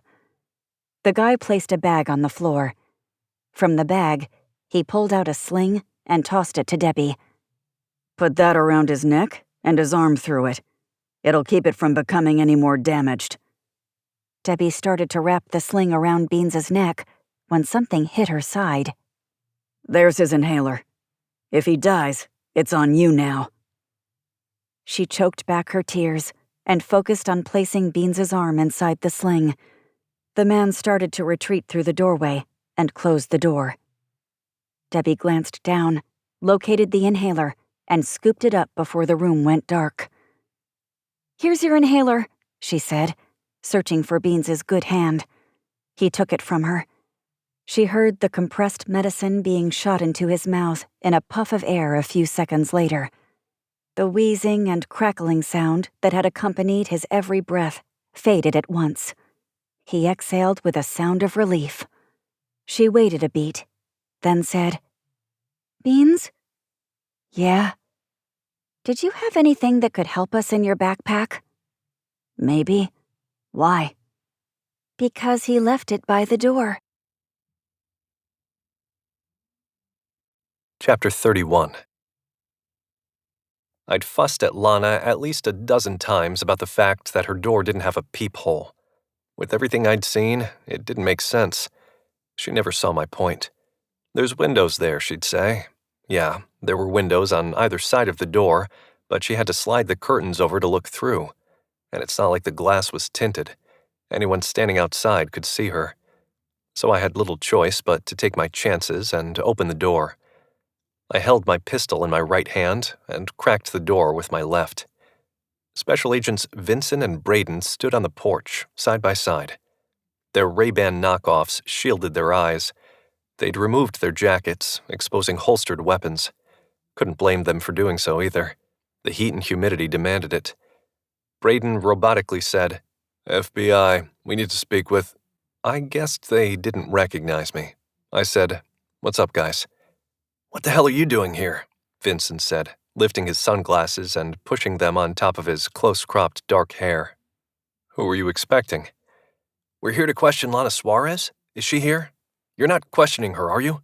The guy placed a bag on the floor. From the bag, he pulled out a sling and tossed it to Debbie. "Put that around his neck and his arm through it. It'll keep it from becoming any more damaged." Debbie started to wrap the sling around Beans's neck when something hit her side. "There's his inhaler. If he dies, it's on you now." She choked back her tears and focused on placing Beans's arm inside the sling. The man started to retreat through the doorway and closed the door. Debbie glanced down, located the inhaler, and scooped it up before the room went dark. "Here's your inhaler," she said, searching for Beans's good hand. He took it from her. She heard the compressed medicine being shot into his mouth in a puff of air a few seconds later. The wheezing and crackling sound that had accompanied his every breath faded at once. He exhaled with a sound of relief. She waited a beat, then said, "Beans?" "Yeah?" "Did you have anything that could help us in your backpack?" "Maybe. Why?" "Because he left it by the door." Chapter 31. I'd fussed at Lana at least a dozen times about the fact that her door didn't have a peephole. With everything I'd seen, it didn't make sense. She never saw my point. "There's windows there," she'd say. Yeah, there were windows on either side of the door, but she had to slide the curtains over to look through. And it's not like the glass was tinted. Anyone standing outside could see her. So I had little choice but to take my chances and open the door. I held my pistol in my right hand and cracked the door with my left. Special Agents Vincent and Braden stood on the porch, side by side. Their Ray-Ban knockoffs shielded their eyes. They'd removed their jackets, exposing holstered weapons. Couldn't blame them for doing so either. The heat and humidity demanded it. Braden robotically said, "FBI, we need to speak with—" I guessed they didn't recognize me. I said, "What's up, guys?" "What the hell are you doing here?" Vincent said, lifting his sunglasses and pushing them on top of his close-cropped dark hair. "Who were you expecting?" "We're here to question Lana Suarez. Is she here? You're not questioning her, are you?"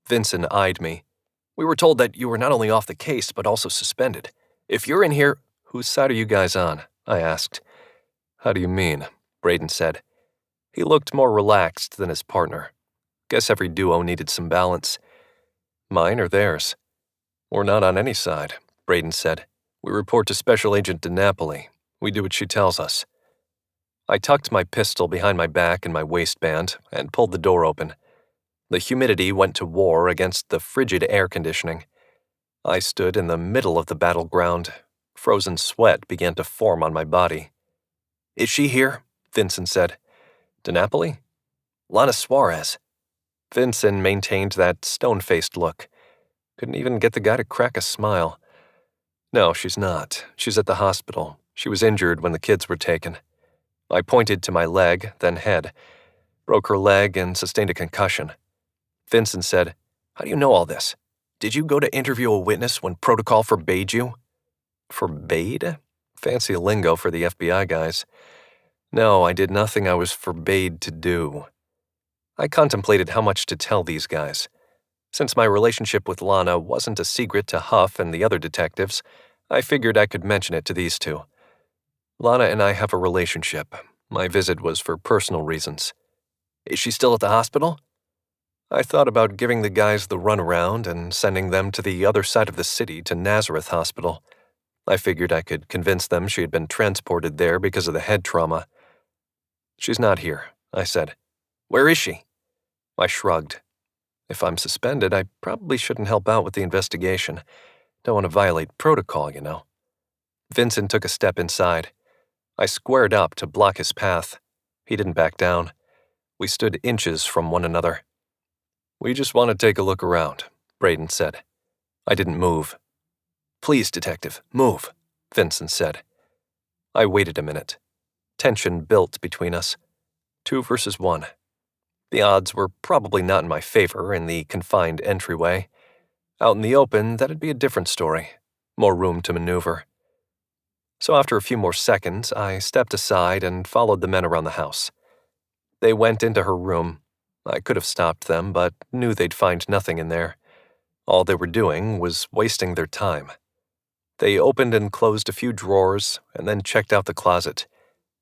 Vincent eyed me. "We were told that you were not only off the case, but also suspended. If you're in here—" "Whose side are you guys on?" I asked. "How do you mean?" Braden said. He looked more relaxed than his partner. Guess every duo needed some balance. "Mine or theirs?" "We're not on any side," Braden said. "We report to Special Agent DiNapoli. We do what she tells us." I tucked my pistol behind my back in my waistband and pulled the door open. The humidity went to war against the frigid air conditioning. I stood in the middle of the battleground. Frozen sweat began to form on my body. "Is she here?" Vincent said. "DiNapoli?" "Lana Suarez." Vincent maintained that stone-faced look. Couldn't even get the guy to crack a smile. "No, she's not. She's at the hospital. She was injured when the kids were taken." I pointed to my leg, then head. Broke her leg and sustained a concussion. Vincent said, "How do you know all this? Did you go to interview a witness when protocol forbade you?" Forbade? Fancy lingo for the FBI guys. No, I did nothing I was forbade to do. I contemplated how much to tell these guys. Since my relationship with Lana wasn't a secret to Huff and the other detectives, I figured I could mention it to these two. "Lana and I have a relationship. My visit was for personal reasons." "Is she still at the hospital?" I thought about giving the guys the runaround and sending them to the other side of the city to Nazareth Hospital. I figured I could convince them she had been transported there because of the head trauma. "She's not here," I said. "Where is she?" I shrugged. If I'm suspended, I probably shouldn't help out with the investigation. Don't want to violate protocol, you know. Vincent took a step inside. I squared up to block his path. He didn't back down. We stood inches from one another. "We just want to take a look around," Braden said. I didn't move. "Please, detective, move," Vincent said. I waited a minute. Tension built between us. 2 versus 1. The odds were probably not in my favor in the confined entryway. Out in the open, that'd be a different story. More room to maneuver. So after a few more seconds, I stepped aside and followed the men around the house. They went into her room. I could have stopped them, but knew they'd find nothing in there. All they were doing was wasting their time. They opened and closed a few drawers and then checked out the closet.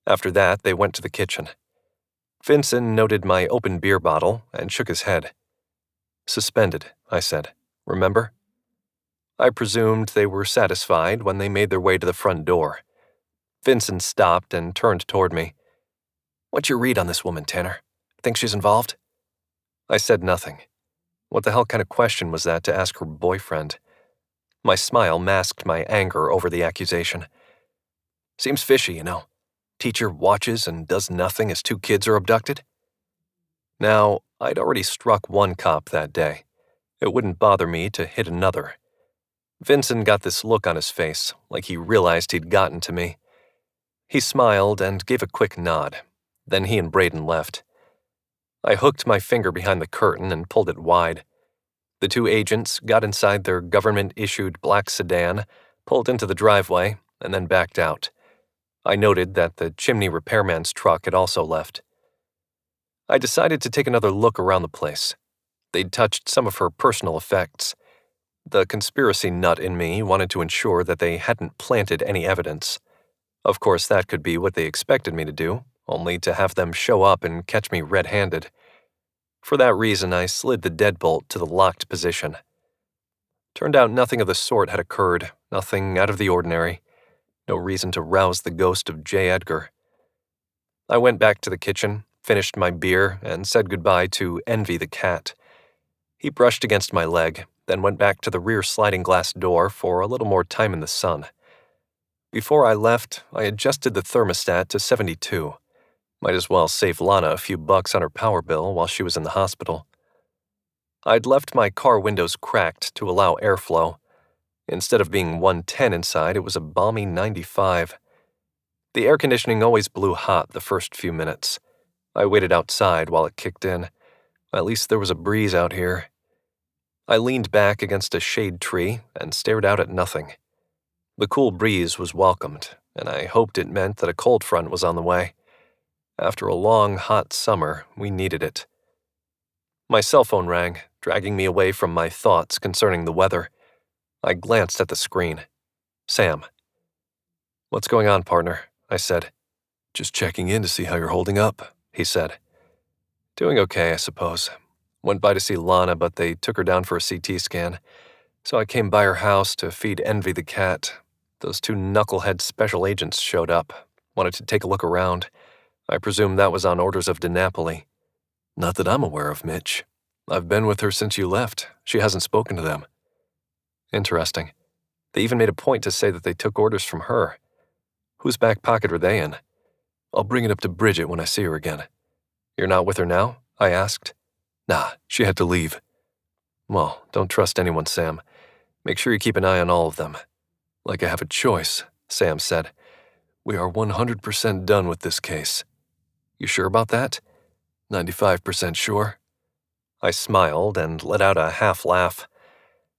After that, they went to the kitchen. Vincent noted my open beer bottle and shook his head. "Suspended," I said. "Remember?" I presumed they were satisfied when they made their way to the front door. Vincent stopped and turned toward me. "What's your read on this woman, Tanner? Think she's involved?" I said nothing. What the hell kind of question was that to ask her boyfriend? My smile masked my anger over the accusation. "Seems fishy, you know. Teacher watches and does nothing as 2 kids are abducted." Now, I'd already struck one cop that day. It wouldn't bother me to hit another. Vincent got this look on his face, like he realized he'd gotten to me. He smiled and gave a quick nod. Then he and Braden left. I hooked my finger behind the curtain and pulled it wide. The 2 agents got inside their government-issued black sedan, pulled into the driveway, and then backed out. I noted that the chimney repairman's truck had also left. I decided to take another look around the place. They'd touched some of her personal effects. The conspiracy nut in me wanted to ensure that they hadn't planted any evidence. Of course, that could be what they expected me to do, only to have them show up and catch me red-handed. For that reason, I slid the deadbolt to the locked position. Turned out nothing of the sort had occurred, nothing out of the ordinary. No reason to rouse the ghost of J. Edgar. I went back to the kitchen, finished my beer, and said goodbye to Envy the cat. He brushed against my leg, then went back to the rear sliding glass door for a little more time in the sun. Before I left, I adjusted the thermostat to 72. Might as well save Lana a few bucks on her power bill while she was in the hospital. I'd left my car windows cracked to allow airflow. Instead of being 110 inside, it was a balmy 95. The air conditioning always blew hot the first few minutes. I waited outside while it kicked in. At least there was a breeze out here. I leaned back against a shade tree and stared out at nothing. The cool breeze was welcomed, and I hoped it meant that a cold front was on the way. After a long, hot summer, we needed it. My cell phone rang, dragging me away from my thoughts concerning the weather. I glanced at the screen. Sam. "What's going on, partner?" I said. "Just checking in to see how you're holding up," he said. "Doing okay, I suppose. Went by to see Lana, but they took her down for a CT scan. So I came by her house to feed Envy the cat. Those two knucklehead special agents showed up. Wanted to take a look around. I presume that was on orders of DiNapoli." "Not that I'm aware of, Mitch. I've been with her since you left. She hasn't spoken to them." "Interesting. They even made a point to say that they took orders from her. Whose back pocket are they in?" "I'll bring it up to Bridget when I see her again." "You're not with her now?" I asked. "Nah, she had to leave." "Well, don't trust anyone, Sam. Make sure you keep an eye on all of them." "Like I have a choice," Sam said. "We are 100% done with this case." "You sure about that?" 95% sure." I smiled and let out a half laugh.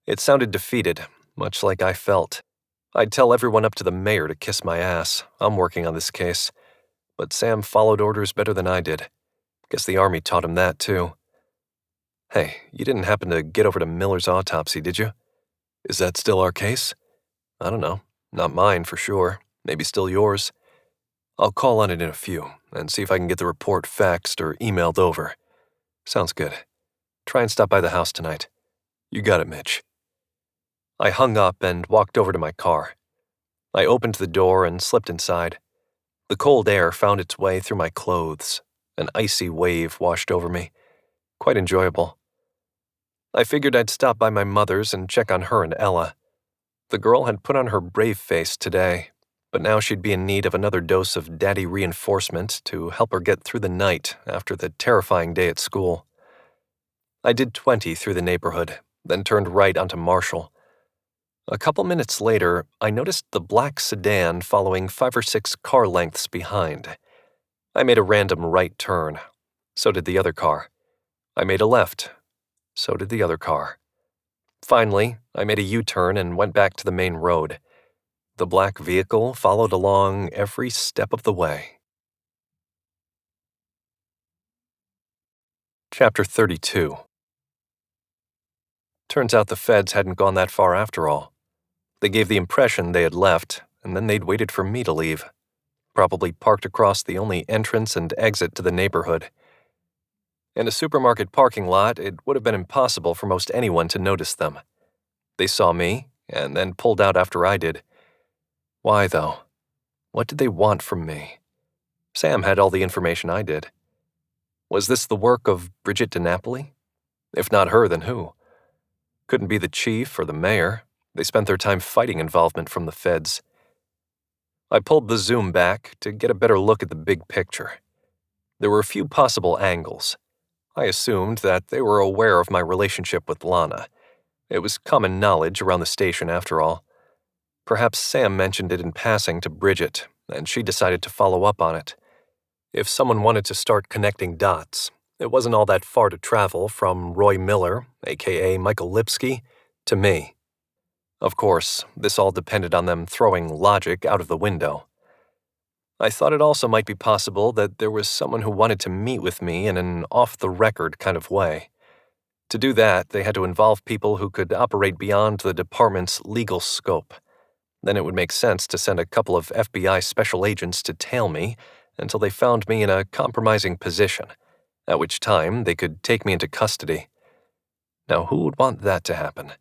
It sounded defeated, much like I felt. I'd tell everyone up to the mayor to kiss my ass. I'm working on this case. But Sam followed orders better than I did. Guess the army taught him that, too. "Hey, you didn't happen to get over to Miller's autopsy, did you?" "Is that still our case?" "I don't know. Not mine, for sure. Maybe still yours." "I'll call on it in a few and see if I can get the report faxed or emailed over." "Sounds good. Try and stop by the house tonight." "You got it, Mitch." I hung up and walked over to my car. I opened the door and slipped inside. The cold air found its way through my clothes. An icy wave washed over me. Quite enjoyable. I figured I'd stop by my mother's and check on her and Ella. The girl had put on her brave face today, but now she'd be in need of another dose of daddy reinforcement to help her get through the night after the terrifying day at school. I did 20 through the neighborhood, then turned right onto Marshall. A couple minutes later, I noticed the black sedan following 5 or 6 car lengths behind. I made a random right turn. So did the other car. I made a left. So did the other car. Finally, I made a U-turn and went back to the main road. The black vehicle followed along every step of the way. Chapter 32. Turns out the feds hadn't gone that far after all. They gave the impression they had left, and then they'd waited for me to leave. Probably parked across the only entrance and exit to the neighborhood. In a supermarket parking lot, it would have been impossible for most anyone to notice them. They saw me, and then pulled out after I did. Why, though? What did they want from me? Sam had all the information I did. Was this the work of Bridget DiNapoli? If not her, then who? Couldn't be the chief or the mayor. They spent their time fighting involvement from the feds. I pulled the zoom back to get a better look at the big picture. There were a few possible angles. I assumed that they were aware of my relationship with Lana. It was common knowledge around the station, after all. Perhaps Sam mentioned it in passing to Bridget, and she decided to follow up on it. If someone wanted to start connecting dots, it wasn't all that far to travel from Roy Miller, a.k.a. Michael Lipsky, to me. Of course, this all depended on them throwing logic out of the window. I thought it also might be possible that there was someone who wanted to meet with me in an off-the-record kind of way. To do that, they had to involve people who could operate beyond the department's legal scope. Then it would make sense to send a couple of FBI special agents to tail me until they found me in a compromising position, at which time they could take me into custody. Now, who would want that to happen?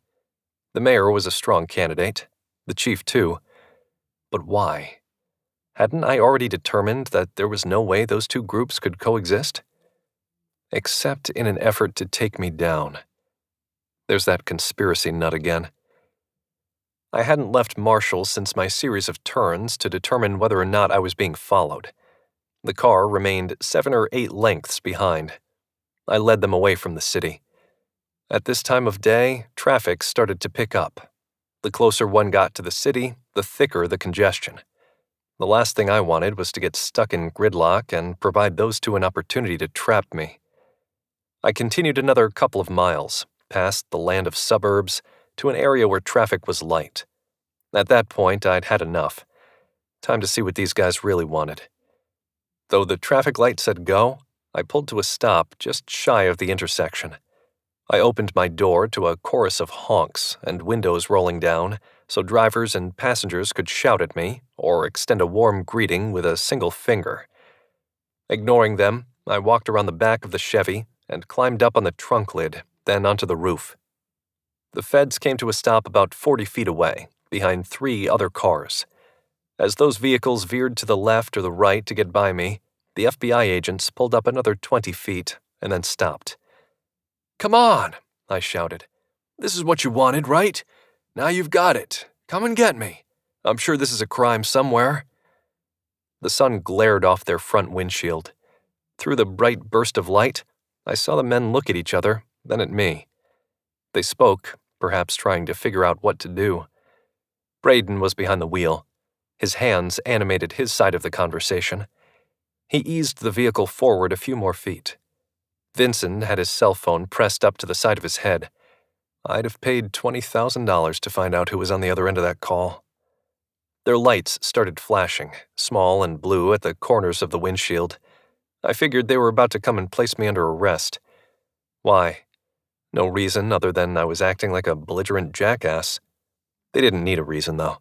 The mayor was a strong candidate, the chief too. But why? Hadn't I already determined that there was no way those two groups could coexist? Except in an effort to take me down. There's that conspiracy nut again. I hadn't left Marshall since my series of turns to determine whether or not I was being followed. The car remained 7 or 8 lengths behind. I led them away from the city. At this time of day, traffic started to pick up. The closer one got to the city, the thicker the congestion. The last thing I wanted was to get stuck in gridlock and provide those two an opportunity to trap me. I continued another couple of miles, past the land of suburbs, to an area where traffic was light. At that point, I'd had enough. Time to see what these guys really wanted. Though the traffic light said go, I pulled to a stop just shy of the intersection. I opened my door to a chorus of honks and windows rolling down so drivers and passengers could shout at me or extend a warm greeting with a single finger. Ignoring them, I walked around the back of the Chevy and climbed up on the trunk lid, then onto the roof. The feds came to a stop about 40 feet away, behind 3 other cars. As those vehicles veered to the left or the right to get by me, the FBI agents pulled up another 20 feet and then stopped. "Come on," I shouted. "This is what you wanted, right? Now you've got it. Come and get me. I'm sure this is a crime somewhere." The sun glared off their front windshield. Through the bright burst of light, I saw the men look at each other, then at me. They spoke, perhaps trying to figure out what to do. Braden was behind the wheel. His hands animated his side of the conversation. He eased the vehicle forward a few more feet. Vincent had his cell phone pressed up to the side of his head. I'd have paid $20,000 to find out who was on the other end of that call. Their lights started flashing, small and blue at the corners of the windshield. I figured they were about to come and place me under arrest. Why? No reason other than I was acting like a belligerent jackass. They didn't need a reason, though.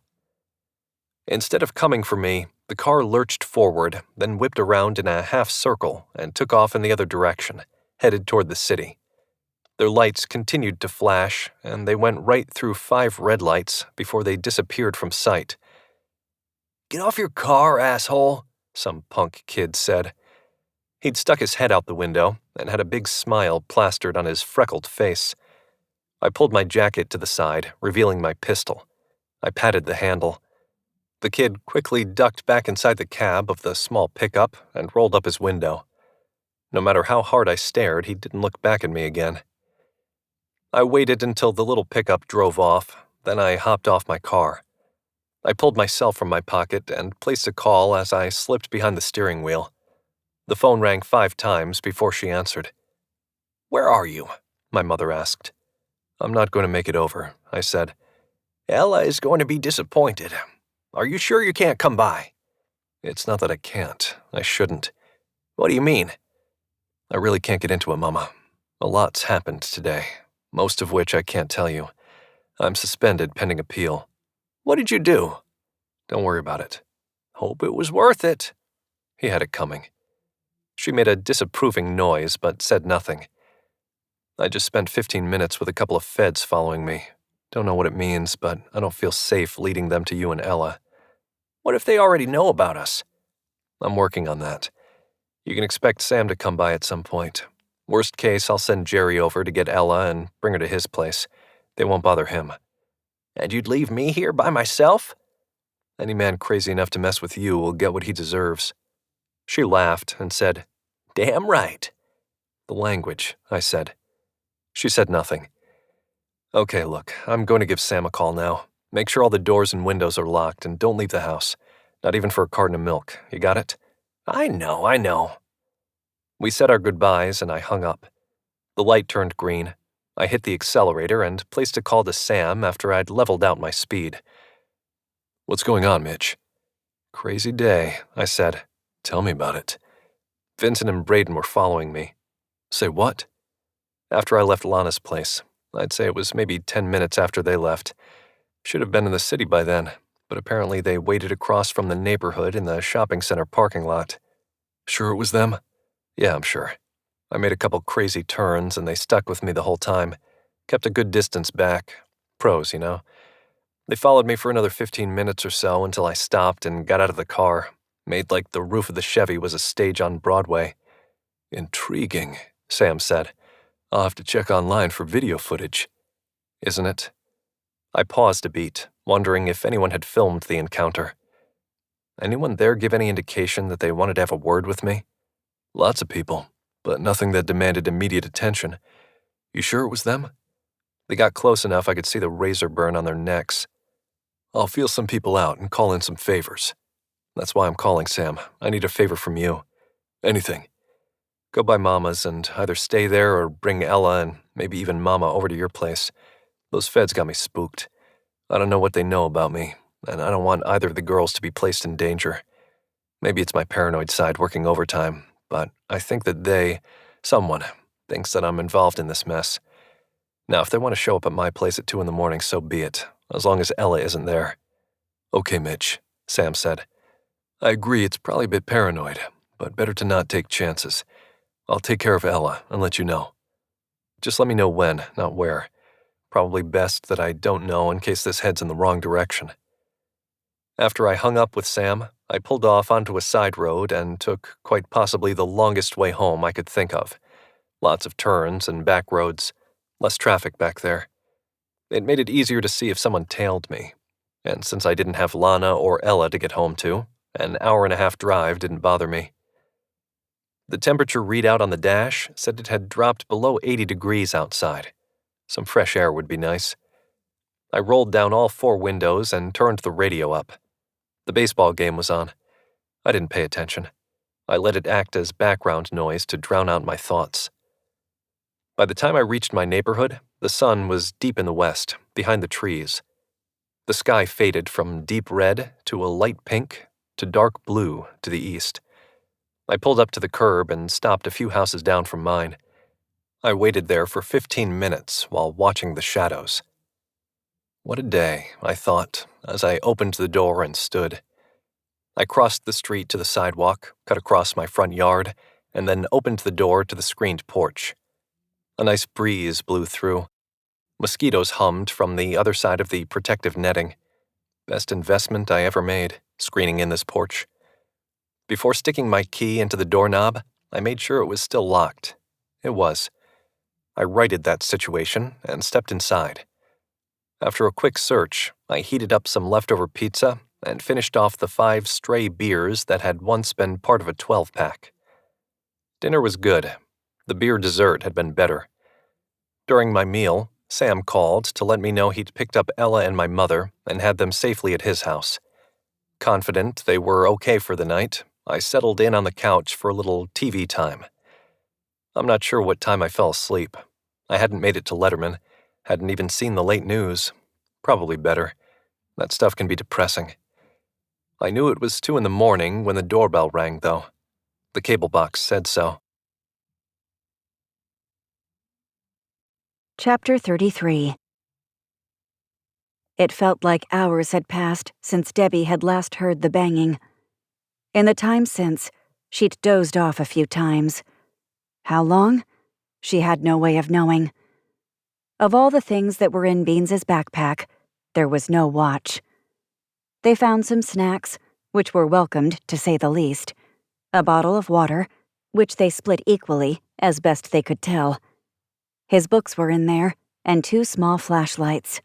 Instead of coming for me, the car lurched forward, then whipped around in a half circle and took off in the other direction, headed toward the city. Their lights continued to flash, and they went right through 5 red lights before they disappeared from sight. "Get off your car, asshole," some punk kid said. He'd stuck his head out the window and had a big smile plastered on his freckled face. I pulled my jacket to the side, revealing my pistol. I patted the handle. The kid quickly ducked back inside the cab of the small pickup and rolled up his window. No matter how hard I stared, he didn't look back at me again. I waited until the little pickup drove off, then I hopped off my car. I pulled my cell from my pocket and placed a call as I slipped behind the steering wheel. The phone rang 5 times before she answered. "Where are you?" my mother asked. "I'm not going to make it over," I said. "Ella is going to be disappointed. Are you sure you can't come by?" "It's not that I can't. I shouldn't." "What do you mean?" "I really can't get into it, Mama. A lot's happened today, most of which I can't tell you. I'm suspended pending appeal." "What did you do?" "Don't worry about it." "Hope it was worth it." He had it coming. She made a disapproving noise but said nothing. "I just spent 15 minutes with a couple of feds following me. Don't know what it means, but I don't feel safe leading them to you and Ella." "What if they already know about us?" "I'm working on that. You can expect Sam to come by at some point. Worst case, I'll send Jerry over to get Ella and bring her to his place. They won't bother him." "And you'd leave me here by myself?" "Any man crazy enough to mess with you will get what he deserves." She laughed and said, "Damn right." "The language," I said. She said nothing. "Okay, look, I'm going to give Sam a call now. Make sure all the doors and windows are locked and don't leave the house. Not even for a carton of milk. You got it?" I know. We said our goodbyes and I hung up. The light turned green. I hit the accelerator and placed a call to Sam after I'd leveled out my speed. "What's going on, Mitch?" "Crazy day," I said. "Tell me about it." "Vincent and Braden were following me." "Say what?" "After I left Lana's place. I'd say it was maybe 10 minutes after they left. Should have been in the city by then, but apparently they waited across from the neighborhood in the shopping center parking lot." "Sure it was them?" "Yeah, I'm sure. I made a couple crazy turns and they stuck with me the whole time. Kept a good distance back. Pros, you know. They followed me for another 15 minutes or so until I stopped and got out of the car. made like the roof of the Chevy was a stage on Broadway. Intriguing, Sam said. I'll have to check online for video footage. Isn't it? I paused a beat, wondering if anyone had filmed the encounter. Anyone there give any indication that they wanted to have a word with me? Lots of people, but nothing that demanded immediate attention. You sure it was them? They got close enough I could see the razor burn on their necks. I'll feel some people out and call in some favors. That's why I'm calling, Sam. I need a favor from you. Anything. Go by Mama's and either stay there or bring Ella and maybe even Mama over to your place. Those feds got me spooked. I don't know what they know about me, and I don't want either of the girls to be placed in danger. Maybe it's my paranoid side working overtime, but I think that someone, thinks that I'm involved in this mess. Now, if they want to show up at my place at 2 in the morning, so be it, as long as Ella isn't there. Okay, Mitch, Sam said. I agree it's probably a bit paranoid, but better to not take chances. I'll take care of Ella and let you know. Just let me know when, not where. Probably best that I don't know in case this heads in the wrong direction. After I hung up with Sam, I pulled off onto a side road and took quite possibly the longest way home I could think of. Lots of turns and back roads, less traffic back there. It made it easier to see if someone tailed me. And since I didn't have Lana or Ella to get home to, an hour-and-a-half drive didn't bother me. The temperature readout on the dash said it had dropped below 80 degrees outside. Some fresh air would be nice. I rolled down all 4 windows and turned the radio up. The baseball game was on. I didn't pay attention. I let it act as background noise to drown out my thoughts. By the time I reached my neighborhood, the sun was deep in the west, behind the trees. The sky faded from deep red to a light pink to dark blue to the east. I pulled up to the curb and stopped a few houses down from mine. I waited there for 15 minutes while watching the shadows. What a day, I thought, as I opened the door and stood. I crossed the street to the sidewalk, cut across my front yard, and then opened the door to the screened porch. A nice breeze blew through. Mosquitoes hummed from the other side of the protective netting. Best investment I ever made, screening in this porch. Before sticking my key into the doorknob, I made sure it was still locked. It was. I righted that situation and stepped inside. After a quick search, I heated up some leftover pizza and finished off the 5 stray beers that had once been part of a 12-pack. Dinner was good. The beer dessert had been better. During my meal, Sam called to let me know he'd picked up Ella and my mother and had them safely at his house. Confident they were okay for the night, I settled in on the couch for a little TV time. I'm not sure what time I fell asleep. I hadn't made it to Letterman, hadn't even seen the late news. Probably better. That stuff can be depressing. I knew it was 2 in the morning when the doorbell rang, though. The cable box said so. Chapter 33. It felt like hours had passed since Debbie had last heard the banging. In the time since, she'd dozed off a few times. How long? She had no way of knowing. Of all the things that were in Beans's backpack, there was no watch. They found some snacks, which were welcomed to say the least, a bottle of water, which they split equally as best they could tell. His books were in there, and 2 small flashlights.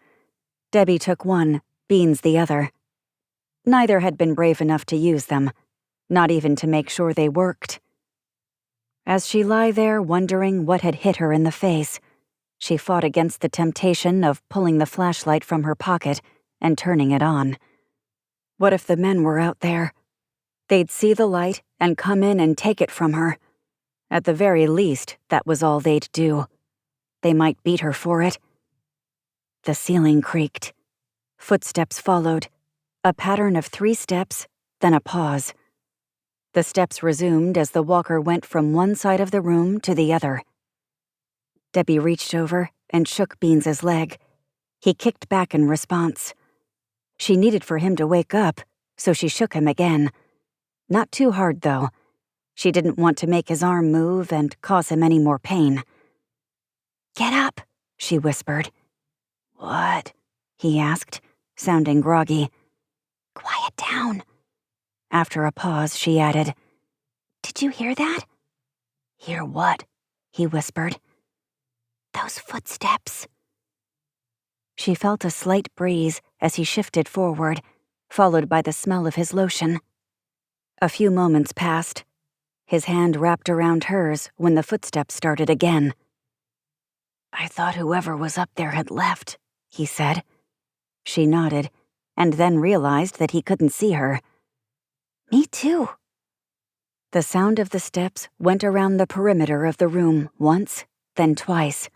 Debbie took one, Beans the other. Neither had been brave enough to use them, not even to make sure they worked. As she lay there wondering what had hit her in the face, she fought against the temptation of pulling the flashlight from her pocket and turning it on. What if the men were out there? They'd see the light and come in and take it from her. At the very least, that was all they'd do. They might beat her for it. The ceiling creaked. Footsteps followed, a pattern of 3 steps, then a pause. The steps resumed as the walker went from one side of the room to the other. Debbie reached over and shook Beans's leg. He kicked back in response. She needed for him to wake up, so she shook him again. Not too hard, though. She didn't want to make his arm move and cause him any more pain. "Get up," she whispered. "What?" he asked, sounding groggy. "Quiet down." After a pause, she added, "Did you hear that?" "Hear what?" he whispered. "Those footsteps." She felt a slight breeze as he shifted forward, followed by the smell of his lotion. A few moments passed. His hand wrapped around hers when the footsteps started again. "I thought whoever was up there had left," he said. She nodded, and then realized that he couldn't see her. "Me too." The sound of the steps went around the perimeter of the room once, then twice.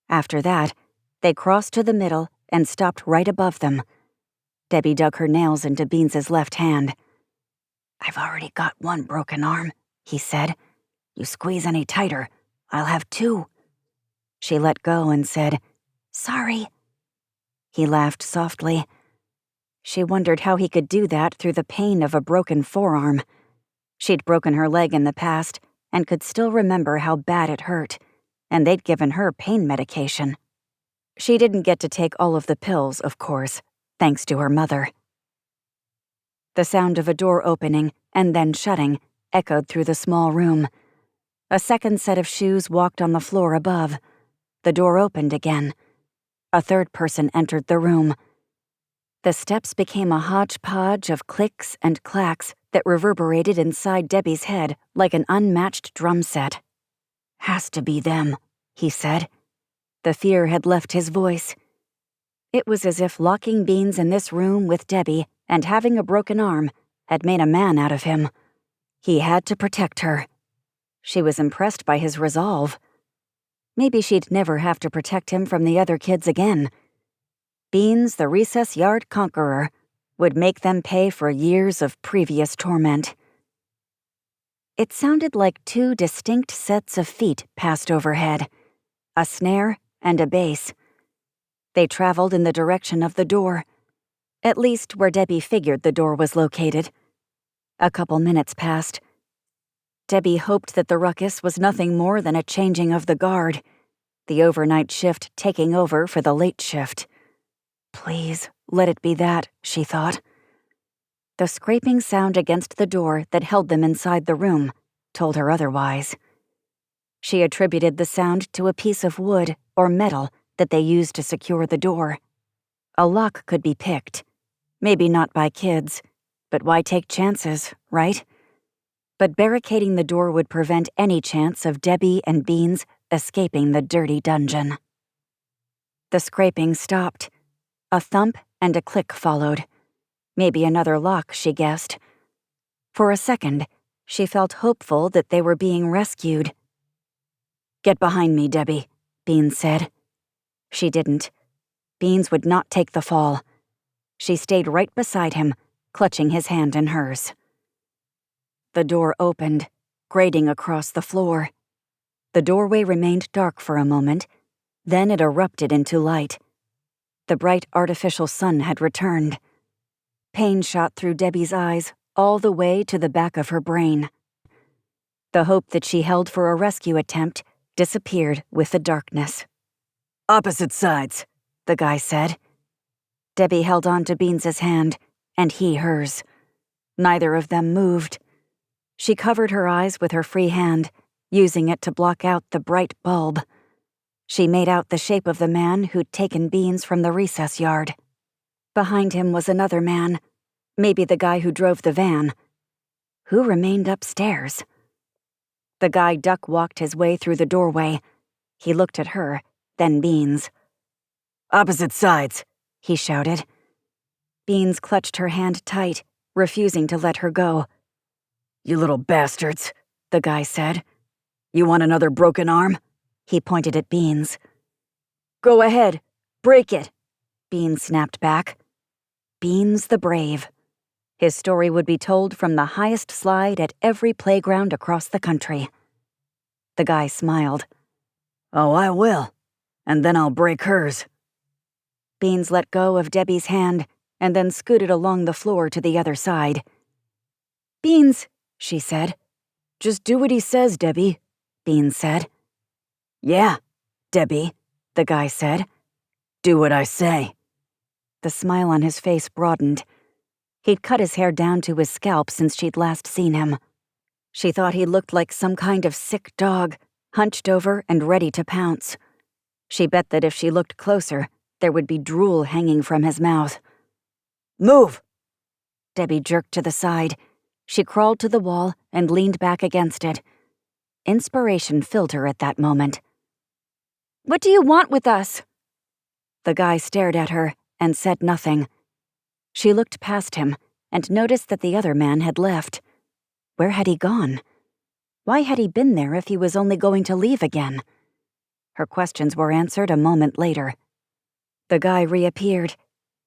After that, they crossed to the middle and stopped right above them. Debbie dug her nails into Beans's left hand. "I've already got one broken arm," he said. "You squeeze any tighter, I'll have two." She let go and said, "Sorry." He laughed softly. She wondered how he could do that through the pain of a broken forearm. She'd broken her leg in the past and could still remember how bad it hurt, and they'd given her pain medication. She didn't get to take all of the pills, of course, thanks to her mother. The sound of a door opening and then shutting echoed through the small room. A second set of shoes walked on the floor above. The door opened again. A third person entered the room. The steps became a hodgepodge of clicks and clacks that reverberated inside Debbie's head like an unmatched drum set. "Has to be them," he said. The fear had left his voice. It was as if locking Beans in this room with Debbie and having a broken arm had made a man out of him. He had to protect her. She was impressed by his resolve. Maybe she'd never have to protect him from the other kids again. Beans, the recess yard conqueror, would make them pay for years of previous torment. It sounded like two distinct sets of feet passed overhead, a snare and a bass. They traveled in the direction of the door, at least where Debbie figured the door was located. A couple minutes passed. Debbie hoped that the ruckus was nothing more than a changing of the guard, the overnight shift taking over for the late shift. Please, let it be that, she thought. The scraping sound against the door that held them inside the room told her otherwise. She attributed the sound to a piece of wood or metal that they used to secure the door. A lock could be picked. Maybe not by kids, but why take chances, right? But barricading the door would prevent any chance of Debbie and Beans escaping the dirty dungeon. The scraping stopped. A thump and a click followed. Maybe another lock, she guessed. For a second, she felt hopeful that they were being rescued. "Get behind me, Debbie," Beans said. She didn't. Beans would not take the fall. She stayed right beside him, clutching his hand in hers. The door opened, grating across the floor. The doorway remained dark for a moment, then it erupted into light. The bright artificial sun had returned. Pain shot through Debbie's eyes all the way to the back of her brain. The hope that she held for a rescue attempt disappeared with the darkness. "Opposite sides," the guy said. Debbie held on to Beans's hand, and he hers. Neither of them moved. She covered her eyes with her free hand, using it to block out the bright bulb. She made out the shape of the man who'd taken Beans from the recess yard. Behind him was another man, maybe the guy who drove the van. Who remained upstairs? The guy duck-walked his way through the doorway. He looked at her, then Beans. "Opposite sides," he shouted. Beans clutched her hand tight, refusing to let her go. "You little bastards," the guy said. "You want another broken arm?" He pointed at Beans. "Go ahead, break it," Beans snapped back. Beans the brave. His story would be told from the highest slide at every playground across the country. The guy smiled. "Oh, I will. And then I'll break hers." Beans let go of Debbie's hand and then scooted along the floor to the other side. "Beans," she said. "Just do what he says, Debbie," Beans said. "Yeah, Debbie," the guy said. "Do what I say." The smile on his face broadened. He'd cut his hair down to his scalp since she'd last seen him. She thought he looked like some kind of sick dog, hunched over and ready to pounce. She bet that if she looked closer, there would be drool hanging from his mouth. "Move!" Debbie jerked to the side. She crawled to the wall and leaned back against it. Inspiration filled her at that moment. "What do you want with us?" The guy stared at her and said nothing. She looked past him and noticed that the other man had left. Where had he gone? Why had he been there if he was only going to leave again? Her questions were answered a moment later. The guy reappeared.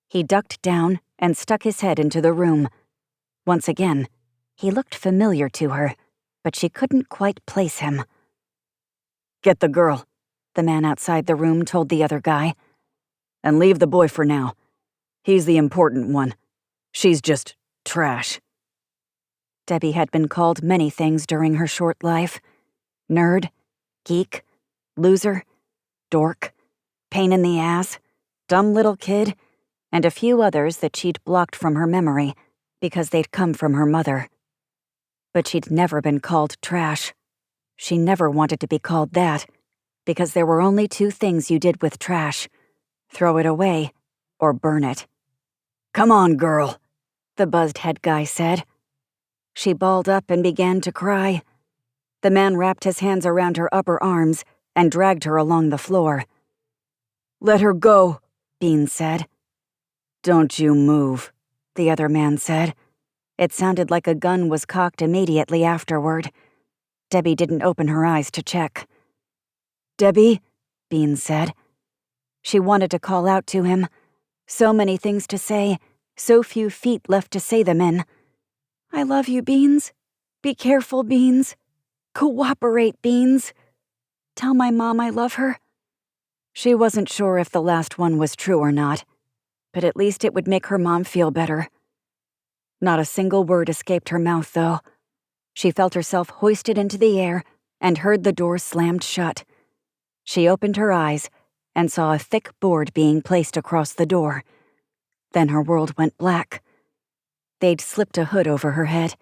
He ducked down and stuck his head into the room. Once again, he looked familiar to her, but she couldn't quite place him. "Get the girl," the man outside the room told the other guy. "And leave the boy for now. He's the important one. She's just trash." Debbie had been called many things during her short life. Nerd, geek, loser, dork, pain in the ass, dumb little kid, and a few others that she'd blocked from her memory because they'd come from her mother. But she'd never been called trash. She never wanted to be called that, because there were only two things you did with trash: throw it away or burn it. "Come on, girl," the buzzed head guy said. She balled up and began to cry. The man wrapped his hands around her upper arms and dragged her along the floor. "Let her go," Bean said. "Don't you move," the other man said. It sounded like a gun was cocked immediately afterward. Debbie didn't open her eyes to check. "Debbie," Bean said. She wanted to call out to him. So many things to say, so few feet left to say them in. "I love you, Beans. Be careful, Beans. Cooperate, Beans. Tell my mom I love her." She wasn't sure if the last one was true or not, but at least it would make her mom feel better. Not a single word escaped her mouth, though. She felt herself hoisted into the air and heard the door slammed shut. She opened her eyes and saw a thick board being placed across the door. Then her world went black. They'd slipped a hood over her head.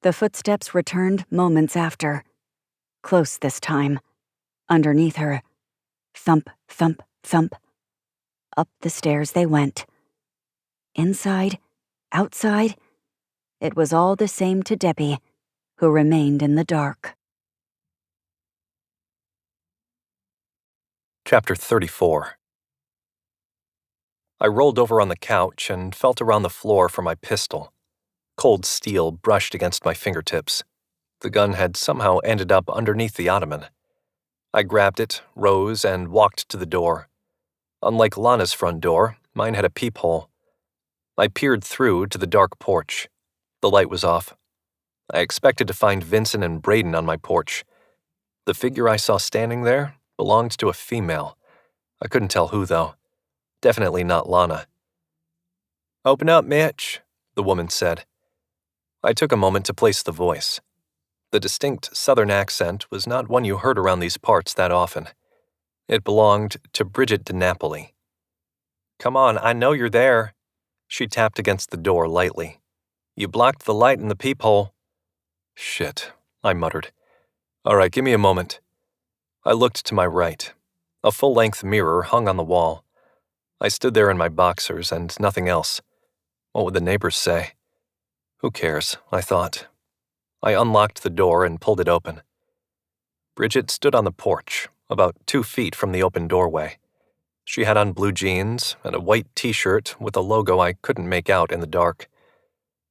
The footsteps returned moments after. Close this time. Underneath her. Thump, thump, thump. Up the stairs they went. Inside, outside, it was all the same to Debbie, who remained in the dark. Chapter 34. I rolled over on the couch and felt around the floor for my pistol. Cold steel brushed against my fingertips. The gun had somehow ended up underneath the ottoman. I grabbed it, rose, and walked to the door. Unlike Lana's front door, mine had a peephole. I peered through to the dark porch. The light was off. I expected to find Vincent and Braden on my porch. The figure I saw standing there belonged to a female. I couldn't tell who, though. Definitely not Lana. "Open up, Mitch," the woman said. I took a moment to place the voice. The distinct southern accent was not one you heard around these parts that often. It belonged to Bridget DiNapoli. "Come on, I know you're there." She tapped against the door lightly. "You blocked the light in the peephole." "Shit," I muttered. "All right, give me a moment." I looked to my right. A full-length mirror hung on the wall. I stood there in my boxers and nothing else. What would the neighbors say? Who cares, I thought. I unlocked the door and pulled it open. Bridget stood on the porch, about 2 feet from the open doorway. She had on blue jeans and a white t-shirt with a logo I couldn't make out in the dark.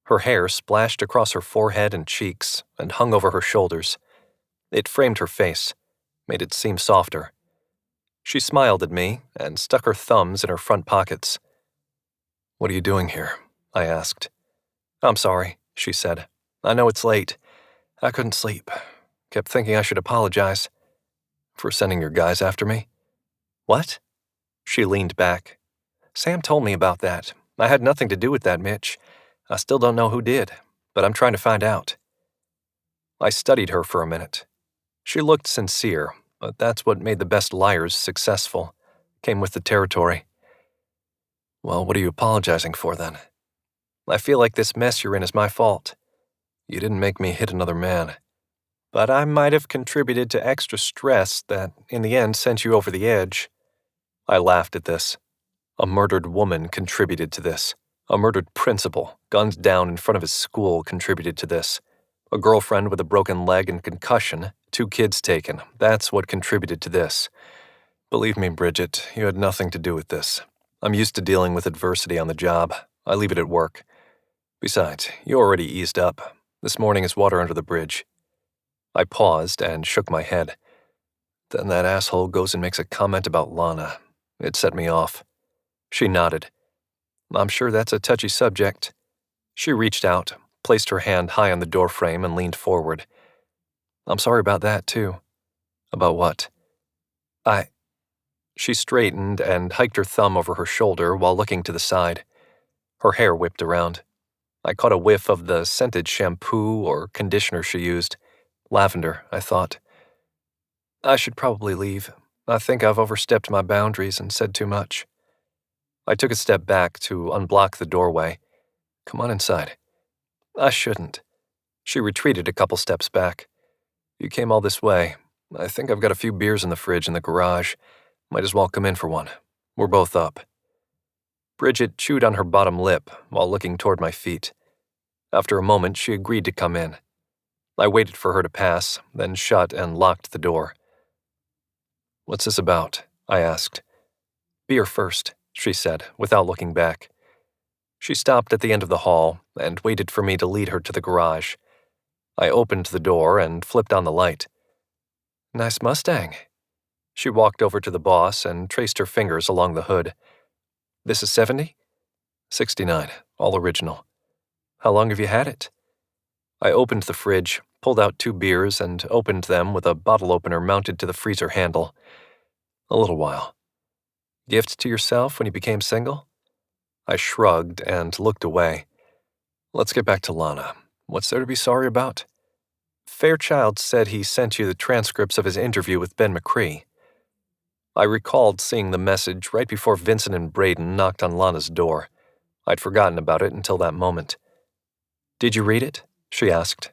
Her hair splashed across her forehead and cheeks and hung over her shoulders. It framed her face, made it seem softer. She smiled at me and stuck her thumbs in her front pockets. "What are you doing here?" I asked. "I'm sorry," she said. "I know it's late. I couldn't sleep. Kept thinking I should apologize. For sending your guys after me." "What?" She leaned back. "Sam told me about that. I had nothing to do with that, Mitch. I still don't know who did, but I'm trying to find out." I studied her for a minute. She looked sincere, but that's what made the best liars successful. Came with the territory. "Well, what are you apologizing for, then?" I feel like this mess you're in is my fault. You didn't make me hit another man. But I might have contributed to extra stress that, in the end, sent you over the edge." I laughed at this. A murdered woman contributed to this. A murdered principal, gunned down in front of his school, contributed to this. A girlfriend with a broken leg and concussion, 2 kids taken, that's what contributed to this. Believe me, Bridget, you had nothing to do with this. I'm used to dealing with adversity on the job. I leave it at work. Besides, you already eased up. This morning is water under the bridge." I paused and shook my head. Then that asshole goes and makes a comment about Lana. It set me off. She nodded. "I'm sure that's a touchy subject." She reached out, placed her hand high on the doorframe, and leaned forward. "I'm sorry about that, too." "About what?" She straightened and hiked her thumb over her shoulder while looking to the side. Her hair whipped around. I caught a whiff of the scented shampoo or conditioner she used. Lavender, I thought. "I should probably leave. I think I've overstepped my boundaries and said too much." I took a step back to unblock the doorway. "Come on inside." "I shouldn't." She retreated a couple steps back. "You came all this way. I think I've got a few beers in the fridge in the garage. Might as well come in for one. We're both up." Bridget chewed on her bottom lip while looking toward my feet. After a moment, she agreed to come in. I waited for her to pass, then shut and locked the door. "What's this about?" I asked. "Beer first," she said, without looking back. She stopped at the end of the hall and waited for me to lead her to the garage. I opened the door and flipped on the light. "Nice Mustang." She walked over to the boss and traced her fingers along the hood. "This is 70? 69, all original. How long have you had it?" I opened the fridge, pulled out 2 beers, and opened them with a bottle opener mounted to the freezer handle. "A little while." "Gift to yourself when you became single?" I shrugged and looked away. "Let's get back to Lana. What's there to be sorry about?" "Fairchild said he sent you the transcripts of his interview with Ben McCree." I recalled seeing the message right before Vincent and Braden knocked on Lana's door. I'd forgotten about it until that moment. "Did you read it?" she asked.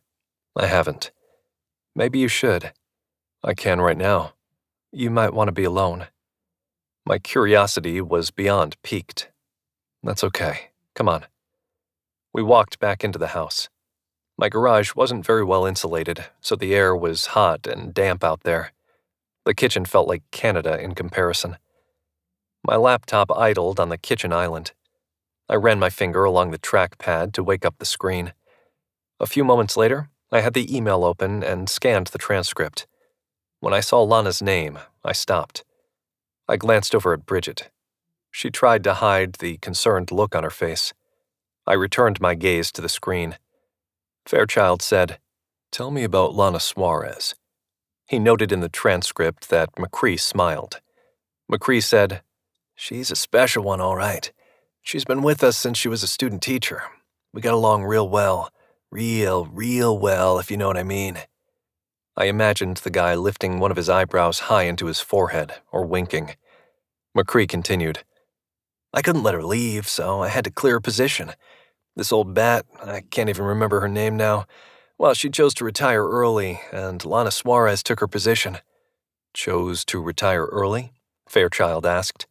"I haven't." "Maybe you should." "I can right now." "You might want to be alone." My curiosity was beyond piqued. "That's okay. Come on." We walked back into the house. My garage wasn't very well insulated, so the air was hot and damp out there. The kitchen felt like Canada in comparison. My laptop idled on the kitchen island. I ran my finger along the trackpad to wake up the screen. A few moments later, I had the email open and scanned the transcript. When I saw Lana's name, I stopped. I glanced over at Bridget. She tried to hide the concerned look on her face. I returned my gaze to the screen. Fairchild said, "Tell me about Lana Suarez." He noted in the transcript that McCree smiled. McCree said, "She's a special one, all right. She's been with us since she was a student teacher. We got along real well. Real well, if you know what I mean." I imagined the guy lifting one of his eyebrows high into his forehead, or winking. McCree continued, "I couldn't let her leave, so I had to clear her position. This old bat, I can't even remember her name now, well, she chose to retire early, and Lana Suarez took her position." "Chose to retire early?" Fairchild asked.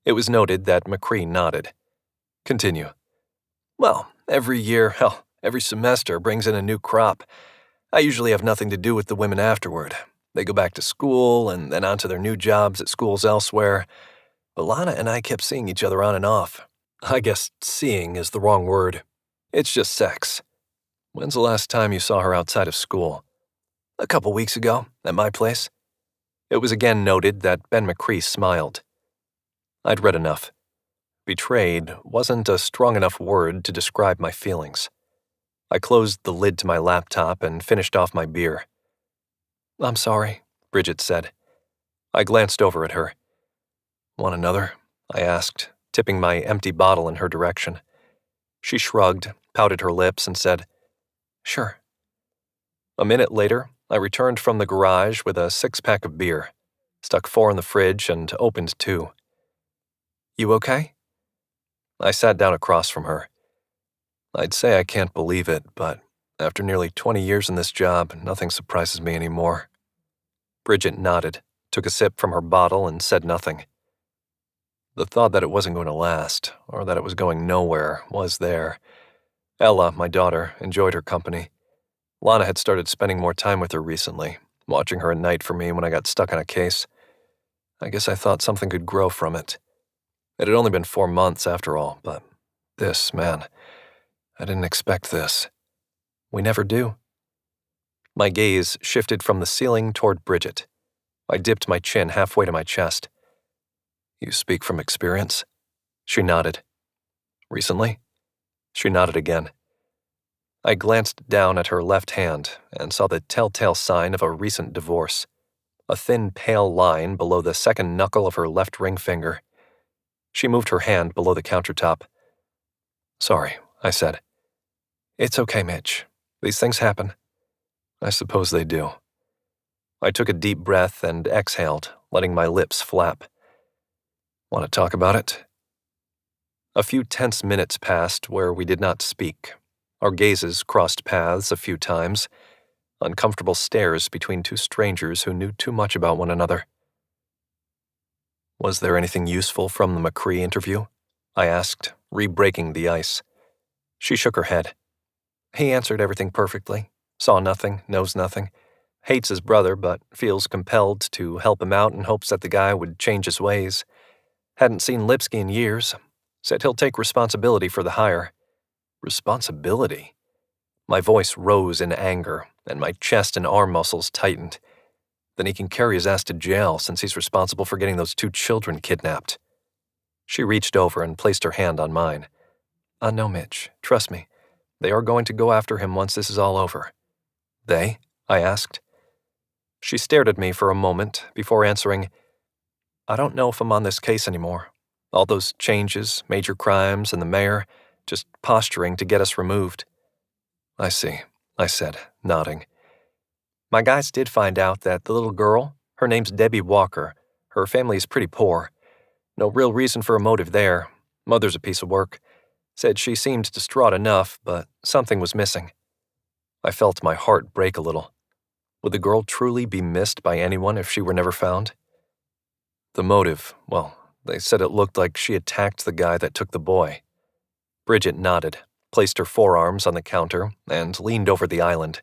It was noted that McCree nodded. "Continue." "Well, every semester brings in a new crop. I usually have nothing to do with the women afterward. They go back to school and then on to their new jobs at schools elsewhere. But Lana and I kept seeing each other on and off. I guess seeing is the wrong word. It's just sex." "When's the last time you saw her outside of school?" "A couple weeks ago, at my place." It was again noted that Ben McCree smiled. I'd read enough. Betrayed wasn't a strong enough word to describe my feelings. I closed the lid to my laptop and finished off my beer. "I'm sorry," Bridget said. I glanced over at her. "Want another?" I asked, tipping my empty bottle in her direction. She shrugged, pouted her lips, and said, "Sure." A minute later, I returned from the garage with a 6-pack of beer, stuck 4 in the fridge, and opened 2. "You okay?" I sat down across from her. I'd say I can't believe it, but after nearly 20 years in this job, nothing surprises me anymore. Bridget nodded, took a sip from her bottle, and said nothing. The thought that it wasn't going to last, or that it was going nowhere, was there. Ella, my daughter, enjoyed her company. Lana had started spending more time with her recently, watching her at night for me when I got stuck on a case. I guess I thought something could grow from it. It had only been 4 months after all, but this, man, I didn't expect this. We never do. My gaze shifted from the ceiling toward Bridget. I dipped my chin halfway to my chest. You speak from experience? She nodded. Recently? She nodded again. I glanced down at her left hand and saw the telltale sign of a recent divorce. A thin, pale line below the second knuckle of her left ring finger. She moved her hand below the countertop. Sorry, I said. It's okay, Mitch. These things happen. I suppose they do. I took a deep breath and exhaled, letting my lips flap. Want to talk about it? A few tense minutes passed where we did not speak. Our gazes crossed paths a few times, uncomfortable stares between two strangers who knew too much about one another. Was there anything useful from the McCree interview? I asked, re-breaking the ice. She shook her head. He answered everything perfectly. Saw nothing, knows nothing. Hates his brother, but feels compelled to help him out in hopes that the guy would change his ways. Hadn't seen Lipsky in years. Said he'll take responsibility for the hire. Responsibility? My voice rose in anger, and my chest and arm muscles tightened. Then he can carry his ass to jail since he's responsible for getting those 2 children kidnapped. She reached over and placed her hand on mine. No, Mitch. Trust me. They are going to go after him once this is all over. They? I asked. She stared at me for a moment before answering, I don't know if I'm on this case anymore. All those changes, major crimes, and the mayor, just posturing to get us removed. I see, I said, nodding. My guys did find out that the little girl, her name's Debbie Walker, her family is pretty poor. No real reason for a motive there. Mother's a piece of work. Said she seemed distraught enough, but something was missing. I felt my heart break a little. Would the girl truly be missed by anyone if she were never found? The motive, well, they said it looked like she attacked the guy that took the boy. Bridget nodded, placed her forearms on the counter, and leaned over the island.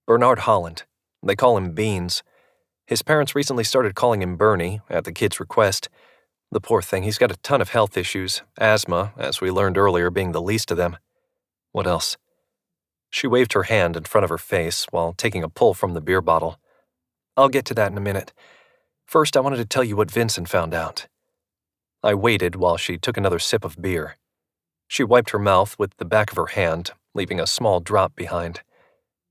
Bernard Holland. They call him Beans. His parents recently started calling him Bernie, at the kid's request. The poor thing, he's got a ton of health issues, asthma, as we learned earlier, being the least of them. What else? She waved her hand in front of her face while taking a pull from the beer bottle. I'll get to that in a minute. First, I wanted to tell you what Vincent found out. I waited while she took another sip of beer. She wiped her mouth with the back of her hand, leaving a small drop behind.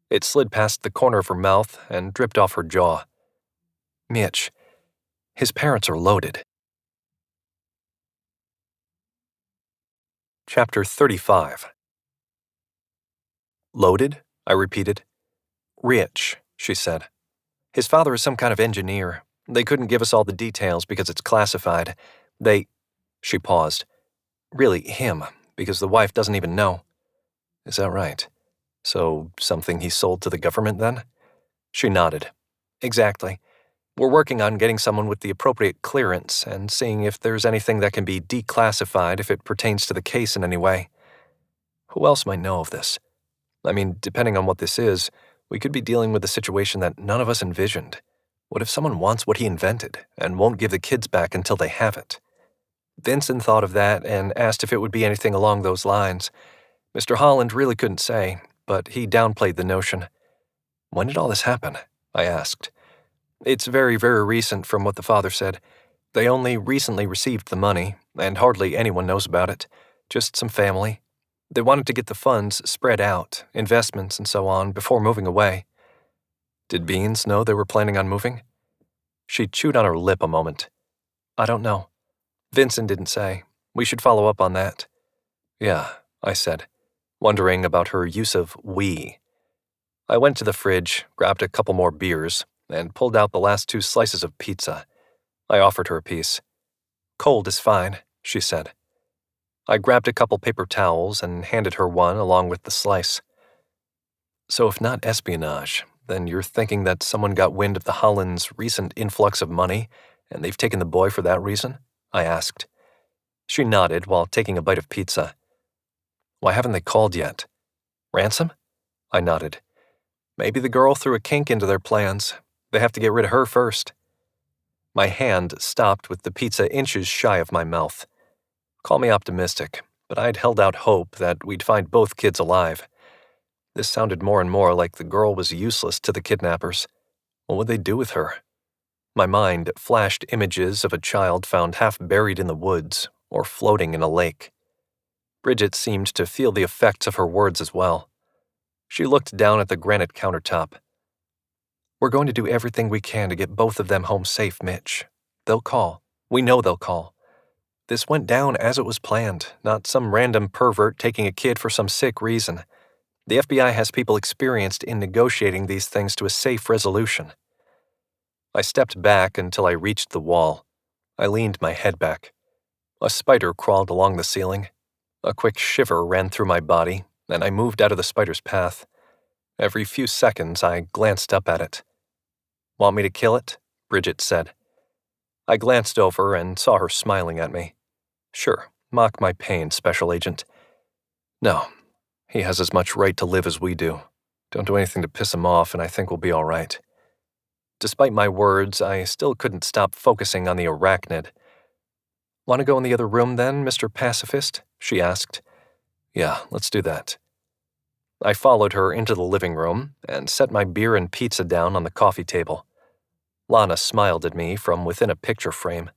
It slid past the corner of her mouth and dripped off her jaw. Mitch, his parents are loaded. Chapter 35. Loaded? I repeated. Rich, she said. His father is some kind of engineer. They couldn't give us all the details because it's classified. She paused. Really, him, because the wife doesn't even know. Is that right? So, something he sold to the government then? She nodded. Exactly. We're working on getting someone with the appropriate clearance and seeing if there's anything that can be declassified if it pertains to the case in any way. Who else might know of this? I mean, depending on what this is, we could be dealing with a situation that none of us envisioned. What if someone wants what he invented and won't give the kids back until they have it? Vincent thought of that and asked if it would be anything along those lines. Mr. Holland really couldn't say, but he downplayed the notion. When did all this happen? I asked. It's very, very recent from what the father said. They only recently received the money, and hardly anyone knows about it. Just some family. They wanted to get the funds spread out, investments and so on, before moving away. Did Beans know they were planning on moving? She chewed on her lip a moment. I don't know. Vincent didn't say. We should follow up on that. Yeah, I said, wondering about her use of we. I went to the fridge, grabbed a couple more beers, and pulled out the last 2 slices of pizza. I offered her a piece. Cold is fine, she said. I grabbed a couple paper towels and handed her one along with the slice. So if not espionage, then you're thinking that someone got wind of the Hollands' recent influx of money, and they've taken the boy for that reason? I asked. She nodded while taking a bite of pizza. Why haven't they called yet? Ransom? I nodded. Maybe the girl threw a kink into their plans. They have to get rid of her first. My hand stopped with the pizza inches shy of my mouth. Call me optimistic, but I'd held out hope that we'd find both kids alive. This sounded more and more like the girl was useless to the kidnappers. What would they do with her? My mind flashed images of a child found half buried in the woods or floating in a lake. Bridget seemed to feel the effects of her words as well. She looked down at the granite countertop. We're going to do everything we can to get both of them home safe, Mitch. They'll call. We know they'll call. This went down as it was planned, not some random pervert taking a kid for some sick reason. The FBI has people experienced in negotiating these things to a safe resolution. I stepped back until I reached the wall. I leaned my head back. A spider crawled along the ceiling. A quick shiver ran through my body, and I moved out of the spider's path. Every few seconds, I glanced up at it. Want me to kill it? Bridget said. I glanced over and saw her smiling at me. Sure, mock my pain, Special Agent. No, he has as much right to live as we do. Don't do anything to piss him off, and I think we'll be all right. Despite my words, I still couldn't stop focusing on the arachnid. Want to go in the other room then, Mr. Pacifist? She asked. Yeah, let's do that. I followed her into the living room and set my beer and pizza down on the coffee table. Lana smiled at me from within a picture frame.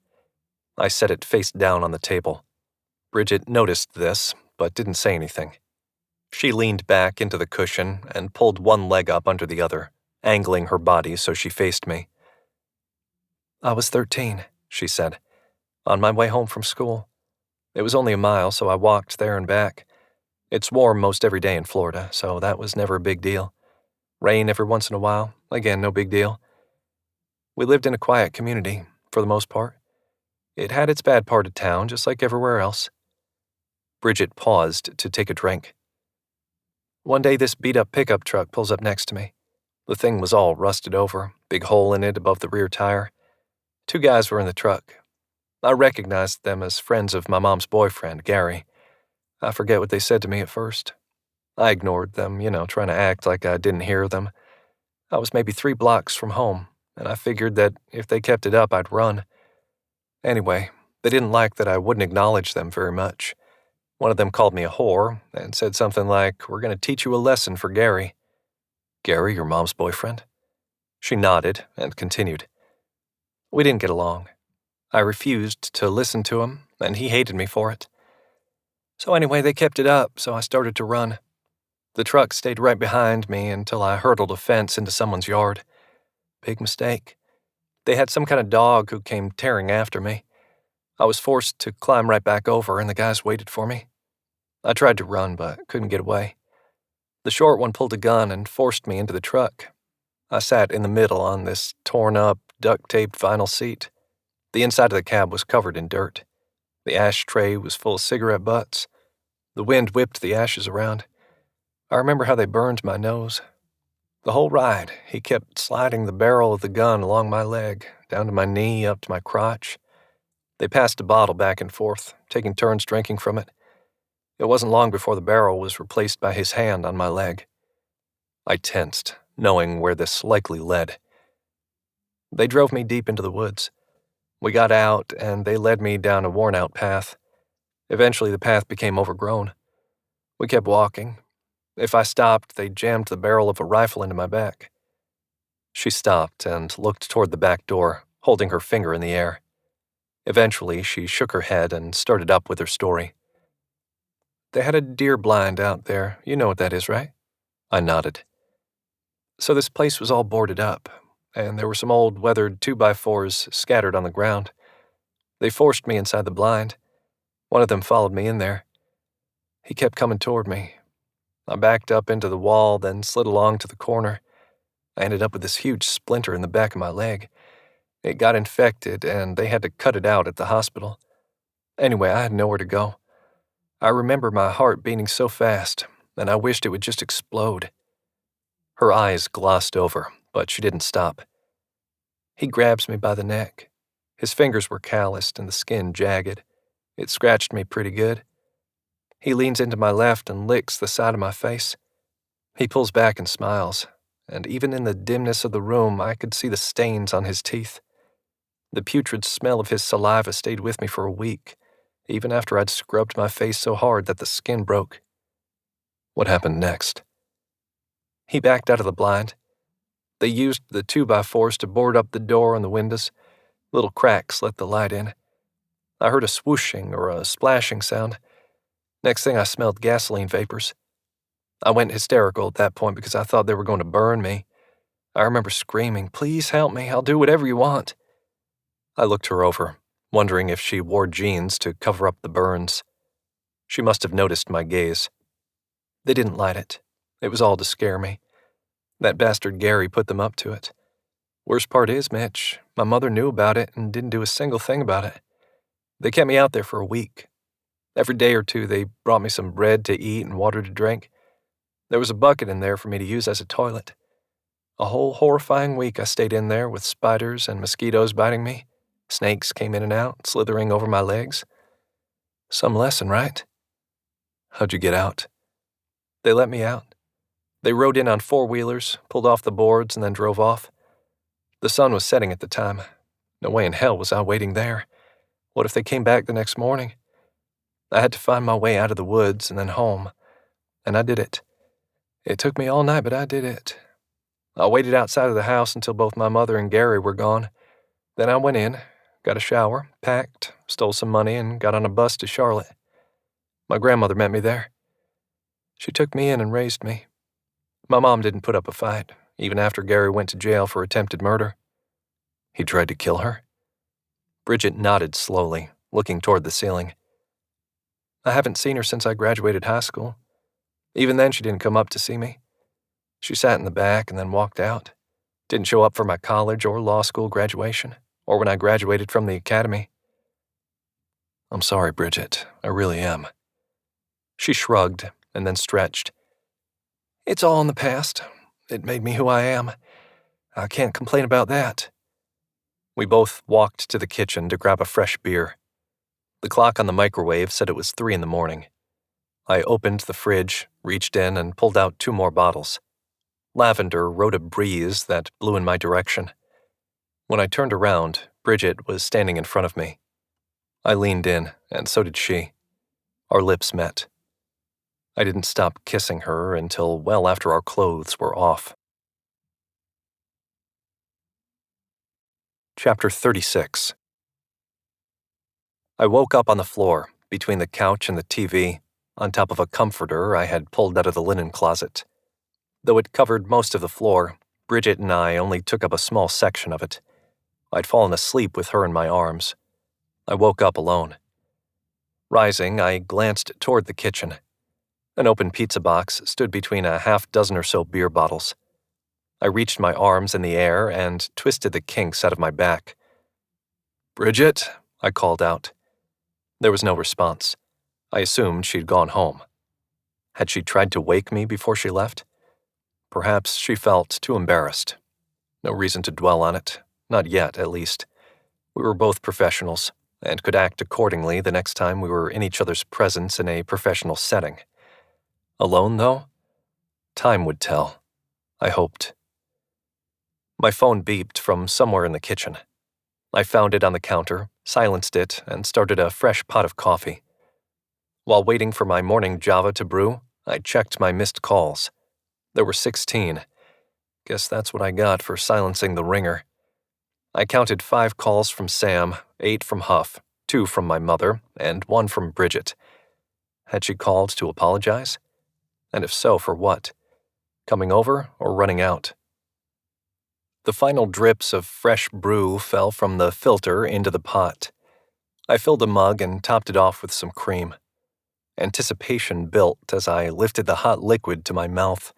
I set it face down on the table. Bridget noticed this, but didn't say anything. She leaned back into the cushion and pulled one leg up under the other, angling her body so she faced me. I was 13, she said, on my way home from school. It was only a mile, so I walked there and back. It's warm most every day in Florida, so that was never a big deal. Rain every once in a while, again, no big deal. We lived in a quiet community, for the most part. It had its bad part of town, just like everywhere else. Bridget paused to take a drink. One day this beat-up pickup truck pulls up next to me. The thing was all rusted over, big hole in it above the rear tire. 2 guys were in the truck. I recognized them as friends of my mom's boyfriend, Gary. I forget what they said to me at first. I ignored them, trying to act like I didn't hear them. I was maybe 3 blocks from home, and I figured that if they kept it up, I'd run. Anyway, they didn't like that I wouldn't acknowledge them very much. One of them called me a whore and said something like, "We're going to teach you a lesson for Gary." Gary, your mom's boyfriend? She nodded and continued. We didn't get along. I refused to listen to him, and he hated me for it. So anyway, they kept it up, so I started to run. The truck stayed right behind me until I hurdled a fence into someone's yard. Big mistake. They had some kind of dog who came tearing after me. I was forced to climb right back over, and the guys waited for me. I tried to run, but couldn't get away. The short one pulled a gun and forced me into the truck. I sat in the middle on this torn-up, duct-taped vinyl seat. The inside of the cab was covered in dirt. The ashtray was full of cigarette butts. The wind whipped the ashes around. I remember how they burned my nose. The whole ride, he kept sliding the barrel of the gun along my leg, down to my knee, up to my crotch. They passed a bottle back and forth, taking turns drinking from it. It wasn't long before the barrel was replaced by his hand on my leg. I tensed, knowing where this likely led. They drove me deep into the woods. We got out, and they led me down a worn-out path. Eventually, the path became overgrown. We kept walking. If I stopped, they jammed the barrel of a rifle into my back. She stopped and looked toward the back door, holding her finger in the air. Eventually, she shook her head and started up with her story. They had a deer blind out there. You know what that is, right? I nodded. So this place was all boarded up, and there were some old weathered 2x4s scattered on the ground. They forced me inside the blind. One of them followed me in there. He kept coming toward me. I backed up into the wall, then slid along to the corner. I ended up with this huge splinter in the back of my leg. It got infected, and they had to cut it out at the hospital. Anyway, I had nowhere to go. I remember my heart beating so fast, and I wished it would just explode. Her eyes glossed over, but she didn't stop. He grabs me by the neck. His fingers were calloused and the skin jagged. It scratched me pretty good. He leans into my left and licks the side of my face. He pulls back and smiles, and even in the dimness of the room, I could see the stains on his teeth. The putrid smell of his saliva stayed with me for a week, even after I'd scrubbed my face so hard that the skin broke. What happened next? He backed out of the blind. They used the 2x4s to board up the door and the windows. Little cracks let the light in. I heard a swooshing or a splashing sound. Next thing I smelled gasoline vapors. I went hysterical at that point because I thought they were going to burn me. I remember screaming, "Please help me, I'll do whatever you want." I looked her over, wondering if she wore jeans to cover up the burns. She must have noticed my gaze. They didn't light it. It was all to scare me. That bastard Gary put them up to it. Worst part is, Mitch, my mother knew about it and didn't do a single thing about it. They kept me out there for a week. Every day or two, they brought me some bread to eat and water to drink. There was a bucket in there for me to use as a toilet. A whole horrifying week I stayed in there with spiders and mosquitoes biting me. Snakes came in and out, slithering over my legs. Some lesson, right? How'd you get out? They let me out. They rode in on 4-wheelers, pulled off the boards, and then drove off. The sun was setting at the time. No way in hell was I waiting there. What if they came back the next morning? I had to find my way out of the woods and then home. And I did it. It took me all night, but I did it. I waited outside of the house until both my mother and Gary were gone. Then I went in, got a shower, packed, stole some money, and got on a bus to Charlotte. My grandmother met me there. She took me in and raised me. My mom didn't put up a fight, even after Gary went to jail for attempted murder. He tried to kill her? Bridget nodded slowly, looking toward the ceiling. I haven't seen her since I graduated high school. Even then, she didn't come up to see me. She sat in the back and then walked out. Didn't show up for my college or law school graduation, or when I graduated from the academy. I'm sorry, Bridget. I really am. She shrugged and then stretched. It's all in the past. It made me who I am. I can't complain about that. We both walked to the kitchen to grab a fresh beer. The clock on the microwave said it was 3 a.m. I opened the fridge, reached in, and pulled out 2 more bottles. Lavender rode a breeze that blew in my direction. When I turned around, Bridget was standing in front of me. I leaned in, and so did she. Our lips met. I didn't stop kissing her until well after our clothes were off. Chapter 36. I woke up on the floor, between the couch and the TV, on top of a comforter I had pulled out of the linen closet. Though it covered most of the floor, Bridget and I only took up a small section of it. I'd fallen asleep with her in my arms. I woke up alone. Rising, I glanced toward the kitchen. An open pizza box stood between a half-dozen or so beer bottles. I reached my arms in the air and twisted the kinks out of my back. "Bridget," I called out. There was no response. I assumed she'd gone home. Had she tried to wake me before she left? Perhaps she felt too embarrassed. No reason to dwell on it. Not yet, at least. We were both professionals, and could act accordingly the next time we were in each other's presence in a professional setting. Alone, though? Time would tell. I hoped. My phone beeped from somewhere in the kitchen. I found it on the counter, silenced it, and started a fresh pot of coffee. While waiting for my morning Java to brew, I checked my missed calls. There were 16. Guess that's what I got for silencing the ringer. I counted 5 calls from Sam, 8 from Huff, 2 from my mother, and 1 from Bridget. Had she called to apologize? And if so, for what? Coming over or running out? The final drips of fresh brew fell from the filter into the pot. I filled a mug and topped it off with some cream. Anticipation built as I lifted the hot liquid to my mouth.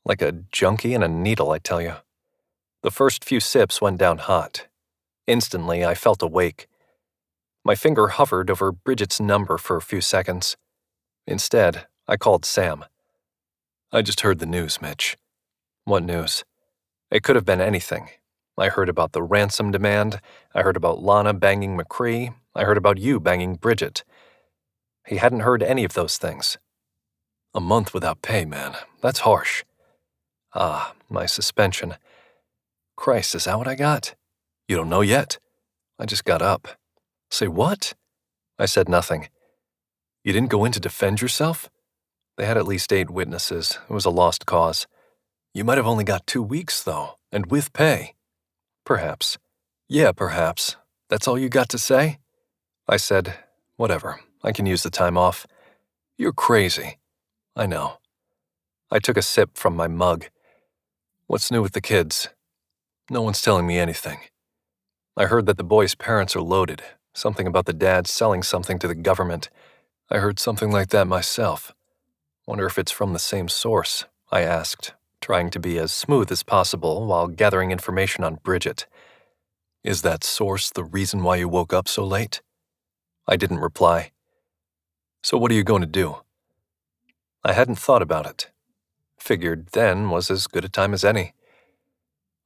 Like a junkie in a needle, I tell you. The first few sips went down hot. Instantly, I felt awake. My finger hovered over Bridget's number for a few seconds. Instead, I called Sam. "I just heard the news, Mitch." "What news?" It could have been anything. I heard about the ransom demand. I heard about Lana banging McCree. I heard about you banging Bridget. He hadn't heard any of those things. "A month without pay, man. That's harsh." "Ah, my suspension. Christ, is that what I got?" "You don't know yet." I just got up. "Say what?" I said nothing. "You didn't go in to defend yourself?" They had at least 8 witnesses. It was a lost cause. "You might have only got 2 weeks, though, and with pay." "Perhaps." "Yeah, perhaps. That's all you got to say?" I said, "Whatever. I can use the time off." "You're crazy." "I know." I took a sip from my mug. "What's new with the kids?" "No one's telling me anything." "I heard that the boys' parents are loaded. Something about the dad selling something to the government. I heard something like that myself." "Wonder if it's from the same source," I asked, trying to be as smooth as possible while gathering information on Bridget. "Is that source the reason why you woke up so late?" I didn't reply. "So what are you going to do?" I hadn't thought about it. Figured then was as good a time as any.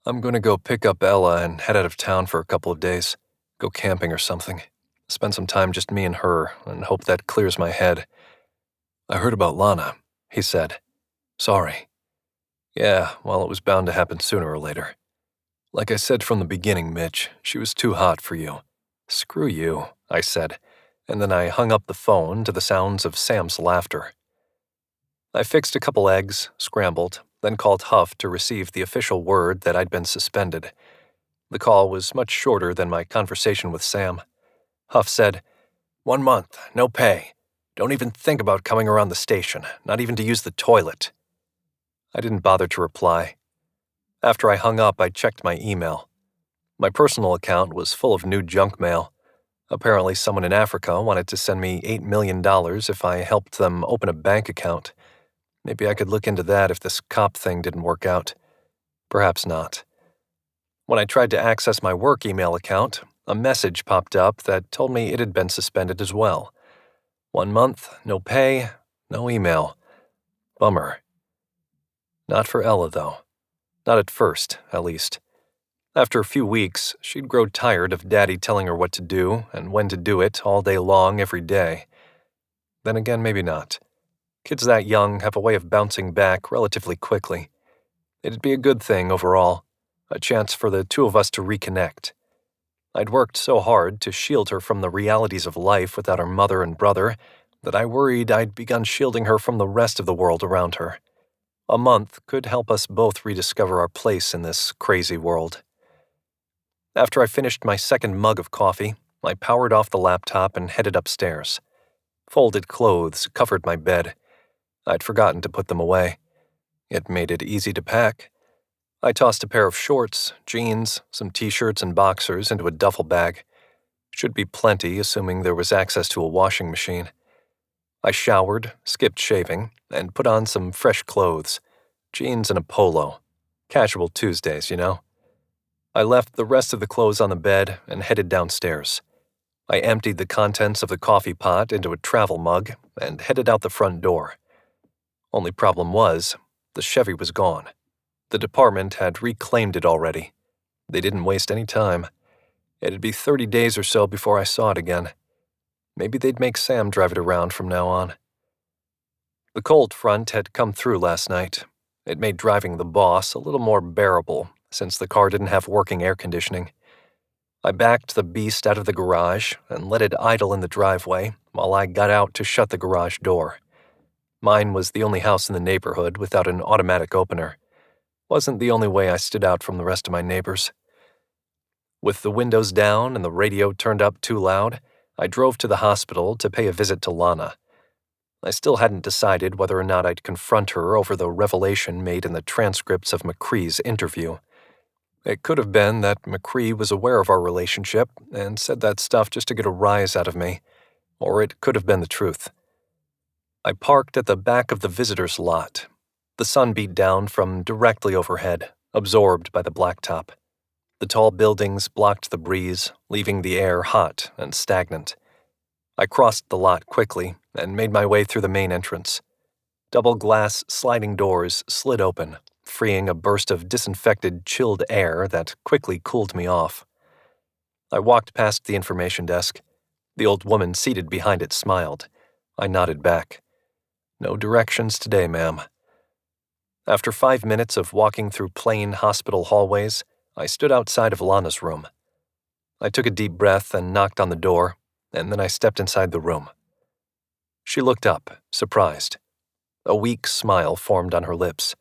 "I'm going to go pick up Ella and head out of town for a couple of days. Go camping or something. Spend some time just me and her, and hope that clears my head." "I heard about Lana," he said. "Sorry." "Yeah, well, it was bound to happen sooner or later. Like I said from the beginning, Mitch, she was too hot for you." "Screw you," I said, and then I hung up the phone to the sounds of Sam's laughter. I fixed a couple eggs, scrambled, then called Huff to receive the official word that I'd been suspended. The call was much shorter than my conversation with Sam. Huff said, "1 month, no pay. Don't even think about coming around the station, not even to use the toilet." I didn't bother to reply. After I hung up, I checked my email. My personal account was full of new junk mail. Apparently someone in Africa wanted to send me $8 million if I helped them open a bank account. Maybe I could look into that if this cop thing didn't work out. Perhaps not. When I tried to access my work email account, a message popped up that told me it had been suspended as well. 1 month, no pay, no email. Bummer. Not for Ella, though. Not at first, at least. After a few weeks, she'd grow tired of Daddy telling her what to do and when to do it all day long every day. Then again, maybe not. Kids that young have a way of bouncing back relatively quickly. It'd be a good thing overall, a chance for the two of us to reconnect. I'd worked so hard to shield her from the realities of life without her mother and brother that I worried I'd begun shielding her from the rest of the world around her. A month could help us both rediscover our place in this crazy world. After I finished my second mug of coffee, I powered off the laptop and headed upstairs. Folded clothes covered my bed. I'd forgotten to put them away. It made it easy to pack. I tossed a pair of shorts, jeans, some t-shirts and boxers into a duffel bag. Should be plenty, assuming there was access to a washing machine. I showered, skipped shaving, and put on some fresh clothes. Jeans and a polo. Casual Tuesdays, you know. I left the rest of the clothes on the bed and headed downstairs. I emptied the contents of the coffee pot into a travel mug and headed out the front door. Only problem was, the Chevy was gone. The department had reclaimed it already. They didn't waste any time. It'd be 30 days or so before I saw it again. Maybe they'd make Sam drive it around from now on. The cold front had come through last night. It made driving the Boss a little more bearable, since the car didn't have working air conditioning. I backed the beast out of the garage and let it idle in the driveway while I got out to shut the garage door. Mine was the only house in the neighborhood without an automatic opener. Wasn't the only way I stood out from the rest of my neighbors. With the windows down and the radio turned up too loud, I drove to the hospital to pay a visit to Lana. I still hadn't decided whether or not I'd confront her over the revelation made in the transcripts of McCree's interview. It could have been that McCree was aware of our relationship and said that stuff just to get a rise out of me, or it could have been the truth. I parked at the back of the visitor's lot. The sun beat down from directly overhead, absorbed by the blacktop. The tall buildings blocked the breeze, leaving the air hot and stagnant. I crossed the lot quickly and made my way through the main entrance. Double glass sliding doors slid open, freeing a burst of disinfected, chilled air that quickly cooled me off. I walked past the information desk. The old woman seated behind it smiled. I nodded back. No directions today, ma'am. After 5 minutes of walking through plain hospital hallways, I stood outside of Lana's room. I took a deep breath and knocked on the door, and then I stepped inside the room. She looked up, surprised. A weak smile formed on her lips.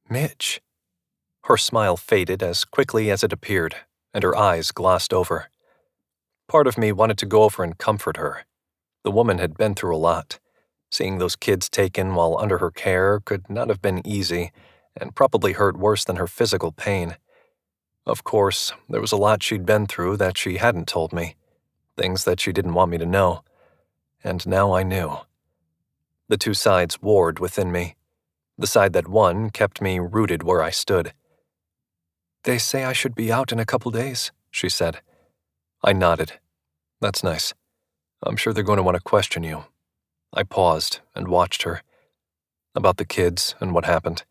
Mitch. Her smile faded as quickly as it appeared, and her eyes glossed over. Part of me wanted to go over and comfort her. The woman had been through a lot. Seeing those kids taken while under her care could not have been easy, and probably hurt worse than her physical pain. Of course, there was a lot she'd been through that she hadn't told me, things that she didn't want me to know. And now I knew. The two sides warred within me. The side that won kept me rooted where I stood. They say I should be out in a couple days, she said. I nodded. That's nice. I'm sure they're going to want to question you. I paused and watched her. About the kids and what happened.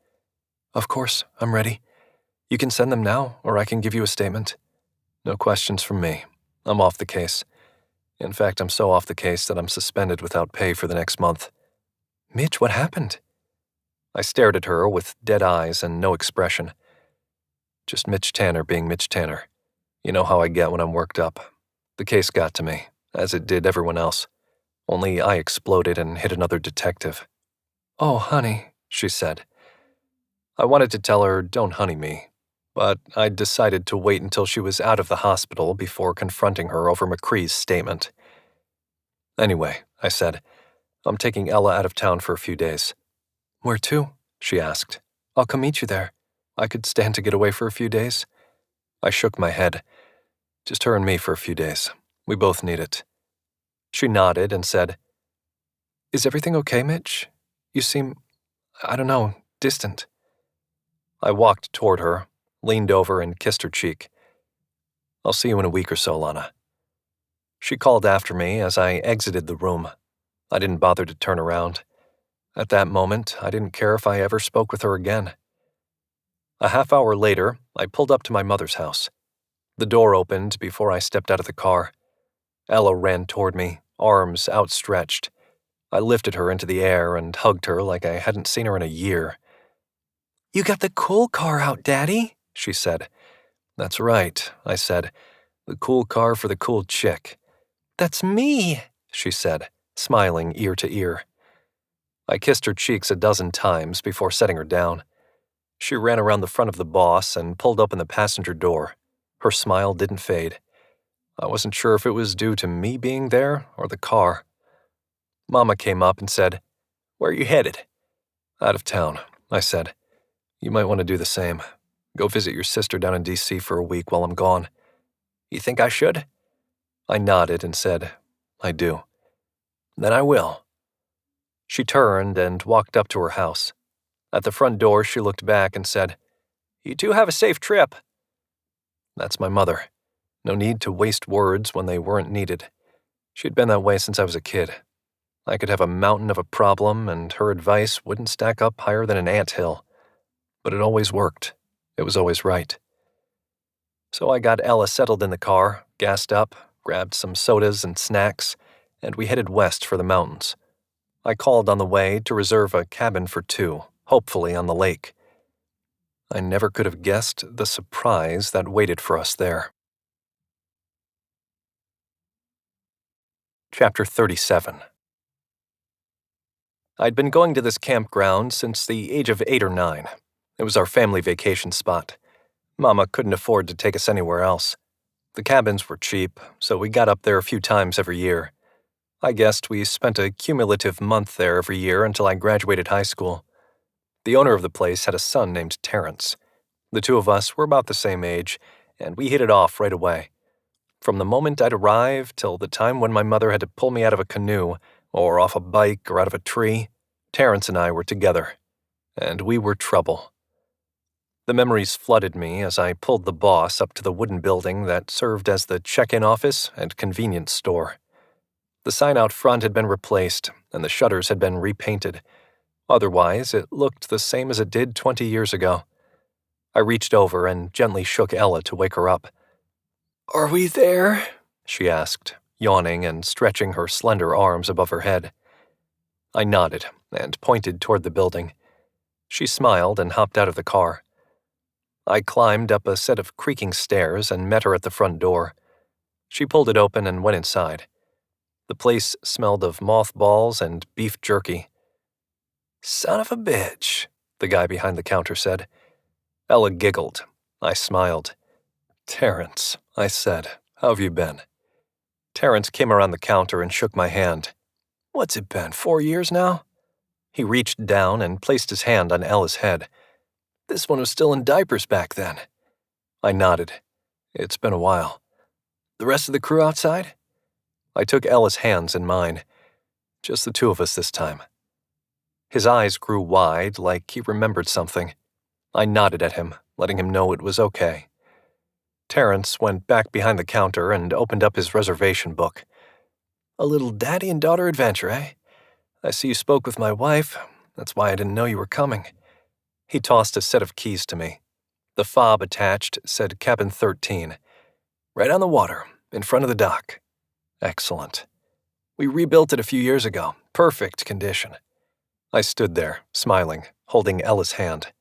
Of course, I'm ready. You can send them now, or I can give you a statement. No questions from me. I'm off the case. In fact, I'm so off the case that I'm suspended without pay for the next month. Mitch, what happened? I stared at her with dead eyes and no expression. Just Mitch Tanner being Mitch Tanner. You know how I get when I'm worked up. The case got to me, as it did everyone else. Only I exploded and hit another detective. Oh, honey, she said. I wanted to tell her, don't honey me, but I decided to wait until she was out of the hospital before confronting her over McCree's statement. Anyway, I said, I'm taking Ella out of town for a few days. Where to? She asked. I'll come meet you there. I could stand to get away for a few days. I shook my head. Just her and me for a few days. We both need it. She nodded and said, Is everything okay, Mitch? You seem, I don't know, distant. I walked toward her, leaned over and kissed her cheek. I'll see you in a week or so, Lana. She called after me as I exited the room. I didn't bother to turn around. At that moment, I didn't care if I ever spoke with her again. A half hour later, I pulled up to my mother's house. The door opened before I stepped out of the car. Ella ran toward me, arms outstretched. I lifted her into the air and hugged her like I hadn't seen her in a year. You got the cool car out, Daddy, she said. That's right, I said. The cool car for the cool chick. That's me, she said, smiling ear to ear. I kissed her cheeks a dozen times before setting her down. She ran around the front of the Boss and pulled open the passenger door. Her smile didn't fade. I wasn't sure if it was due to me being there or the car. Mama came up and said, Where are you headed? Out of town, I said. You might want to do the same. Go visit your sister down in D.C. for a week while I'm gone. You think I should? I nodded and said, I do. Then I will. She turned and walked up to her house. At the front door, she looked back and said, You two have a safe trip. That's my mother. No need to waste words when they weren't needed. She'd been that way since I was a kid. I could have a mountain of a problem, and her advice wouldn't stack up higher than an anthill. But it always worked. It was always right. So I got Ella settled in the car, gassed up, grabbed some sodas and snacks, and we headed west for the mountains. I called on the way to reserve a cabin for two, hopefully on the lake. I never could have guessed the surprise that waited for us there. Chapter 37. I'd been going to this campground since the age of 8 or 9. It was our family vacation spot. Mama couldn't afford to take us anywhere else. The cabins were cheap, so we got up there a few times every year. I guessed we spent a cumulative month there every year until I graduated high school. The owner of the place had a son named Terrence. The two of us were about the same age, and we hit it off right away. From the moment I'd arrived till the time when my mother had to pull me out of a canoe, or off a bike or out of a tree, Terrence and I were together. And we were trouble. The memories flooded me as I pulled the Boss up to the wooden building that served as the check-in office and convenience store. The sign out front had been replaced, and the shutters had been repainted. Otherwise, it looked the same as it did 20 years ago. I reached over and gently shook Ella to wake her up. "Are we there?" she asked, yawning and stretching her slender arms above her head. I nodded and pointed toward the building. She smiled and hopped out of the car. I climbed up a set of creaking stairs and met her at the front door. She pulled it open and went inside. The place smelled of mothballs and beef jerky. "Son of a bitch," the guy behind the counter said. Ella giggled. I smiled. "Terrence," I said, "how have you been?" Terrence came around the counter and shook my hand. "What's it been, 4 years now?" He reached down and placed his hand on Ella's head. "This one was still in diapers back then." I nodded. "It's been a while." "The rest of the crew outside?" I took Ella's hands in mine. "Just the two of us this time." His eyes grew wide, like he remembered something. I nodded at him, letting him know it was okay. Terrence went back behind the counter and opened up his reservation book. "A little daddy and daughter adventure, eh? I see you spoke with my wife. That's why I didn't know you were coming." He tossed a set of keys to me. The fob attached said Cabin 13. "Right on the water, in front of the dock." "Excellent. We rebuilt it a few years ago. Perfect condition." I stood there, smiling, holding Ella's hand.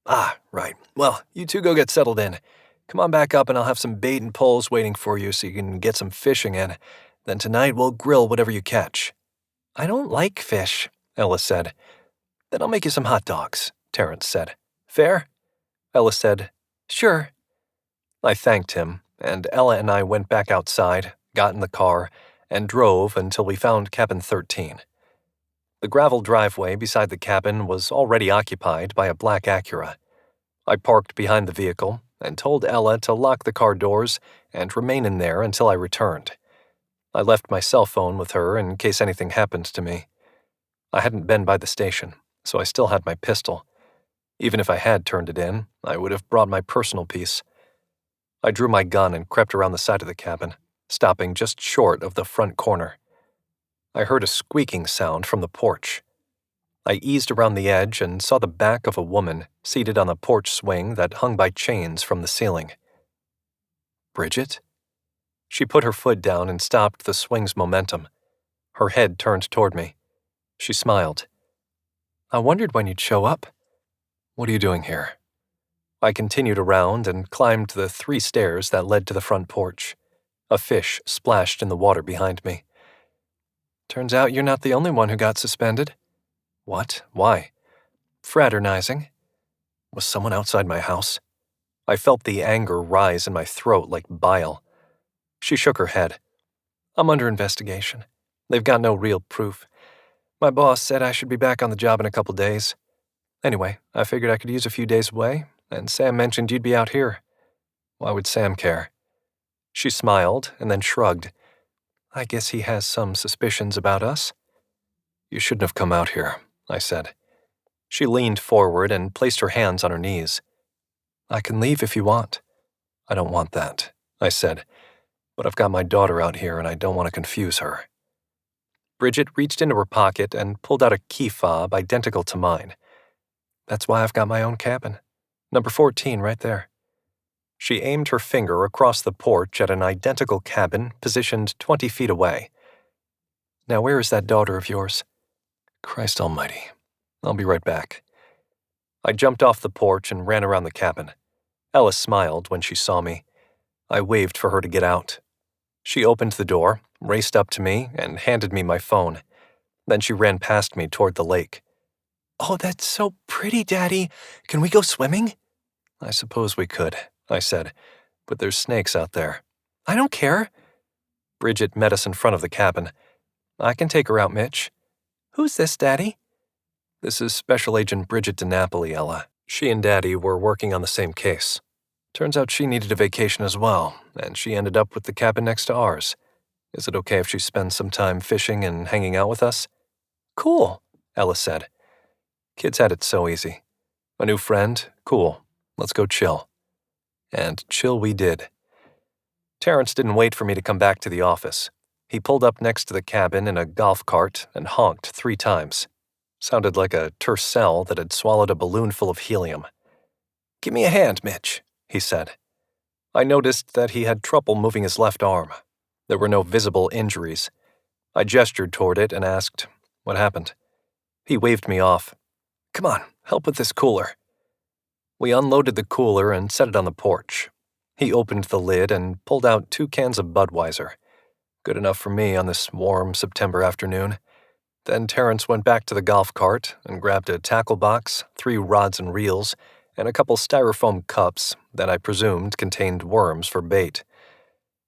"Ah, right. Well, you two go get settled in. Come on back up and I'll have some bait and poles waiting for you so you can get some fishing in. Then tonight we'll grill whatever you catch." "I don't like fish," Ella said. "Then I'll make you some hot dogs," Terrence said. "Fair?" Ella said, "Sure." I thanked him, and Ella and I went back outside, got in the car, and drove until we found Cabin 13. The gravel driveway beside the cabin was already occupied by a black Acura. I parked behind the vehicle and told Ella to lock the car doors and remain in there until I returned. I left my cell phone with her in case anything happened to me. I hadn't been by the station, so I still had my pistol. Even if I had turned it in, I would have brought my personal piece. I drew my gun and crept around the side of the cabin, stopping just short of the front corner. I heard a squeaking sound from the porch. I eased around the edge and saw the back of a woman seated on the porch swing that hung by chains from the ceiling. "Bridget?" She put her foot down and stopped the swing's momentum. Her head turned toward me. She smiled. "I wondered when you'd show up." "What are you doing here?" I continued around and climbed the 3 stairs that led to the front porch. A fish splashed in the water behind me. "Turns out you're not the only one who got suspended." "What? Why?" "Fraternizing." Was someone outside my house? I felt the anger rise in my throat like bile. She shook her head. "I'm under investigation. They've got no real proof. My boss said I should be back on the job in a couple days. Anyway, I figured I could use a few days away, and Sam mentioned you'd be out here." "Why would Sam care?" She smiled and then shrugged. "I guess he has some suspicions about us." "You shouldn't have come out here," I said. She leaned forward and placed her hands on her knees. "I can leave if you want." "I don't want that," I said. "But I've got my daughter out here and I don't want to confuse her." Bridget reached into her pocket and pulled out a key fob identical to mine. "That's why I've got my own cabin. Number 14 right there." She aimed her finger across the porch at an identical cabin positioned 20 feet away. "Now where is that daughter of yours?" "Christ almighty. I'll be right back." I jumped off the porch and ran around the cabin. Ella smiled when she saw me. I waved for her to get out. She opened the door, raced up to me, and handed me my phone. Then she ran past me toward the lake. "Oh, that's so pretty, Daddy. Can we go swimming?" "I suppose we could," I said, "but there's snakes out there." "I don't care." Bridget met us in front of the cabin. "I can take her out, Mitch." "Who's this, Daddy?" "This is Special Agent Bridget DiNapoli, Ella. She and Daddy were working on the same case. Turns out she needed a vacation as well, and she ended up with the cabin next to ours. Is it okay if she spends some time fishing and hanging out with us?" "Cool," Ella said. Kids had it so easy. A new friend? Cool. Let's go chill. And chill we did. Terrence didn't wait for me to come back to the office. He pulled up next to the cabin in a golf cart and honked 3 times. Sounded like a tercel that had swallowed a balloon full of helium. "Give me a hand, Mitch," he said. I noticed that he had trouble moving his left arm. There were no visible injuries. I gestured toward it and asked, "What happened?" He waved me off. "Come on, help with this cooler." We unloaded the cooler and set it on the porch. He opened the lid and pulled out 2 cans of Budweiser. Good enough for me on this warm September afternoon. Then Terrence went back to the golf cart and grabbed a tackle box, 3 rods and reels, and a couple styrofoam cups that I presumed contained worms for bait.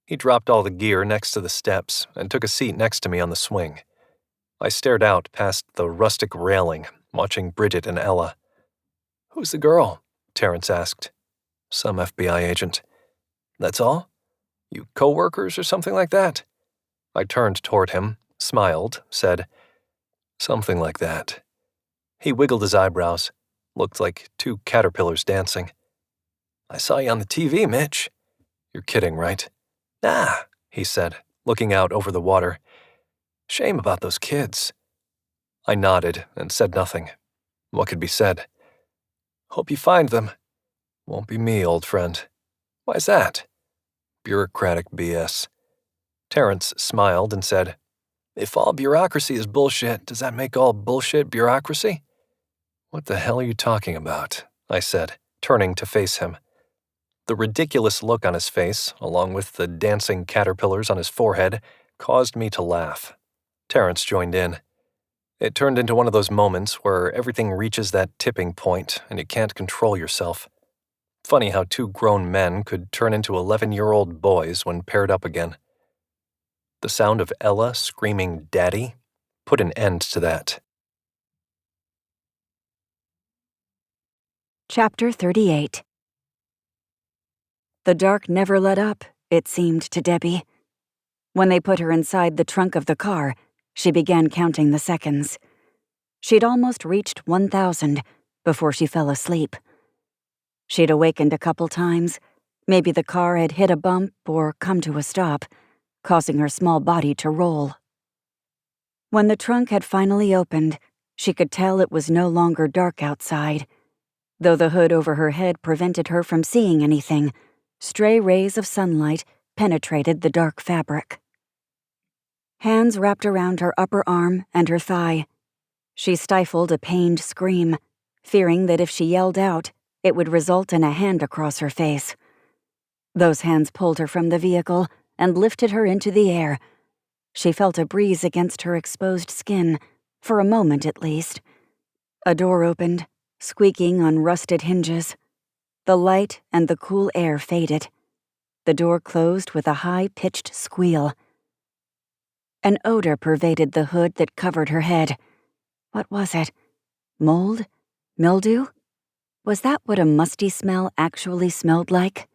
He dropped all the gear next to the steps and took a seat next to me on the swing. I stared out past the rustic railing, watching Bridget and Ella. "Who's the girl?" Terrence asked. "Some FBI agent." "That's all? You co-workers or something like that?" I turned toward him, smiled, said, "Something like that." He wiggled his eyebrows. Looked like 2 caterpillars dancing. "I saw you on the TV, Mitch." "You're kidding, right?" "Nah," he said, looking out over the water. "Shame about those kids." I nodded and said nothing. What could be said? "Hope you find them." "Won't be me, old friend." "Why's that?" "Bureaucratic BS." Terrence smiled and said, "If all bureaucracy is bullshit, does that make all bullshit bureaucracy?" "What the hell are you talking about?" I said, turning to face him. The ridiculous look on his face, along with the dancing caterpillars on his forehead, caused me to laugh. Terrence joined in. It turned into one of those moments where everything reaches that tipping point and you can't control yourself. Funny how 2 grown men could turn into 11-year-old boys when paired up again. The sound of Ella screaming "Daddy" put an end to that. Chapter 38. The dark never let up, it seemed to Debbie. When they put her inside the trunk of the car, she began counting the seconds. She'd almost reached 1,000 before she fell asleep. She'd awakened a couple times. Maybe the car had hit a bump or come to a stop, causing her small body to roll. When the trunk had finally opened, she could tell it was no longer dark outside. Though the hood over her head prevented her from seeing anything, stray rays of sunlight penetrated the dark fabric. Hands wrapped around her upper arm and her thigh. She stifled a pained scream, fearing that if she yelled out, it would result in a hand across her face. Those hands pulled her from the vehicle and lifted her into the air. She felt a breeze against her exposed skin, for a moment at least. A door opened, squeaking on rusted hinges. The light and the cool air faded. The door closed with a high-pitched squeal. An odor pervaded the hood that covered her head. What was it? Mold? Mildew? Was that what a musty smell actually smelled like?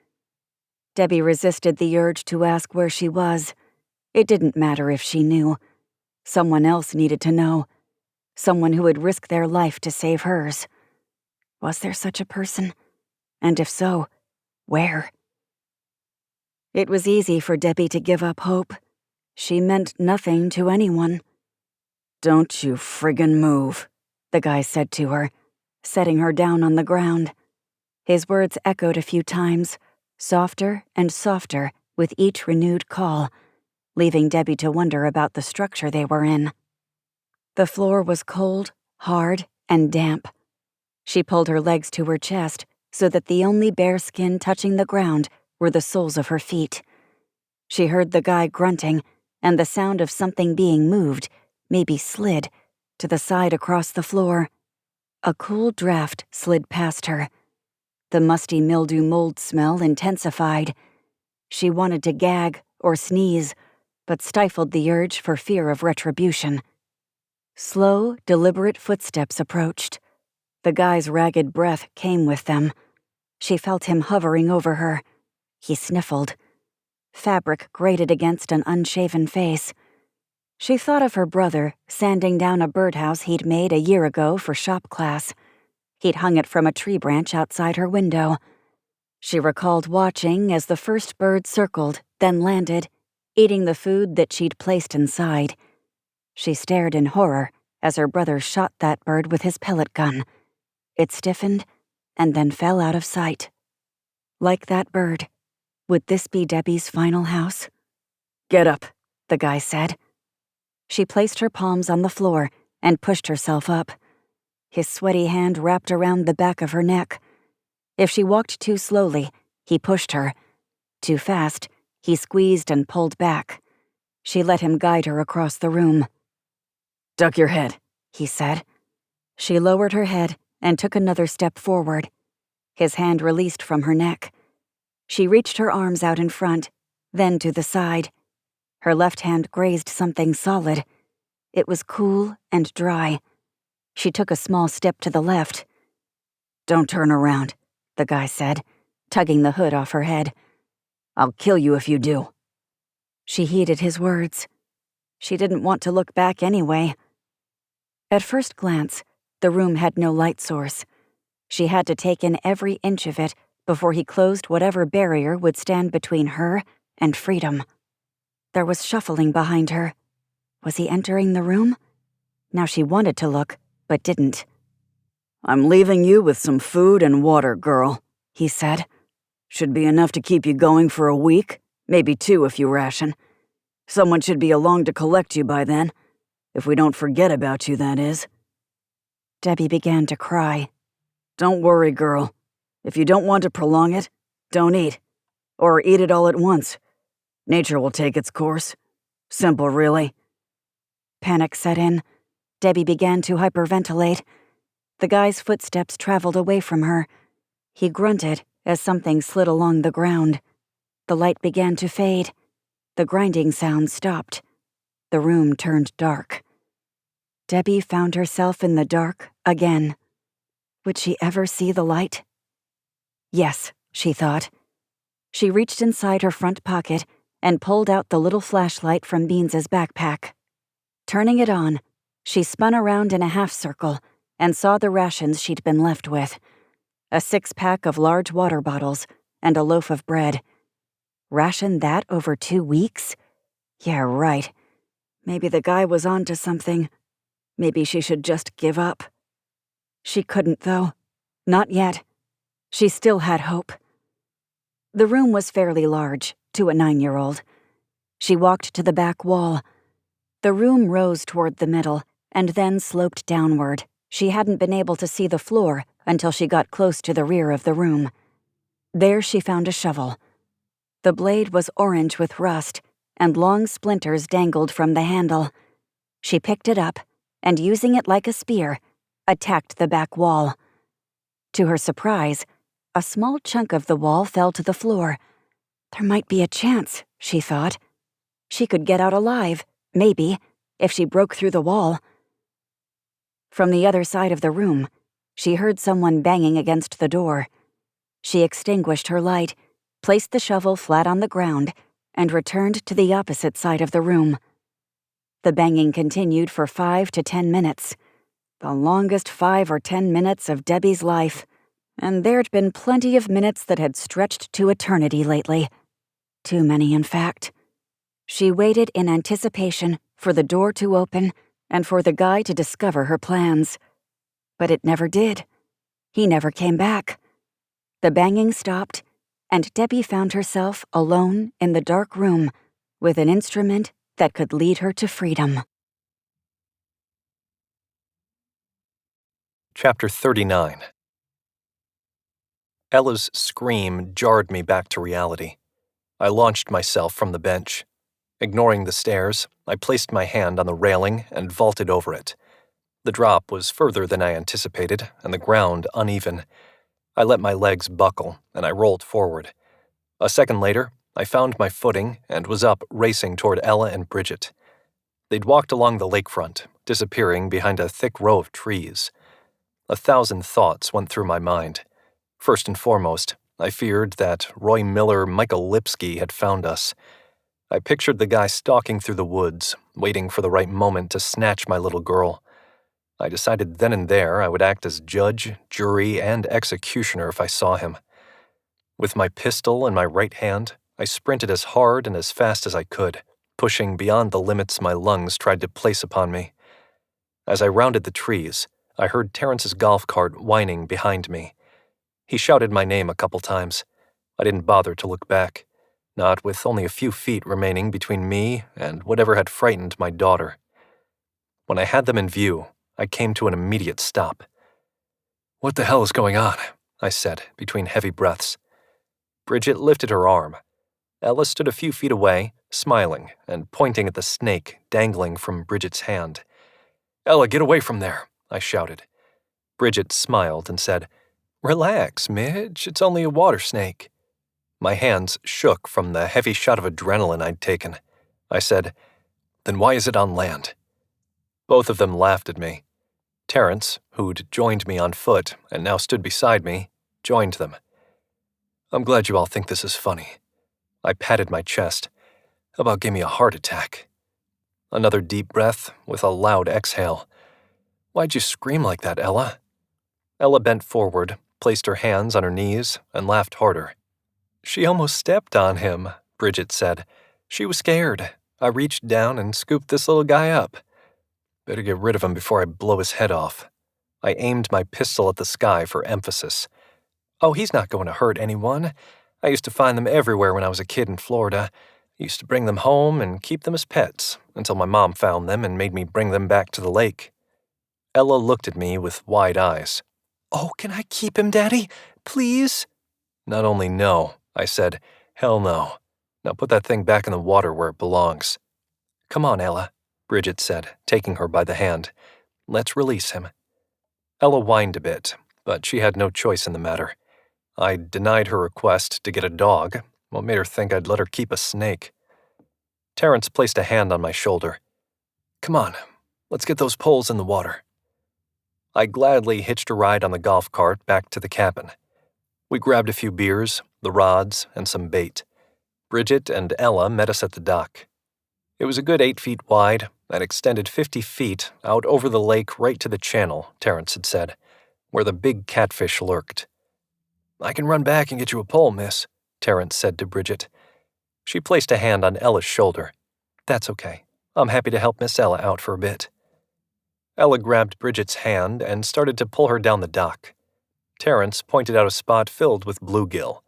Debbie resisted the urge to ask where she was. It didn't matter if she knew. Someone else needed to know. Someone who would risk their life to save hers. Was there such a person? And if so, where? It was easy for Debbie to give up hope. She meant nothing to anyone. "Don't you friggin' move," the guy said to her, setting her down on the ground. His words echoed a few times, softer and softer with each renewed call, leaving Debbie to wonder about the structure they were in. The floor was cold, hard, and damp. She pulled her legs to her chest so that the only bare skin touching the ground were the soles of her feet. She heard the guy grunting and the sound of something being moved, maybe slid, to the side across the floor. A cool draft slid past her. The musty mildew mold smell intensified. She wanted to gag or sneeze, but stifled the urge for fear of retribution. Slow, deliberate footsteps approached. The guy's ragged breath came with them. She felt him hovering over her. He sniffled. Fabric grated against an unshaven face. She thought of her brother sanding down a birdhouse he'd made a year ago for shop class. He'd hung it from a tree branch outside her window. She recalled watching as the first bird circled, then landed, eating the food that she'd placed inside. She stared in horror as her brother shot that bird with his pellet gun. It stiffened and then fell out of sight. Like that bird, would this be Debbie's final house? "Get up," the guy said. She placed her palms on the floor and pushed herself up. His sweaty hand wrapped around the back of her neck. If she walked too slowly, he pushed her. Too fast, he squeezed and pulled back. She let him guide her across the room. "Duck your head," he said. She lowered her head and took another step forward. His hand released from her neck. She reached her arms out in front, then to the side. Her left hand grazed something solid. It was cool and dry. She took a small step to the left. "Don't turn around," the guy said, tugging the hood off her head. "I'll kill you if you do." She heeded his words. She didn't want to look back anyway. At first glance, the room had no light source. She had to take in every inch of it before he closed whatever barrier would stand between her and freedom. There was shuffling behind her. Was he entering the room? Now she wanted to look, but didn't. "I'm leaving you with some food and water, girl," he said. "Should be enough to keep you going for a week, maybe 2 if you ration. Someone should be along to collect you by then. If we don't forget about you, that is." Debbie began to cry. "Don't worry, girl. If you don't want to prolong it, don't eat. Or eat it all at once. Nature will take its course. Simple, really." Panic set in. Debbie began to hyperventilate. The guy's footsteps traveled away from her. He grunted as something slid along the ground. The light began to fade. The grinding sound stopped. The room turned dark. Debbie found herself in the dark again. Would she ever see the light? Yes, she thought. She reached inside her front pocket and pulled out the little flashlight from Beans's backpack. Turning it on, she spun around in a half-circle and saw the rations she'd been left with. A 6-pack of large water bottles and a loaf of bread. Ration that over 2 weeks? Yeah, right. Maybe the guy was onto something. Maybe she should just give up. She couldn't, though. Not yet. She still had hope. The room was fairly large, to a 9-year-old. She walked to the back wall. The room rose toward the middle, and then sloped downward. She hadn't been able to see the floor until she got close to the rear of the room. There she found a shovel. The blade was orange with rust, and long splinters dangled from the handle. She picked it up, and using it like a spear, attacked the back wall. To her surprise, a small chunk of the wall fell to the floor. There might be a chance, she thought. She could get out alive, maybe, if she broke through the wall. From the other side of the room, she heard someone banging against the door. She extinguished her light, placed the shovel flat on the ground, and returned to the opposite side of the room. The banging continued for 5 to 10 minutes. The longest 5 or 10 minutes of Debbie's life. And there'd been plenty of minutes that had stretched to eternity lately. Too many, in fact. She waited in anticipation for the door to open and for the guy to discover her plans. But it never did. He never came back. The banging stopped, and Debbie found herself alone in the dark room with an instrument that could lead her to freedom. Chapter 39. Ella's scream jarred me back to reality. I launched myself from the bench. Ignoring the stairs, I placed my hand on the railing and vaulted over it. The drop was further than I anticipated, and the ground uneven. I let my legs buckle, and I rolled forward. A second later, I found my footing and was up, racing toward Ella and Bridget. They'd walked along the lakefront, disappearing behind a thick row of trees. 1,000 thoughts went through my mind. First and foremost, I feared that Roy Miller Michael Lipsky had found us. I pictured the guy stalking through the woods, waiting for the right moment to snatch my little girl. I decided then and there I would act as judge, jury, and executioner if I saw him. With my pistol in my right hand, I sprinted as hard and as fast as I could, pushing beyond the limits my lungs tried to place upon me. As I rounded the trees, I heard Terrence's golf cart whining behind me. He shouted my name a couple times. I didn't bother to look back, not with only a few feet remaining between me and whatever had frightened my daughter. When I had them in view, I came to an immediate stop. "What the hell is going on?" I said, between heavy breaths. Bridget lifted her arm. Ella stood a few feet away, smiling and pointing at the snake dangling from Bridget's hand. "Ella, get away from there," I shouted. Bridget smiled and said, "Relax, Mitch, it's only a water snake." My hands shook from the heavy shot of adrenaline I'd taken. I said, "Then why is it on land?" Both of them laughed at me. Terrence, who'd joined me on foot and now stood beside me, joined them. "I'm glad you all think this is funny." I patted my chest. "How about give me a heart attack?" Another deep breath with a loud exhale. "Why'd you scream like that, Ella?" Ella bent forward, placed her hands on her knees, and laughed harder. "She almost stepped on him," Bridget said. "She was scared. I reached down and scooped this little guy up. Better get rid of him before I blow his head off." I aimed my pistol at the sky for emphasis. "Oh, he's not going to hurt anyone. I used to find them everywhere when I was a kid in Florida. I used to bring them home and keep them as pets until my mom found them and made me bring them back to the lake." Ella looked at me with wide eyes. "Oh, can I keep him, Daddy? Please?" "Not only no," I said. "Hell no. Now put that thing back in the water where it belongs." "Come on, Ella," Bridget said, taking her by the hand. "Let's release him." Ella whined a bit, but she had no choice in the matter. I denied her request to get a dog. What made her think I'd let her keep a snake? Terrence placed a hand on my shoulder. "Come on, let's get those poles in the water." I gladly hitched a ride on the golf cart back to the cabin. We grabbed a few beers, the rods, and some bait. Bridget and Ella met us at the dock. It was a good 8 feet wide and extended 50 feet out over the lake right to the channel, Terrence had said, where the big catfish lurked. "I can run back and get you a pole, miss," Terrence said to Bridget. She placed a hand on Ella's shoulder. "That's okay. I'm happy to help Miss Ella out for a bit." Ella grabbed Bridget's hand and started to pull her down the dock. Terrence pointed out a spot filled with bluegill.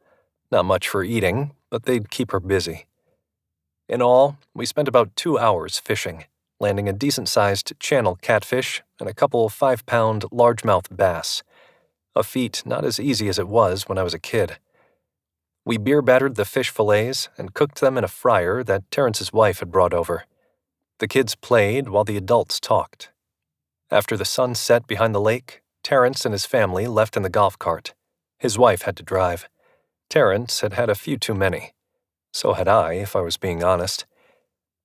Not much for eating, but they'd keep her busy. In all, we spent about 2 hours fishing, landing a decent-sized channel catfish and a couple 5-pound largemouth bass, a feat not as easy as it was when I was a kid. We beer-battered the fish fillets and cooked them in a fryer that Terrence's wife had brought over. The kids played while the adults talked. After the sun set behind the lake, Terrence and his family left in the golf cart. His wife had to drive. Terrence had had a few too many. So had I, if I was being honest.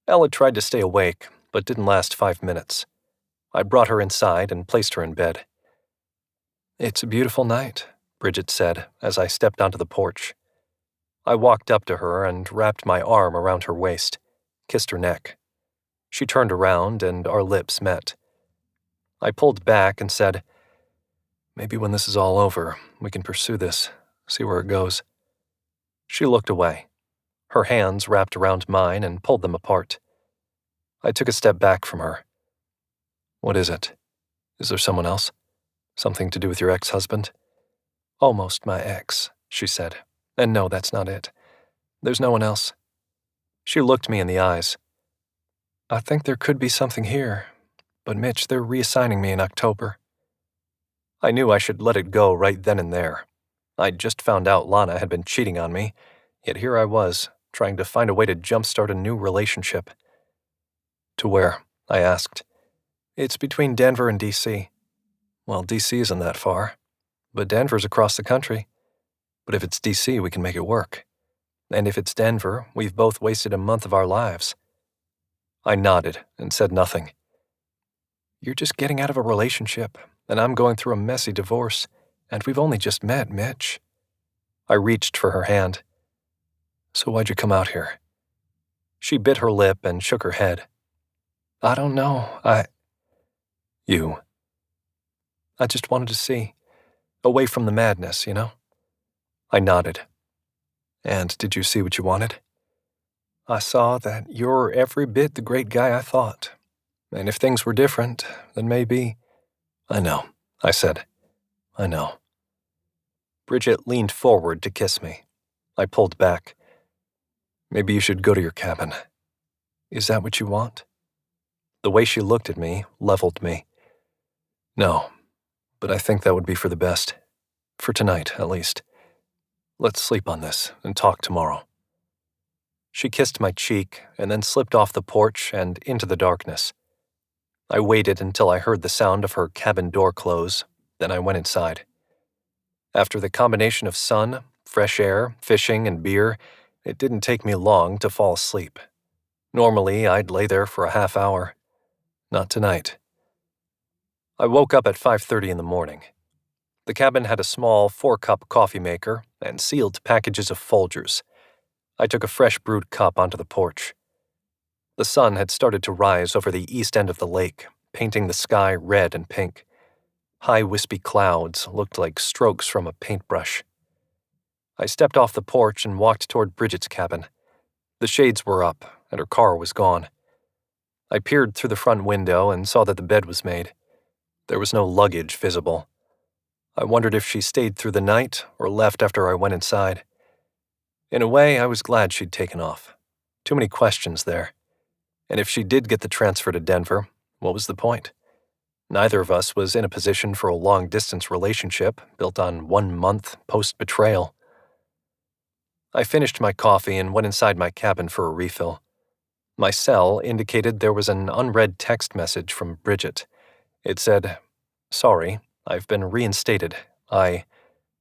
Ella tried to stay awake, but didn't last 5 minutes. I brought her inside and placed her in bed. "It's a beautiful night," Bridget said as I stepped onto the porch. I walked up to her and wrapped my arm around her waist, kissed her neck. She turned around and our lips met. I pulled back and said, "Maybe when this is all over, we can pursue this, see where it goes." She looked away. Her hands wrapped around mine and pulled them apart. I took a step back from her. "What is it? Is there someone else? Something to do with your ex-husband?" "Almost my ex," she said. "And no, that's not it. There's no one else." She looked me in the eyes. "I think there could be something here, but Mitch, they're reassigning me in October." I knew I should let it go right then and there. I'd just found out Lana had been cheating on me, yet here I was, trying to find a way to jumpstart a new relationship. "To where?" I asked. "It's between Denver and D.C. Well, D.C. isn't that far, but Denver's across the country. But if it's D.C., we can make it work. And if it's Denver, we've both wasted a month of our lives." I nodded and said nothing. "You're just getting out of a relationship, and I'm going through a messy divorce, and we've only just met, Mitch." I reached for her hand. "So why'd you come out here?" She bit her lip and shook her head. "I don't know, You. I just wanted to see. Away from the madness, you know?" I nodded. And did you see what you wanted? I saw that you're every bit the great guy I thought. And if things were different, then maybe... I know, I said. I know. Bridget leaned forward to kiss me. I pulled back. Maybe you should go to your cabin. Is that what you want? The way she looked at me leveled me. No, but I think that would be for the best. For tonight, at least. Let's sleep on this and talk tomorrow. She kissed my cheek and then slipped off the porch and into the darkness. I waited until I heard the sound of her cabin door close, then I went inside. After the combination of sun, fresh air, fishing, and beer, it didn't take me long to fall asleep. Normally, I'd lay there for a half hour. Not tonight. I woke up at 5:30 in the morning. The cabin had a small 4-cup coffee maker and sealed packages of Folgers. I took a fresh brewed cup onto the porch. The sun had started to rise over the east end of the lake, painting the sky red and pink. High wispy clouds looked like strokes from a paintbrush. I stepped off the porch and walked toward Bridget's cabin. The shades were up, and her car was gone. I peered through the front window and saw that the bed was made. There was no luggage visible. I wondered if she stayed through the night or left after I went inside. In a way, I was glad she'd taken off. Too many questions there. And if she did get the transfer to Denver, what was the point? Neither of us was in a position for a long-distance relationship built on 1 month post-betrayal. I finished my coffee and went inside my cabin for a refill. My cell indicated there was an unread text message from Bridget. It said, "Sorry, I've been reinstated.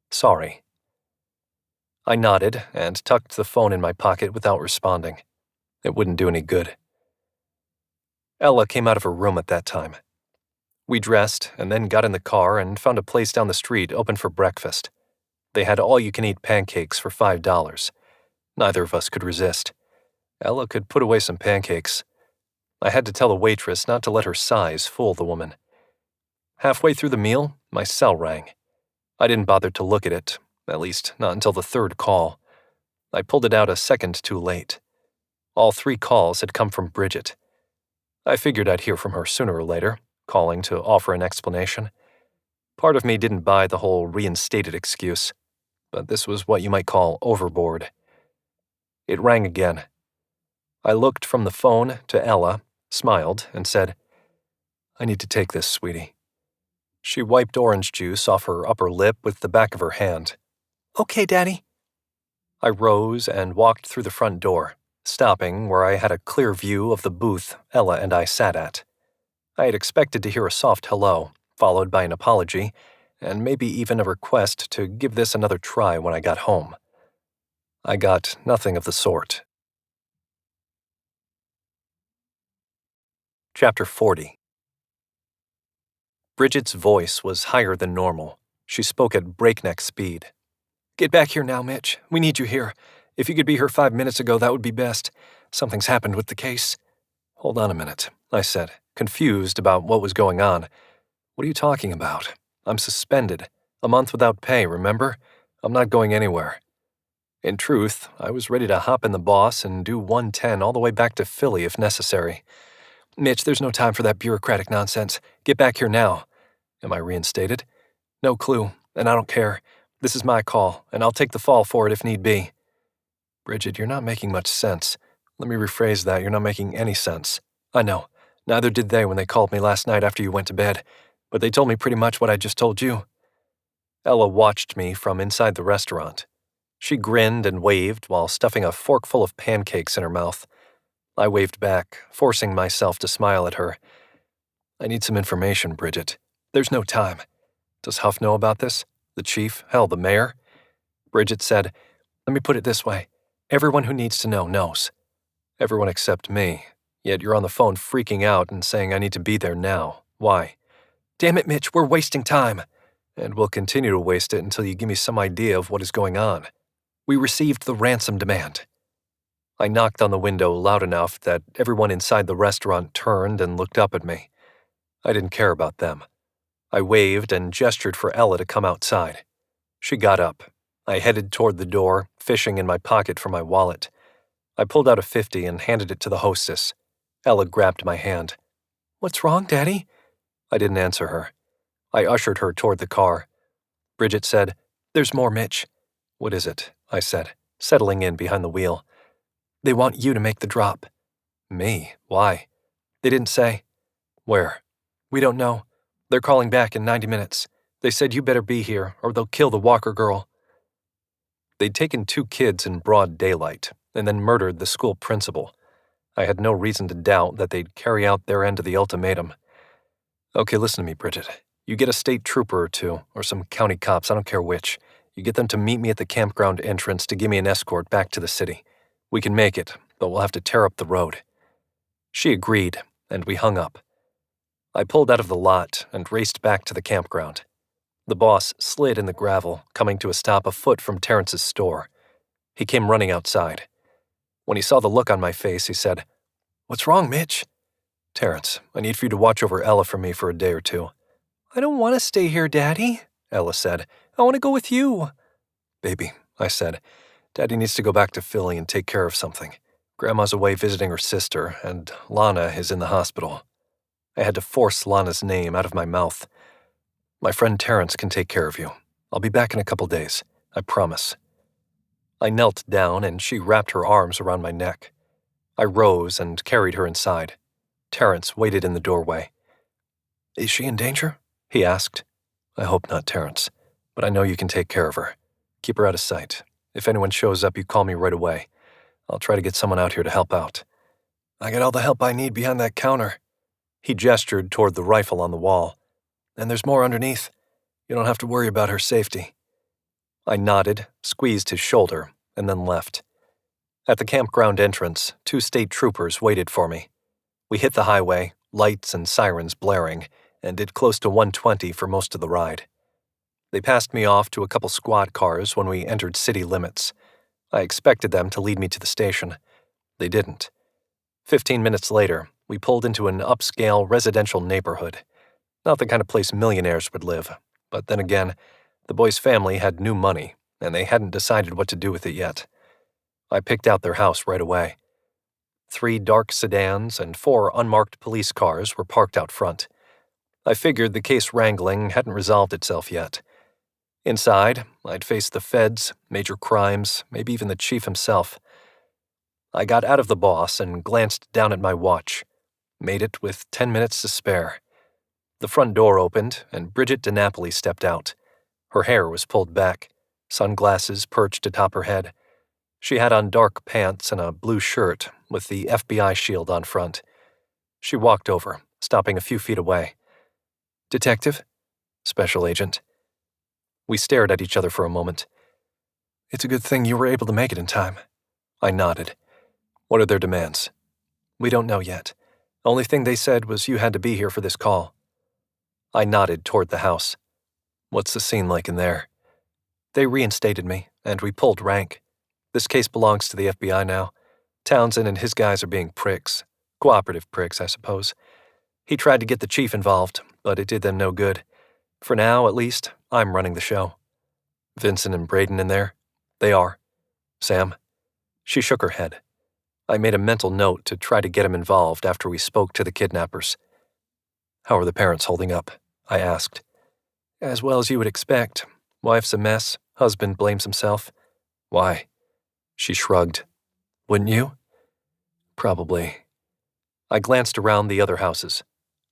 Sorry." I nodded and tucked the phone in my pocket without responding. It wouldn't do any good. Ella came out of her room at that time. We dressed and then got in the car and found a place down the street open for breakfast. They had all-you-can-eat pancakes for $5. Neither of us could resist. Ella could put away some pancakes. I had to tell the waitress not to let her size fool the woman. Halfway through the meal, my cell rang. I didn't bother to look at it, at least not until the 3rd call. I pulled it out a second too late. All 3 calls had come from Bridget. I figured I'd hear from her sooner or later, calling to offer an explanation. Part of me didn't buy the whole reinstated excuse, but this was what you might call overboard. It rang again. I looked from the phone to Ella, smiled, and said, "I need to take this, sweetie." She wiped orange juice off her upper lip with the back of her hand. "Okay, Daddy." I rose and walked through the front door, stopping where I had a clear view of the booth Ella and I sat at. I had expected to hear a soft hello, followed by an apology, and maybe even a request to give this another try when I got home. I got nothing of the sort. Chapter 40. Bridget's voice was higher than normal. She spoke at breakneck speed. "Get back here now, Mitch. We need you here. If you could be here 5 minutes ago, that would be best. Something's happened with the case." "Hold on a minute," I said, confused about what was going on. "What are you talking about? I'm suspended. A month without pay, remember? I'm not going anywhere." In truth, I was ready to hop in the boss and do 110 all the way back to Philly if necessary. "Mitch, there's no time for that bureaucratic nonsense. Get back here now." Am I reinstated? No clue, and I don't care. This is my call, and I'll take the fall for it if need be. Bridget, you're not making much sense. Let me rephrase that. You're not making any sense. I know. Neither did they when they called me last night after you went to bed, but they told me pretty much what I just told you. Ella watched me from inside the restaurant. She grinned and waved while stuffing a forkful of pancakes in her mouth. I waved back, forcing myself to smile at her. "I need some information, Bridget. There's no time. Does Huff know about this? The chief? Hell, the mayor?" Bridget said, "Let me put it this way. Everyone who needs to know knows." "Everyone except me. Yet you're on the phone freaking out and saying I need to be there now. Why?" "Damn it, Mitch, we're wasting time." "And we'll continue to waste it until you give me some idea of what is going on." "We received the ransom demand." I knocked on the window loud enough that everyone inside the restaurant turned and looked up at me. I didn't care about them. I waved and gestured for Ella to come outside. She got up. I headed toward the door, fishing in my pocket for my wallet. I pulled out a 50 and handed it to the hostess. Ella grabbed my hand. "What's wrong, Daddy?" I didn't answer her. I ushered her toward the car. Bridget said, "There's more, Mitch." "What is it?" I said, settling in behind the wheel. "They want you to make the drop." "Me? Why?" "They didn't say." "Where?" "We don't know. They're calling back in 90 minutes. They said you better be here, or they'll kill the Walker girl." They'd taken 2 kids in broad daylight, and then murdered the school principal. I had no reason to doubt that they'd carry out their end of the ultimatum. "Okay, listen to me, Bridget. You get a state trooper or 2, or some county cops, I don't care which. You get them to meet me at the campground entrance to give me an escort back to the city. We can make it, but we'll have to tear up the road." She agreed, and we hung up. I pulled out of the lot and raced back to the campground. The boss slid in the gravel, coming to a stop a foot from Terrence's store. He came running outside. When he saw the look on my face, he said, "What's wrong, Mitch?" "Terrence, I need for you to watch over Ella for me for a day or 2. "I don't want to stay here, Daddy," Ella said. "I want to go with you." "Baby," I said, "Daddy needs to go back to Philly and take care of something. Grandma's away visiting her sister, and Lana is in the hospital." I had to force Lana's name out of my mouth. "My friend Terrence can take care of you. I'll be back in a couple days. I promise." I knelt down, and she wrapped her arms around my neck. I rose and carried her inside. Terrence waited in the doorway. "Is she in danger?" he asked. "I hope not, Terrence, but I know you can take care of her. Keep her out of sight. If anyone shows up, you call me right away. I'll try to get someone out here to help out." "I got all the help I need behind that counter." He gestured toward the rifle on the wall. "And there's more underneath. You don't have to worry about her safety." I nodded, squeezed his shoulder, and then left. At the campground entrance, 2 state troopers waited for me. We hit the highway, lights and sirens blaring, and did close to 120 for most of the ride. They passed me off to a couple squad cars when we entered city limits. I expected them to lead me to the station. They didn't. 15 minutes later, we pulled into an upscale residential neighborhood. Not the kind of place millionaires would live, but then again, the boys' family had new money, and they hadn't decided what to do with it yet. I picked out their house right away. 3 dark sedans and 4 unmarked police cars were parked out front. I figured the case wrangling hadn't resolved itself yet. Inside, I'd face the feds, major crimes, maybe even the chief himself. I got out of the boss and glanced down at my watch. Made it with 10 minutes to spare. The front door opened, and Bridget DiNapoli stepped out. Her hair was pulled back, sunglasses perched atop her head. She had on dark pants and a blue shirt with the FBI shield on front. She walked over, stopping a few feet away. "Detective?" "Special agent." We stared at each other for a moment. "It's a good thing you were able to make it in time." I nodded. "What are their demands?" "We don't know yet. Only thing they said was you had to be here for this call." I nodded toward the house. "What's the scene like in there?" "They reinstated me, and we pulled rank. This case belongs to the FBI now. Townsend and his guys are being pricks. Cooperative pricks, I suppose. He tried to get the chief involved, but it did them no good. For now, at least, I'm running the show." "Vincent and Braden in there?" "They are." "Sam?" She shook her head. I made a mental note to try to get him involved after we spoke to the kidnappers. "How are the parents holding up?" I asked. "As well as you would expect. Wife's a mess. Husband blames himself." "Why?" She shrugged. "Wouldn't you?" "Probably." I glanced around the other houses.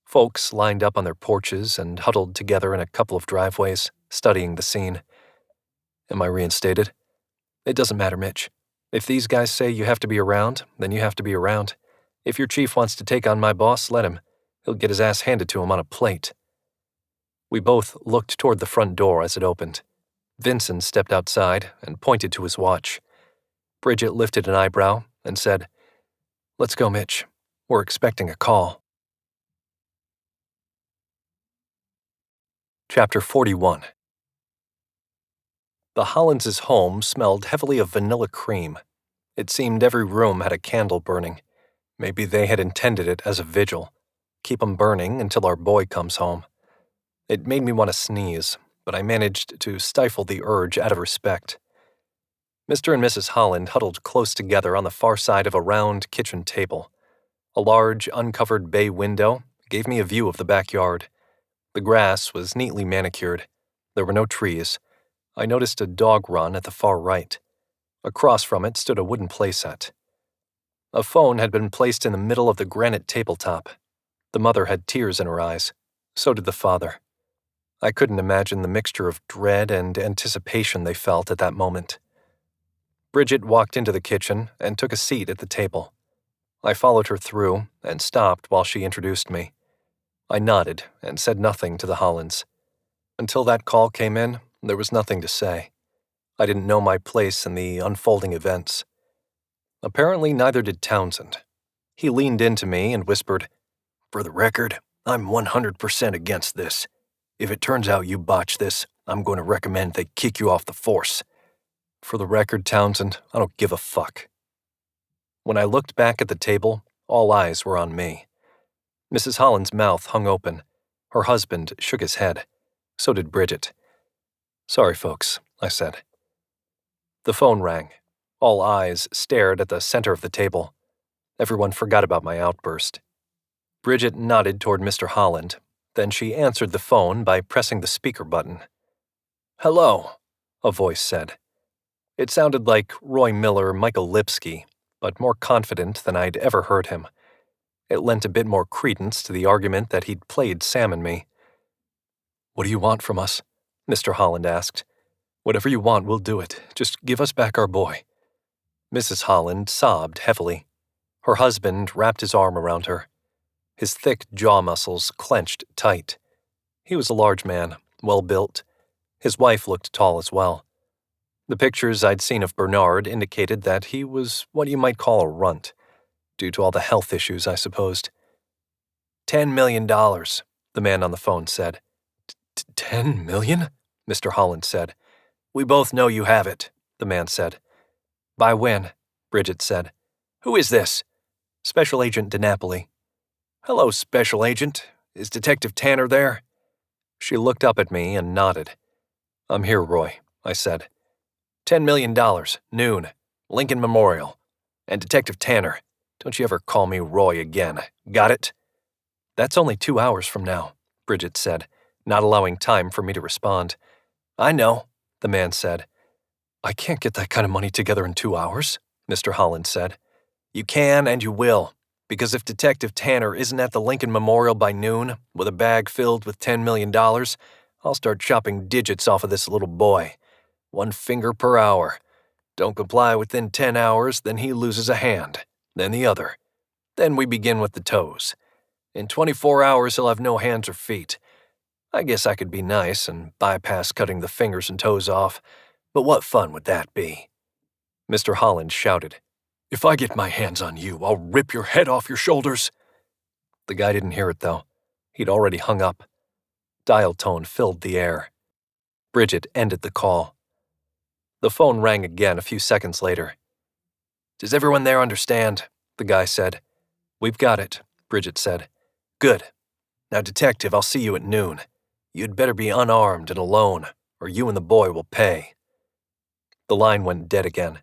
Folks lined up on their porches and huddled together in a couple of driveways, studying the scene. "Am I reinstated?" "It doesn't matter, Mitch. If these guys say you have to be around, then you have to be around. If your chief wants to take on my boss, let him. He'll get his ass handed to him on a plate." We both looked toward the front door as it opened. Vincent stepped outside and pointed to his watch. Bridget lifted an eyebrow and said, "Let's go, Mitch. We're expecting a call." Chapter 41. The Hollins' home smelled heavily of vanilla cream. It seemed every room had a candle burning. Maybe they had intended it as a vigil. Keep 'em burning until our boy comes home. It made me want to sneeze, but I managed to stifle the urge out of respect. Mr. and Mrs. Holland huddled close together on the far side of a round kitchen table. A large, uncovered bay window gave me a view of the backyard. The grass was neatly manicured. There were no trees. I noticed a dog run at the far right. Across from it stood a wooden playset. A phone had been placed in the middle of the granite tabletop. The mother had tears in her eyes. So did the father. I couldn't imagine the mixture of dread and anticipation they felt at that moment. Bridget walked into the kitchen and took a seat at the table. I followed her through and stopped while she introduced me. I nodded and said nothing to the Hollands. Until that call came in, there was nothing to say. I didn't know my place in the unfolding events. Apparently, neither did Townsend. He leaned into me and whispered, "For the record, I'm 100% against this. If it turns out you botch this, I'm going to recommend they kick you off the force. For the record, Townsend, I don't give a fuck." When I looked back at the table, all eyes were on me. Mrs. Holland's mouth hung open. Her husband shook his head. So did Bridget. "Sorry, folks," I said. The phone rang. All eyes stared at the center of the table. Everyone forgot about my outburst. Bridget nodded toward Mr. Holland. Then she answered the phone by pressing the speaker button. "Hello," a voice said. It sounded like Roy Miller Michael Lipsky, but more confident than I'd ever heard him. It lent a bit more credence to the argument that he'd played Sam and me. "What do you want from us?" Mr. Holland asked. "Whatever you want, we'll do it. Just give us back our boy." Mrs. Holland sobbed heavily. Her husband wrapped his arm around her. His thick jaw muscles clenched tight. He was a large man, well-built. His wife looked tall as well. The pictures I'd seen of Bernard indicated that he was what you might call a runt, due to all the health issues, I supposed. $10 million, the man on the phone said. $10 million? Mr. Holland said. "We both know you have it," the man said. "By when?" Bridget said. "Who is this?" "Special Agent DiNapoli." "Hello, Special Agent. Is Detective Tanner there?" She looked up at me and nodded. "I'm here, Roy," I said. $10 million, noon, Lincoln Memorial. And Detective Tanner, don't you ever call me Roy again. Got it? "That's only 2 hours from now," Bridget said, not allowing time for me to respond. "I know," the man said. "I can't get that kind of money together in 2 hours," Mr. Holland said. "You can and you will, because if Detective Tanner isn't at the Lincoln Memorial by noon with a bag filled with $10 million, I'll start chopping digits off of this little boy. 1 finger per hour. Don't comply within 10 hours, then he loses a hand, then the other. Then we begin with the toes. In 24 hours, he'll have no hands or feet. I guess I could be nice and bypass cutting the fingers and toes off, but what fun would that be?" Mr. Holland shouted, "If I get my hands on you, I'll rip your head off your shoulders." The guy didn't hear it, though. He'd already hung up. Dial tone filled the air. Bridget ended the call. The phone rang again a few seconds later. "Does everyone there understand?" the guy said. "We've got it," Bridget said. "Good. Now, Detective, I'll see you at noon. You'd better be unarmed and alone, or you and the boy will pay." The line went dead again.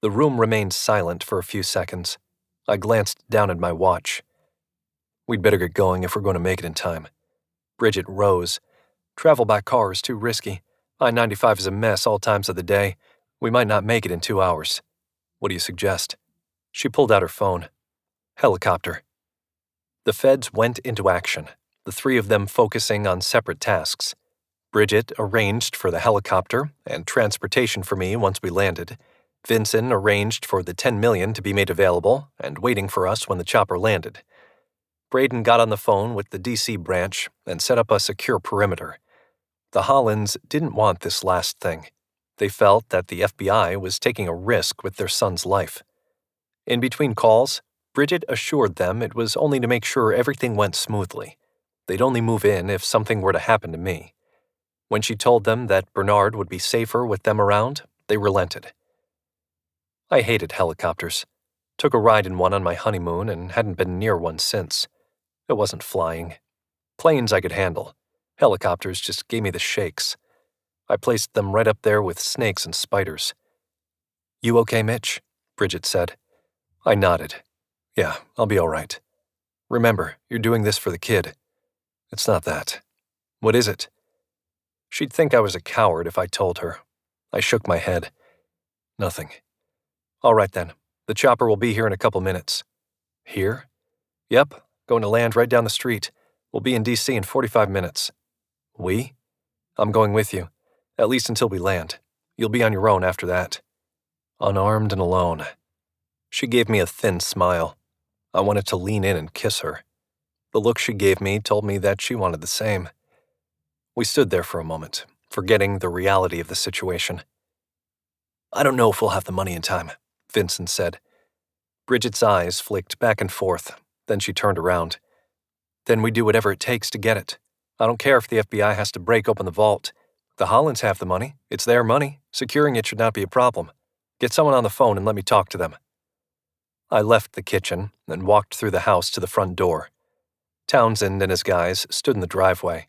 The room remained silent for a few seconds. I glanced down at my watch. "We'd better get going if we're going to make it in time." Bridget rose. "Travel by car is too risky. I-95 is a mess all times of the day. We might not make it in 2 hours. What do you suggest?" She pulled out her phone. "Helicopter." The feds went into action, the 3 of them focusing on separate tasks. Bridget arranged for the helicopter and transportation for me once we landed. Vincent arranged for the $10 million to be made available and waiting for us when the chopper landed. Braden got on the phone with the D.C. branch and set up a secure perimeter. The Hollands didn't want this last thing. They felt that the FBI was taking a risk with their son's life. In between calls, Bridget assured them it was only to make sure everything went smoothly. They'd only move in if something were to happen to me. When she told them that Bernard would be safer with them around, they relented. I hated helicopters. Took a ride in one on my honeymoon and hadn't been near one since. It wasn't flying. Planes I could handle. Helicopters just gave me the shakes. I placed them right up there with snakes and spiders. You okay, Mitch? Bridget said. I nodded. Yeah, I'll be all right. Remember, you're doing this for the kid. It's not that. What is it? She'd think I was a coward if I told her. I shook my head. Nothing. All right then. The chopper will be here in a couple minutes. Here? Yep, going to land right down the street. We'll be in D.C. in 45 minutes. We? I'm going with you, at least until we land. You'll be on your own after that. Unarmed and alone. She gave me a thin smile. I wanted to lean in and kiss her. The look she gave me told me that she wanted the same. We stood there for a moment, forgetting the reality of the situation. I don't know if we'll have the money in time, Vincent said. Bridget's eyes flicked back and forth, then she turned around. Then we do whatever it takes to get it. I don't care if the FBI has to break open the vault. The Hollands have the money. It's their money. Securing it should not be a problem. Get someone on the phone and let me talk to them. I left the kitchen and walked through the house to the front door. Townsend and his guys stood in the driveway.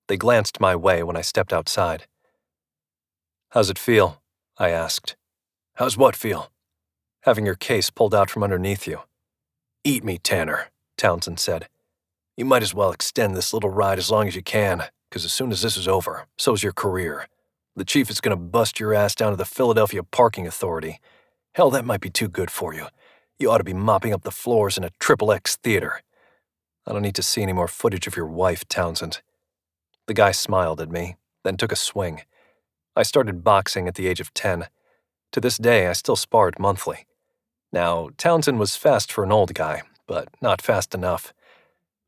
They glanced my way when I stepped outside. How's it feel? I asked. How's what feel? Having your case pulled out from underneath you. Eat me, Tanner, Townsend said. You might as well extend this little ride as long as you can, because as soon as this is over, so's your career. The chief is going to bust your ass down to the Philadelphia Parking Authority. Hell, that might be too good for you. You ought to be mopping up the floors in a XXX theater. I don't need to see any more footage of your wife, Townsend. The guy smiled at me, then took a swing. I started boxing at the age of 10. To this day, I still sparred monthly. Now, Townsend was fast for an old guy, but not fast enough.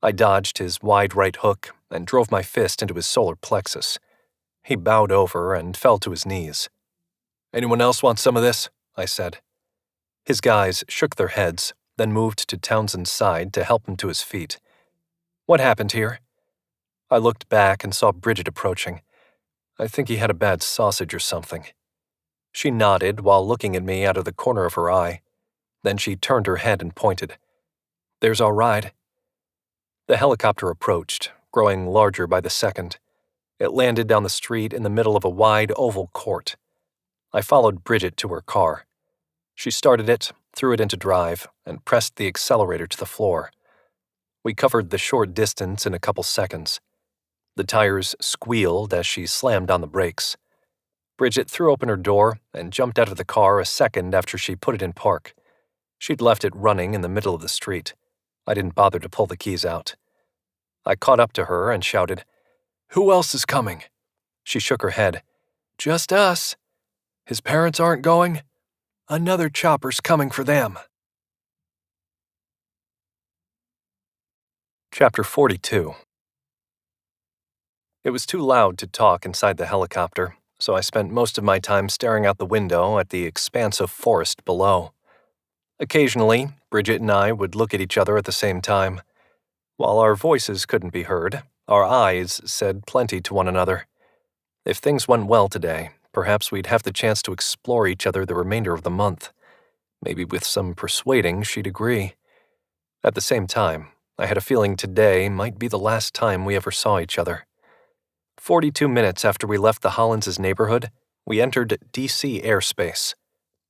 I dodged his wide right hook and drove my fist into his solar plexus. He bowed over and fell to his knees. Anyone else want some of this? I said. His guys shook their heads, then moved to Townsend's side to help him to his feet. What happened here? I looked back and saw Bridget approaching. I think he had a bad sausage or something. She nodded while looking at me out of the corner of her eye. Then she turned her head and pointed. There's our ride. The helicopter approached, growing larger by the second. It landed down the street in the middle of a wide oval court. I followed Bridget to her car. She started it, threw it into drive, and pressed the accelerator to the floor. We covered the short distance in a couple seconds. The tires squealed as she slammed on the brakes. Bridget threw open her door and jumped out of the car a second after she put it in park. She'd left it running in the middle of the street. I didn't bother to pull the keys out. I caught up to her and shouted, Who else is coming? She shook her head. Just us. His parents aren't going? Another chopper's coming for them. Chapter 42. It was too loud to talk inside the helicopter, so I spent most of my time staring out the window at the expanse of forest below. Occasionally, Bridget and I would look at each other at the same time. While our voices couldn't be heard, our eyes said plenty to one another. If things went well today, perhaps we'd have the chance to explore each other the remainder of the month. Maybe with some persuading, she'd agree. At the same time, I had a feeling today might be the last time we ever saw each other. 42 minutes after we left the Hollands' neighborhood, we entered D.C. airspace.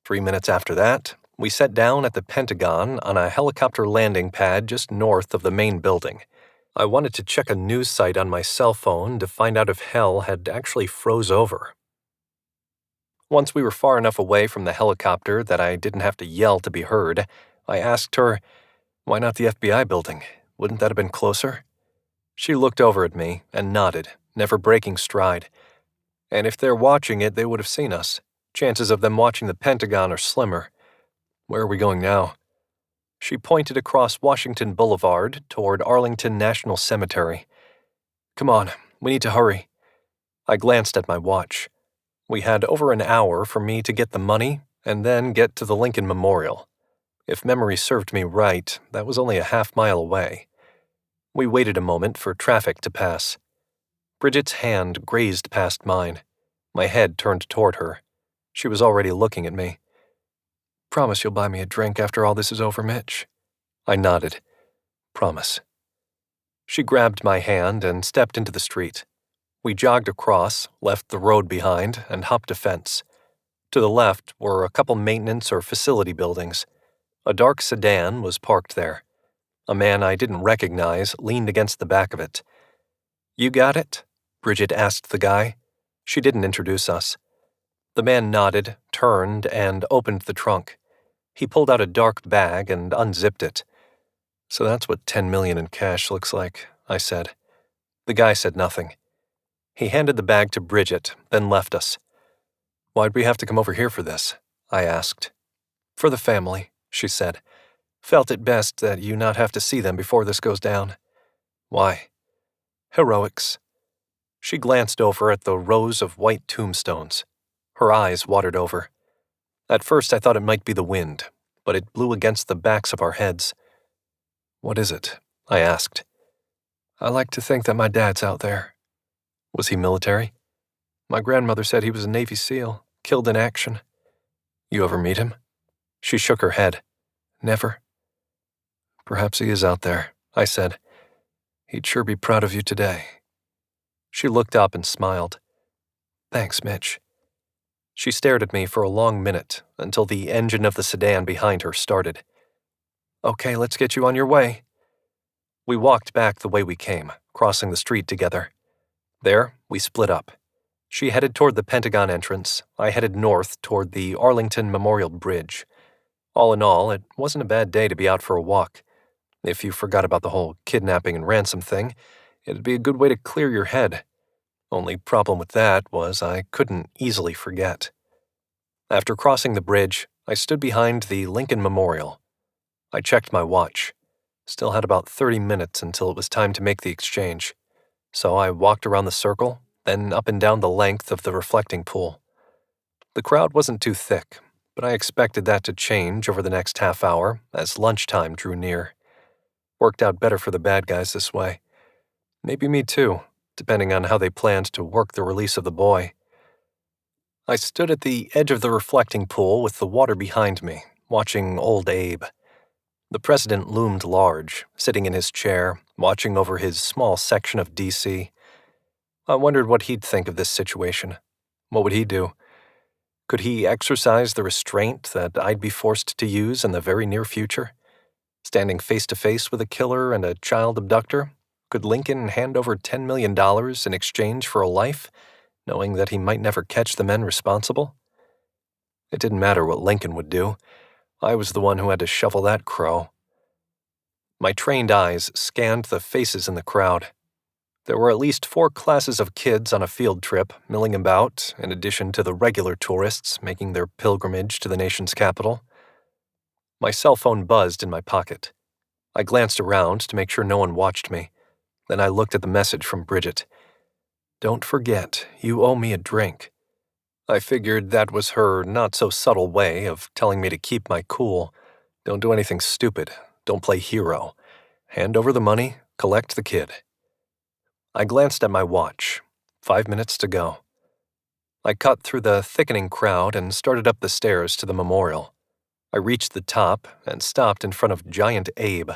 3 minutes after that, we sat down at the Pentagon on a helicopter landing pad just north of the main building. I wanted to check a news site on my cell phone to find out if hell had actually froze over. Once we were far enough away from the helicopter that I didn't have to yell to be heard, I asked her, Why not the FBI building? Wouldn't that have been closer? She looked over at me and nodded, never breaking stride. And if they're watching it, they would have seen us. Chances of them watching the Pentagon are slimmer. Where are we going now? She pointed across Washington Boulevard toward Arlington National Cemetery. Come on, we need to hurry. I glanced at my watch. We had over an hour for me to get the money and then get to the Lincoln Memorial. If memory served me right, that was only a half-mile away. We waited a moment for traffic to pass. Bridget's hand grazed past mine. My head turned toward her. She was already looking at me. Promise you'll buy me a drink after all this is over, Mitch? I nodded. Promise. She grabbed my hand and stepped into the street. We jogged across, left the road behind, and hopped a fence. To the left were a couple maintenance or facility buildings. A dark sedan was parked there. A man I didn't recognize leaned against the back of it. "You got it?" Bridget asked the guy. She didn't introduce us. The man nodded, turned, and opened the trunk. He pulled out a dark bag and unzipped it. "So that's what $10 million in cash looks like," I said. The guy said nothing. He handed the bag to Bridget, then left us. "Why'd we have to come over here for this?" I asked. "For the family," she said. "Felt it best that you not have to see them before this goes down." "Why?" "Heroics." She glanced over at the rows of white tombstones. Her eyes watered over. At first I thought it might be the wind, but it blew against the backs of our heads. "What is it?" I asked. "I like to think that my dad's out there." "Was he military?" "My grandmother said he was a Navy SEAL, killed in action." "You ever meet him?" She shook her head. "Never." "Perhaps he is out there," I said. "He'd sure be proud of you today." She looked up and smiled. "Thanks, Mitch." She stared at me for a long minute until the engine of the sedan behind her started. "Okay, let's get you on your way." We walked back the way we came, crossing the street together. There, we split up. She headed toward the Pentagon entrance. I headed north toward the Arlington Memorial Bridge. All in all, it wasn't a bad day to be out for a walk. If you forgot about the whole kidnapping and ransom thing, it'd be a good way to clear your head. Only problem with that was I couldn't easily forget. After crossing the bridge, I stood behind the Lincoln Memorial. I checked my watch. Still had about 30 minutes until it was time to make the exchange. So I walked around the circle, then up and down the length of the reflecting pool. The crowd wasn't too thick, but I expected that to change over the next half hour as lunchtime drew near. Worked out better for the bad guys this way. Maybe me too, depending on how they planned to work the release of the boy. I stood at the edge of the reflecting pool with the water behind me, watching old Abe. The president loomed large, sitting in his chair, watching over his small section of D.C. I wondered what he'd think of this situation. What would he do? Could he exercise the restraint that I'd be forced to use in the very near future? Standing face to face with a killer and a child abductor, could Lincoln hand over $10 million in exchange for a life, knowing that he might never catch the men responsible? It didn't matter what Lincoln would do. I was the one who had to shovel that crow. My trained eyes scanned the faces in the crowd. There were at least 4 classes of kids on a field trip milling about, in addition to the regular tourists making their pilgrimage to the nation's capital. My cell phone buzzed in my pocket. I glanced around to make sure no one watched me. Then I looked at the message from Bridget. "Don't forget, you owe me a drink." I figured that was her not-so-subtle way of telling me to keep my cool. Don't do anything stupid. Don't play hero. Hand over the money, collect the kid. I glanced at my watch. 5 minutes to go. I cut through the thickening crowd and started up the stairs to the memorial. I reached the top and stopped in front of Giant Abe.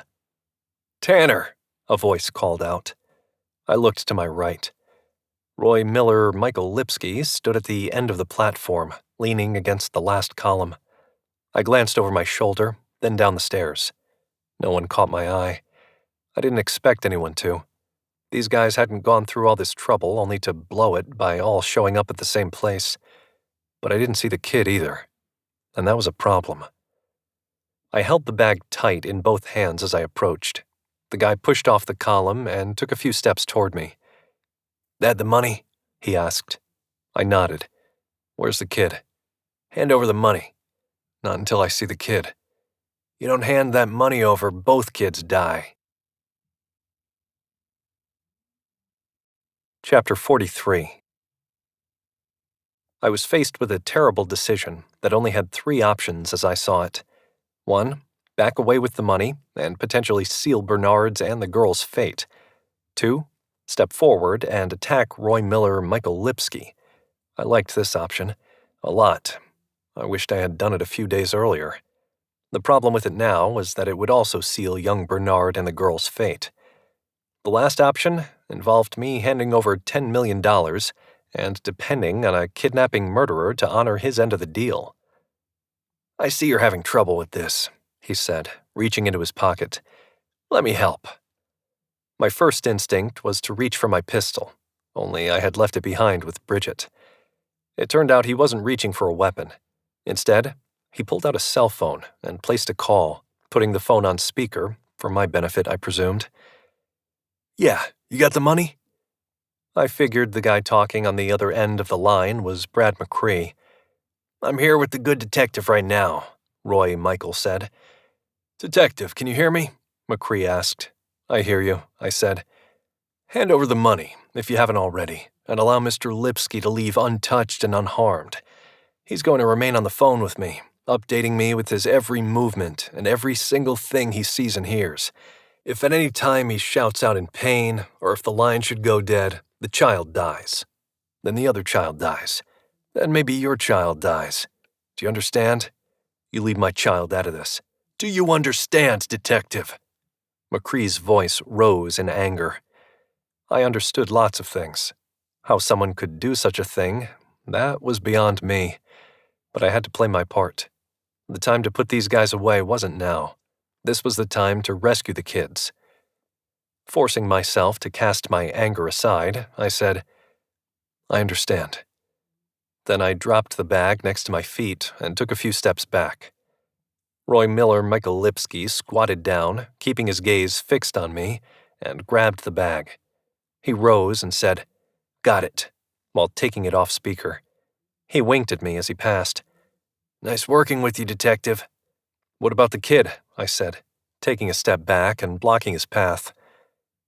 "Tanner!" a voice called out. I looked to my right. Roy Miller Michael Lipsky stood at the end of the platform, leaning against the last column. I glanced over my shoulder, then down the stairs. No one caught my eye. I didn't expect anyone to. These guys hadn't gone through all this trouble only to blow it by all showing up at the same place. But I didn't see the kid either. And that was a problem. I held the bag tight in both hands as I approached. The guy pushed off the column and took a few steps toward me. "That the money?" he asked. I nodded. "Where's the kid?" "Hand over the money." "Not until I see the kid." "You don't hand that money over, both kids die." Chapter 43. I was faced with a terrible decision that only had 3 options as I saw it. 1. Back away with the money and potentially seal Bernard's and the girl's fate. 2. Step forward and attack Roy Miller Michael Lipsky. I liked this option a lot. I wished I had done it a few days earlier. The problem with it now was that it would also seal young Bernard and the girl's fate. The last option involved me handing over $10 million and depending on a kidnapping murderer to honor his end of the deal. "I see you're having trouble with this," he said, reaching into his pocket. "Let me help." My first instinct was to reach for my pistol, only I had left it behind with Bridget. It turned out he wasn't reaching for a weapon. Instead, he pulled out a cell phone and placed a call, putting the phone on speaker, for my benefit, I presumed. "Yeah, you got the money?" I figured the guy talking on the other end of the line was Brad McCree. "I'm here with the good detective right now," Roy Michael said. "Detective, can you hear me?" McCree asked. "I hear you," I said. "Hand over the money, if you haven't already, and allow Mr. Lipsky to leave untouched and unharmed. He's going to remain on the phone with me, updating me with his every movement and every single thing he sees and hears. If at any time he shouts out in pain, or if the line should go dead, the child dies. Then the other child dies. Then maybe your child dies. Do you understand? You leave my child out of this. Do you understand, detective?" McCree's voice rose in anger. I understood lots of things. How someone could do such a thing, that was beyond me. But I had to play my part. The time to put these guys away wasn't now. This was the time to rescue the kids. Forcing myself to cast my anger aside, I said, "I understand." Then I dropped the bag next to my feet and took a few steps back. Roy Miller Michael Lipsky squatted down, keeping his gaze fixed on me, and grabbed the bag. He rose and said, "Got it," while taking it off speaker. He winked at me as he passed. "Nice working with you, detective." "What about the kid?" I said, taking a step back and blocking his path.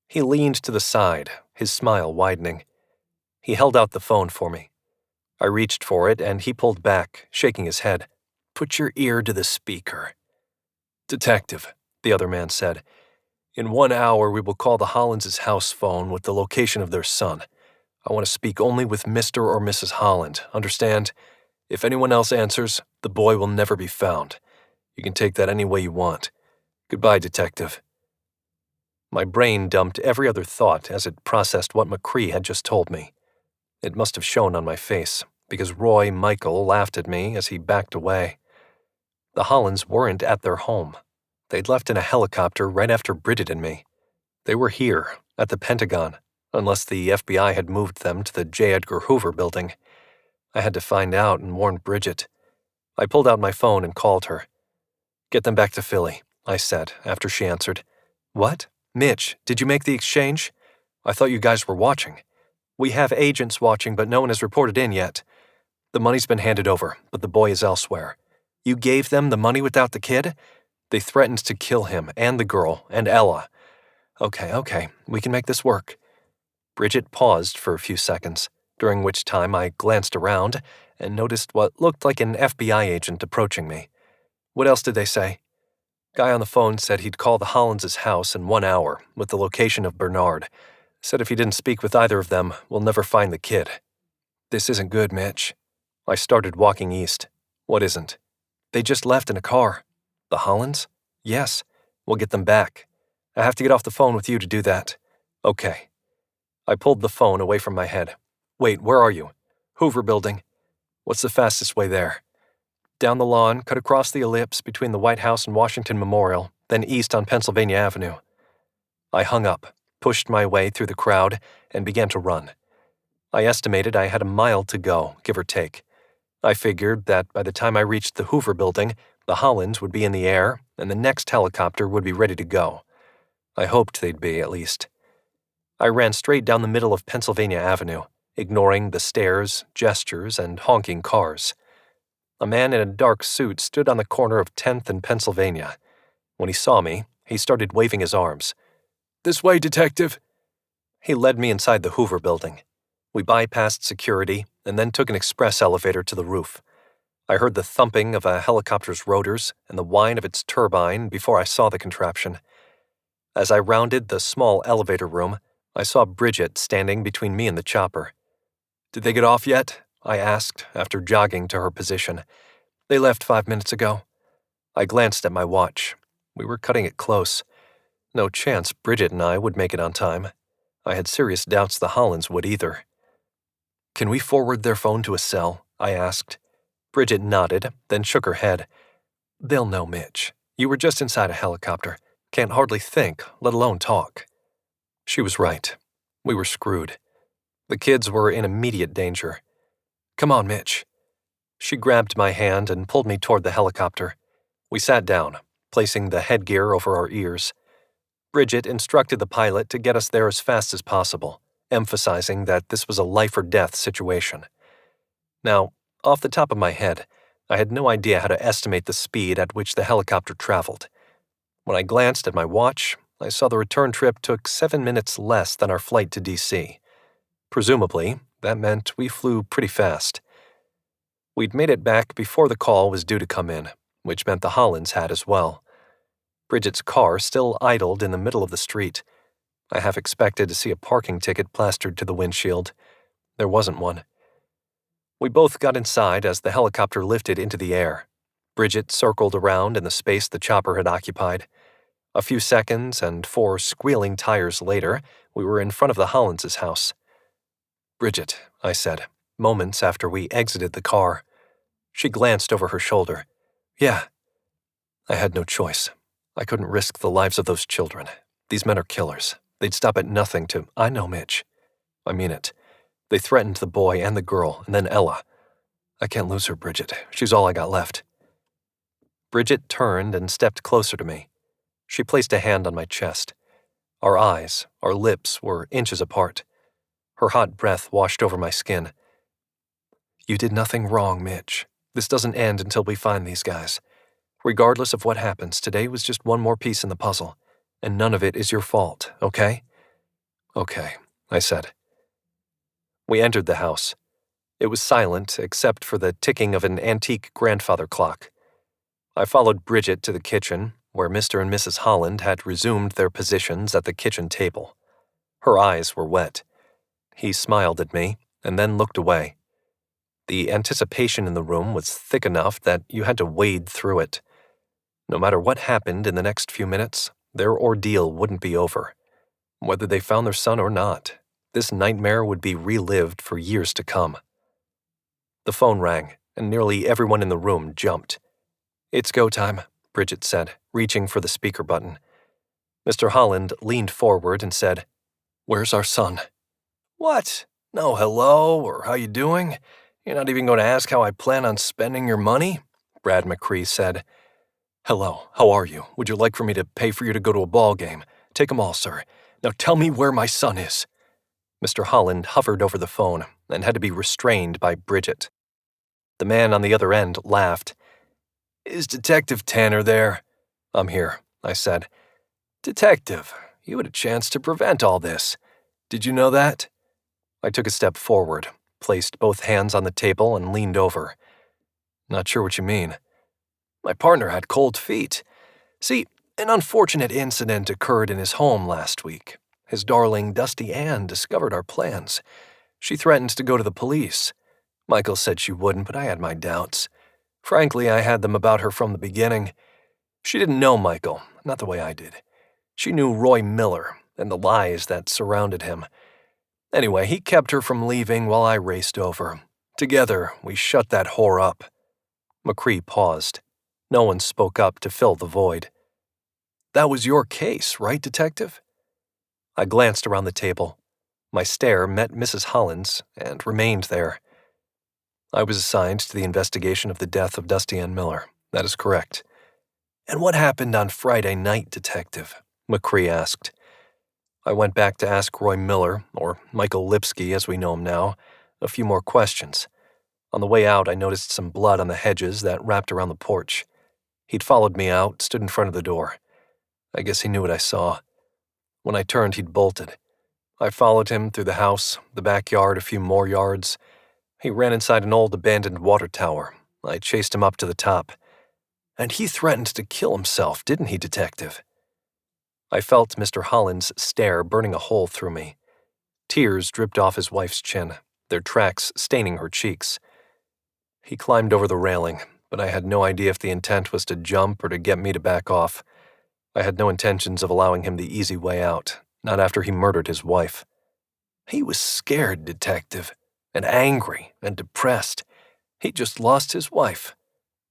He leaned to the side, his smile widening. He held out the phone for me. I reached for it and he pulled back, shaking his head. "Put your ear to the speaker." "Detective," the other man said, "in 1 hour we will call the Hollins' house phone with the location of their son. I want to speak only with Mr. or Mrs. Holland, understand? If anyone else answers, the boy will never be found. You can take that any way you want. Goodbye, detective." My brain dumped every other thought as it processed what McCree had just told me. It must have shown on my face, because Roy Michael laughed at me as he backed away. The Hollands weren't at their home. They'd left in a helicopter right after Bridget and me. They were here, at the Pentagon, unless the FBI had moved them to the J. Edgar Hoover building. I had to find out and warn Bridget. I pulled out my phone and called her. "Get them back to Philly," I said, after she answered. "What? Mitch, did you make the exchange? I thought you guys were watching." "We have agents watching, but no one has reported in yet. The money's been handed over, but the boy is elsewhere." "You gave them the money without the kid?" "They threatened to kill him and the girl and Ella." Okay, we can make this work." Bridget paused for a few seconds, during which time I glanced around and noticed what looked like an FBI agent approaching me. "What else did they say?" "Guy on the phone said he'd call the Hollins' house in 1 hour with the location of Bernard. Said if he didn't speak with either of them, we'll never find the kid." "This isn't good, Mitch." I started walking east. "What isn't?" "They just left in a car." "The Hollands?" "Yes. We'll get them back. I have to get off the phone with you to do that." "Okay." I pulled the phone away from my head. "Wait, where are you?" "Hoover Building." "What's the fastest way there?" "Down the lawn, cut across the ellipse between the White House and Washington Memorial, then east on Pennsylvania Avenue." I hung up, pushed my way through the crowd, and began to run. I estimated I had a mile to go, give or take. I figured that by the time I reached the Hoover Building, the Hollands would be in the air, and the next helicopter would be ready to go. I hoped they'd be, at least. I ran straight down the middle of Pennsylvania Avenue, ignoring the stares, gestures, and honking cars. A man in a dark suit stood on the corner of 10th and Pennsylvania. When he saw me, he started waving his arms. "This way, detective." He led me inside the Hoover Building. We bypassed security and then took an express elevator to the roof. I heard the thumping of a helicopter's rotors and the whine of its turbine before I saw the contraption. As I rounded the small elevator room, I saw Bridget standing between me and the chopper. "Did they get off yet?" I asked after jogging to her position. "They left 5 minutes ago." I glanced at my watch. We were cutting it close. No chance Bridget and I would make it on time. I had serious doubts the Hollands would either. Can we forward their phone to a cell? I asked. Bridget nodded, then shook her head. They'll know, Mitch. You were just inside a helicopter. Can't hardly think, let alone talk. She was right. We were screwed. The kids were in immediate danger. Come on, Mitch. She grabbed my hand and pulled me toward the helicopter. We sat down, placing the headgear over our ears. Bridget instructed the pilot to get us there as fast as possible, emphasizing that this was a life-or-death situation. Now, off the top of my head, I had no idea how to estimate the speed at which the helicopter traveled. When I glanced at my watch, I saw the return trip took 7 minutes less than our flight to D.C. Presumably, that meant we flew pretty fast. We'd made it back before the call was due to come in, which meant the Hollands had as well. Bridget's car still idled in the middle of the street. I half expected to see a parking ticket plastered to the windshield. There wasn't one. We both got inside as the helicopter lifted into the air. Bridget circled around in the space the chopper had occupied. A few seconds and 4 squealing tires later, we were in front of the Hollands' house. Bridget, I said, moments after we exited the car. She glanced over her shoulder. Yeah. I had no choice. I couldn't risk the lives of those children. These men are killers. They'd stop at nothing to— I know, Mitch. I mean it. They threatened the boy and the girl, and then Ella. I can't lose her, Bridget. She's all I got left. Bridget turned and stepped closer to me. She placed a hand on my chest. Our eyes, our lips were inches apart. Her hot breath washed over my skin. You did nothing wrong, Mitch. This doesn't end until we find these guys. Regardless of what happens, today was just one more piece in the puzzle, and none of it is your fault, okay? Okay, I said. We entered the house. It was silent except for the ticking of an antique grandfather clock. I followed Bridget to the kitchen, where Mr. and Mrs. Holland had resumed their positions at the kitchen table. Her eyes were wet. He smiled at me, and then looked away. The anticipation in the room was thick enough that you had to wade through it. No matter what happened in the next few minutes, their ordeal wouldn't be over. Whether they found their son or not, this nightmare would be relived for years to come. The phone rang, and nearly everyone in the room jumped. It's go time, Bridget said, reaching for the speaker button. Mr. Holland leaned forward and said, Where's our son? What? No hello, or how you doing? You're not even going to ask how I plan on spending your money? Brad McCree said. Hello, how are you? Would you like for me to pay for you to go to a ball game? Take 'em all, sir. Now tell me where my son is. Mr. Holland hovered over the phone and had to be restrained by Bridget. The man on the other end laughed. Is Detective Tanner there? I'm here, I said. Detective, you had a chance to prevent all this. Did you know that? I took a step forward, placed both hands on the table, and leaned over. Not sure what you mean. My partner had cold feet. See, an unfortunate incident occurred in his home last week. His darling Dusty Ann discovered our plans. She threatened to go to the police. Michael said she wouldn't, but I had my doubts. Frankly, I had them about her from the beginning. She didn't know Michael, not the way I did. She knew Roy Miller and the lies that surrounded him. Anyway, he kept her from leaving while I raced over. Together, we shut that whore up. McCree paused. No one spoke up to fill the void. That was your case, right, Detective? I glanced around the table. My stare met Mrs. Holland's and remained there. I was assigned to the investigation of the death of Dusty Ann Miller. That is correct. And what happened on Friday night, Detective? McCree asked. I went back to ask Roy Miller, or Michael Lipsky as we know him now, a few more questions. On the way out, I noticed some blood on the hedges that wrapped around the porch. He'd followed me out, stood in front of the door. I guess he knew what I saw. When I turned, he'd bolted. I followed him through the house, the backyard, a few more yards. He ran inside an old abandoned water tower. I chased him up to the top. And he threatened to kill himself, didn't he, Detective? I felt Mr. Holland's stare burning a hole through me. Tears dripped off his wife's chin, their tracks staining her cheeks. He climbed over the railing, but I had no idea if the intent was to jump or to get me to back off. I had no intentions of allowing him the easy way out, not after he murdered his wife. He was scared, Detective. and angry and depressed. He just lost his wife.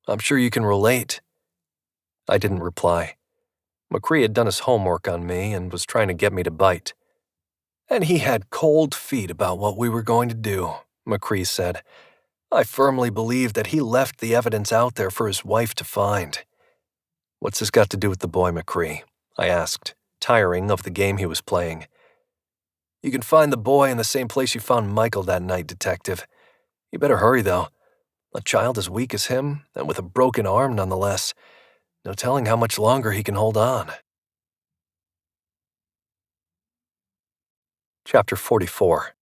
I'm sure you can relate." I didn't reply. McCree had done his homework on me and was trying to get me to bite. "And he had cold feet about what we were going to do," McCree said. "I firmly believe that he left the evidence out there for his wife to find." "What's this got to do with the boy, McCree?" I asked, tiring of the game he was playing. "You can find the boy in the same place you found Michael that night, Detective. You better hurry, though. A child as weak as him, and with a broken arm nonetheless. No telling how much longer he can hold on." Chapter 44.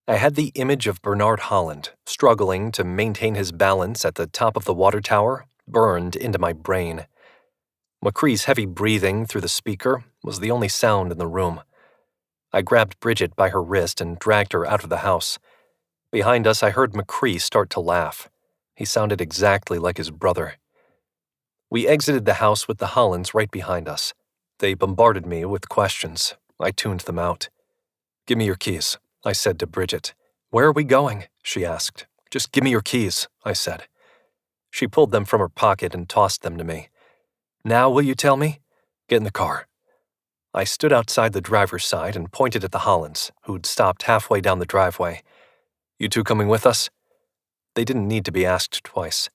I had the image of Bernard Holland, struggling to maintain his balance at the top of the water tower, burned into my brain. McCree's heavy breathing through the speaker was the only sound in the room. I grabbed Bridget by her wrist and dragged her out of the house. Behind us, I heard McCree start to laugh. He sounded exactly like his brother. We exited the house with the Hollands right behind us. They bombarded me with questions. I tuned them out. "Give me your keys," I said to Bridget. "Where are we going?" she asked. "Just give me your keys," I said. She pulled them from her pocket and tossed them to me. "Now will you tell me? Get in the car." I stood outside the driver's side and pointed at the Hollands, who'd stopped halfway down the driveway. "You two coming with us?" They didn't need to be asked twice.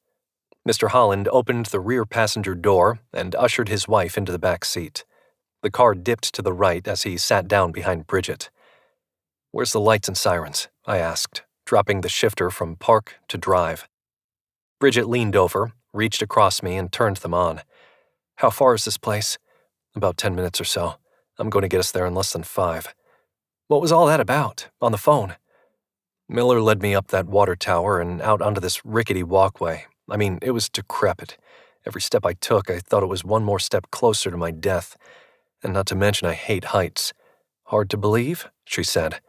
Mr. Holland opened the rear passenger door and ushered his wife into the back seat. The car dipped to the right as he sat down behind Bridget. "Where's the lights and sirens?" I asked, dropping the shifter from park to drive. Bridget leaned over, reached across me, and turned them on. "How far is this place?" "About 10 minutes or so. I'm going to get us there in less than 5. "What was all that about, on the phone?" "Miller led me up that water tower and out onto this rickety walkway. I mean, it was decrepit. Every step I took, I thought it was one more step closer to my death. And not to mention I hate heights." "Hard to believe?" she said.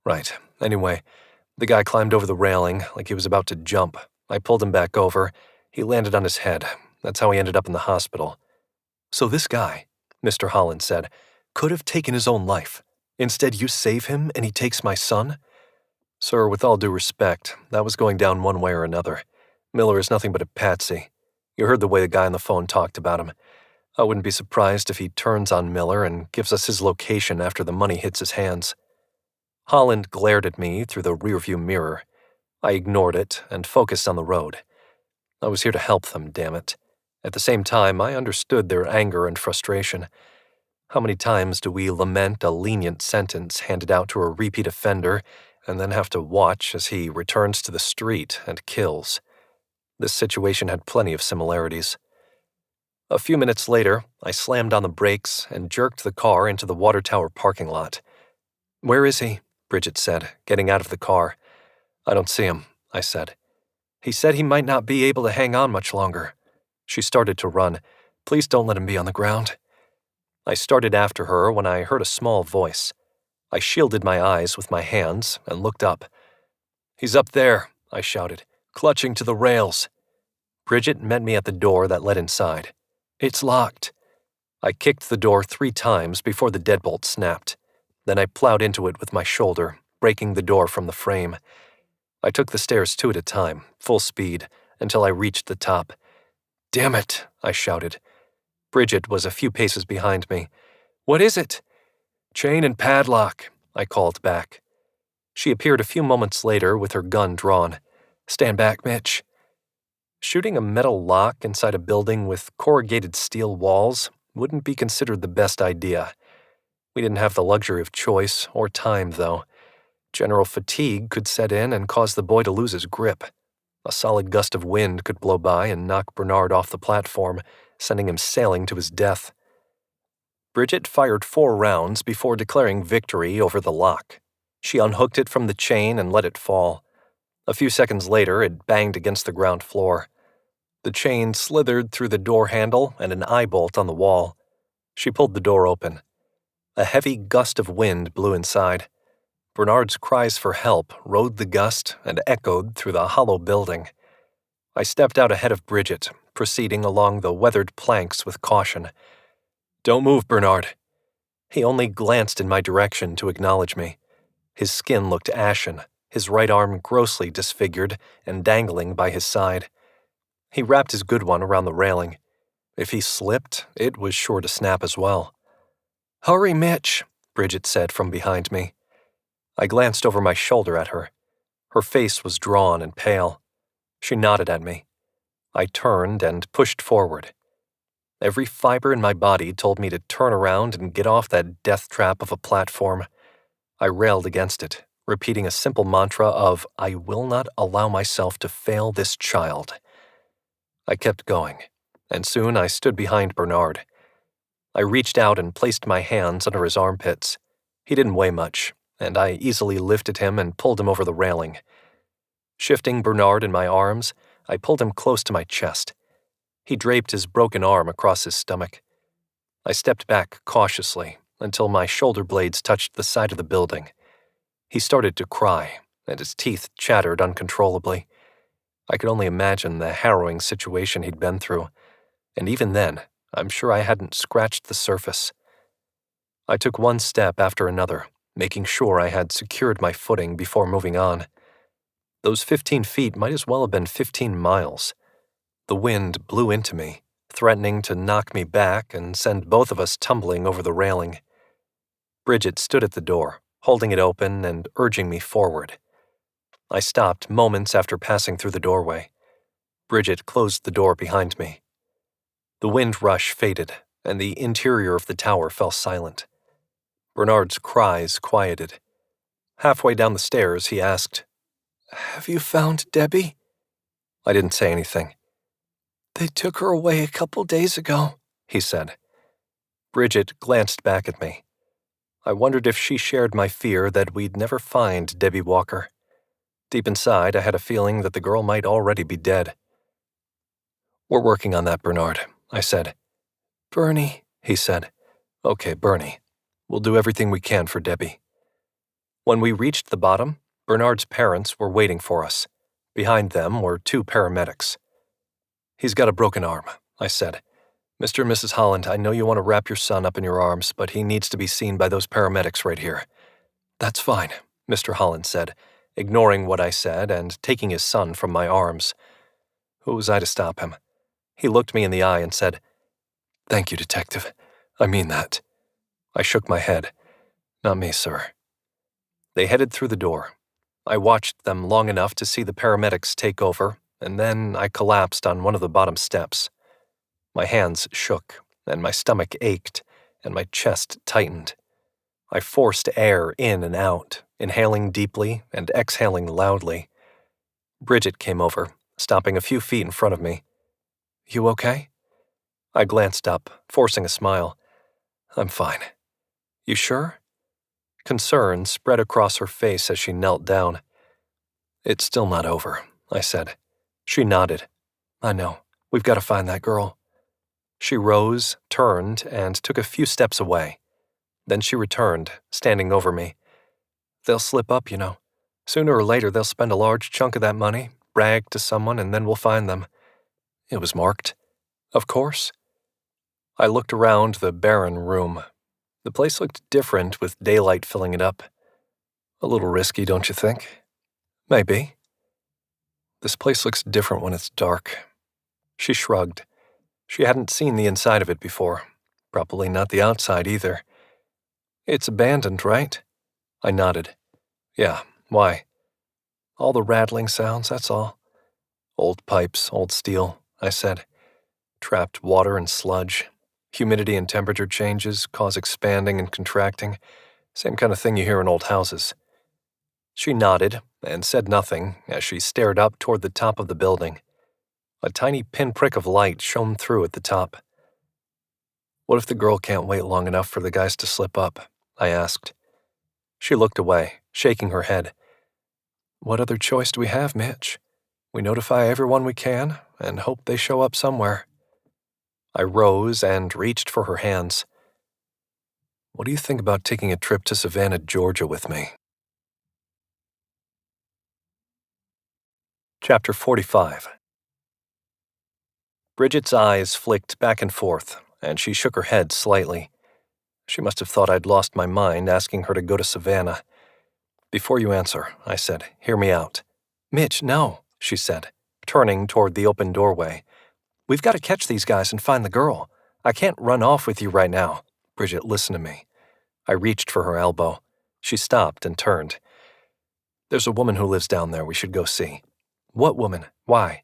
"Right. Anyway, the guy climbed over the railing like he was about to jump. I pulled him back over. He landed on his head. That's how he ended up in the hospital." "So this guy," Mr. Holland said, "could have taken his own life. Instead, you save him and he takes my son?" "Sir, with all due respect, that was going down one way or another. Miller is nothing but a patsy. You heard the way the guy on the phone talked about him. I wouldn't be surprised if he turns on Miller and gives us his location after the money hits his hands." Holland glared at me through the rearview mirror. I ignored it and focused on the road. I was here to help them, damn it. At the same time, I understood their anger and frustration. How many times do we lament a lenient sentence handed out to a repeat offender and then have to watch as he returns to the street and kills? This situation had plenty of similarities. A few minutes later, I slammed on the brakes and jerked the car into the water tower parking lot. "Where is he?" Bridget said, getting out of the car. "I don't see him," I said. "He said he might not be able to hang on much longer." She started to run. "Please don't let him be on the ground." I started after her when I heard a small voice. I shielded my eyes with my hands and looked up. "He's up there," I shouted, "clutching to the rails." Bridget met me at the door that led inside. "It's locked." I kicked the door 3 times before the deadbolt snapped. Then I plowed into it with my shoulder, breaking the door from the frame. I took the stairs 2 at a time, full speed, until I reached the top. "Damn it," I shouted. Bridget was a few paces behind me. "What is it?" "Chain and padlock," I called back. She appeared a few moments later with her gun drawn. "Stand back, Mitch." Shooting a metal lock inside a building with corrugated steel walls wouldn't be considered the best idea. We didn't have the luxury of choice or time, though. General fatigue could set in and cause the boy to lose his grip. A solid gust of wind could blow by and knock Bernard off the platform, sending him sailing to his death. Bridget fired 4 rounds before declaring victory over the lock. She unhooked it from the chain and let it fall. A few seconds later, it banged against the ground floor. The chain slithered through the door handle and an eye bolt on the wall. She pulled the door open. A heavy gust of wind blew inside. Bernard's cries for help rode the gust and echoed through the hollow building. I stepped out ahead of Bridget, proceeding along the weathered planks with caution. "Don't move, Bernard." He only glanced in my direction to acknowledge me. His skin looked ashen, his right arm grossly disfigured and dangling by his side. He wrapped his good one around the railing. If he slipped, it was sure to snap as well. "Hurry, Mitch," Bridget said from behind me. I glanced over my shoulder at her. Her face was drawn and pale. She nodded at me. I turned and pushed forward. Every fiber in my body told me to turn around and get off that death trap of a platform. I railed against it, repeating a simple mantra of, "I will not allow myself to fail this child." I kept going, and soon I stood behind Bernard. I reached out and placed my hands under his armpits. He didn't weigh much, and I easily lifted him and pulled him over the railing. Shifting Bernard in my arms, I pulled him close to my chest. He draped his broken arm across his stomach. I stepped back cautiously until my shoulder blades touched the side of the building. He started to cry, and his teeth chattered uncontrollably. I could only imagine the harrowing situation he'd been through, and even then, I'm sure I hadn't scratched the surface. I took one step after another, making sure I had secured my footing before moving on. Those 15 feet might as well have been 15 miles. The wind blew into me, threatening to knock me back and send both of us tumbling over the railing. Bridget stood at the door, holding it open and urging me forward. I stopped moments after passing through the doorway. Bridget closed the door behind me. The wind rush faded, and the interior of the tower fell silent. Bernard's cries quieted. Halfway down the stairs, he asked, "Have you found Debbie?" I didn't say anything. "They took her away a couple days ago," he said. Bridget glanced back at me. I wondered if she shared my fear that we'd never find Debbie Walker. Deep inside, I had a feeling that the girl might already be dead. "We're working on that, Bernard," I said. "Bernie," he said. "Okay, Bernie. We'll do everything we can for Debbie." When we reached the bottom, Bernard's parents were waiting for us. Behind them were 2 paramedics. "He's got a broken arm," I said. "Mr. and Mrs. Holland, I know you want to wrap your son up in your arms, but he needs to be seen by those paramedics right here." "That's fine," Mr. Holland said, ignoring what I said and taking his son from my arms. Who was I to stop him? He looked me in the eye and said, "Thank you, Detective. I mean that." I shook my head. "Not me, sir." They headed through the door. I watched them long enough to see the paramedics take over, and then I collapsed on one of the bottom steps. My hands shook, and my stomach ached, and my chest tightened. I forced air in and out, inhaling deeply and exhaling loudly. Bridget came over, stopping a few feet in front of me. "You okay?" I glanced up, forcing a smile. "I'm fine." "You sure?" Concern spread across her face as she knelt down. "It's still not over," I said. She nodded. "I know. We've got to find that girl." She rose, turned, and took a few steps away. Then she returned, standing over me. "They'll slip up, you know. Sooner or later they'll spend a large chunk of that money, brag to someone, and then we'll find them." It was marked. Of course. I looked around the barren room. The place looked different with daylight filling it up. A little risky, don't you think? Maybe. This place looks different when it's dark. She shrugged. She hadn't seen the inside of it before. Probably not the outside either. "It's abandoned, right?" I nodded. "Yeah, why?" "All the rattling sounds, that's all." "Old pipes, old steel," I said. "Trapped water and sludge. Humidity and temperature changes cause expanding and contracting. Same kind of thing you hear in old houses." She nodded and said nothing as she stared up toward the top of the building. A tiny pinprick of light shone through at the top. "What if the girl can't wait long enough for the guys to slip up?" I asked. She looked away, shaking her head. "What other choice do we have, Mitch? We notify everyone we can and hope they show up somewhere." I rose and reached for her hands. "What do you think about taking a trip to Savannah, Georgia with me?" Chapter 45. Bridget's eyes flicked back and forth, and she shook her head slightly. She must have thought I'd lost my mind asking her to go to Savannah. Before you answer, I said, hear me out. Mitch, no, she said, turning toward the open doorway. We've got to catch these guys and find the girl. I can't run off with you right now. Bridget, listen to me. I reached for her elbow. She stopped and turned. There's a woman who lives down there we should go see. What woman? Why?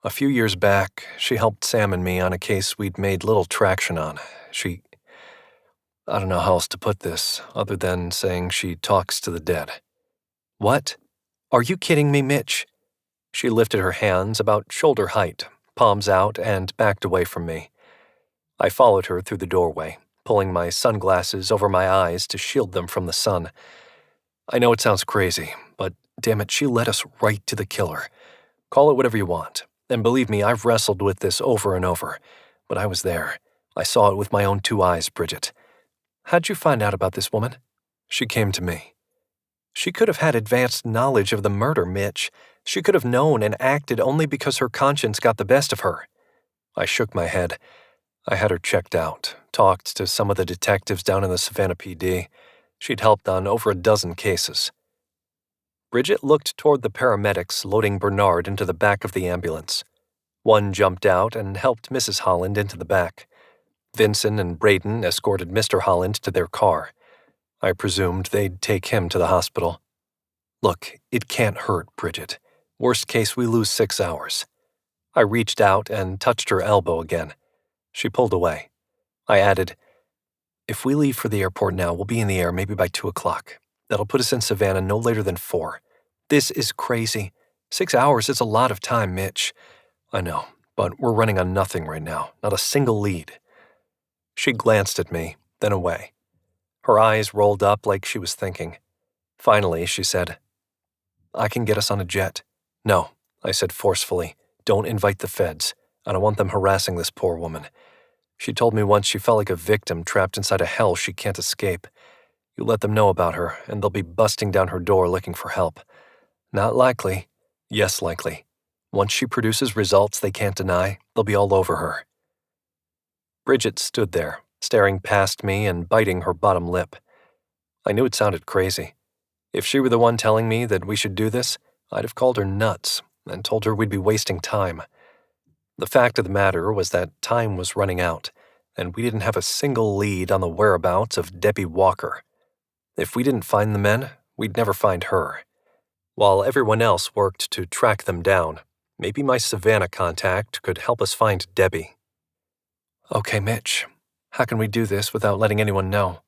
A few years back, she helped Sam and me on a case we'd made little traction on. I don't know how else to put this, other than saying she talks to the dead. What? Are you kidding me, Mitch? She lifted her hands about shoulder height, palms out, and backed away from me. I followed her through the doorway, pulling my sunglasses over my eyes to shield them from the sun. I know it sounds crazy, but damn it, she led us right to the killer. Call it whatever you want, and believe me, I've wrestled with this over and over, but I was there. I saw it with my own 2 eyes, Bridget. How'd you find out about this woman? She came to me. She could have had advanced knowledge of the murder, Mitch. She could have known and acted only because her conscience got the best of her. I shook my head. I had her checked out, talked to some of the detectives down in the Savannah PD. She'd helped on over a dozen cases. Bridget looked toward the paramedics loading Bernard into the back of the ambulance. One jumped out and helped Mrs. Holland into the back. Vincent and Braden escorted Mr. Holland to their car. I presumed they'd take him to the hospital. Look, it can't hurt, Bridget. Worst case, we lose 6 hours. I reached out and touched her elbow again. She pulled away. I added, if we leave for the airport now, we'll be in the air maybe by 2 o'clock. That'll put us in Savannah no later than 4. This is crazy. 6 hours is a lot of time, Mitch. I know, but we're running on nothing right now, not a single lead. She glanced at me, then away. Her eyes rolled up like she was thinking. Finally, she said, I can get us on a jet. No, I said forcefully, don't invite the feds. I don't want them harassing this poor woman. She told me once she felt like a victim trapped inside a hell she can't escape. You let them know about her, and they'll be busting down her door looking for help. Not likely. Yes, likely. Once she produces results they can't deny, they'll be all over her. Bridget stood there, staring past me and biting her bottom lip. I knew it sounded crazy. If she were the one telling me that we should do this, I'd have called her nuts and told her we'd be wasting time. The fact of the matter was that time was running out, and we didn't have a single lead on the whereabouts of Debbie Walker. If we didn't find the men, we'd never find her. While everyone else worked to track them down, maybe my Savannah contact could help us find Debbie. Okay, Mitch, how can we do this without letting anyone know?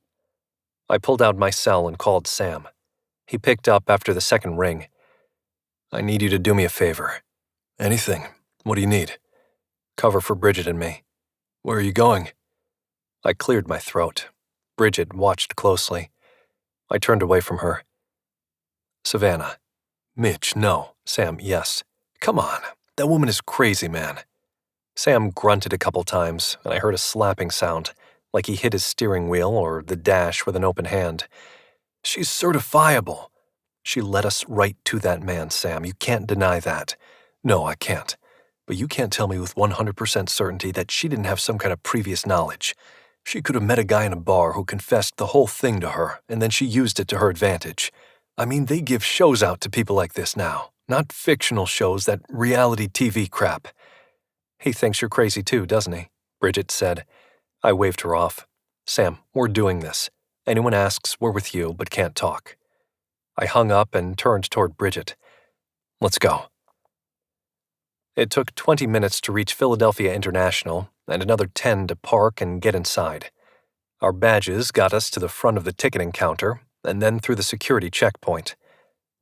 I pulled out my cell and called Sam. He picked up after the second ring. I need you to do me a favor. Anything. What do you need? Cover for Bridget and me. Where are you going? I cleared my throat. Bridget watched closely. I turned away from her. Savannah. Mitch, no. Sam, yes. Come on. That woman is crazy, man. Sam grunted a couple times, and I heard a slapping sound, like he hit his steering wheel or the dash with an open hand. She's certifiable. She led us right to that man, Sam. You can't deny that. No, I can't. But you can't tell me with 100% certainty that she didn't have some kind of previous knowledge. She could have met a guy in a bar who confessed the whole thing to her, and then she used it to her advantage. I mean, they give shows out to people like this now, not fictional shows, that reality TV crap. He thinks you're crazy too, doesn't he? Bridget said. I waved her off. Sam, we're doing this. Anyone asks, we're with you, but can't talk. I hung up and turned toward Bridget. Let's go. It took 20 minutes to reach Philadelphia International and another 10 to park and get inside. Our badges got us to the front of the ticketing counter and then through the security checkpoint.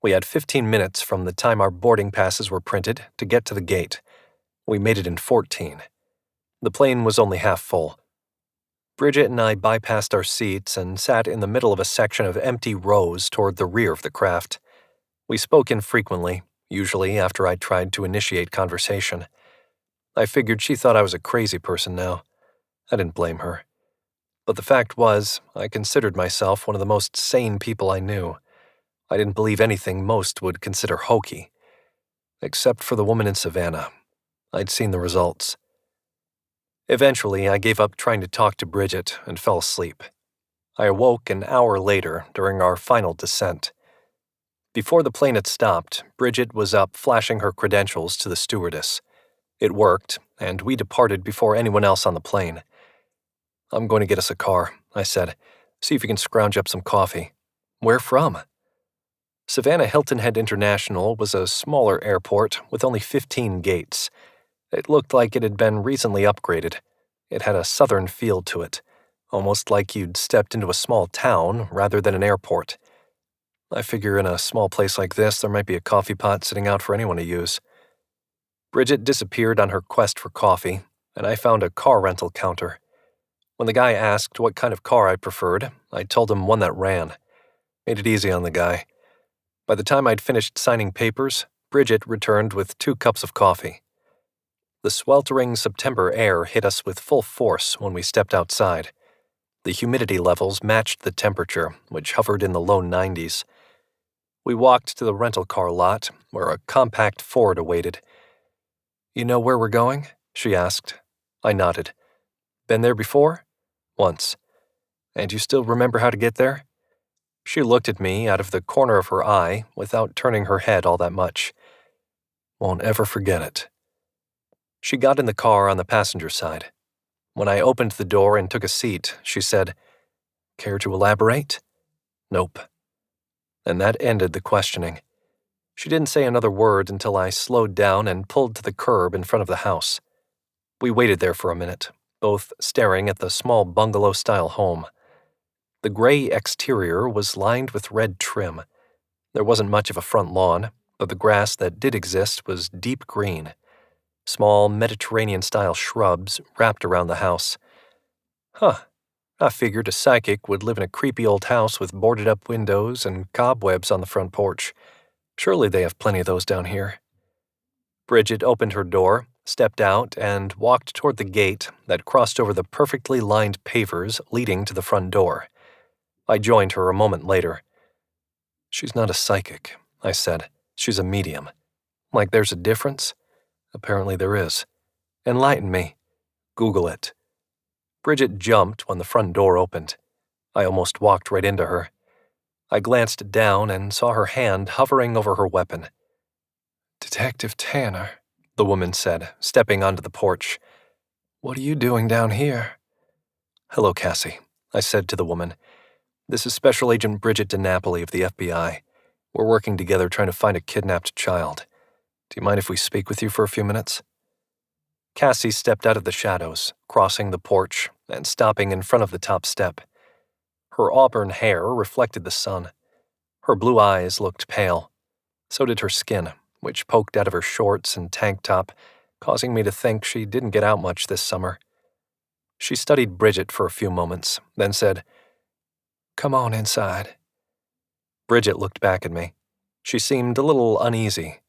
We had 15 minutes from the time our boarding passes were printed to get to the gate. We made it in 14. The plane was only half full. Bridget and I bypassed our seats and sat in the middle of a section of empty rows toward the rear of the craft. We spoke infrequently, usually after I tried to initiate conversation. I figured she thought I was a crazy person now. I didn't blame her. But the fact was, I considered myself one of the most sane people I knew. I didn't believe anything most would consider hokey. Except for the woman in Savannah. I'd seen the results. Eventually, I gave up trying to talk to Bridget and fell asleep. I awoke an hour later during our final descent. Before the plane had stopped, Bridget was up flashing her credentials to the stewardess. It worked, and we departed before anyone else on the plane. "I'm going to get us a car," I said. "See if you can scrounge up some coffee." "Where from?" Savannah Hilton Head International was a smaller airport with only 15 gates. It looked like it had been recently upgraded. It had a southern feel to it, almost like you'd stepped into a small town rather than an airport. I figure in a small place like this, there might be a coffee pot sitting out for anyone to use. Bridget disappeared on her quest for coffee, and I found a car rental counter. When the guy asked what kind of car I preferred, I told him one that ran. Made it easy on the guy. By the time I'd finished signing papers, Bridget returned with 2 cups of coffee. The sweltering September air hit us with full force when we stepped outside. The humidity levels matched the temperature, which hovered in the low 90s. We walked to the rental car lot, where a compact Ford awaited. "You know where we're going?" she asked. I nodded. "Been there before?" "Once." "And you still remember how to get there?" She looked at me out of the corner of her eye without turning her head all that much. "Won't ever forget it." She got in the car on the passenger side. When I opened the door and took a seat, she said, "Care to elaborate?" "Nope." And that ended the questioning. She didn't say another word until I slowed down and pulled to the curb in front of the house. We waited there for a minute, both staring at the small bungalow-style home. The gray exterior was lined with red trim. There wasn't much of a front lawn, but the grass that did exist was deep green. Small Mediterranean-style shrubs wrapped around the house. I figured a psychic would live in a creepy old house with boarded-up windows and cobwebs on the front porch. Surely they have plenty of those down here. Bridget opened her door, stepped out, and walked toward the gate that crossed over the perfectly lined pavers leading to the front door. I joined her a moment later. "She's not a psychic," I said. "She's a medium." "Like there's a difference?" "Apparently there is." "Enlighten me." "Google it." Bridget jumped when the front door opened. I almost walked right into her. I glanced down and saw her hand hovering over her weapon. "Detective Tanner," the woman said, stepping onto the porch. "What are you doing down here?" "Hello, Cassie," I said to the woman. "This is Special Agent Bridget DiNapoli of the FBI. We're working together trying to find a kidnapped child. Do you mind if we speak with you for a few minutes?" Cassie stepped out of the shadows, crossing the porch and stopping in front of the top step. Her auburn hair reflected the sun. Her blue eyes looked pale. So did her skin, which poked out of her shorts and tank top, causing me to think she didn't get out much this summer. She studied Bridget for a few moments, then said, "Come on inside." Bridget looked back at me. She seemed a little uneasy.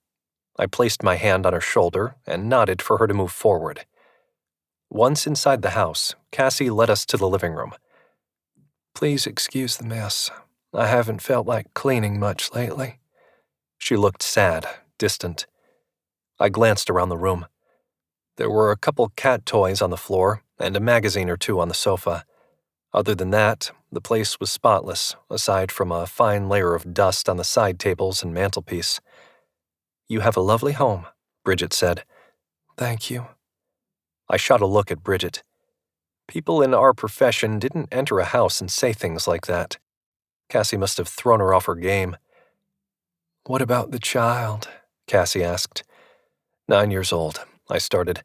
I placed my hand on her shoulder and nodded for her to move forward. Once inside the house, Cassie led us to the living room. "Please excuse the mess. I haven't felt like cleaning much lately." She looked sad, distant. I glanced around the room. There were a couple cat toys on the floor and a magazine or two on the sofa. Other than that, the place was spotless, aside from a fine layer of dust on the side tables and mantelpiece. "You have a lovely home," Bridget said. "Thank you." I shot a look at Bridget. People in our profession didn't enter a house and say things like that. Cassie must have thrown her off her game. "What about the child?" Cassie asked. 9 years old, I started.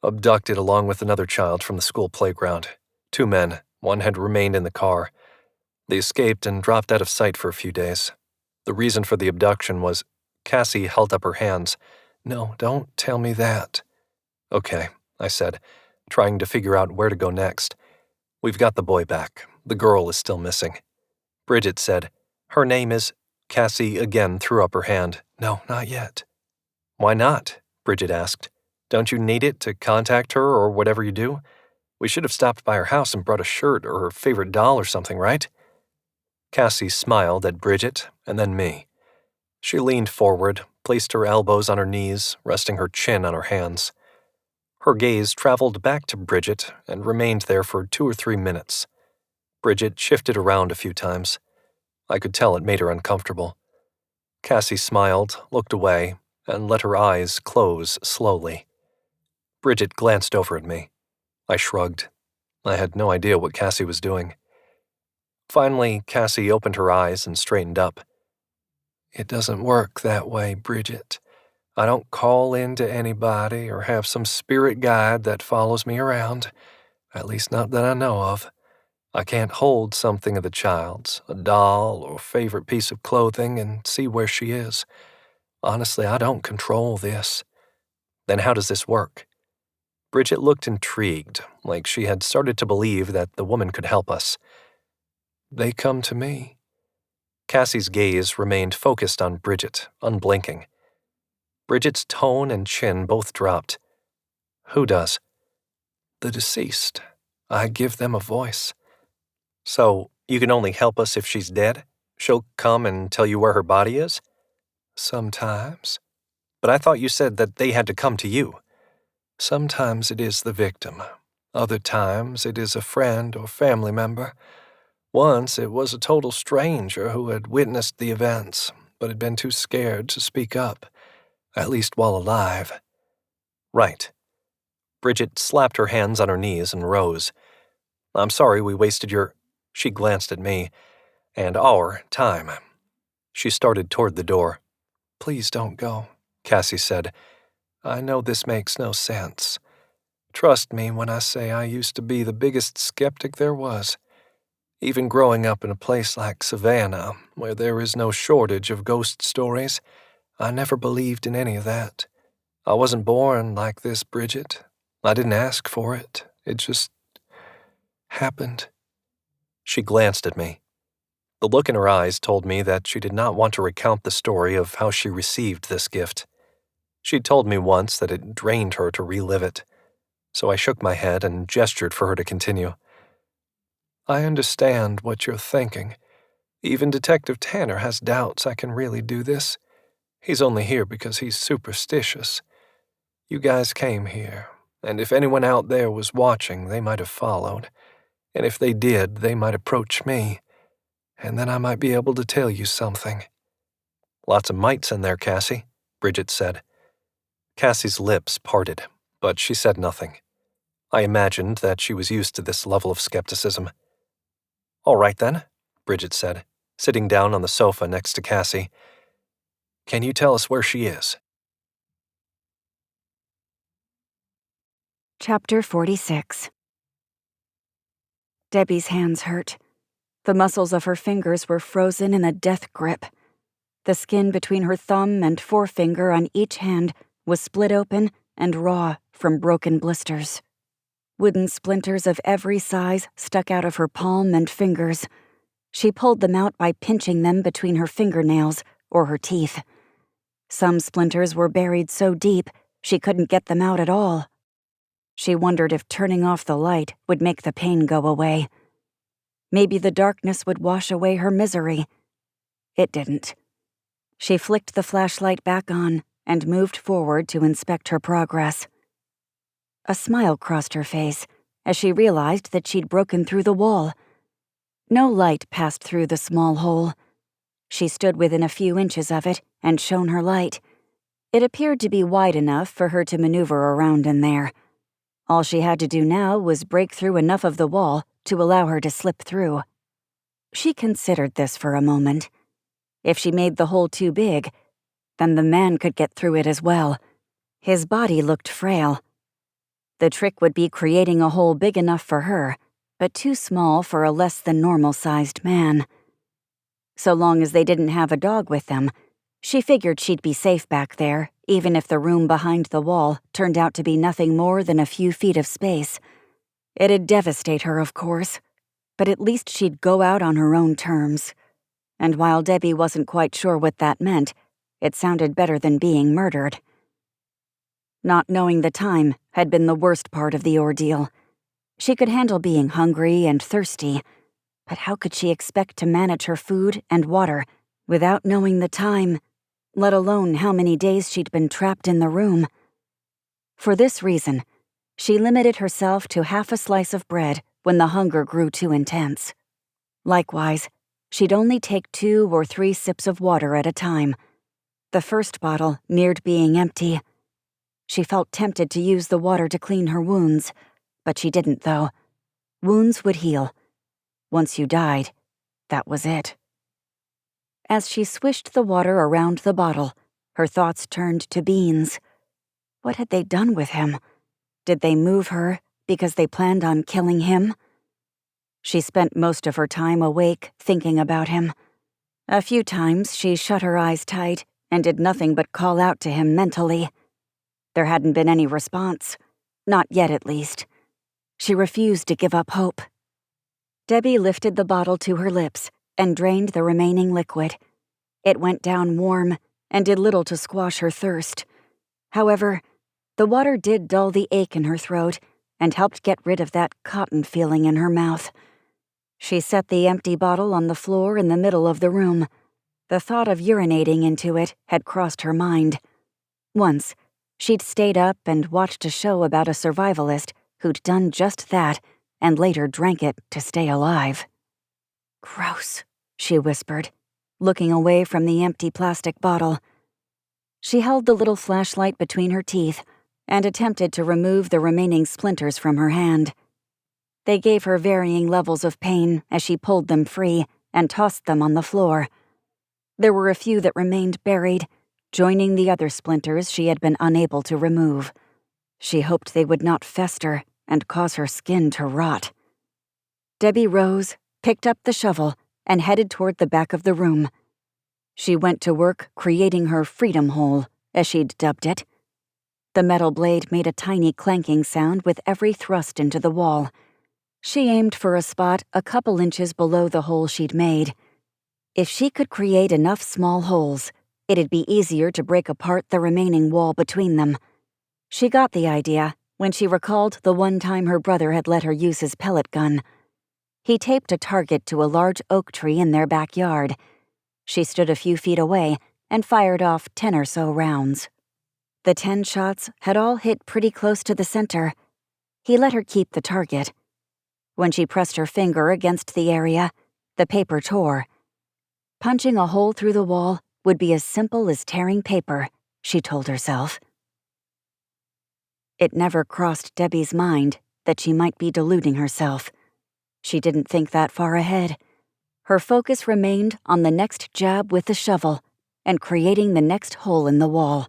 Abducted along with another child from the school playground. 2 men, one had remained in the car. They escaped and dropped out of sight for a few days. The reason for the abduction was... Cassie held up her hands. "No, don't tell me that." "Okay," I said, trying to figure out where to go next. "We've got the boy back. The girl is still missing." Bridget said, "Her name is..." Cassie again threw up her hand. "No, not yet." "Why not?" Bridget asked. "Don't you need it to contact her or whatever you do? We should have stopped by her house and brought a shirt or her favorite doll or something, right?" Cassie smiled at Bridget and then me. She leaned forward, placed her elbows on her knees, resting her chin on her hands. Her gaze traveled back to Bridget and remained there for 2 or 3 minutes. Bridget shifted around a few times. I could tell it made her uncomfortable. Cassie smiled, looked away, and let her eyes close slowly. Bridget glanced over at me. I shrugged. I had no idea what Cassie was doing. Finally, Cassie opened her eyes and straightened up. "It doesn't work that way, Bridget. I don't call in to anybody or have some spirit guide that follows me around, at least not that I know of. I can't hold something of the child's, a doll or favorite piece of clothing, and see where she is. Honestly, I don't control this." "Then how does this work?" Bridget looked intrigued, like she had started to believe that the woman could help us. "They come to me." Cassie's gaze remained focused on Bridget, unblinking. Bridget's tone and chin both dropped. "Who does?" "The deceased. I give them a voice." "So, you can only help us if she's dead? She'll come and tell you where her body is?" "Sometimes." "But I thought you said that they had to come to you." "Sometimes it is the victim. Other times it is a friend or family member. Once it was a total stranger who had witnessed the events, but had been too scared to speak up, at least while alive." "Right." Bridget slapped her hands on her knees and rose. "I'm sorry we wasted your—" She glanced at me. "And our time." She started toward the door. "Please don't go," Cassie said. "I know this makes no sense. Trust me when I say I used to be the biggest skeptic there was. Even growing up in a place like Savannah, where there is no shortage of ghost stories, I never believed in any of that. I wasn't born like this, Bridget. I didn't ask for it. It just happened." She glanced at me. The look in her eyes told me that she did not want to recount the story of how she received this gift. She'd told me once that it drained her to relive it, so I shook my head and gestured for her to continue. "I understand what you're thinking. Even Detective Tanner has doubts I can really do this. He's only here because he's superstitious. You guys came here, and if anyone out there was watching, they might have followed. And if they did, they might approach me, and then I might be able to tell you something." "Lots of mites in there, Cassie," Bridget said. Cassie's lips parted, but she said nothing. I imagined that she was used to this level of skepticism. "All right then," Bridget said, sitting down on the sofa next to Cassie. "Can you tell us where she is?" Chapter 46. Debbie's hands hurt. The muscles of her fingers were frozen in a death grip. The skin between her thumb and forefinger on each hand was split open and raw from broken blisters. Wooden splinters of every size stuck out of her palm and fingers. She pulled them out by pinching them between her fingernails or her teeth. Some splinters were buried so deep she couldn't get them out at all. She wondered if turning off the light would make the pain go away. Maybe the darkness would wash away her misery. It didn't. She flicked the flashlight back on and moved forward to inspect her progress. A smile crossed her face as she realized that she'd broken through the wall. No light passed through the small hole. She stood within a few inches of it and shone her light. It appeared to be wide enough for her to maneuver around in there. All she had to do now was break through enough of the wall to allow her to slip through. She considered this for a moment. If she made the hole too big, then the man could get through it as well. His body looked frail. The trick would be creating a hole big enough for her, but too small for a less than normal-sized man. So long as they didn't have a dog with them, she figured she'd be safe back there, even if the room behind the wall turned out to be nothing more than a few feet of space. It'd devastate her, of course, but at least she'd go out on her own terms. And while Debbie wasn't quite sure what that meant, it sounded better than being murdered. Not knowing the time had been the worst part of the ordeal. She could handle being hungry and thirsty, but how could she expect to manage her food and water without knowing the time, let alone how many days she'd been trapped in the room? For this reason, she limited herself to half a slice of bread when the hunger grew too intense. Likewise, she'd only take 2 or 3 sips of water at a time, The first bottle neared being empty. She felt tempted to use the water to clean her wounds, but she didn't, though. Wounds would heal. Once you died, that was it. As she swished the water around the bottle, her thoughts turned to Beans. What had they done with him? Did they move her because they planned on killing him? She spent most of her time awake thinking about him. A few times she shut her eyes tight and did nothing but call out to him mentally. There hadn't been any response. Not yet, at least. She refused to give up hope. Debbie lifted the bottle to her lips and drained the remaining liquid. It went down warm and did little to squash her thirst. However, the water did dull the ache in her throat and helped get rid of that cotton feeling in her mouth. She set the empty bottle on the floor in the middle of the room. The thought of urinating into it had crossed her mind. Once, she'd stayed up and watched a show about a survivalist who'd done just that and later drank it to stay alive. "Gross," she whispered, looking away from the empty plastic bottle. She held the little flashlight between her teeth and attempted to remove the remaining splinters from her hand. They gave her varying levels of pain as she pulled them free and tossed them on the floor. There were a few that remained buried, joining the other splinters she had been unable to remove. She hoped they would not fester and cause her skin to rot. Debbie rose, picked up the shovel, and headed toward the back of the room. She went to work creating her freedom hole, as she'd dubbed it. The metal blade made a tiny clanking sound with every thrust into the wall. She aimed for a spot a couple inches below the hole she'd made. If she could create enough small holes, it'd be easier to break apart the remaining wall between them. She got the idea when she recalled the one time her brother had let her use his pellet gun. He taped a target to a large oak tree in their backyard. She stood a few feet away and fired off 10 or so rounds. The 10 shots had all hit pretty close to the center. He let her keep the target. When she pressed her finger against the area, the paper tore. Punching a hole through the wall would be as simple as tearing paper, she told herself. It never crossed Debbie's mind that she might be deluding herself. She didn't think that far ahead. Her focus remained on the next jab with the shovel and creating the next hole in the wall.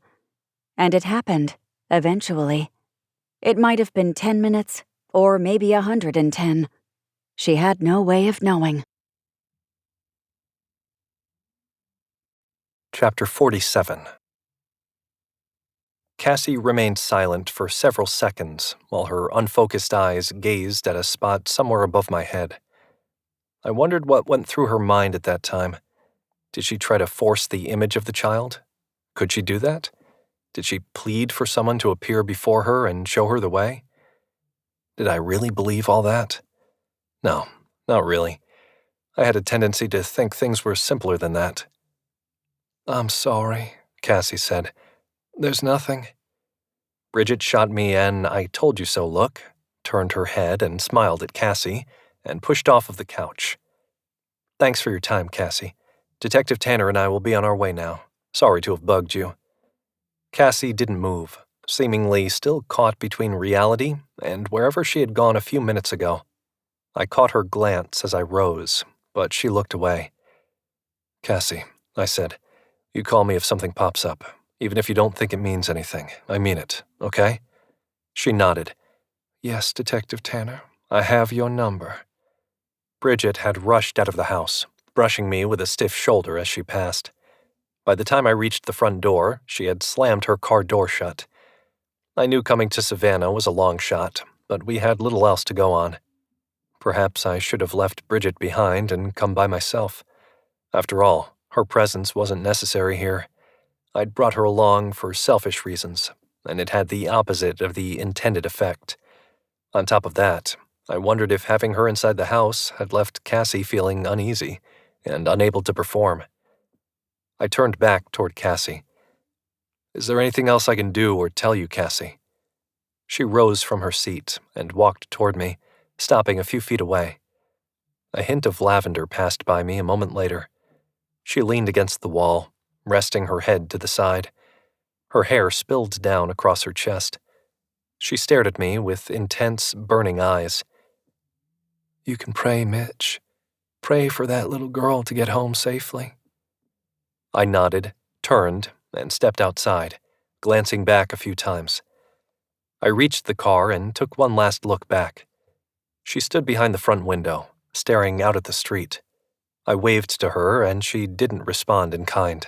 And it happened, eventually. It might have been 10 minutes, or maybe 110. She had no way of knowing. Chapter 47. Cassie remained silent for several seconds while her unfocused eyes gazed at a spot somewhere above my head. I wondered what went through her mind at that time. Did she try to force the image of the child? Could she do that? Did she plead for someone to appear before her and show her the way? Did I really believe all that? No, not really. I had a tendency to think things were simpler than that. "I'm sorry," Cassie said. "There's nothing." Bridget shot me an "I told you so" look, turned her head and smiled at Cassie, and pushed off of the couch. "Thanks for your time, Cassie. Detective Tanner and I will be on our way now. Sorry to have bugged you." Cassie didn't move, seemingly still caught between reality and wherever she had gone a few minutes ago. I caught her glance as I rose, but she looked away. "Cassie," I said, "you call me if something pops up, even if you don't think it means anything. I mean it, okay?" She nodded. "Yes, Detective Tanner, I have your number." Bridget had rushed out of the house, brushing me with a stiff shoulder as she passed. By the time I reached the front door, she had slammed her car door shut. I knew coming to Savannah was a long shot, but we had little else to go on. Perhaps I should have left Bridget behind and come by myself. After all, her presence wasn't necessary here. I'd brought her along for selfish reasons, and it had the opposite of the intended effect. On top of that, I wondered if having her inside the house had left Cassie feeling uneasy and unable to perform. I turned back toward Cassie. "Is there anything else I can do or tell you, Cassie?" She rose from her seat and walked toward me, stopping a few feet away. A hint of lavender passed by me a moment later. She leaned against the wall, resting her head to the side. Her hair spilled down across her chest. She stared at me with intense, burning eyes. "You can pray, Mitch. Pray for that little girl to get home safely." I nodded, turned, and stepped outside, glancing back a few times. I reached the car and took one last look back. She stood behind the front window, staring out at the street. I waved to her, and she didn't respond in kind.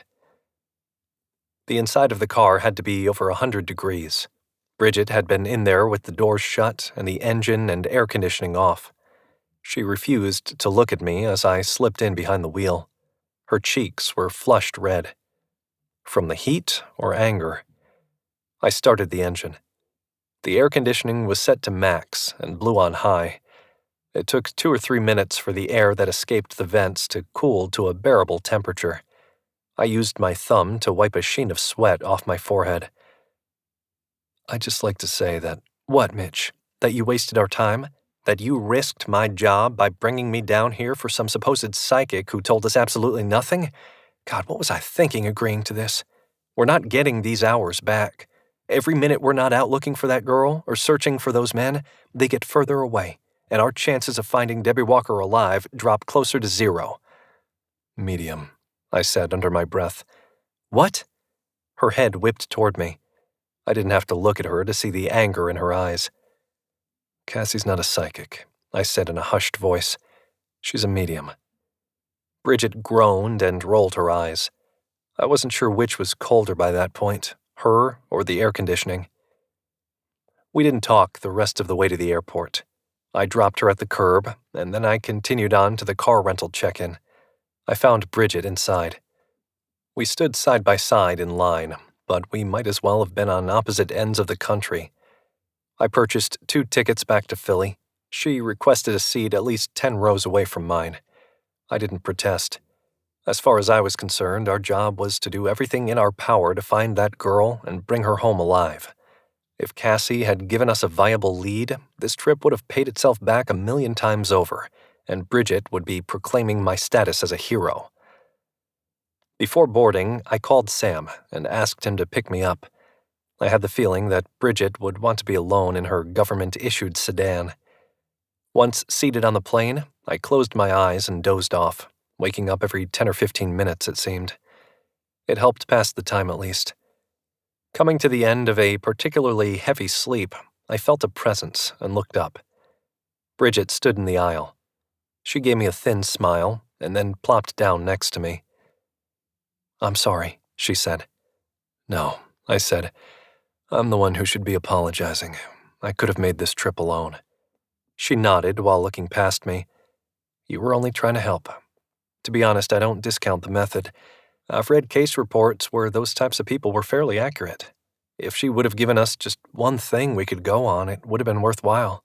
The inside of the car had to be over 100 degrees. Bridget had been in there with the doors shut and the engine and air conditioning off. She refused to look at me as I slipped in behind the wheel. Her cheeks were flushed red. From the heat or anger? I started the engine. The air conditioning was set to max and blew on high. It took 2 or 3 minutes for the air that escaped the vents to cool to a bearable temperature. I used my thumb to wipe a sheen of sweat off my forehead. "I'd just like to say that—" "What, Mitch? That you wasted our time? That you risked my job by bringing me down here for some supposed psychic who told us absolutely nothing? God, what was I thinking agreeing to this? We're not getting these hours back. Every minute we're not out looking for that girl or searching for those men, they get further away, and our chances of finding Debbie Walker alive drop closer to 0. "Medium," I said under my breath. "What?" Her head whipped toward me. I didn't have to look at her to see the anger in her eyes. "Cassie's not a psychic," I said in a hushed voice. "She's a medium." Bridget groaned and rolled her eyes. I wasn't sure which was colder by that point, her or the air conditioning. We didn't talk the rest of the way to the airport. I dropped her at the curb, and then I continued on to the car rental check-in. I found Bridget inside. We stood side by side in line, but we might as well have been on opposite ends of the country. I purchased 2 tickets back to Philly. She requested a seat at least 10 rows away from mine. I didn't protest. As far as I was concerned, our job was to do everything in our power to find that girl and bring her home alive. If Cassie had given us a viable lead, this trip would have paid itself back 1,000,000 times over, and Bridget would be proclaiming my status as a hero. Before boarding, I called Sam and asked him to pick me up. I had the feeling that Bridget would want to be alone in her government-issued sedan. Once seated on the plane, I closed my eyes and dozed off, waking up every 10 or 15 minutes, it seemed. It helped pass the time at least. Coming to the end of a particularly heavy sleep, I felt a presence and looked up. Bridget stood in the aisle. She gave me a thin smile and then plopped down next to me. "I'm sorry," she said. "No," I said. "I'm the one who should be apologizing. I could have made this trip alone." She nodded while looking past me. "You were only trying to help. To be honest, I don't discount the method. I've read case reports where those types of people were fairly accurate. If she would have given us just one thing we could go on, it would have been worthwhile."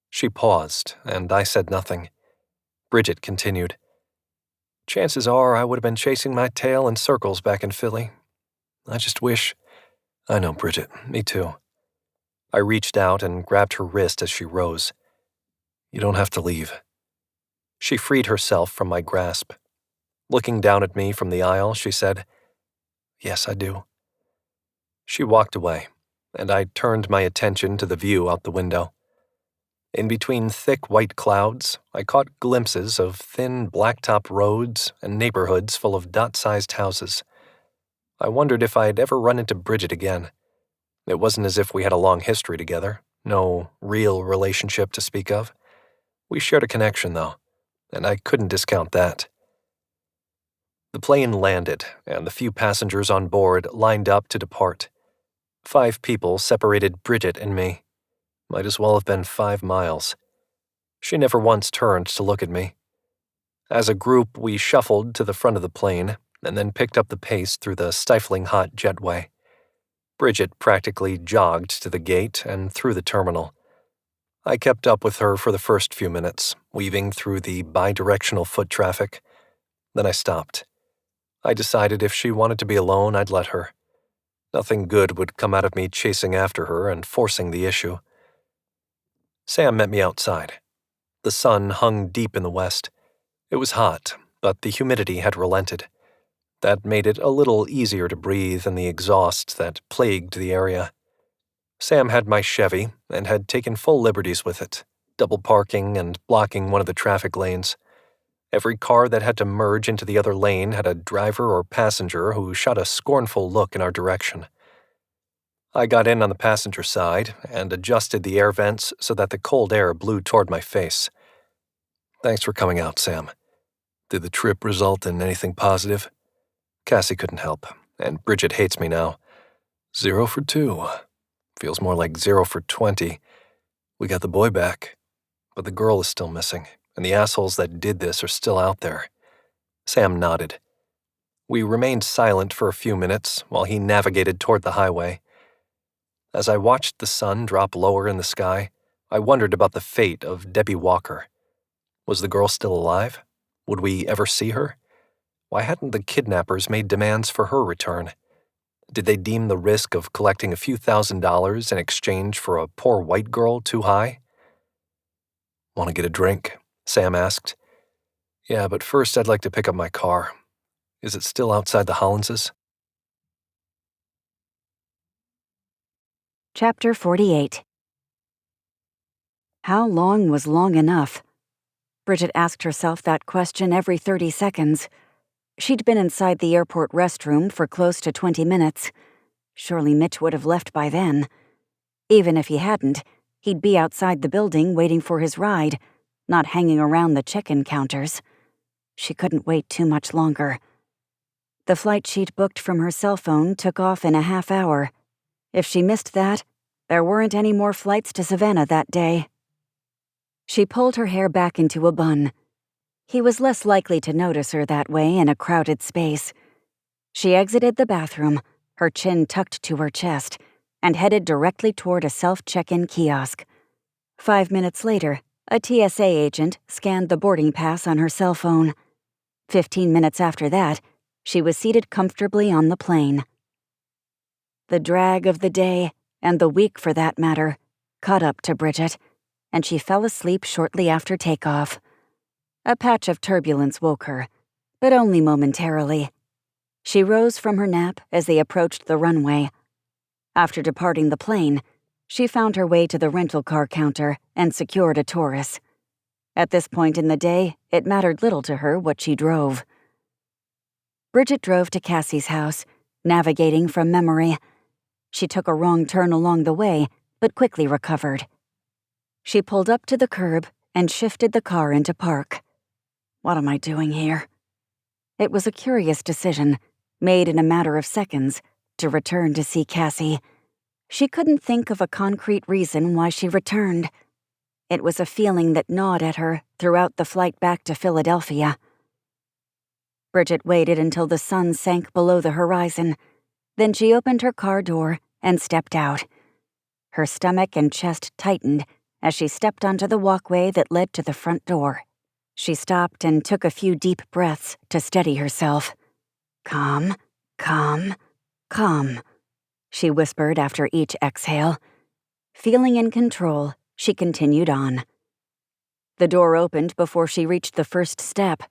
She paused, and I said nothing. Bridget continued. "Chances are I would have been chasing my tail in circles back in Philly. I just wish—" "I know, Bridget. Me too." I reached out and grabbed her wrist as she rose. "You don't have to leave." She freed herself from my grasp. Looking down at me from the aisle, she said, "Yes, I do." She walked away, and I turned my attention to the view out the window. In between thick white clouds, I caught glimpses of thin blacktop roads and neighborhoods full of dot-sized houses. I wondered if I'd ever run into Bridget again. It wasn't as if we had a long history together, no real relationship to speak of. We shared a connection, though, and I couldn't discount that. The plane landed, and the few passengers on board lined up to depart. 5 people separated Bridget and me. Might as well have been 5 miles. She never once turned to look at me. As a group, we shuffled to the front of the plane, and then picked up the pace through the stifling hot jetway. Bridget practically jogged to the gate and through the terminal. I kept up with her for the first few minutes, weaving through the bi-directional foot traffic. Then I stopped. I decided if she wanted to be alone, I'd let her. Nothing good would come out of me chasing after her and forcing the issue. Sam met me outside. The sun hung deep in the west. It was hot, but the humidity had relented. That made it a little easier to breathe in the exhaust that plagued the area. Sam had my Chevy and had taken full liberties with it, double parking and blocking one of the traffic lanes. Every car that had to merge into the other lane had a driver or passenger who shot a scornful look in our direction. I got in on the passenger side and adjusted the air vents so that the cold air blew toward my face. "Thanks for coming out, Sam. Did the trip result in anything positive?" Cassie couldn't help, and Bridget hates me now. 0 for 2. Feels more like 0 for 20. We got the boy back, but the girl is still missing, and the assholes that did this are still out there. Sam nodded. We remained silent for a few minutes while he navigated toward the highway. As I watched the sun drop lower in the sky, I wondered about the fate of Debbie Walker. Was the girl still alive? Would we ever see her? Why hadn't the kidnappers made demands for her return? Did they deem the risk of collecting a few $1,000s in exchange for a poor white girl too high? "Want to get a drink?" Sam asked. "Yeah, but first I'd like to pick up my car. Is it still outside the Hollinses?" Chapter 48. How long was long enough? Bridget asked herself that question every 30 seconds. She'd been inside the airport restroom for close to 20 minutes. Surely Mitch would have left by then. Even if he hadn't, he'd be outside the building waiting for his ride, not hanging around the check-in counters. She couldn't wait too much longer. The flight she'd booked from her cell phone took off in a half hour. If she missed that, there weren't any more flights to Savannah that day. She pulled her hair back into a bun. He was less likely to notice her that way in a crowded space. She exited the bathroom, her chin tucked to her chest, and headed directly toward a self-check-in kiosk. 5 minutes later, a TSA agent scanned the boarding pass on her cell phone. 15 minutes after that, she was seated comfortably on the plane. The drag of the day, and the week for that matter, caught up to Bridget, and she fell asleep shortly after takeoff. A patch of turbulence woke her, but only momentarily. She rose from her nap as they approached the runway. After departing the plane, she found her way to the rental car counter and secured a Taurus. At this point in the day, it mattered little to her what she drove. Bridget drove to Cassie's house, navigating from memory. She took a wrong turn along the way, but quickly recovered. She pulled up to the curb and shifted the car into park. What am I doing here? It was a curious decision, made in a matter of seconds, to return to see Cassie. She couldn't think of a concrete reason why she returned. It was a feeling that gnawed at her throughout the flight back to Philadelphia. Bridget waited until the sun sank below the horizon. Then she opened her car door and stepped out. Her stomach and chest tightened as she stepped onto the walkway that led to the front door. She stopped and took a few deep breaths to steady herself. "Calm, calm, calm," she whispered after each exhale. Feeling in control, she continued on. The door opened before she reached the first step.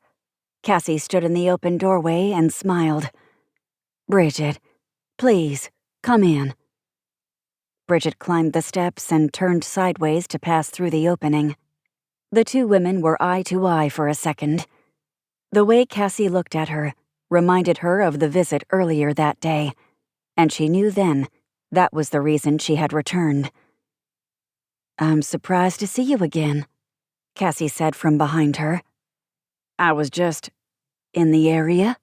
Cassie stood in the open doorway and smiled. "Bridget, please, come in." Bridget climbed the steps and turned sideways to pass through the opening. The two women were eye to eye for a second. The way Cassie looked at her reminded her of the visit earlier that day, and she knew then that was the reason she had returned. "I'm surprised to see you again," Cassie said from behind her. "I was just in the area."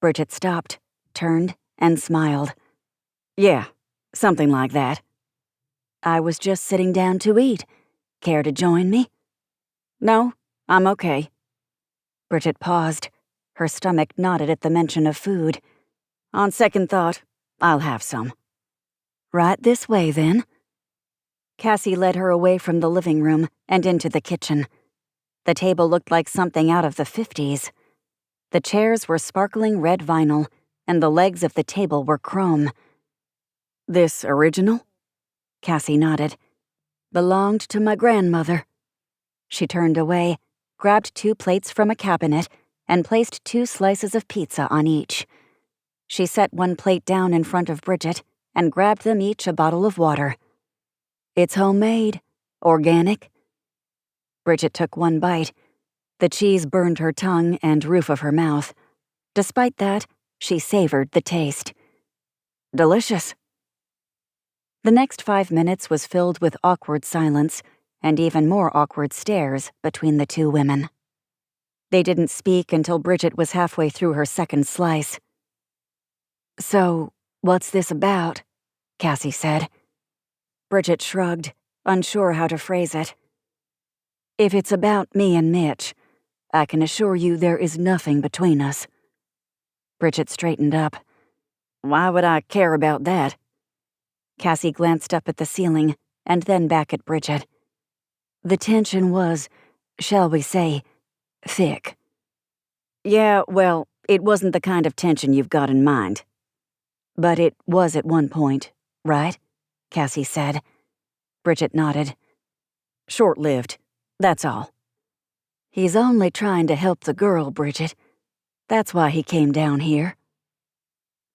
Bridget stopped, turned, and smiled. "Yeah, something like that." "I was just sitting down to eat. Care to join me?" "No, I'm okay." Bridget paused. Her stomach knotted at the mention of food. "On second thought, I'll have some." "Right this way, then." Cassie led her away from the living room and into the kitchen. The table looked like something out of the 50s. The chairs were sparkling red vinyl, and the legs of the table were chrome. "This original?" Cassie nodded. "Belonged to my grandmother." She turned away, grabbed 2 plates from a cabinet, and placed 2 slices of pizza on each. She set one plate down in front of Bridget and grabbed them each a bottle of water. "It's homemade, organic." Bridget took one bite. The cheese burned her tongue and roof of her mouth. Despite that, she savored the taste. Delicious. The next 5 minutes was filled with awkward silence and even more awkward stares between the 2 women. They didn't speak until Bridget was halfway through her second slice. "So, what's this about?" Cassie said. Bridget shrugged, unsure how to phrase it. "If it's about me and Mitch, I can assure you there is nothing between us." Bridget straightened up. "Why would I care about that?" Cassie glanced up at the ceiling and then back at Bridget. "The tension was, shall we say, thick." "Yeah, well, it wasn't the kind of tension you've got in mind." "But it was at one point, right?" Cassie said. Bridget nodded. "Short-lived, that's all." "He's only trying to help the girl, Bridget. That's why he came down here."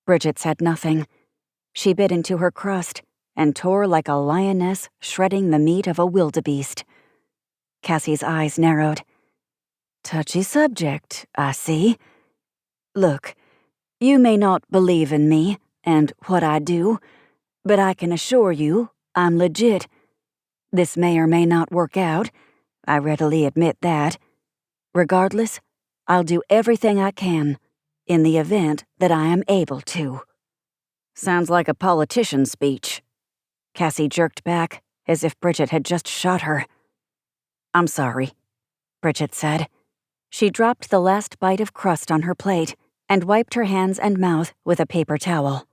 Bridget said nothing. She bit into her crust and tore like a lioness shredding the meat of a wildebeest. Cassie's eyes narrowed. "Touchy subject, I see. Look, you may not believe in me and what I do, but I can assure you I'm legit. This may or may not work out. I readily admit that. Regardless, I'll do everything I can in the event that I am able to." "Sounds like a politician's speech." Cassie jerked back as if Bridget had just shot her. "I'm sorry," Bridget said. She dropped the last bite of crust on her plate and wiped her hands and mouth with a paper towel.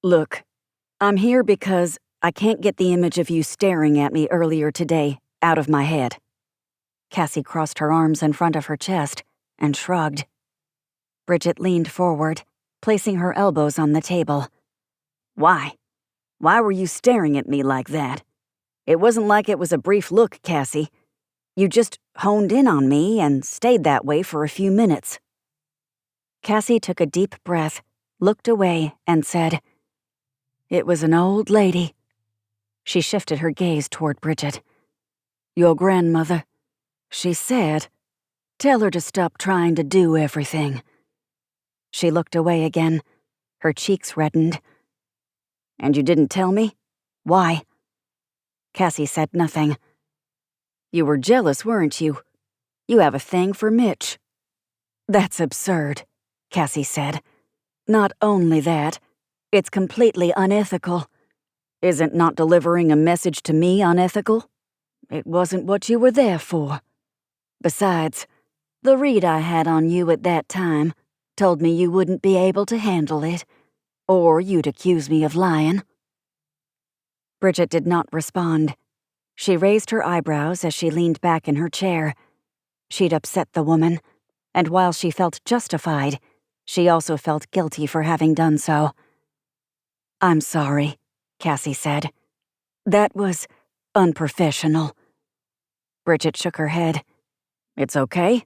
"Look, I'm here because I can't get the image of you staring at me earlier today out of my head." Cassie crossed her arms in front of her chest and shrugged. Bridget leaned forward, placing her elbows on the table. "Why? Why were you staring at me like that? It wasn't like it was a brief look, Cassie. You just honed in on me and stayed that way for a few minutes." Cassie took a deep breath, looked away, and said, "It was an old lady." She shifted her gaze toward Bridget. "Your grandmother. She said, tell her to stop trying to do everything." She looked away again. Her cheeks reddened. "And you didn't tell me? Why?" Cassie said nothing. "You were jealous, weren't you? You have a thing for Mitch." "That's absurd," Cassie said. "Not only that, it's completely unethical." "Isn't not delivering a message to me unethical?" "It wasn't what you were there for. Besides, the read I had on you at that time told me you wouldn't be able to handle it, or you'd accuse me of lying." Bridget did not respond. She raised her eyebrows as she leaned back in her chair. She'd upset the woman, and while she felt justified, she also felt guilty for having done so. "I'm sorry," Cassie said. "That was unprofessional." Bridget shook her head. "It's okay.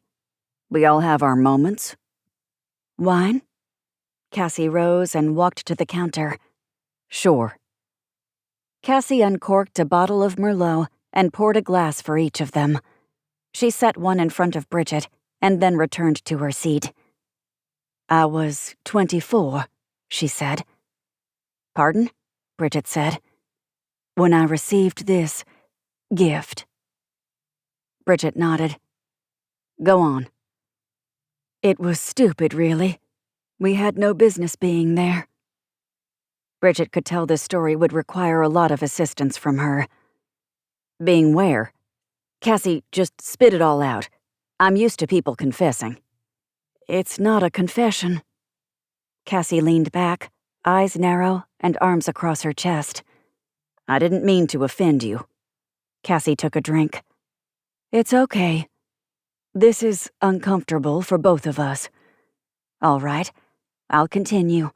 We all have our moments." "Wine?" Cassie rose and walked to the counter. "Sure." Cassie uncorked a bottle of Merlot and poured a glass for each of them. She set one in front of Bridget and then returned to her seat. "I was 24, she said. "Pardon?" Bridget said. "When I received this gift." Bridget nodded. "Go on." "It was stupid, really. We had no business being there." Bridget could tell this story would require a lot of assistance from her. "Being where?" "Cassie, just spit it all out. I'm used to people confessing." "It's not a confession." Cassie leaned back, eyes narrow and arms across her chest. "I didn't mean to offend you." Cassie took a drink. "It's okay. This is uncomfortable for both of us. All right, I'll continue.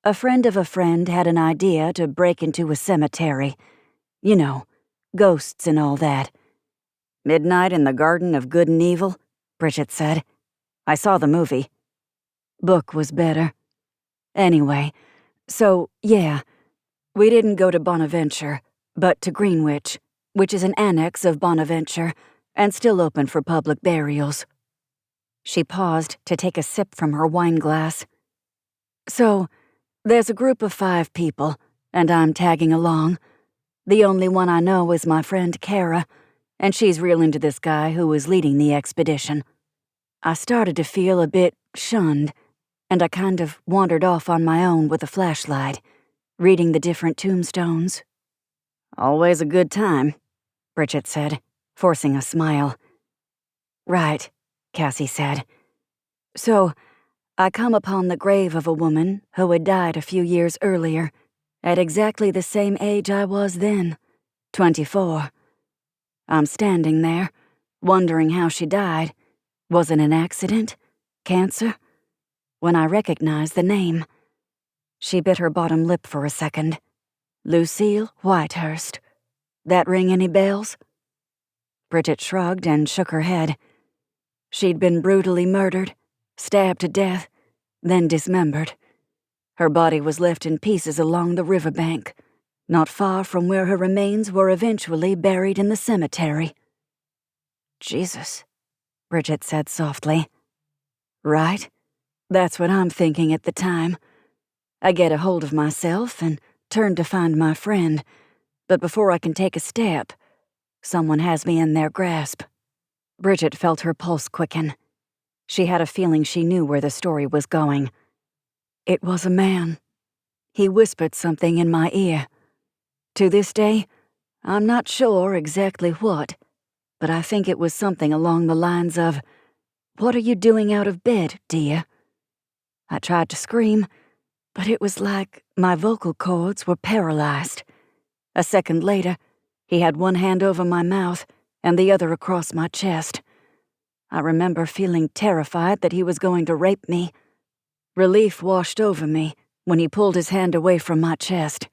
A friend of a friend had an idea to break into a cemetery. You know, ghosts and all that." "Midnight in the Garden of Good and Evil," Bridget said. I saw the movie. Book was better. Anyway, so, yeah, we didn't go to Bonaventure, but to Greenwich, which is an annex of Bonaventure, and still open for public burials. She paused to take a sip from her wine glass. So, there's a group of 5 people, and I'm tagging along. The only one I know is my friend Kara, and she's real into this guy who is leading the expedition. I started to feel a bit shunned, and I kind of wandered off on my own with a flashlight, reading the different tombstones. Always a good time, Bridget said, forcing a smile. Right, Cassie said. So, I come upon the grave of a woman who had died a few years earlier, at exactly the same age I was then, 24. I'm standing there, wondering how she died. Was it an accident? Cancer? When I recognized the name. She bit her bottom lip for a second. Lucille Whitehurst. That ring any bells? Bridget shrugged and shook her head. She'd been brutally murdered, stabbed to death, then dismembered. Her body was left in pieces along the riverbank, not far from where her remains were eventually buried in the cemetery. Jesus, Bridget said softly. Right? That's what I'm thinking at the time. I get a hold of myself and turn to find my friend, but before I can take a step, someone has me in their grasp. Bridget felt her pulse quicken. She had a feeling she knew where the story was going. It was a man. He whispered something in my ear. To this day, I'm not sure exactly what, but I think it was something along the lines of, "What are you doing out of bed, dear?" I tried to scream, but it was like my vocal cords were paralyzed. A second later, he had one hand over my mouth and the other across my chest. I remember feeling terrified that he was going to rape me. Relief washed over me when he pulled his hand away from my chest.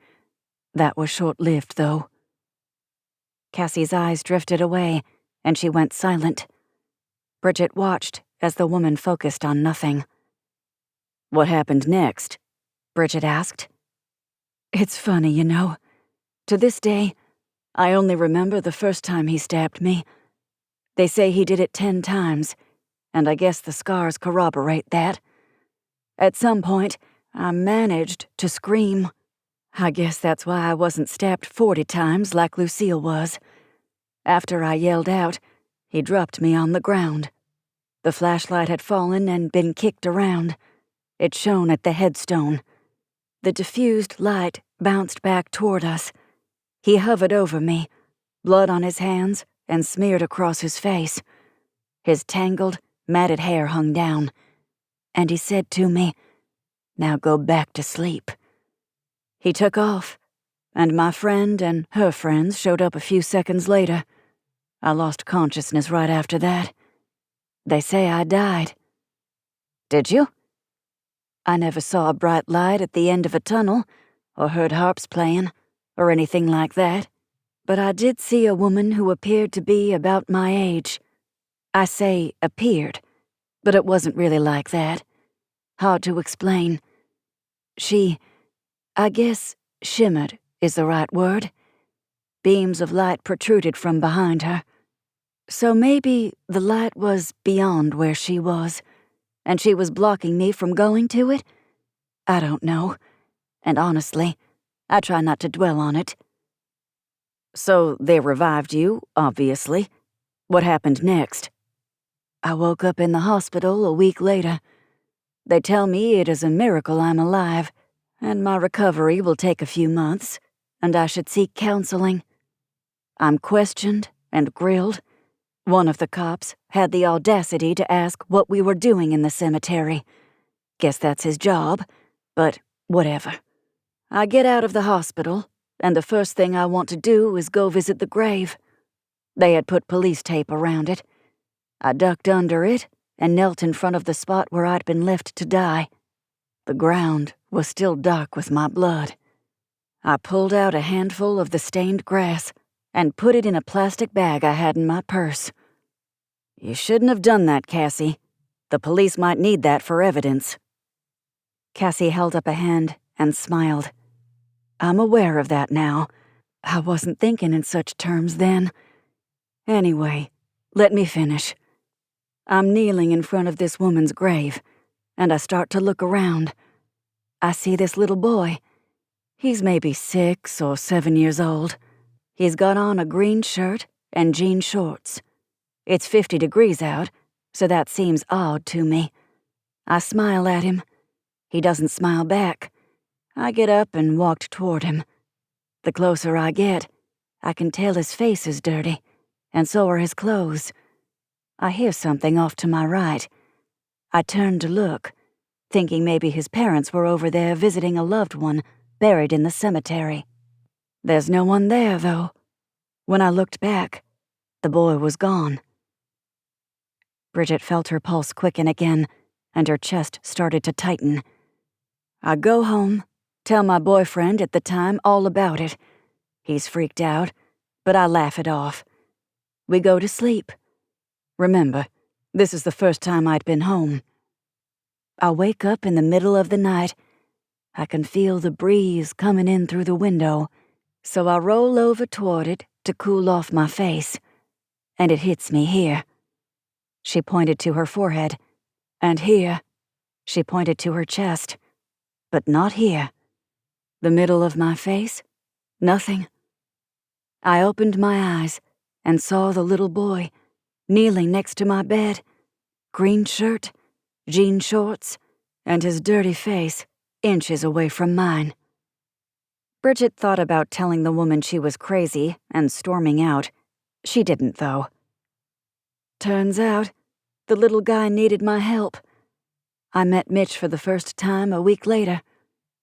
That was short-lived, though. Cassie's eyes drifted away, and she went silent. Bridget watched as the woman focused on nothing. What happened next? Bridget asked. It's funny, you know. To this day, I only remember the first time he stabbed me. They say he did it 10 times, and I guess the scars corroborate that. At some point, I managed to scream. I guess that's why I wasn't stabbed 40 times like Lucille was. After I yelled out, he dropped me on the ground. The flashlight had fallen and been kicked around. It shone at the headstone. The diffused light bounced back toward us. He hovered over me, blood on his hands and smeared across his face. His tangled, matted hair hung down, and he said to me, "Now go back to sleep." He took off, and my friend and her friends showed up a few seconds later. I lost consciousness right after that. They say I died. Did you? I never saw a bright light at the end of a tunnel, or heard harps playing, or anything like that. But I did see a woman who appeared to be about my age. I say appeared, but it wasn't really like that. Hard to explain. I guess shimmered is the right word. Beams of light protruded from behind her. So maybe the light was beyond where she was, and she was blocking me from going to it? I don't know. And honestly, I try not to dwell on it. So they revived you, obviously. What happened next? I woke up in the hospital a week later. They tell me it is a miracle I'm alive, and my recovery will take a few months, and I should seek counseling. I'm questioned and grilled. One of the cops had the audacity to ask what we were doing in the cemetery. Guess that's his job, but whatever. I get out of the hospital, and the first thing I want to do is go visit the grave. They had put police tape around it. I ducked under it and knelt in front of the spot where I'd been left to die. The ground was still dark with my blood. I pulled out a handful of the stained grass and put it in a plastic bag I had in my purse. You shouldn't have done that, Cassie, The police might need that for evidence." Cassie held up a hand and smiled. "I'm aware of that now. I wasn't thinking in such terms then. Anyway, let me finish. I'm kneeling in front of this woman's grave, and I start to look around. I see this little boy. He's maybe 6 or 7 years old. He's got on a green shirt and jean shorts. It's 50 degrees out, so that seems odd to me. I smile at him. He doesn't smile back. I get up and walked toward him. The closer I get, I can tell his face is dirty, and so are his clothes. I hear something off to my right. I turn to look, thinking maybe his parents were over there visiting a loved one buried in the cemetery. There's no one there, though. When I looked back, the boy was gone." Bridget felt her pulse quicken again, and her chest started to tighten. "I go home, tell my boyfriend at the time all about it. He's freaked out, but I laugh it off. We go to sleep. Remember, this is the first time I'd been home. I wake up in the middle of the night. I can feel the breeze coming in through the window, so I roll over toward it to cool off my face, and it hits me here." She pointed to her forehead. "And here." She pointed to her chest. "But not here. The middle of my face? Nothing." I opened my eyes and saw the little boy kneeling next to my bed, green shirt, jean shorts, and his dirty face inches away from mine. Bridget thought about telling the woman she was crazy and storming out. She didn't, though. "Turns out, the little guy needed my help. I met Mitch for the first time a week later.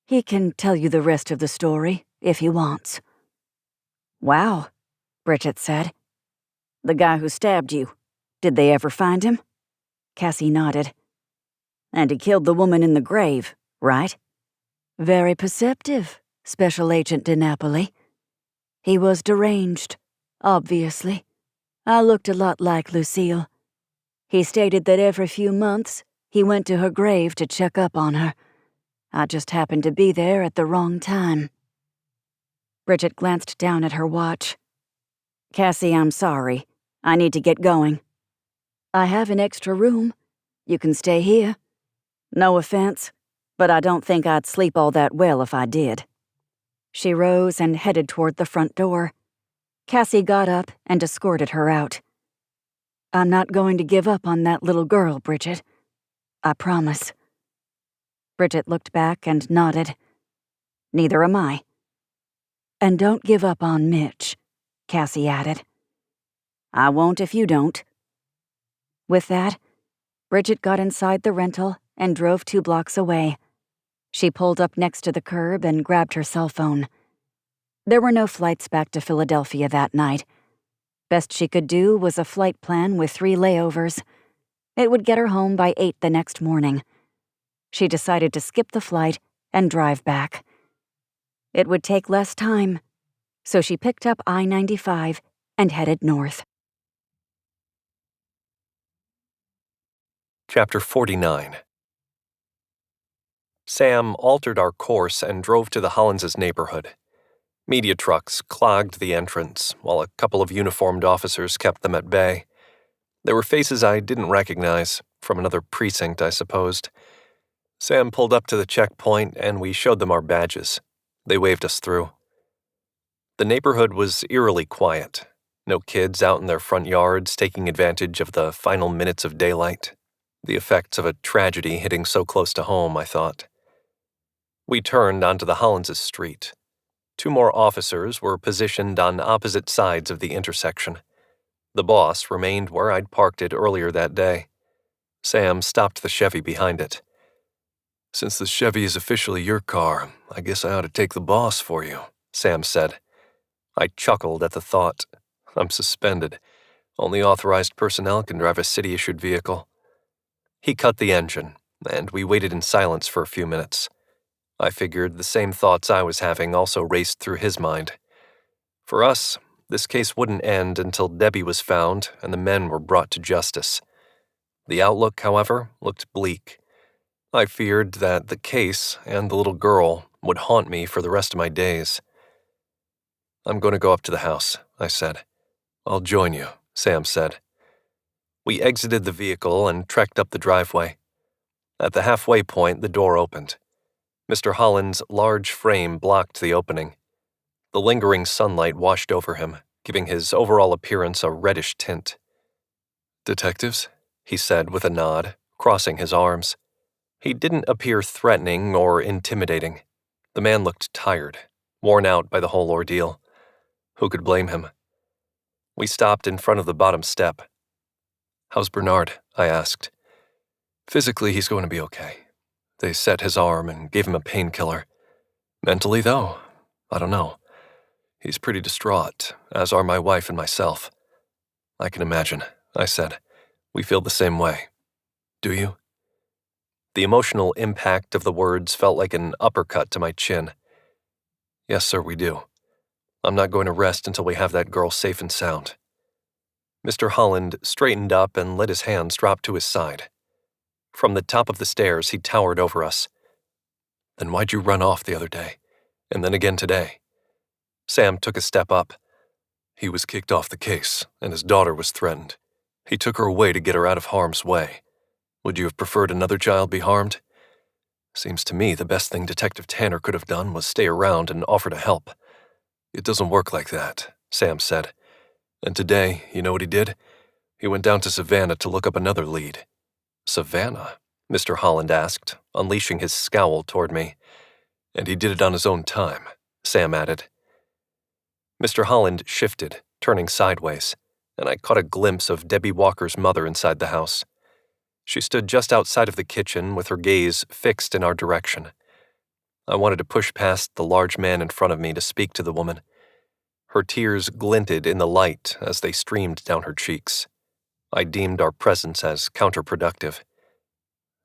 He can tell you the rest of the story, if he wants." "Wow," Bridget said. "The guy who stabbed you, did they ever find him?" Cassie nodded. "And he killed the woman in the grave, right?" "Very perceptive, Special Agent DiNapoli. He was deranged, obviously. I looked a lot like Lucille. He stated that every few months he went to her grave to check up on her. I just happened to be there at the wrong time." Bridget glanced down at her watch. "Cassie, I'm sorry. I need to get going." "I have an extra room. You can stay here. No offense, but I don't think I'd sleep all that well if I did." She rose and headed toward the front door. Cassie got up and escorted her out. "I'm not going to give up on that little girl, Bridget. I promise." Bridget looked back and nodded. "Neither am I." "And don't give up on Mitch," Cassie added. "I won't if you don't." With that, Bridget got inside the rental and drove 2 blocks away. She pulled up next to the curb and grabbed her cell phone. There were no flights back to Philadelphia that night. Best she could do was a flight plan with 3 layovers. It would get her home by 8 the next morning. She decided to skip the flight and drive back. It would take less time, so she picked up I-95 and headed north. Chapter 49. Sam altered our course and drove to the Hollinses' neighborhood. Media trucks clogged the entrance, while a couple of uniformed officers kept them at bay. There were faces I didn't recognize, from another precinct, I supposed. Sam pulled up to the checkpoint, and we showed them our badges. They waved us through. The neighborhood was eerily quiet. No kids out in their front yards taking advantage of the final minutes of daylight. The effects of a tragedy hitting so close to home, I thought. We turned onto the Hollinses' street. 2 more officers were positioned on opposite sides of the intersection. The boss remained where I'd parked it earlier that day. Sam stopped the Chevy behind it. "Since the Chevy is officially your car, I guess I ought to take the boss for you," Sam said. I chuckled at the thought. I'm suspended. Only authorized personnel can drive a city-issued vehicle. He cut the engine, and we waited in silence for a few minutes. I figured the same thoughts I was having also raced through his mind. For us, this case wouldn't end until Debbie was found and the men were brought to justice. The outlook, however, looked bleak. I feared that the case and the little girl would haunt me for the rest of my days. "I'm going to go up to the house," I said. "I'll join you," Sam said. We exited the vehicle and trekked up the driveway. At the halfway point, the door opened. Mr. Holland's large frame blocked the opening. The lingering sunlight washed over him, giving his overall appearance a reddish tint. "Detectives?" he said with a nod, crossing his arms. He didn't appear threatening or intimidating. The man looked tired, worn out by the whole ordeal. Who could blame him? We stopped in front of the bottom step. "How's Bernard?" I asked. "Physically, he's going to be okay. They set his arm and gave him a painkiller. Mentally, though, I don't know. He's pretty distraught, as are my wife and myself." "I can imagine," I said. "We feel the same way." "Do you?" The emotional impact of the words felt like an uppercut to my chin. "Yes, sir, we do. I'm not going to rest until we have that girl safe and sound." Mr. Holland straightened up and let his hands drop to his side. From the top of the stairs, he towered over us. "Then why'd you run off the other day? And then again today?" Sam took a step up. "He was kicked off the case, and his daughter was threatened. He took her away to get her out of harm's way. Would you have preferred another child be harmed? Seems to me the best thing Detective Tanner could have done was stay around and offer to help." "It doesn't work like that," Sam said. "And today, you know what he did? He went down to Savannah to look up another lead." "Savannah?" Mr. Holland asked, unleashing his scowl toward me. "And he did it on his own time," Sam added. Mr. Holland shifted, turning sideways, and I caught a glimpse of Debbie Walker's mother inside the house. She stood just outside of the kitchen with her gaze fixed in our direction. I wanted to push past the large man in front of me to speak to the woman. Her tears glinted in the light as they streamed down her cheeks. I deemed our presence as counterproductive.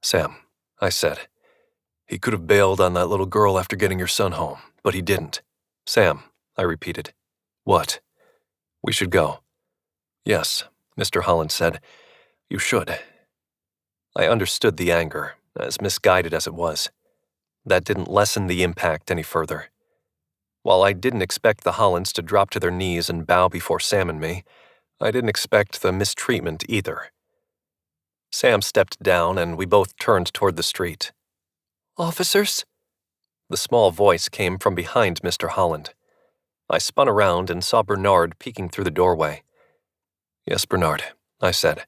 "Sam," I said, "he could have bailed on that little girl after getting your son home, but he didn't." "Sam," I repeated. "What?" "We should go." "Yes," Mr. Holland said. "You should." I understood the anger, as misguided as it was. That didn't lessen the impact any further. While I didn't expect the Hollands to drop to their knees and bow before Sam and me, I didn't expect the mistreatment either. Sam stepped down and we both turned toward the street. "Officers?" The small voice came from behind Mr. Holland. I spun around and saw Bernard peeking through the doorway. "Yes, Bernard," I said.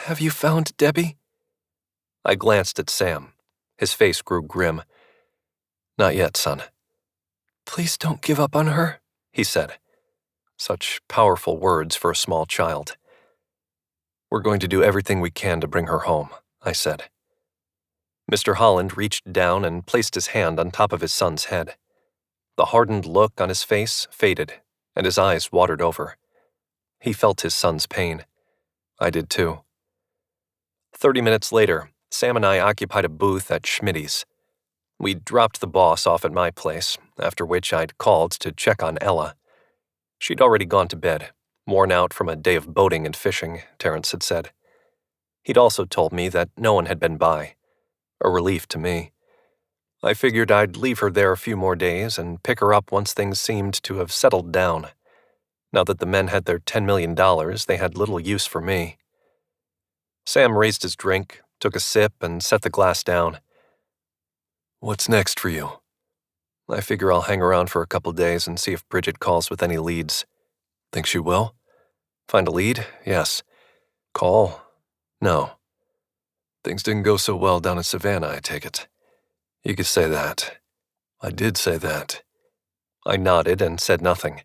"Have you found Debbie?" I glanced at Sam. His face grew grim. "Not yet, son." "Please don't give up on her," he said. Such powerful words for a small child. "We're going to do everything we can to bring her home," I said. Mr. Holland reached down and placed his hand on top of his son's head. The hardened look on his face faded, and his eyes watered over. He felt his son's pain. I did too. 30 minutes later, Sam and I occupied a booth at Schmitty's. We dropped the boss off at my place, after which I'd called to check on Ella. She'd already gone to bed, worn out from a day of boating and fishing, Terrence had said. He'd also told me that no one had been by. A relief to me. I figured I'd leave her there a few more days and pick her up once things seemed to have settled down. Now that the men had their $10 million, they had little use for me. Sam raised his drink, took a sip, and set the glass down. "What's next for you?" "I figure I'll hang around for a couple days and see if Bridget calls with any leads." "Think she will?" "Find a lead? Yes. Call? No." "Things didn't go so well down in Savannah, I take it." "You could say that." "I did say that." I nodded and said nothing.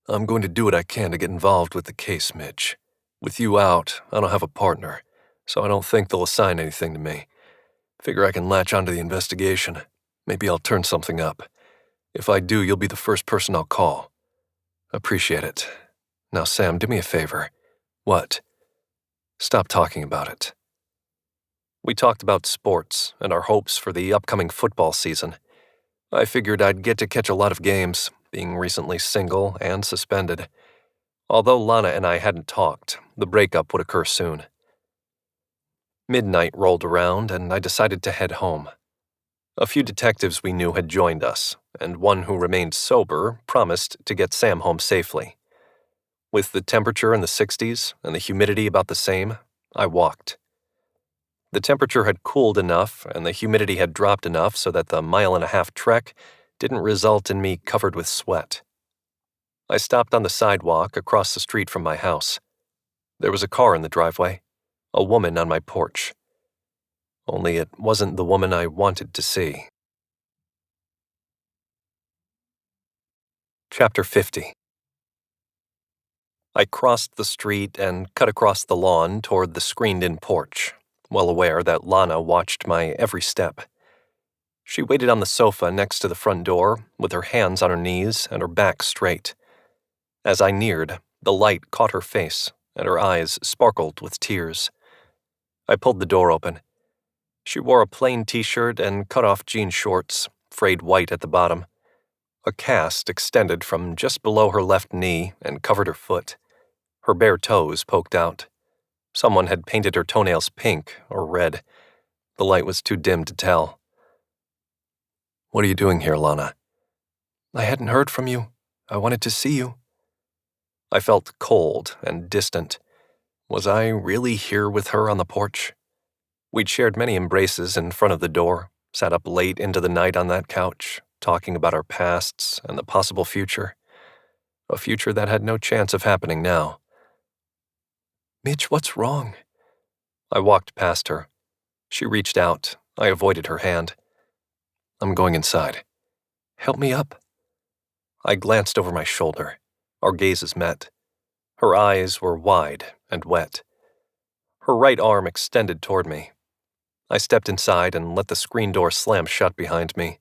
"I'm going to do what I can to get involved with the case, Mitch. With you out, I don't have a partner, so I don't think they'll assign anything to me. Figure I can latch onto the investigation. Maybe I'll turn something up. If I do, you'll be the first person I'll call." "Appreciate it. Now, Sam, do me a favor." "What?" "Stop talking about it." We talked about sports and our hopes for the upcoming football season. I figured I'd get to catch a lot of games, being recently single and suspended. Although Lana and I hadn't talked, the breakup would occur soon. Midnight rolled around, and I decided to head home. A few detectives we knew had joined us, and one who remained sober promised to get Sam home safely. With the temperature in the 60s and the humidity about the same, I walked. The temperature had cooled enough and the humidity had dropped enough so that the mile-and-a-half trek didn't result in me covered with sweat. I stopped on the sidewalk across the street from my house. There was a car in the driveway, a woman on my porch. Only it wasn't the woman I wanted to see. Chapter 50. I crossed the street and cut across the lawn toward the screened-in porch, well aware that Lana watched my every step. She waited on the sofa next to the front door, with her hands on her knees and her back straight. As I neared, the light caught her face, and her eyes sparkled with tears. I pulled the door open. She wore a plain t-shirt and cut-off jean shorts, frayed white at the bottom. A cast extended from just below her left knee and covered her foot. Her bare toes poked out. Someone had painted her toenails pink or red. The light was too dim to tell. "What are you doing here, Lana?" "I hadn't heard from you. I wanted to see you." I felt cold and distant. Was I really here with her on the porch? We'd shared many embraces in front of the door, sat up late into the night on that couch, talking about our pasts and the possible future. A future that had no chance of happening now. "Mitch, what's wrong?" I walked past her. She reached out. I avoided her hand. "I'm going inside." "Help me up." I glanced over my shoulder. Our gazes met. Her eyes were wide and wet. Her right arm extended toward me. I stepped inside and let the screen door slam shut behind me.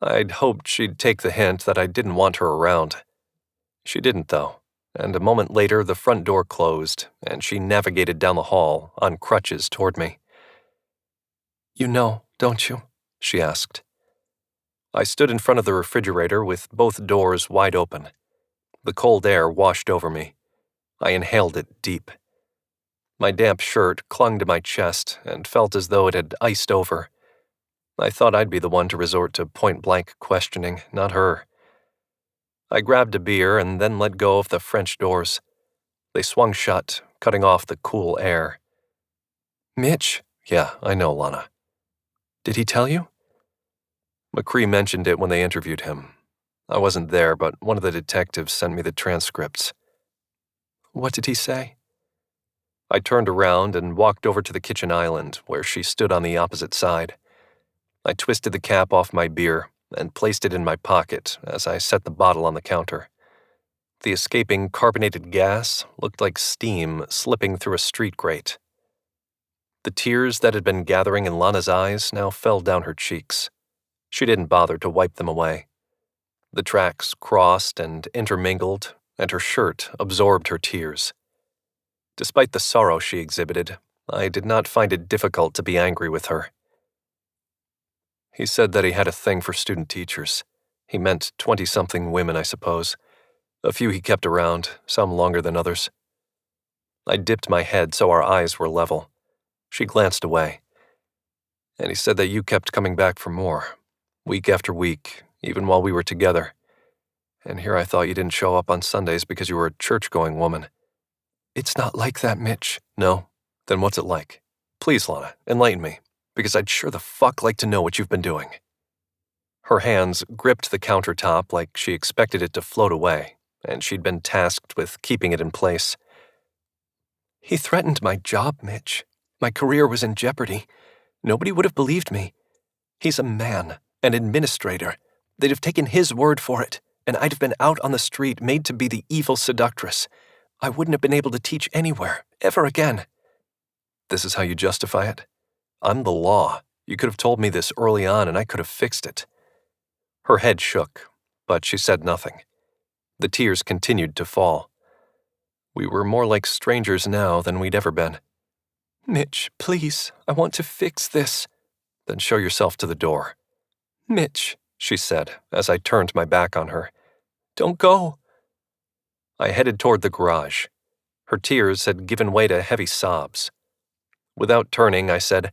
I'd hoped she'd take the hint that I didn't want her around. She didn't, though, and a moment later the front door closed, and she navigated down the hall on crutches toward me. "You know, don't you?" she asked. I stood in front of the refrigerator with both doors wide open. The cold air washed over me. I inhaled it deep. My damp shirt clung to my chest and felt as though it had iced over. I thought I'd be the one to resort to point-blank questioning, not her. I grabbed a beer and then let go of the French doors. They swung shut, cutting off the cool air. "Mitch?" "Yeah, I know, Lana." "Did he tell you?" McCree mentioned it when they interviewed him. I wasn't there, but one of the detectives sent me the transcripts. "What did he say?" I turned around and walked over to the kitchen island, where she stood on the opposite side. I twisted the cap off my beer and placed it in my pocket as I set the bottle on the counter. The escaping carbonated gas looked like steam slipping through a street grate. The tears that had been gathering in Lana's eyes now fell down her cheeks. She didn't bother to wipe them away. The tracks crossed and intermingled, and her shirt absorbed her tears. Despite the sorrow she exhibited, I did not find it difficult to be angry with her. "He said that he had a thing for student teachers. He meant 20-something women, I suppose. A few he kept around, some longer than others." I dipped my head so our eyes were level. She glanced away. "And he said that you kept coming back for more, week after week, even while we were together. And here I thought you didn't show up on Sundays because you were a church-going woman." "It's not like that, Mitch." "No? Then what's it like? Please, Lana, enlighten me, because I'd sure the fuck like to know what you've been doing." Her hands gripped the countertop like she expected it to float away, and she'd been tasked with keeping it in place. "He threatened my job, Mitch. My career was in jeopardy. Nobody would have believed me. He's a man, an administrator. They'd have taken his word for it, and I'd have been out on the street made to be the evil seductress. I wouldn't have been able to teach anywhere, ever again." "This is how you justify it? I'm the law. You could have told me this early on and I could have fixed it." Her head shook, but she said nothing. The tears continued to fall. We were more like strangers now than we'd ever been. "Mitch, please, I want to fix this." "Then show yourself to the door." "Mitch," she said as I turned my back on her. "Don't go." I headed toward the garage. Her tears had given way to heavy sobs. Without turning, I said,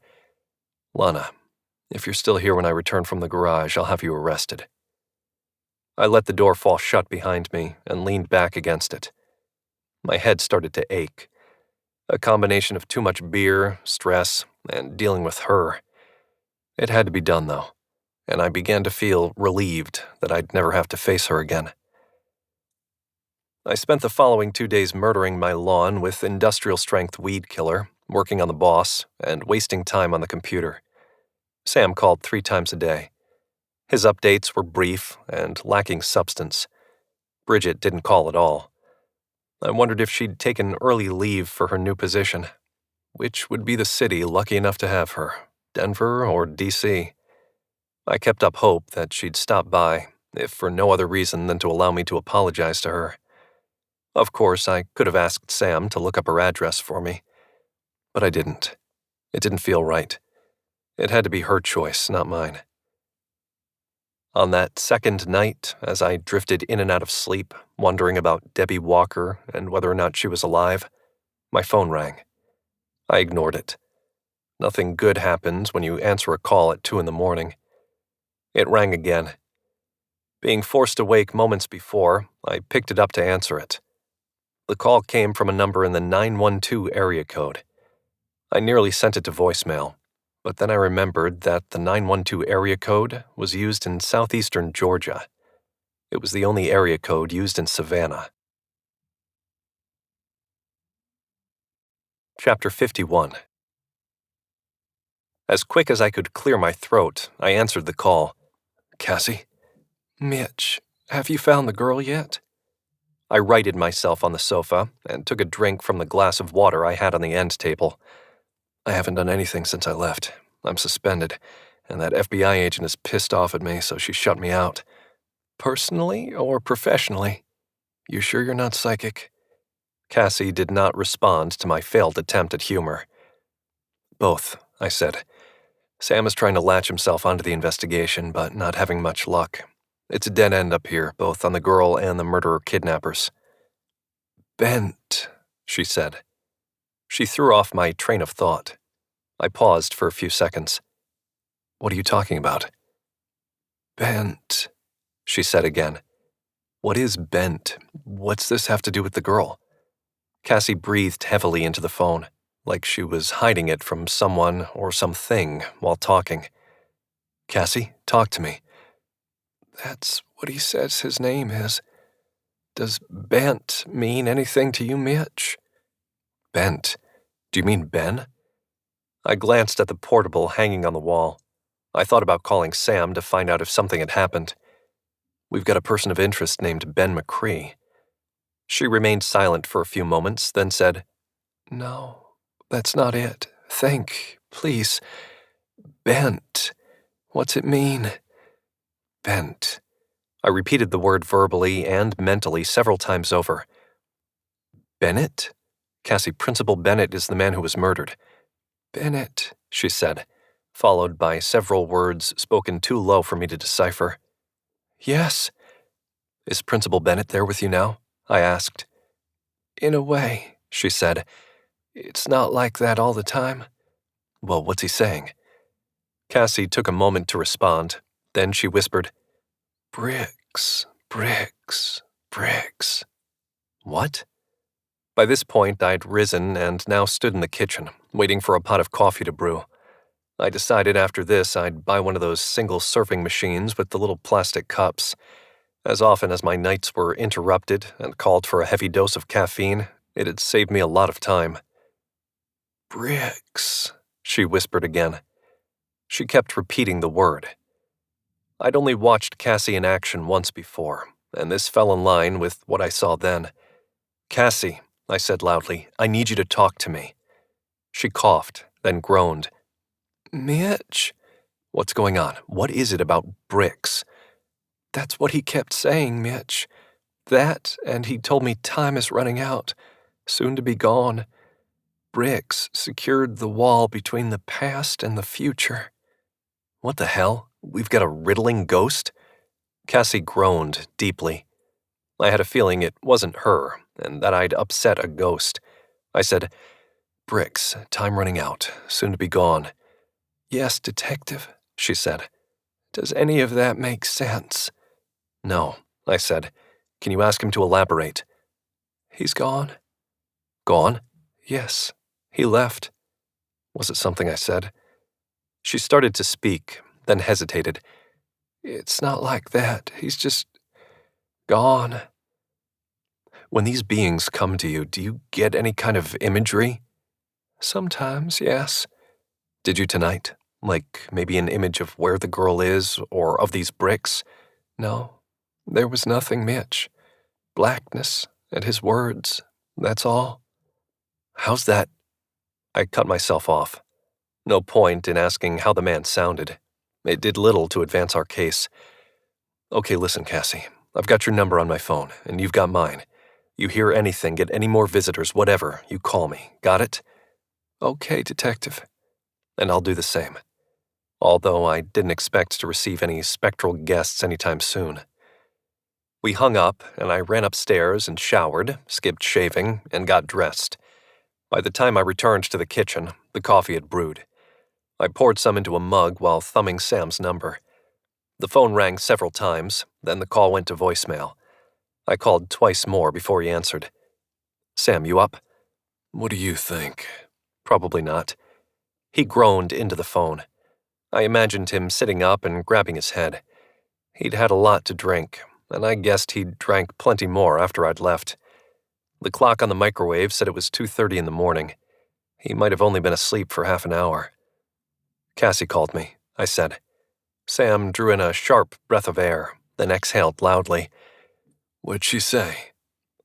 "Lana, if you're still here when I return from the garage, I'll have you arrested." I let the door fall shut behind me and leaned back against it. My head started to ache. A combination of too much beer, stress, and dealing with her. It had to be done, though, and I began to feel relieved that I'd never have to face her again. I spent the following 2 days murdering my lawn with industrial-strength weed killer, working on the boss, and wasting time on the computer. Sam called 3 times a day. His updates were brief and lacking substance. Bridget didn't call at all. I wondered if she'd taken early leave for her new position. Which would be the city lucky enough to have her, Denver or D.C.? I kept up hope that she'd stop by, if for no other reason than to allow me to apologize to her. Of course, I could have asked Sam to look up her address for me. But I didn't. It didn't feel right. It had to be her choice, not mine. On that second night, as I drifted in and out of sleep, wondering about Debbie Walker and whether or not she was alive, my phone rang. I ignored it. Nothing good happens when you answer a call at 2 a.m. It rang again. Being forced awake moments before, I picked it up to answer it. The call came from a number in the 912 area code. I nearly sent it to voicemail, but then I remembered that the 912 area code was used in southeastern Georgia. It was the only area code used in Savannah. Chapter 51. As quick as I could clear my throat, I answered the call. "Cassie? Mitch, have you found the girl yet?" I righted myself on the sofa and took a drink from the glass of water I had on the end table. "I haven't done anything since I left. I'm suspended, and that FBI agent is pissed off at me, so she shut me out." "Personally or professionally? You sure you're not psychic?" Cassie did not respond to my failed attempt at humor. "Both," I said. "Sam is trying to latch himself onto the investigation, but not having much luck. It's a dead end up here, both on the girl and the murderer-kidnappers." "Bent," she said. She threw off my train of thought. I paused for a few seconds. "What are you talking about?" "Bent," she said again. "What is bent? What's this have to do with the girl?" Cassie breathed heavily into the phone, like she was hiding it from someone or something while talking. "Cassie, talk to me." "That's what he says his name is. Does Bent mean anything to you, Mitch?" "Bent? Do you mean Ben?" I glanced at the portable hanging on the wall. I thought about calling Sam to find out if something had happened. "We've got a person of interest named Ben McCree." She remained silent for a few moments, then said, "No, that's not it. Think, please. Bent. What's it mean?" "Bent." I repeated the word verbally and mentally several times over. "Bennett? Cassie, Principal Bennett is the man who was murdered." "Bennett," she said, followed by several words spoken too low for me to decipher. "Yes." "Is Principal Bennett there with you now?" I asked. "In a way," she said. "It's not like that all the time." "Well, what's he saying?" Cassie took a moment to respond. Then she whispered, "Bricks, bricks, bricks." "What?" By this point, I'd risen and now stood in the kitchen, waiting for a pot of coffee to brew. I decided after this I'd buy one of those single serving machines with the little plastic cups. As often as my nights were interrupted and called for a heavy dose of caffeine, it had saved me a lot of time. "Bricks," she whispered again. She kept repeating the word. I'd only watched Cassie in action once before, and this fell in line with what I saw then. "Cassie," I said loudly, "I need you to talk to me." She coughed, then groaned. "Mitch." "What's going on? What is it about bricks?" "That's what he kept saying, Mitch. That, and he told me time is running out, soon to be gone. Bricks secured the wall between the past and the future." "What the hell? We've got a riddling ghost?" Cassie groaned deeply. I had a feeling it wasn't her, and that I'd upset a ghost. I said, Bricks, time running out, soon to be gone. Yes, Detective, she said. Does any of that make sense? No, I said. Can you ask him to elaborate? He's gone. Gone? Yes, he left. Was it something I said? She started to speak, then hesitated. It's not like that. He's just gone. When these beings come to you, do you get any kind of imagery? Sometimes, yes. Did you tonight? Like maybe an image of where the girl is, or of these bricks? No, there was nothing, Mitch. Blackness and his words, that's all. How's that? I cut myself off. No point in asking how the man sounded. It did little to advance our case. Okay, listen, Cassie. I've got your number on my phone, and you've got mine. You hear anything, get any more visitors, whatever, you call me. Got it? Okay, Detective. And I'll do the same. Although I didn't expect to receive any spectral guests anytime soon. We hung up, and I ran upstairs and showered, skipped shaving, and got dressed. By the time I returned to the kitchen, the coffee had brewed. I poured some into a mug while thumbing Sam's number. The phone rang several times, then the call went to voicemail. I called twice more before he answered. Sam, you up? What do you think? Probably not. He groaned into the phone. I imagined him sitting up and grabbing his head. He'd had a lot to drink, and I guessed he'd drank plenty more after I'd left. The clock on the microwave said it was 2:30 in the morning. He might have only been asleep for half an hour. Cassie called me, I said. Sam drew in a sharp breath of air, then exhaled loudly. What'd she say?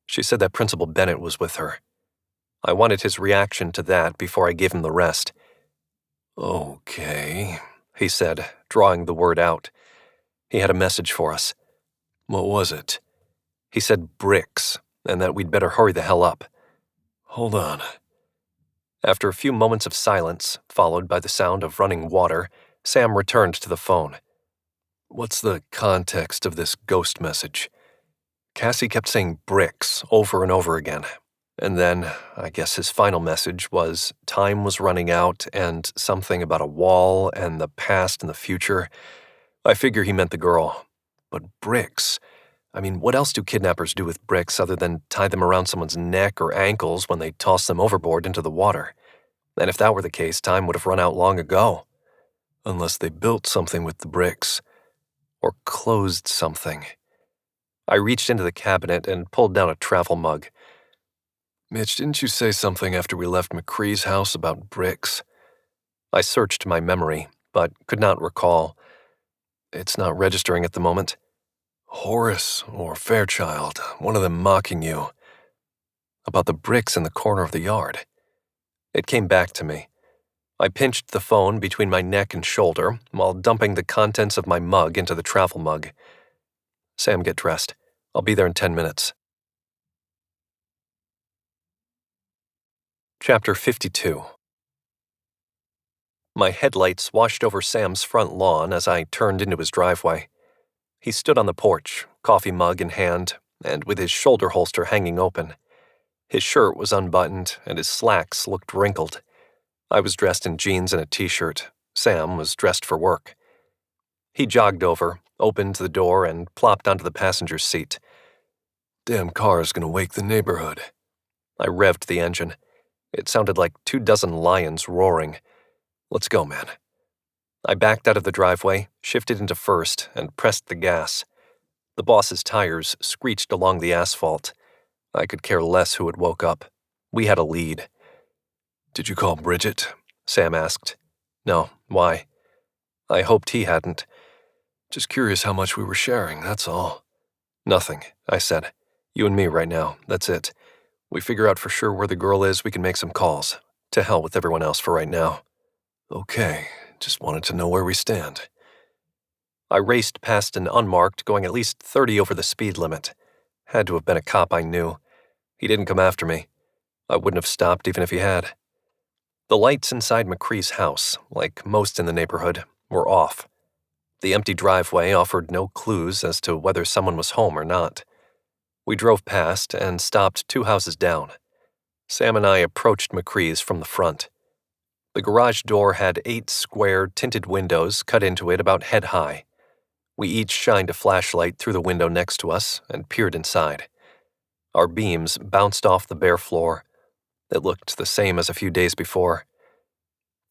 She said that Principal Bennett was with her. I wanted his reaction to that before I gave him the rest. Okay, he said, drawing the word out. He had a message for us. What was it? He said bricks, and that we'd better hurry the hell up. Hold on. After a few moments of silence, followed by the sound of running water, Sam returned to the phone. What's the context of this ghost message? Cassie kept saying bricks over and over again. And then, I guess his final message was time was running out and something about a wall and the past and the future. I figure he meant the girl. But bricks? I mean, what else do kidnappers do with bricks other than tie them around someone's neck or ankles when they toss them overboard into the water? And if that were the case, time would have run out long ago. Unless they built something with the bricks. Or closed something. I reached into the cabinet and pulled down a travel mug. Mitch, didn't you say something after we left McCree's house about bricks? I searched my memory, but could not recall. It's not registering at the moment. Horace or Fairchild, one of them mocking you. About the bricks in the corner of the yard. It came back to me. I pinched the phone between my neck and shoulder while dumping the contents of my mug into the travel mug. Sam, get dressed. I'll be there in 10 minutes. Chapter 52. My headlights washed over Sam's front lawn as I turned into his driveway. He stood on the porch, coffee mug in hand, and with his shoulder holster hanging open. His shirt was unbuttoned, and his slacks looked wrinkled. I was dressed in jeans and a t-shirt. Sam was dressed for work. He jogged over, opened the door, and plopped onto the passenger's seat. Damn car's gonna wake the neighborhood. I revved the engine. It sounded like 24 lions roaring. Let's go, man. I backed out of the driveway, shifted into first, and pressed the gas. The boss's tires screeched along the asphalt. I could care less who had woke up. We had a lead. Did you call Bridget? Sam asked. No, why? I hoped he hadn't. Just curious how much we were sharing, that's all. Nothing, I said. You and me right now, that's it. We figure out for sure where the girl is, we can make some calls. To hell with everyone else for right now. Okay, just wanted to know where we stand. I raced past an unmarked, going at least 30 over the speed limit. Had to have been a cop I knew. He didn't come after me. I wouldn't have stopped even if he had. The lights inside McCree's house, like most in the neighborhood, were off. The empty driveway offered no clues as to whether someone was home or not. We drove past and stopped 2 houses down. Sam and I approached McCree's from the front. The garage door had 8 square, tinted windows cut into it about head-high. We each shined a flashlight through the window next to us and peered inside. Our beams bounced off the bare floor. It looked the same as a few days before.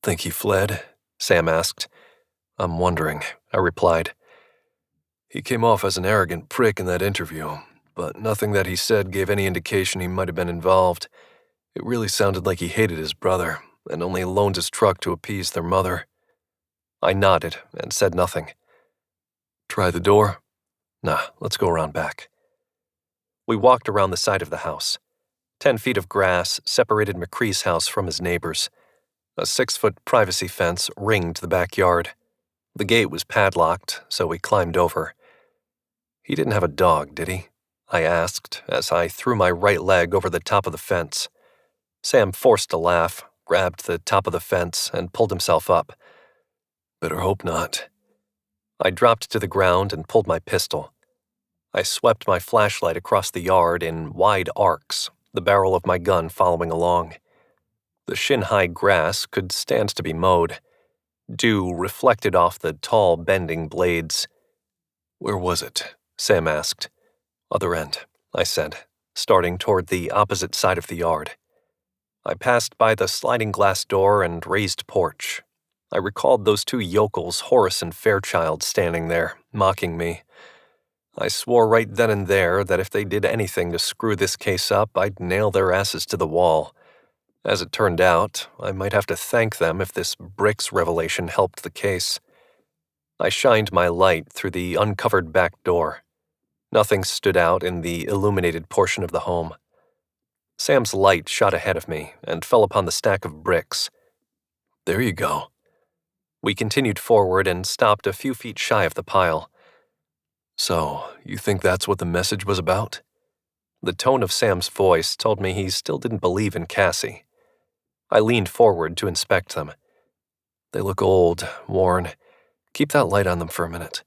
"Think he fled?" Sam asked. "I'm wondering," I replied. "He came off as an arrogant prick in that interview, but nothing that he said gave any indication he might have been involved. It really sounded like he hated his brother and only loaned his truck to appease their mother." I nodded and said nothing. "Try the door?" "Nah, let's go around back." We walked around the side of the house. 10 feet of grass separated McCree's house from his neighbor's. A 6-foot privacy fence ringed the backyard. The gate was padlocked, so we climbed over. "He didn't have a dog, did he?" I asked as I threw my right leg over the top of the fence. Sam forced a laugh, grabbed the top of the fence, and pulled himself up. "Better hope not." I dropped to the ground and pulled my pistol. I swept my flashlight across the yard in wide arcs, the barrel of my gun following along. The shin-high grass could stand to be mowed. Dew reflected off the tall, bending blades. "Where was it?" Sam asked. "Other end," I said, starting toward the opposite side of the yard. I passed by the sliding glass door and raised porch. I recalled those 2 yokels, Horace and Fairchild, standing there, mocking me. I swore right then and there that if they did anything to screw this case up, I'd nail their asses to the wall. As it turned out, I might have to thank them if this bricks revelation helped the case. I shined my light through the uncovered back door. Nothing stood out in the illuminated portion of the home. Sam's light shot ahead of me and fell upon the stack of bricks. "There you go." We continued forward and stopped a few feet shy of the pile. "So, you think that's what the message was about?" The tone of Sam's voice told me he still didn't believe in Cassie. I leaned forward to inspect them. "They look old, worn. Keep that light on them for a minute."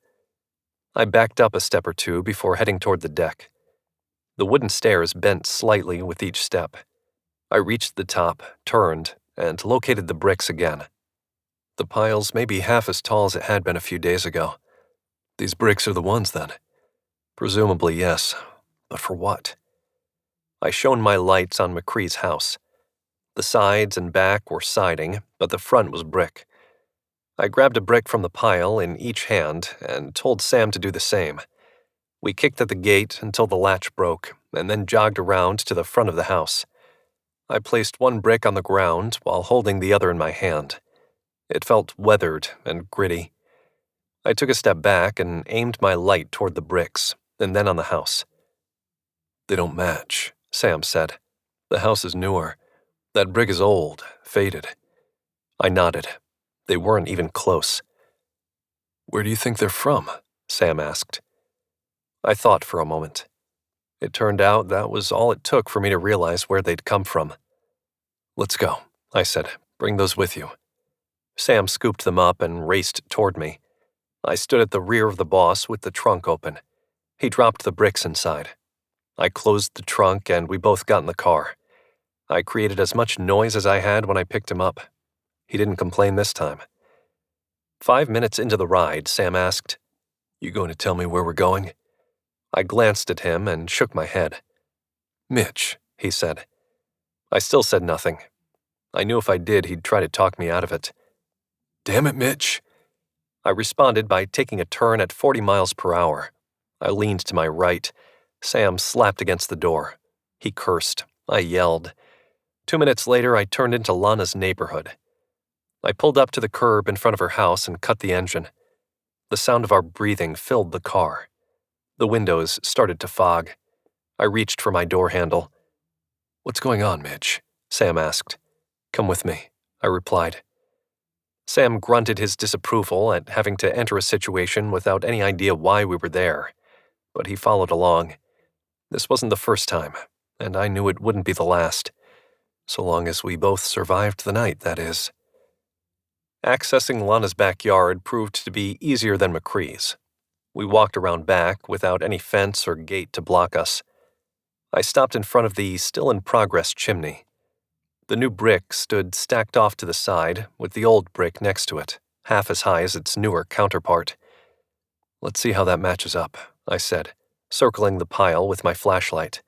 I backed up a step or two before heading toward the deck. The wooden stairs bent slightly with each step. I reached the top, turned, and located the bricks again. "The pile's maybe half as tall as it had been a few days ago. These bricks are the ones, then?" "Presumably, yes. But for what?" I shone my lights on McCree's house. The sides and back were siding, but the front was brick. I grabbed a brick from the pile in each hand and told Sam to do the same. We kicked at the gate until the latch broke, and then jogged around to the front of the house. I placed one brick on the ground while holding the other in my hand. It felt weathered and gritty. I took a step back and aimed my light toward the bricks, and then on the house. "They don't match," Sam said. "The house is newer. That brick is old, faded." I nodded. They weren't even close. "Where do you think they're from?" Sam asked. I thought for a moment. It turned out that was all it took for me to realize where they'd come from. "Let's go," I said. "Bring those with you." Sam scooped them up and raced toward me. I stood at the rear of the boss with the trunk open. He dropped the bricks inside. I closed the trunk and we both got in the car. I created as much noise as I had when I picked him up. He didn't complain this time. 5 minutes into the ride, Sam asked, "You going to tell me where we're going?" I glanced at him and shook my head. "Mitch," he said. I still said nothing. I knew if I did, he'd try to talk me out of it. "Damn it, Mitch." I responded by taking a turn at 40 miles per hour. I leaned to my right. Sam slapped against the door. He cursed. I yelled. 2 minutes later, I turned into Lana's neighborhood. I pulled up to the curb in front of her house and cut the engine. The sound of our breathing filled the car. The windows started to fog. I reached for my door handle. "What's going on, Mitch?" Sam asked. "Come with me," I replied. Sam grunted his disapproval at having to enter a situation without any idea why we were there, but he followed along. This wasn't the first time, and I knew it wouldn't be the last. So long as we both survived the night, that is. Accessing Lana's backyard proved to be easier than McCree's. We walked around back without any fence or gate to block us. I stopped in front of the still-in-progress chimney. The new brick stood stacked off to the side, with the old brick next to it, half as high as its newer counterpart. "Let's see how that matches up," I said, circling the pile with my flashlight.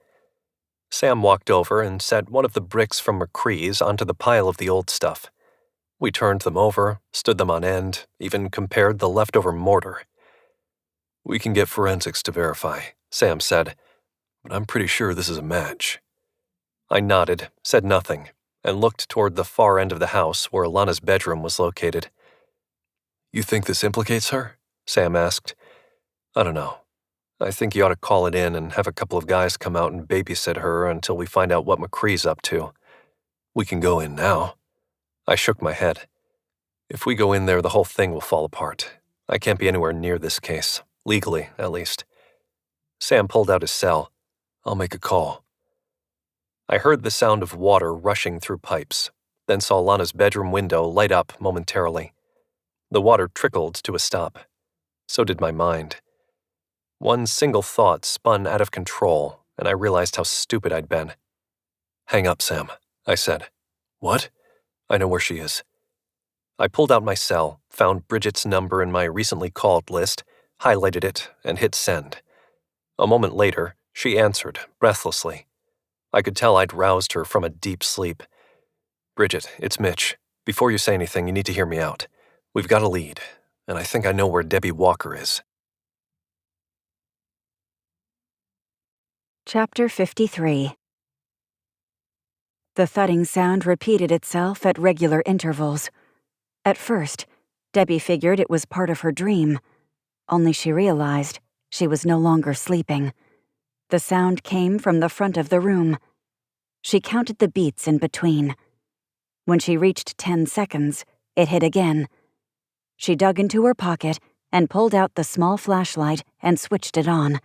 Sam walked over and set one of the bricks from McCree's onto the pile of the old stuff. We turned them over, stood them on end, even compared the leftover mortar. "We can get forensics to verify," Sam said, "but I'm pretty sure this is a match." I nodded, said nothing, and looked toward the far end of the house where Alana's bedroom was located. "You think this implicates her?" Sam asked. "I don't know. I think you ought to call it in and have a couple of guys come out and babysit her until we find out what McCree's up to. We can go in now." I shook my head. "If we go in there, the whole thing will fall apart. I can't be anywhere near this case, legally, at least." Sam pulled out his cell. "I'll make a call." I heard the sound of water rushing through pipes, then saw Lana's bedroom window light up momentarily. The water trickled to a stop. So did my mind. One single thought spun out of control, and I realized how stupid I'd been. "Hang up, Sam," I said. "What?" "I know where she is." I pulled out my cell, found Bridget's number in my recently called list, highlighted it, and hit send. A moment later, she answered, breathlessly. I could tell I'd roused her from a deep sleep. "Bridget, it's Mitch. Before you say anything, you need to hear me out. We've got a lead, and I think I know where Debbie Walker is." Chapter 53. The thudding sound repeated itself at regular intervals. At first, Debbie figured it was part of her dream, only she realized she was no longer sleeping. The sound came from the front of the room. She counted the beats in between. When she reached 10 seconds, it hit again. She dug into her pocket and pulled out the small flashlight and switched it on.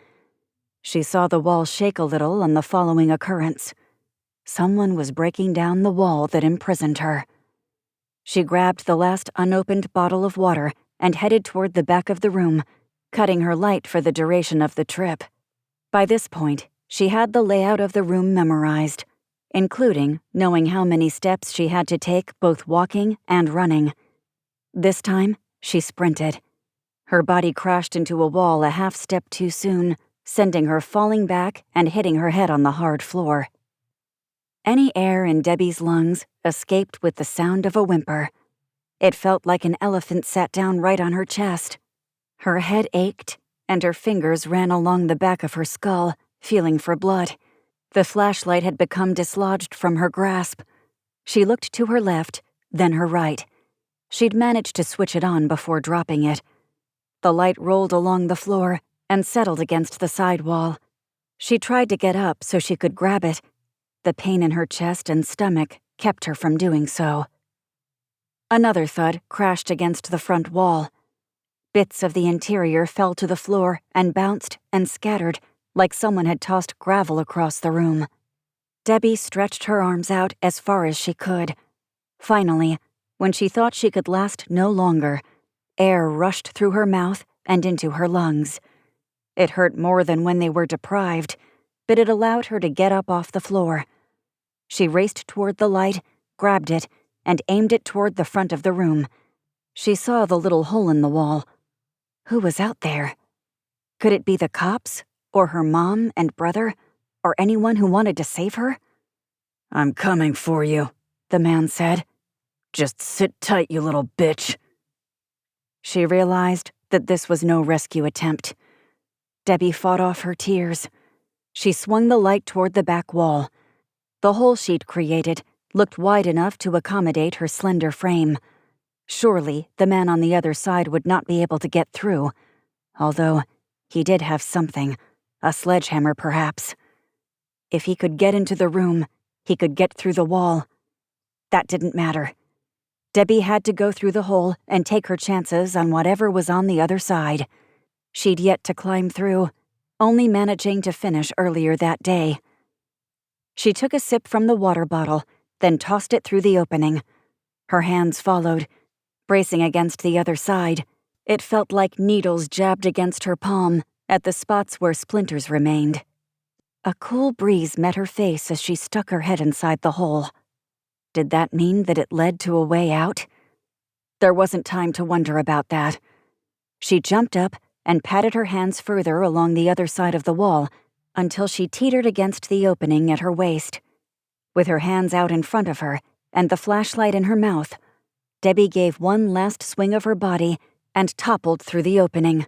She saw the wall shake a little on the following occurrence. Someone was breaking down the wall that imprisoned her. She grabbed the last unopened bottle of water and headed toward the back of the room, cutting her light for the duration of the trip. By this point, she had the layout of the room memorized, including knowing how many steps she had to take both walking and running. This time, she sprinted. Her body crashed into a wall a half step too soon, sending her falling back and hitting her head on the hard floor. Any air in Debbie's lungs escaped with the sound of a whimper. It felt like an elephant sat down right on her chest. Her head ached, and her fingers ran along the back of her skull, feeling for blood. The flashlight had become dislodged from her grasp. She looked to her left, then her right. She'd managed to switch it on before dropping it. The light rolled along the floor and settled against the side wall. She tried to get up so she could grab it. The pain in her chest and stomach kept her from doing so. Another thud crashed against the front wall. Bits of the interior fell to the floor and bounced and scattered like someone had tossed gravel across the room. Debbie stretched her arms out as far as she could. Finally, when she thought she could last no longer, air rushed through her mouth and into her lungs. It hurt more than when they were deprived, but it allowed her to get up off the floor. She raced toward the light, grabbed it, and aimed it toward the front of the room. She saw the little hole in the wall. Who was out there? Could it be the cops, or her mom and brother, or anyone who wanted to save her? "I'm coming for you," the man said. "Just sit tight, you little bitch." She realized that this was no rescue attempt. Debbie fought off her tears. She swung the light toward the back wall. The hole she'd created looked wide enough to accommodate her slender frame. Surely the man on the other side would not be able to get through, although he did have something, a sledgehammer perhaps. If he could get into the room, he could get through the wall. That didn't matter. Debbie had to go through the hole and take her chances on whatever was on the other side. She'd yet to climb through, only managing to finish earlier that day. She took a sip from the water bottle, then tossed it through the opening. Her hands followed, bracing against the other side. It felt like needles jabbed against her palm at the spots where splinters remained. A cool breeze met her face as she stuck her head inside the hole. Did that mean that it led to a way out? There wasn't time to wonder about that. She jumped up and patted her hands further along the other side of the wall until she teetered against the opening at her waist. With her hands out in front of her and the flashlight in her mouth, Debbie gave one last swing of her body and toppled through the opening.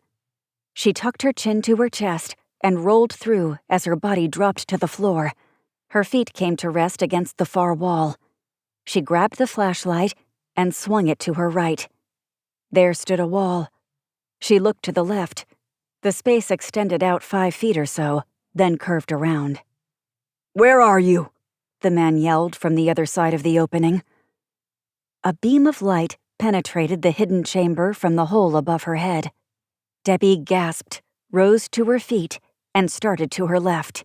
She tucked her chin to her chest and rolled through as her body dropped to the floor. Her feet came to rest against the far wall. She grabbed the flashlight and swung it to her right. There stood a wall. She looked to the left. The space extended out 5 feet or so, then curved around. "Where are you?" the man yelled from the other side of the opening. A beam of light penetrated the hidden chamber from the hole above her head. Debbie gasped, rose to her feet, and started to her left.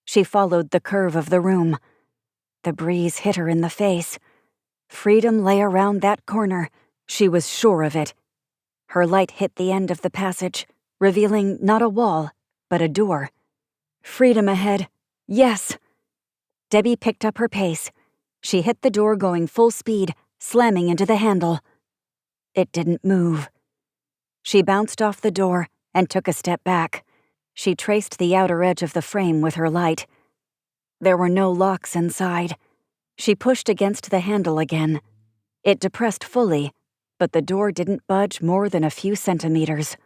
She followed the curve of the room. The breeze hit her in the face. Freedom lay around that corner. She was sure of it. Her light hit the end of the passage, revealing not a wall, but a door. Freedom ahead. Yes! Debbie picked up her pace. She hit the door going full speed, slamming into the handle. It didn't move. She bounced off the door and took a step back. She traced the outer edge of the frame with her light. There were no locks inside. She pushed against the handle again. It depressed fully, but the door didn't budge more than a few centimeters.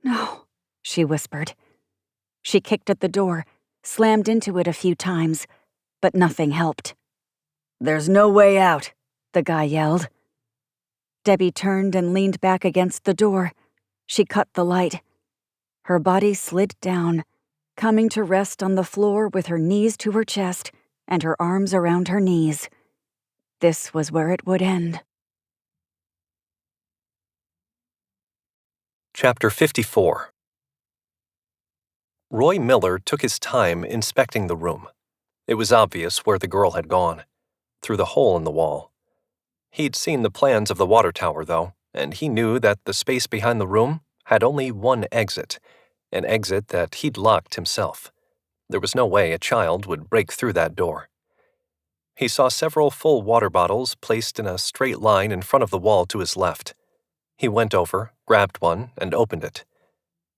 "No," she whispered. She kicked at the door, slammed into it a few times, but nothing helped. "There's no way out," the guy yelled. Debbie turned and leaned back against the door. She cut the light. Her body slid down, coming to rest on the floor with her knees to her chest and her arms around her knees. This was where it would end. Chapter 54. Roy Miller took his time inspecting the room. It was obvious where the girl had gone, through the hole in the wall. He'd seen the plans of the water tower, though, and he knew that the space behind the room had only one exit, an exit that he'd locked himself. There was no way a child would break through that door. He saw several full water bottles placed in a straight line in front of the wall to his left. He went over, grabbed one, and opened it.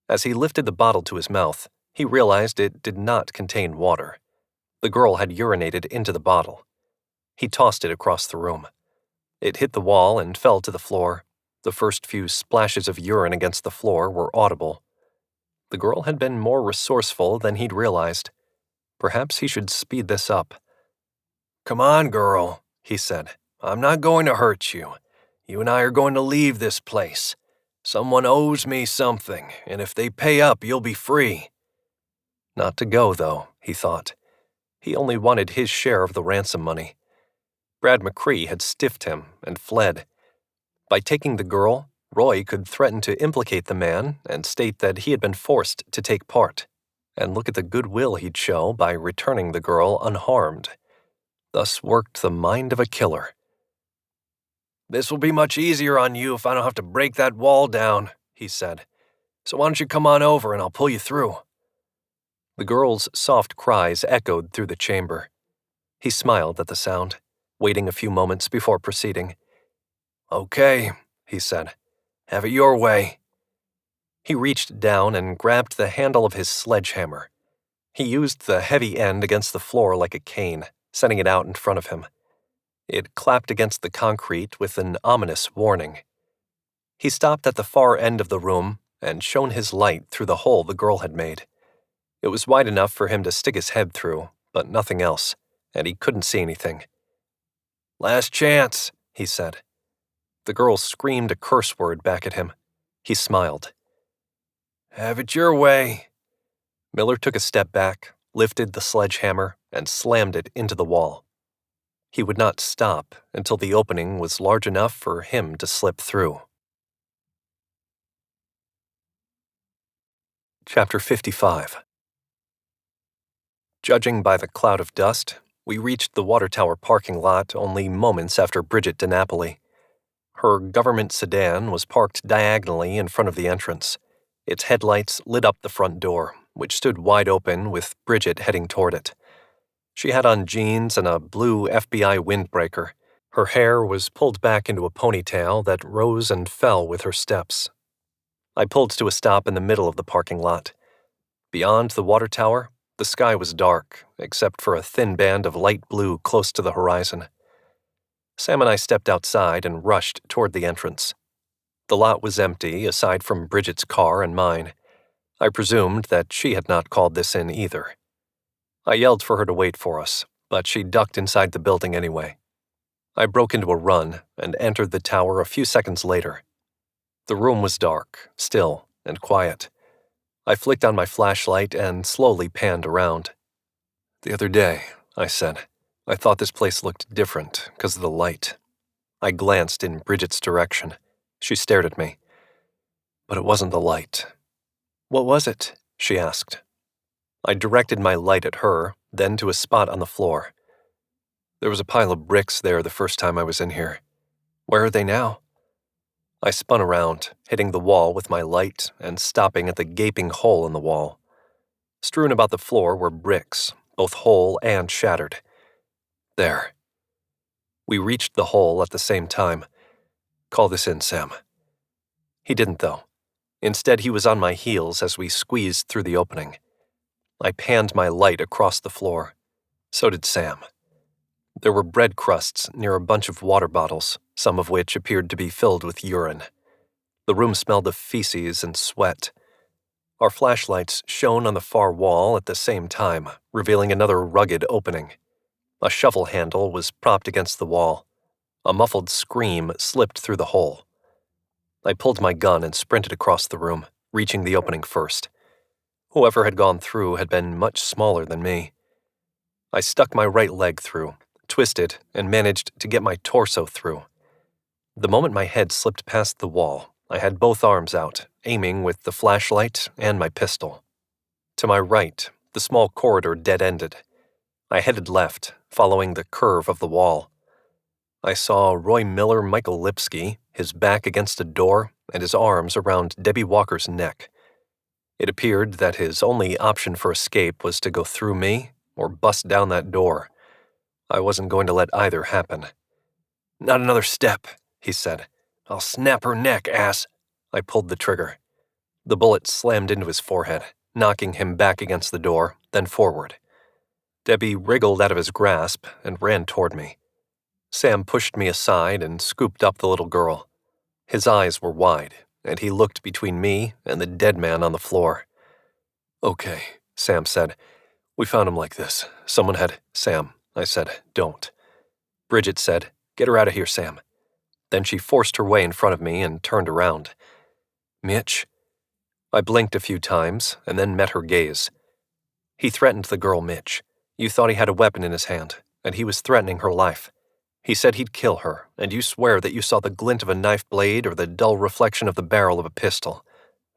As he lifted the bottle to his mouth, he realized it did not contain water. The girl had urinated into the bottle. He tossed it across the room. It hit the wall and fell to the floor. The first few splashes of urine against the floor were audible. The girl had been more resourceful than he'd realized. Perhaps he should speed this up. "Come on, girl," he said. "I'm not going to hurt you. You and I are going to leave this place. Someone owes me something, and if they pay up, you'll be free." Not to go, though, he thought. He only wanted his share of the ransom money. Brad McCree had stiffed him and fled. By taking the girl, Roy could threaten to implicate the man and state that he had been forced to take part, and look at the goodwill he'd show by returning the girl unharmed. Thus worked the mind of a killer. "This will be much easier on you if I don't have to break that wall down," he said. "So why don't you come on over and I'll pull you through?" The girl's soft cries echoed through the chamber. He smiled at the sound, waiting a few moments before proceeding. "Okay," he said. "Have it your way." He reached down and grabbed the handle of his sledgehammer. He used the heavy end against the floor like a cane, sending it out in front of him. It clapped against the concrete with an ominous warning. He stopped at the far end of the room and shone his light through the hole the girl had made. It was wide enough for him to stick his head through, but nothing else, and he couldn't see anything. "Last chance," he said. The girl screamed a curse word back at him. He smiled. "Have it your way." Miller took a step back, lifted the sledgehammer, and slammed it into the wall. He would not stop until the opening was large enough for him to slip through. Chapter 55. Judging by the cloud of dust, we reached the water tower parking lot only moments after Bridget DiNapoli. Her government sedan was parked diagonally in front of the entrance. Its headlights lit up the front door, which stood wide open with Bridget heading toward it. She had on jeans and a blue FBI windbreaker. Her hair was pulled back into a ponytail that rose and fell with her steps. I pulled to a stop in the middle of the parking lot. Beyond the water tower, the sky was dark, except for a thin band of light blue close to the horizon. Sam and I stepped outside and rushed toward the entrance. The lot was empty, aside from Bridget's car and mine. I presumed that she had not called this in either. I yelled for her to wait for us, but she ducked inside the building anyway. I broke into a run and entered the tower a few seconds later. The room was dark, still, and quiet. I flicked on my flashlight and slowly panned around. "The other day," I said, "I thought this place looked different because of the light." I glanced in Bridget's direction. She stared at me. But it wasn't the light. "What was it?" she asked. I directed my light at her, then to a spot on the floor. "There was a pile of bricks there the first time I was in here. Where are they now?" I spun around, hitting the wall with my light and stopping at the gaping hole in the wall. Strewn about the floor were bricks, both whole and shattered. "There." We reached the hole at the same time. "Call this in, Sam." He didn't, though. Instead, he was on my heels as we squeezed through the opening. I panned my light across the floor. So did Sam. There were bread crusts near a bunch of water bottles, some of which appeared to be filled with urine. The room smelled of feces and sweat. Our flashlights shone on the far wall at the same time, revealing another rugged opening. A shovel handle was propped against the wall. A muffled scream slipped through the hole. I pulled my gun and sprinted across the room, reaching the opening first. Whoever had gone through had been much smaller than me. I stuck my right leg through, twisted, and managed to get my torso through. The moment my head slipped past the wall, I had both arms out, aiming with the flashlight and my pistol. To my right, the small corridor dead-ended. I headed left, following the curve of the wall. I saw Roy Miller Michael Lipsky, his back against a door and his arms around Debbie Walker's neck. It appeared that his only option for escape was to go through me or bust down that door. I wasn't going to let either happen. "Not another step," he said. "I'll snap her neck, ass." I pulled the trigger. The bullet slammed into his forehead, knocking him back against the door, then forward. Debbie wriggled out of his grasp and ran toward me. Sam pushed me aside and scooped up the little girl. His eyes were wide, and he looked between me and the dead man on the floor. "Okay," Sam said. "We found him like this. Someone had—" "Sam," I said, "don't." Bridget said, "Get her out of here, Sam." Then she forced her way in front of me and turned around. "Mitch?" I blinked a few times and then met her gaze. "He threatened the girl, Mitch. You thought he had a weapon in his hand, and he was threatening her life. He said he'd kill her, and you swear that you saw the glint of a knife blade or the dull reflection of the barrel of a pistol.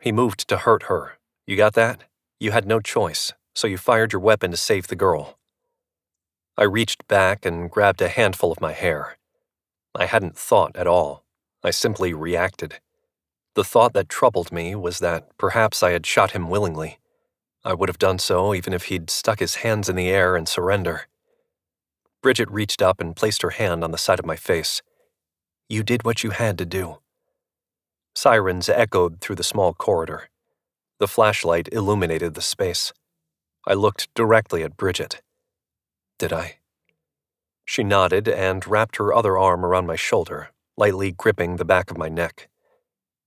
He moved to hurt her. You got that? You had no choice, so you fired your weapon to save the girl." I reached back and grabbed a handful of my hair. I hadn't thought at all. I simply reacted. The thought that troubled me was that perhaps I had shot him willingly. I would have done so even if he'd stuck his hands in the air in surrender. Bridget reached up and placed her hand on the side of my face. "You did what you had to do." Sirens echoed through the small corridor. The flashlight illuminated the space. I looked directly at Bridget. "Did I?" She nodded and wrapped her other arm around my shoulder, lightly gripping the back of my neck.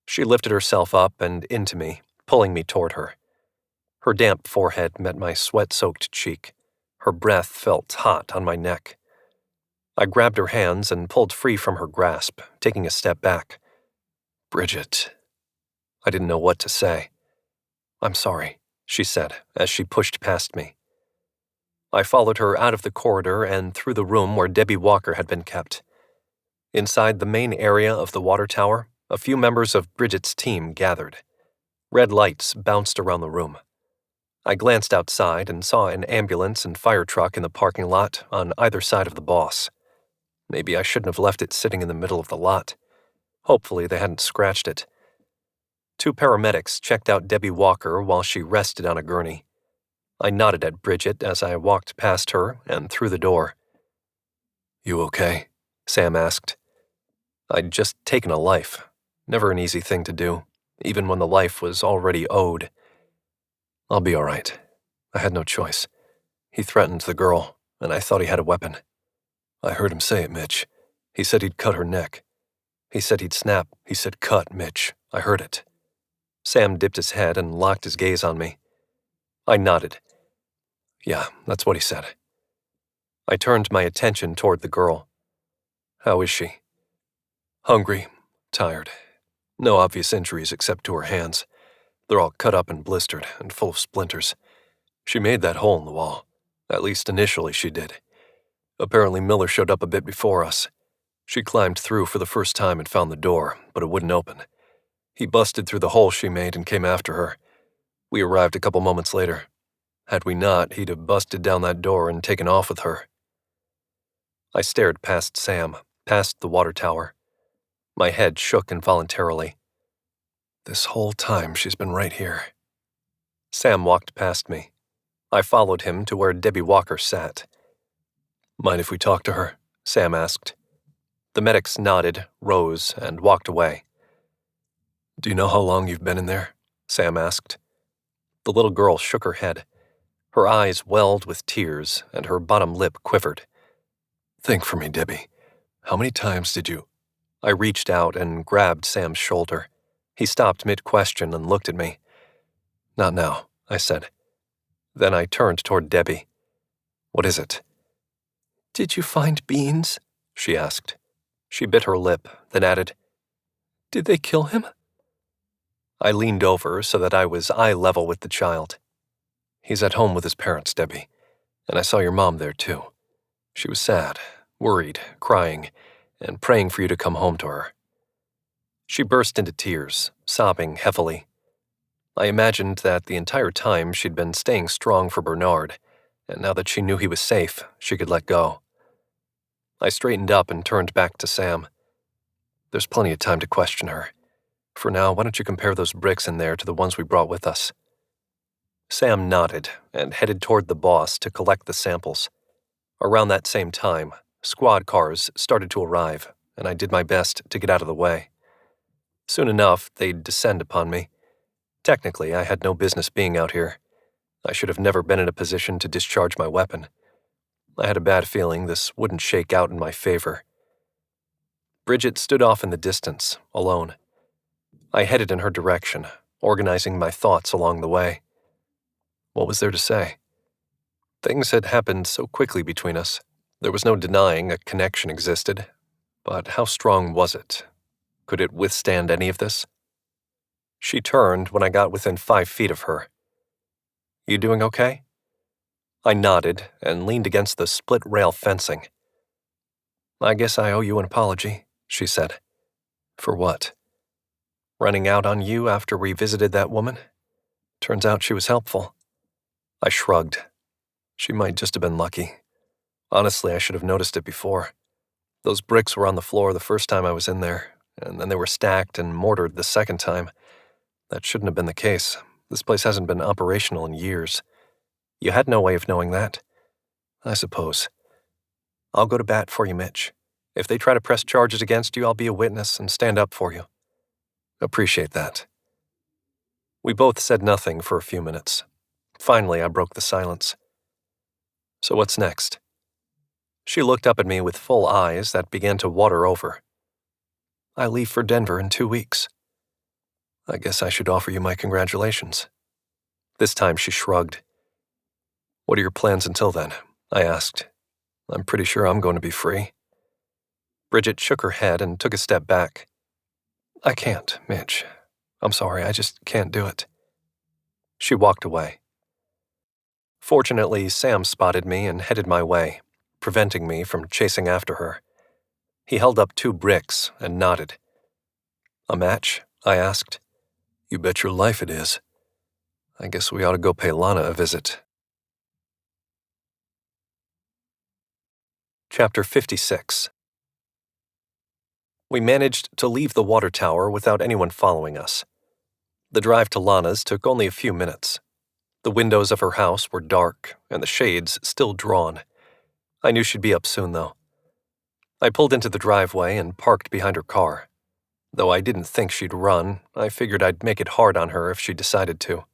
She lifted herself up and into me, pulling me toward her. Her damp forehead met my sweat-soaked cheek. Her breath felt hot on my neck. I grabbed her hands and pulled free from her grasp, taking a step back. "Bridget." I didn't know what to say. "I'm sorry," she said as she pushed past me. I followed her out of the corridor and through the room where Debbie Walker had been kept. Inside the main area of the water tower, a few members of Bridget's team gathered. Red lights bounced around the room. I glanced outside and saw an ambulance and fire truck in the parking lot on either side of the boss. Maybe I shouldn't have left it sitting in the middle of the lot. Hopefully they hadn't scratched it. 2 paramedics checked out Debbie Walker while she rested on a gurney. I nodded at Bridget as I walked past her and through the door. "You okay?" Sam asked. I'd just taken a life. Never an easy thing to do, even when the life was already owed. "I'll be all right. I had no choice. He threatened the girl, and I thought he had a weapon. I heard him say it, Mitch. He said he'd cut her neck. He said he'd snap. He said cut, Mitch. I heard it." Sam dipped his head and locked his gaze on me. I nodded. "Yeah, that's what he said." I turned my attention toward the girl. "How is she?" "Hungry, tired. No obvious injuries except to her hands. They're all cut up and blistered and full of splinters. She made that hole in the wall. At least initially she did. Apparently Miller showed up a bit before us. She climbed through for the first time and found the door, but it wouldn't open. He busted through the hole she made and came after her. We arrived a couple moments later. Had we not, he'd have busted down that door and taken off with her." I stared past Sam, past the water tower. My head shook involuntarily. "This whole time she's been right here." Sam walked past me. I followed him to where Debbie Walker sat. "Mind if we talk to her?" Sam asked. The medics nodded, rose, and walked away. "Do you know how long you've been in there?" Sam asked. The little girl shook her head. Her eyes welled with tears, and her bottom lip quivered. "Think for me, Debbie. How many times did you—" I reached out and grabbed Sam's shoulder. He stopped mid-question and looked at me. "Not now," I said. Then I turned toward Debbie. "What is it?" "Did you find Beans?" she asked. She bit her lip, then added, "Did they kill him?" I leaned over so that I was eye level with the child. "He's at home with his parents, Debbie. And I saw your mom there, too. She was sad, worried, crying, and praying for you to come home to her." She burst into tears, sobbing heavily. I imagined that the entire time she'd been staying strong for Bernard, and now that she knew he was safe, she could let go. I straightened up and turned back to Sam. "There's plenty of time to question her. For now, why don't you compare those bricks in there to the ones we brought with us?" Sam nodded and headed toward the boss to collect the samples. Around that same time, squad cars started to arrive, and I did my best to get out of the way. Soon enough, they'd descend upon me. Technically, I had no business being out here. I should have never been in a position to discharge my weapon. I had a bad feeling this wouldn't shake out in my favor. Bridget stood off in the distance, alone. I headed in her direction, organizing my thoughts along the way. What was there to say? Things had happened so quickly between us. There was no denying a connection existed. But how strong was it? Could it withstand any of this? She turned when I got within 5 feet of her. "You doing okay?" I nodded and leaned against the split-rail fencing. "I guess I owe you an apology," she said. "For what?" "Running out on you after we visited that woman. Turns out she was helpful." I shrugged. She might just have been lucky. Honestly, I should have noticed it before. Those bricks were on the floor the first time I was in there, and then they were stacked and mortared the second time. That shouldn't have been the case. This place hasn't been operational in years. You had no way of knowing that. "I suppose." "I'll go to bat for you, Mitch. If they try to press charges against you, I'll be a witness and stand up for you." "Appreciate that." We both said nothing for a few minutes. Finally, I broke the silence. "So what's next?" She looked up at me with full eyes that began to water over. "I leave for Denver in 2 weeks." "I guess I should offer you my congratulations." This time she shrugged. "What are your plans until then?" I asked. "I'm pretty sure I'm going to be free." Bridget shook her head and took a step back. "I can't, Mitch. I'm sorry, I just can't do it." She walked away. Fortunately, Sam spotted me and headed my way, preventing me from chasing after her. He held up 2 bricks and nodded. "A match?" I asked. "You bet your life it is. I guess we ought to go pay Lana a visit." Chapter 56. We managed to leave the water tower without anyone following us. The drive to Lana's took only a few minutes. The windows of her house were dark, and the shades still drawn. I knew she'd be up soon, though. I pulled into the driveway and parked behind her car. Though I didn't think she'd run, I figured I'd make it hard on her if she decided to.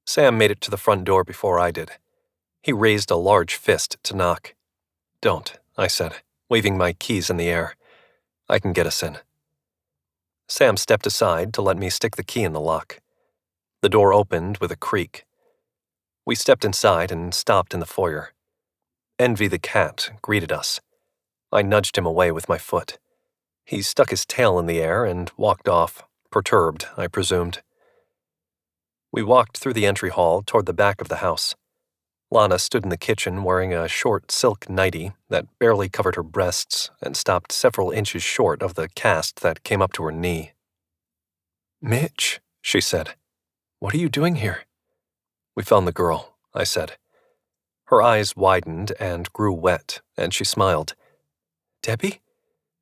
Sam made it to the front door before I did. He raised a large fist to knock. "Don't," I said, waving my keys in the air. "I can get us in." Sam stepped aside to let me stick the key in the lock. The door opened with a creak. We stepped inside and stopped in the foyer. Envy the cat greeted us. I nudged him away with my foot. He stuck his tail in the air and walked off, perturbed, I presumed. We walked through the entry hall toward the back of the house. Lana stood in the kitchen wearing a short silk nightie that barely covered her breasts and stopped several inches short of the cast that came up to her knee. "Mitch," she said, "what are you doing here?" "We found the girl," I said. Her eyes widened and grew wet, and she smiled. "Debbie?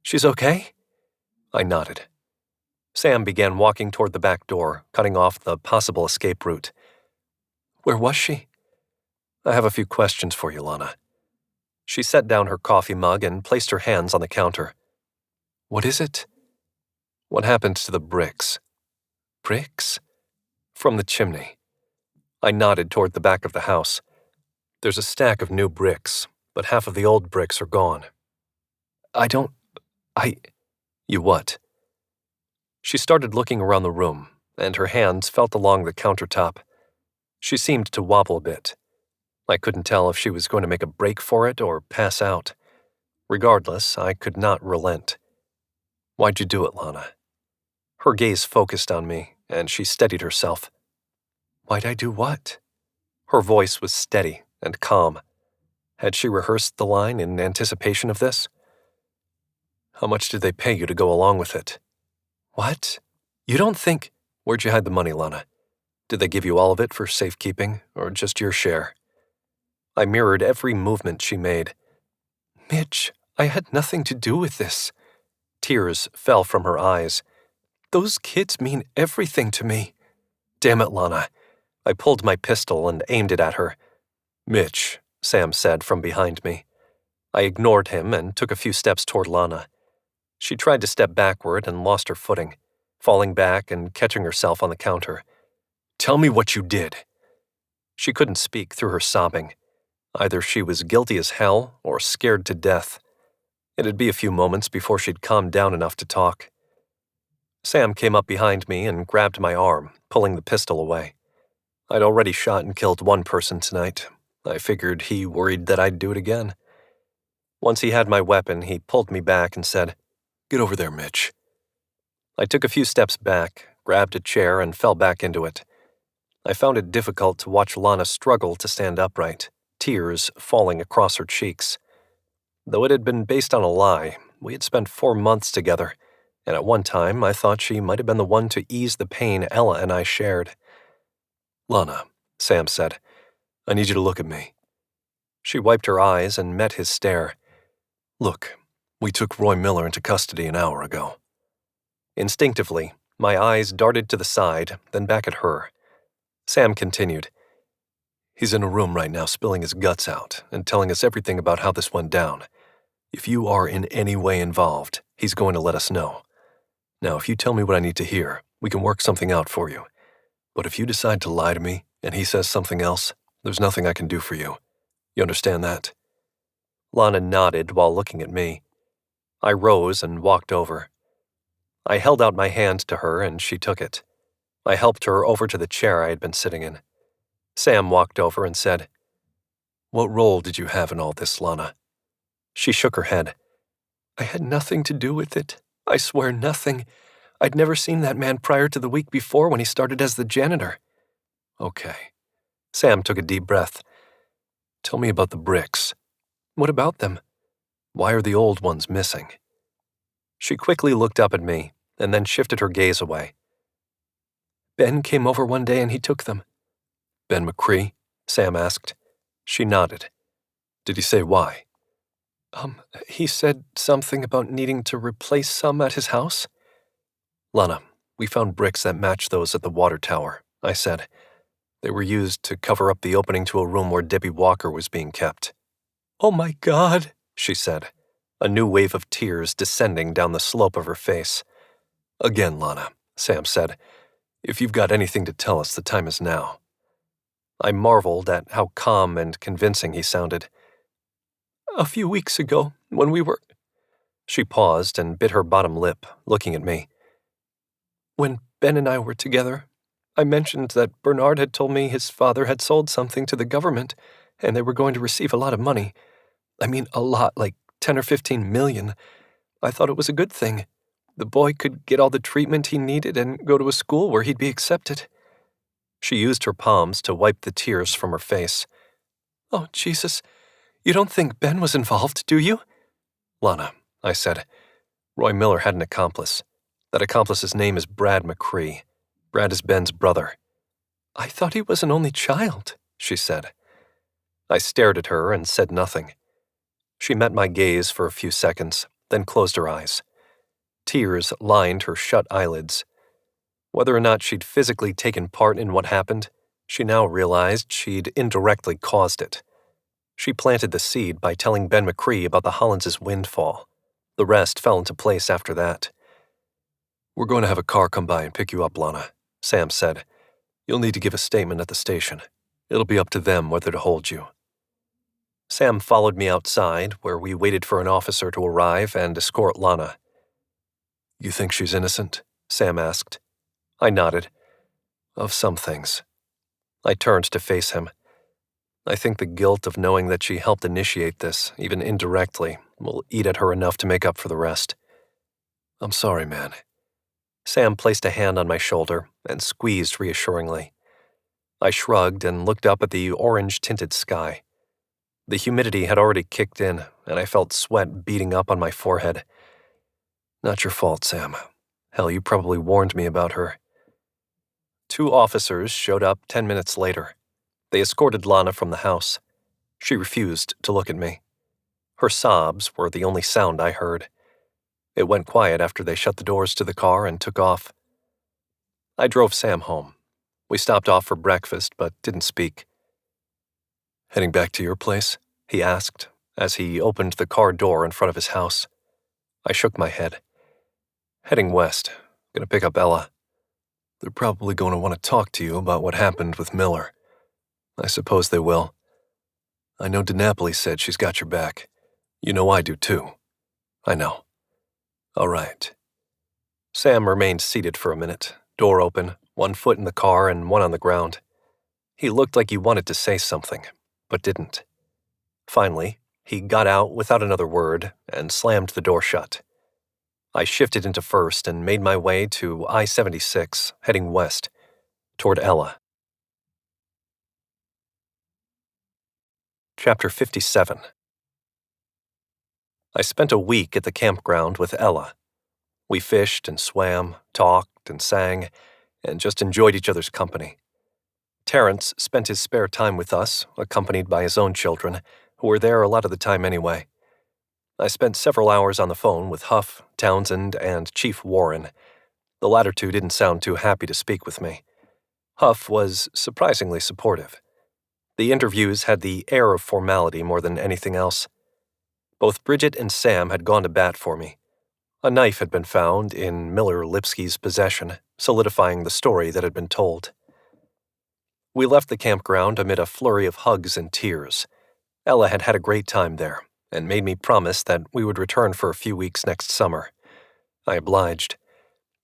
She's okay?" I nodded. Sam began walking toward the back door, cutting off the possible escape route. "Where was she?" "I have a few questions for you, Lana." She set down her coffee mug and placed her hands on the counter. "What is it?" "What happened to the bricks?" "Bricks?" "From the chimney." I nodded toward the back of the house. "There's a stack of new bricks, but half of the old bricks are gone." You what?" She started looking around the room, and her hands felt along the countertop. She seemed to wobble a bit. I couldn't tell if she was going to make a break for it or pass out. Regardless, I could not relent. "Why'd you do it, Lana?" Her gaze focused on me, and she steadied herself. "Why'd I do what?" Her voice was steady and calm. Had she rehearsed the line in anticipation of this? "How much did they pay you to go along with it?" "What? "You don't think—" "Where'd you hide the money, Lana? Did they give you all of it for safekeeping, or just your share?" I mirrored every movement she made. "Mitch, I had nothing to do with this." Tears fell from her eyes. "Those kids mean everything to me." "Damn it, Lana." I pulled my pistol and aimed it at her. "Mitch," Sam said from behind me. I ignored him and took a few steps toward Lana. She tried to step backward and lost her footing, falling back and catching herself on the counter. "Tell me what you did." She couldn't speak through her sobbing. Either she was guilty as hell or scared to death. It'd be a few moments before she'd calm down enough to talk. Sam came up behind me and grabbed my arm, pulling the pistol away. I'd already shot and killed one person tonight. I figured he worried that I'd do it again. Once he had my weapon, he pulled me back and said, "Get over there, Mitch." I took a few steps back, grabbed a chair, and fell back into it. I found it difficult to watch Lana struggle to stand upright, tears falling across her cheeks. Though it had been based on a lie, we had spent 4 months together, and at one time I thought she might have been the one to ease the pain Ella and I shared. "Lana," Sam said, "I need you to look at me." She wiped her eyes and met his stare. "Look, we took Roy Miller into custody an hour ago." Instinctively, my eyes darted to the side, then back at her. Sam continued, "He's in a room right now spilling his guts out and telling us everything about how this went down. If you are in any way involved, he's going to let us know. Now, if you tell me what I need to hear, we can work something out for you. But if you decide to lie to me and he says something else, there's nothing I can do for you. You understand that?" Lana nodded while looking at me. I rose and walked over. I held out my hand to her and she took it. I helped her over to the chair I had been sitting in. Sam walked over and said, "What role did you have in all this, Lana?" She shook her head. "I had nothing to do with it. I swear nothing. I'd never seen that man prior to the week before when he started as the janitor." "Okay." Sam took a deep breath. "Tell me about the bricks." "What about them?" "Why are the old ones missing?" She quickly looked up at me and then shifted her gaze away. "Ben came over one day and he took them." "Ben McCree?" Sam asked. She nodded. "Did he say why?" He said something about needing to replace some at his house." "Lana, we found bricks that match those at the water tower," I said. They were used to cover up the opening to a room where Debbie Walker was being kept. Oh my God, she said, a new wave of tears descending down the slope of her face. Again, Lana, Sam said, if you've got anything to tell us, the time is now. I marveled at how calm and convincing he sounded. A few weeks ago, when we were... She paused and bit her bottom lip, looking at me. When Ben and I were together, I mentioned that Bernard had told me his father had sold something to the government, and they were going to receive a lot of money. I mean, a lot, like 10 or 15 million. I thought it was a good thing. The boy could get all the treatment he needed and go to a school where he'd be accepted. She used her palms to wipe the tears from her face. Oh, Jesus, you don't think Ben was involved, do you? Lana, I said, Roy Miller had an accomplice. That accomplice's name is Brad McCree. Brad is Ben's brother. I thought he was an only child, she said. I stared at her and said nothing. She met my gaze for a few seconds, then closed her eyes. Tears lined her shut eyelids. Whether or not she'd physically taken part in what happened, she now realized she'd indirectly caused it. She planted the seed by telling Ben McCree about the Hollins' windfall. The rest fell into place after that. We're going to have a car come by and pick you up, Lana, Sam said. You'll need to give a statement at the station. It'll be up to them whether to hold you. Sam followed me outside, where we waited for an officer to arrive and escort Lana. You think she's innocent? Sam asked. I nodded. Of some things. I turned to face him. I think the guilt of knowing that she helped initiate this, even indirectly, will eat at her enough to make up for the rest. I'm sorry, man. Sam placed a hand on my shoulder and squeezed reassuringly. I shrugged and looked up at the orange-tinted sky. The humidity had already kicked in, and I felt sweat beating up on my forehead. Not your fault, Sam. Hell, you probably warned me about her. 2 officers showed up 10 minutes later. They escorted Lana from the house. She refused to look at me. Her sobs were the only sound I heard. It went quiet after they shut the doors to the car and took off. I drove Sam home. We stopped off for breakfast, but didn't speak. Heading back to your place? He asked, as he opened the car door in front of his house. I shook my head. Heading west. Gonna pick up Ella. They're probably going to want to talk to you about what happened with Miller. I suppose they will. I know DiNapoli said she's got your back. You know I do too. I know. All right. Sam remained seated for a minute, door open, one foot in the car and one on the ground. He looked like he wanted to say something, but didn't. Finally, he got out without another word and slammed the door shut. I shifted into first and made my way to I-76, heading west, toward Ella. Chapter 57. I spent a week at the campground with Ella. We fished and swam, talked and sang, and just enjoyed each other's company. Terrence spent his spare time with us, accompanied by his own children, who were there a lot of the time anyway. I spent several hours on the phone with Huff, Townsend, and Chief Warren. The latter 2 didn't sound too happy to speak with me. Huff was surprisingly supportive. The interviews had the air of formality more than anything else. Both Bridget and Sam had gone to bat for me. A knife had been found in Miller Lipsky's possession, solidifying the story that had been told. We left the campground amid a flurry of hugs and tears. Ella had had a great time there, and made me promise that we would return for a few weeks next summer. I obliged.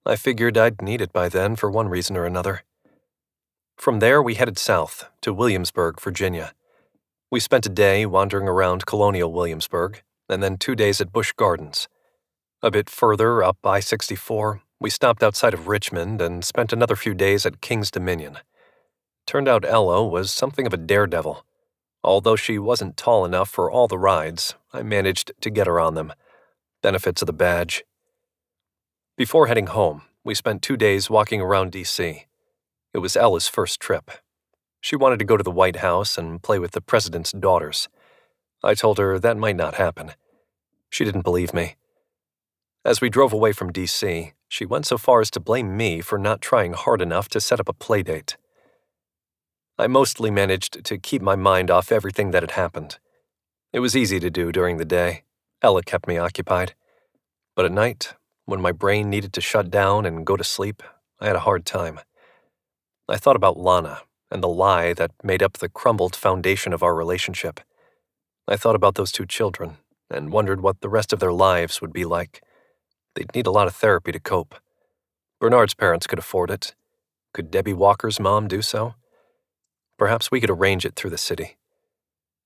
I figured I'd need it by then for one reason or another. From there, we headed south to Williamsburg, Virginia. We spent a day wandering around colonial Williamsburg, and then 2 days at Busch Gardens. A bit further up I-64, we stopped outside of Richmond and spent another few days at King's Dominion. Turned out Ella was something of a daredevil. Although she wasn't tall enough for all the rides, I managed to get her on them. Benefits of the badge. Before heading home, we spent 2 days walking around D.C. It was Ella's first trip. She wanted to go to the White House and play with the president's daughters. I told her that might not happen. She didn't believe me. As we drove away from D.C., she went so far as to blame me for not trying hard enough to set up a playdate. I mostly managed to keep my mind off everything that had happened. It was easy to do during the day. Ella kept me occupied. But at night, when my brain needed to shut down and go to sleep, I had a hard time. I thought about Lana and the lie that made up the crumbled foundation of our relationship. I thought about those two children and wondered what the rest of their lives would be like. They'd need a lot of therapy to cope. Bernard's parents could afford it. Could Debbie Walker's mom do so? Perhaps we could arrange it through the city.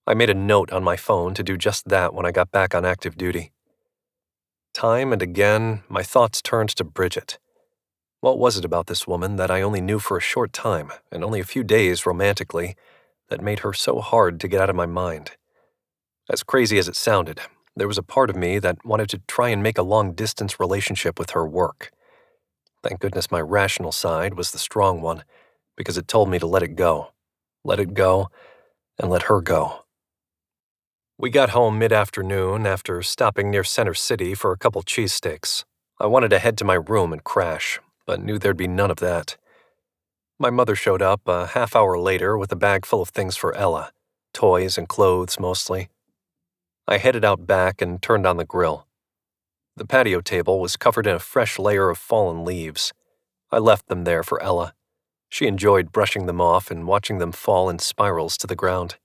I made a note on my phone to do just that when I got back on active duty. Time and again, my thoughts turned to Bridget. What was it about this woman that I only knew for a short time, and only a few days romantically, that made her so hard to get out of my mind? As crazy as it sounded, there was a part of me that wanted to try and make a long-distance relationship with her work. Thank goodness my rational side was the strong one, because it told me to let it go. Let it go, and let her go. We got home mid-afternoon after stopping near Center City for a couple cheesesteaks. I wanted to head to my room and crash, but knew there'd be none of that. My mother showed up a half hour later with a bag full of things for Ella, toys and clothes mostly. I headed out back and turned on the grill. The patio table was covered in a fresh layer of fallen leaves. I left them there for Ella. She enjoyed brushing them off and watching them fall in spirals to the ground.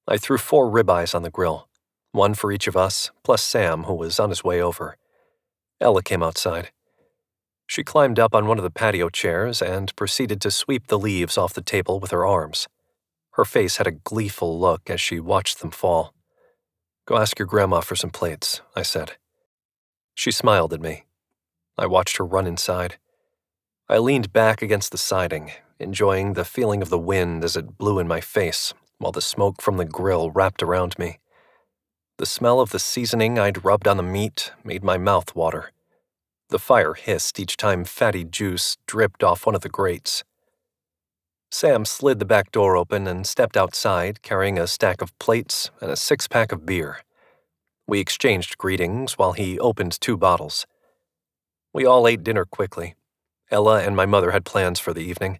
I threw 4 ribeyes on the grill, one for each of us, plus Sam, who was on his way over. Ella came outside. She climbed up on one of the patio chairs and proceeded to sweep the leaves off the table with her arms. Her face had a gleeful look as she watched them fall. "Go ask your grandma for some plates," I said. She smiled at me. I watched her run inside. I leaned back against the siding, enjoying the feeling of the wind as it blew in my face, while the smoke from the grill wrapped around me. The smell of the seasoning I'd rubbed on the meat made my mouth water. The fire hissed each time fatty juice dripped off one of the grates. Sam slid the back door open and stepped outside, carrying a stack of plates and a 6-pack of beer. We exchanged greetings while he opened 2 bottles. We all ate dinner quickly. Ella and my mother had plans for the evening.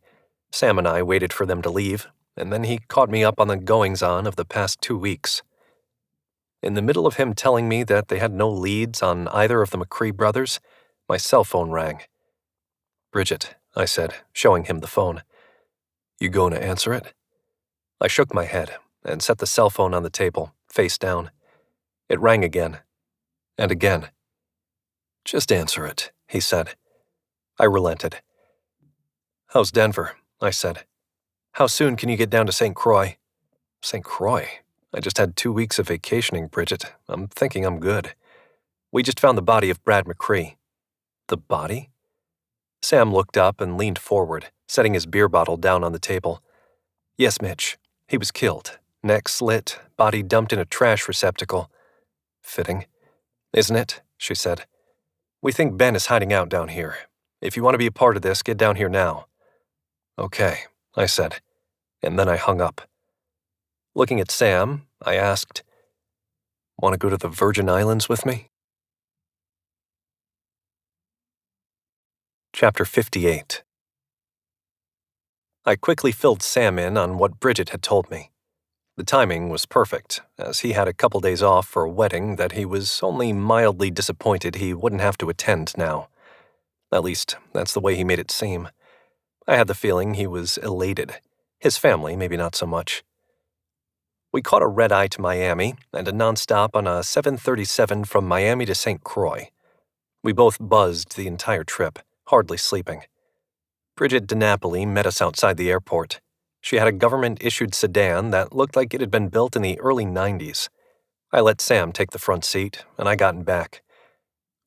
Sam and I waited for them to leave, and then he caught me up on the goings-on of the past 2 weeks. In the middle of him telling me that they had no leads on either of the McCree brothers, my cell phone rang. "Bridget," I said, showing him the phone. "You going to answer it?" I shook my head and set the cell phone on the table, face down. It rang again, and again. "Just answer it," he said. I relented. "How's Denver?" I said. "How soon can you get down to St. Croix?" "St. Croix? I just had 2 weeks of vacationing, Bridget. I'm thinking I'm good. We just found the body of Brad McCree." "The body?" Sam looked up and leaned forward, setting his beer bottle down on the table. "Yes, Mitch. He was killed. Neck slit, body dumped in a trash receptacle." "Fitting." "Isn't it?" she said. "We think Ben is hiding out down here. If you want to be a part of this, get down here now." "Okay," I said, and then I hung up. Looking at Sam, I asked, "Want to go to the Virgin Islands with me?" Chapter 58. I quickly filled Sam in on what Bridget had told me. The timing was perfect, as he had a couple days off for a wedding that he was only mildly disappointed he wouldn't have to attend now. At least, that's the way he made it seem. I had the feeling he was elated. His family, maybe not so much. We caught a red-eye to Miami and a nonstop on a 737 from Miami to St. Croix. We both buzzed the entire trip, hardly sleeping. Bridget DiNapoli met us outside the airport. She had a government-issued sedan that looked like it had been built in the early 90s. I let Sam take the front seat, and I got in back.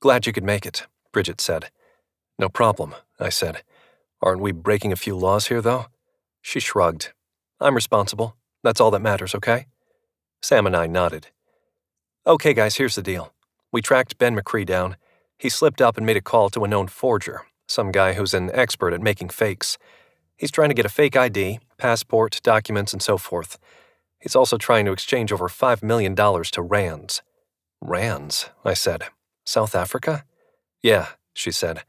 "Glad you could make it," Bridget said. "No problem," I said. "Aren't we breaking a few laws here, though?" She shrugged. "I'm responsible. That's all that matters, okay?" Sam and I nodded. "Okay, guys, here's the deal. We tracked Ben McCree down. He slipped up and made a call to a known forger, some guy who's an expert at making fakes. He's trying to get a fake ID, passport, documents, and so forth. He's also trying to exchange over $5 million to rands." "Rands?" I said. "South Africa?" "Yeah," she said.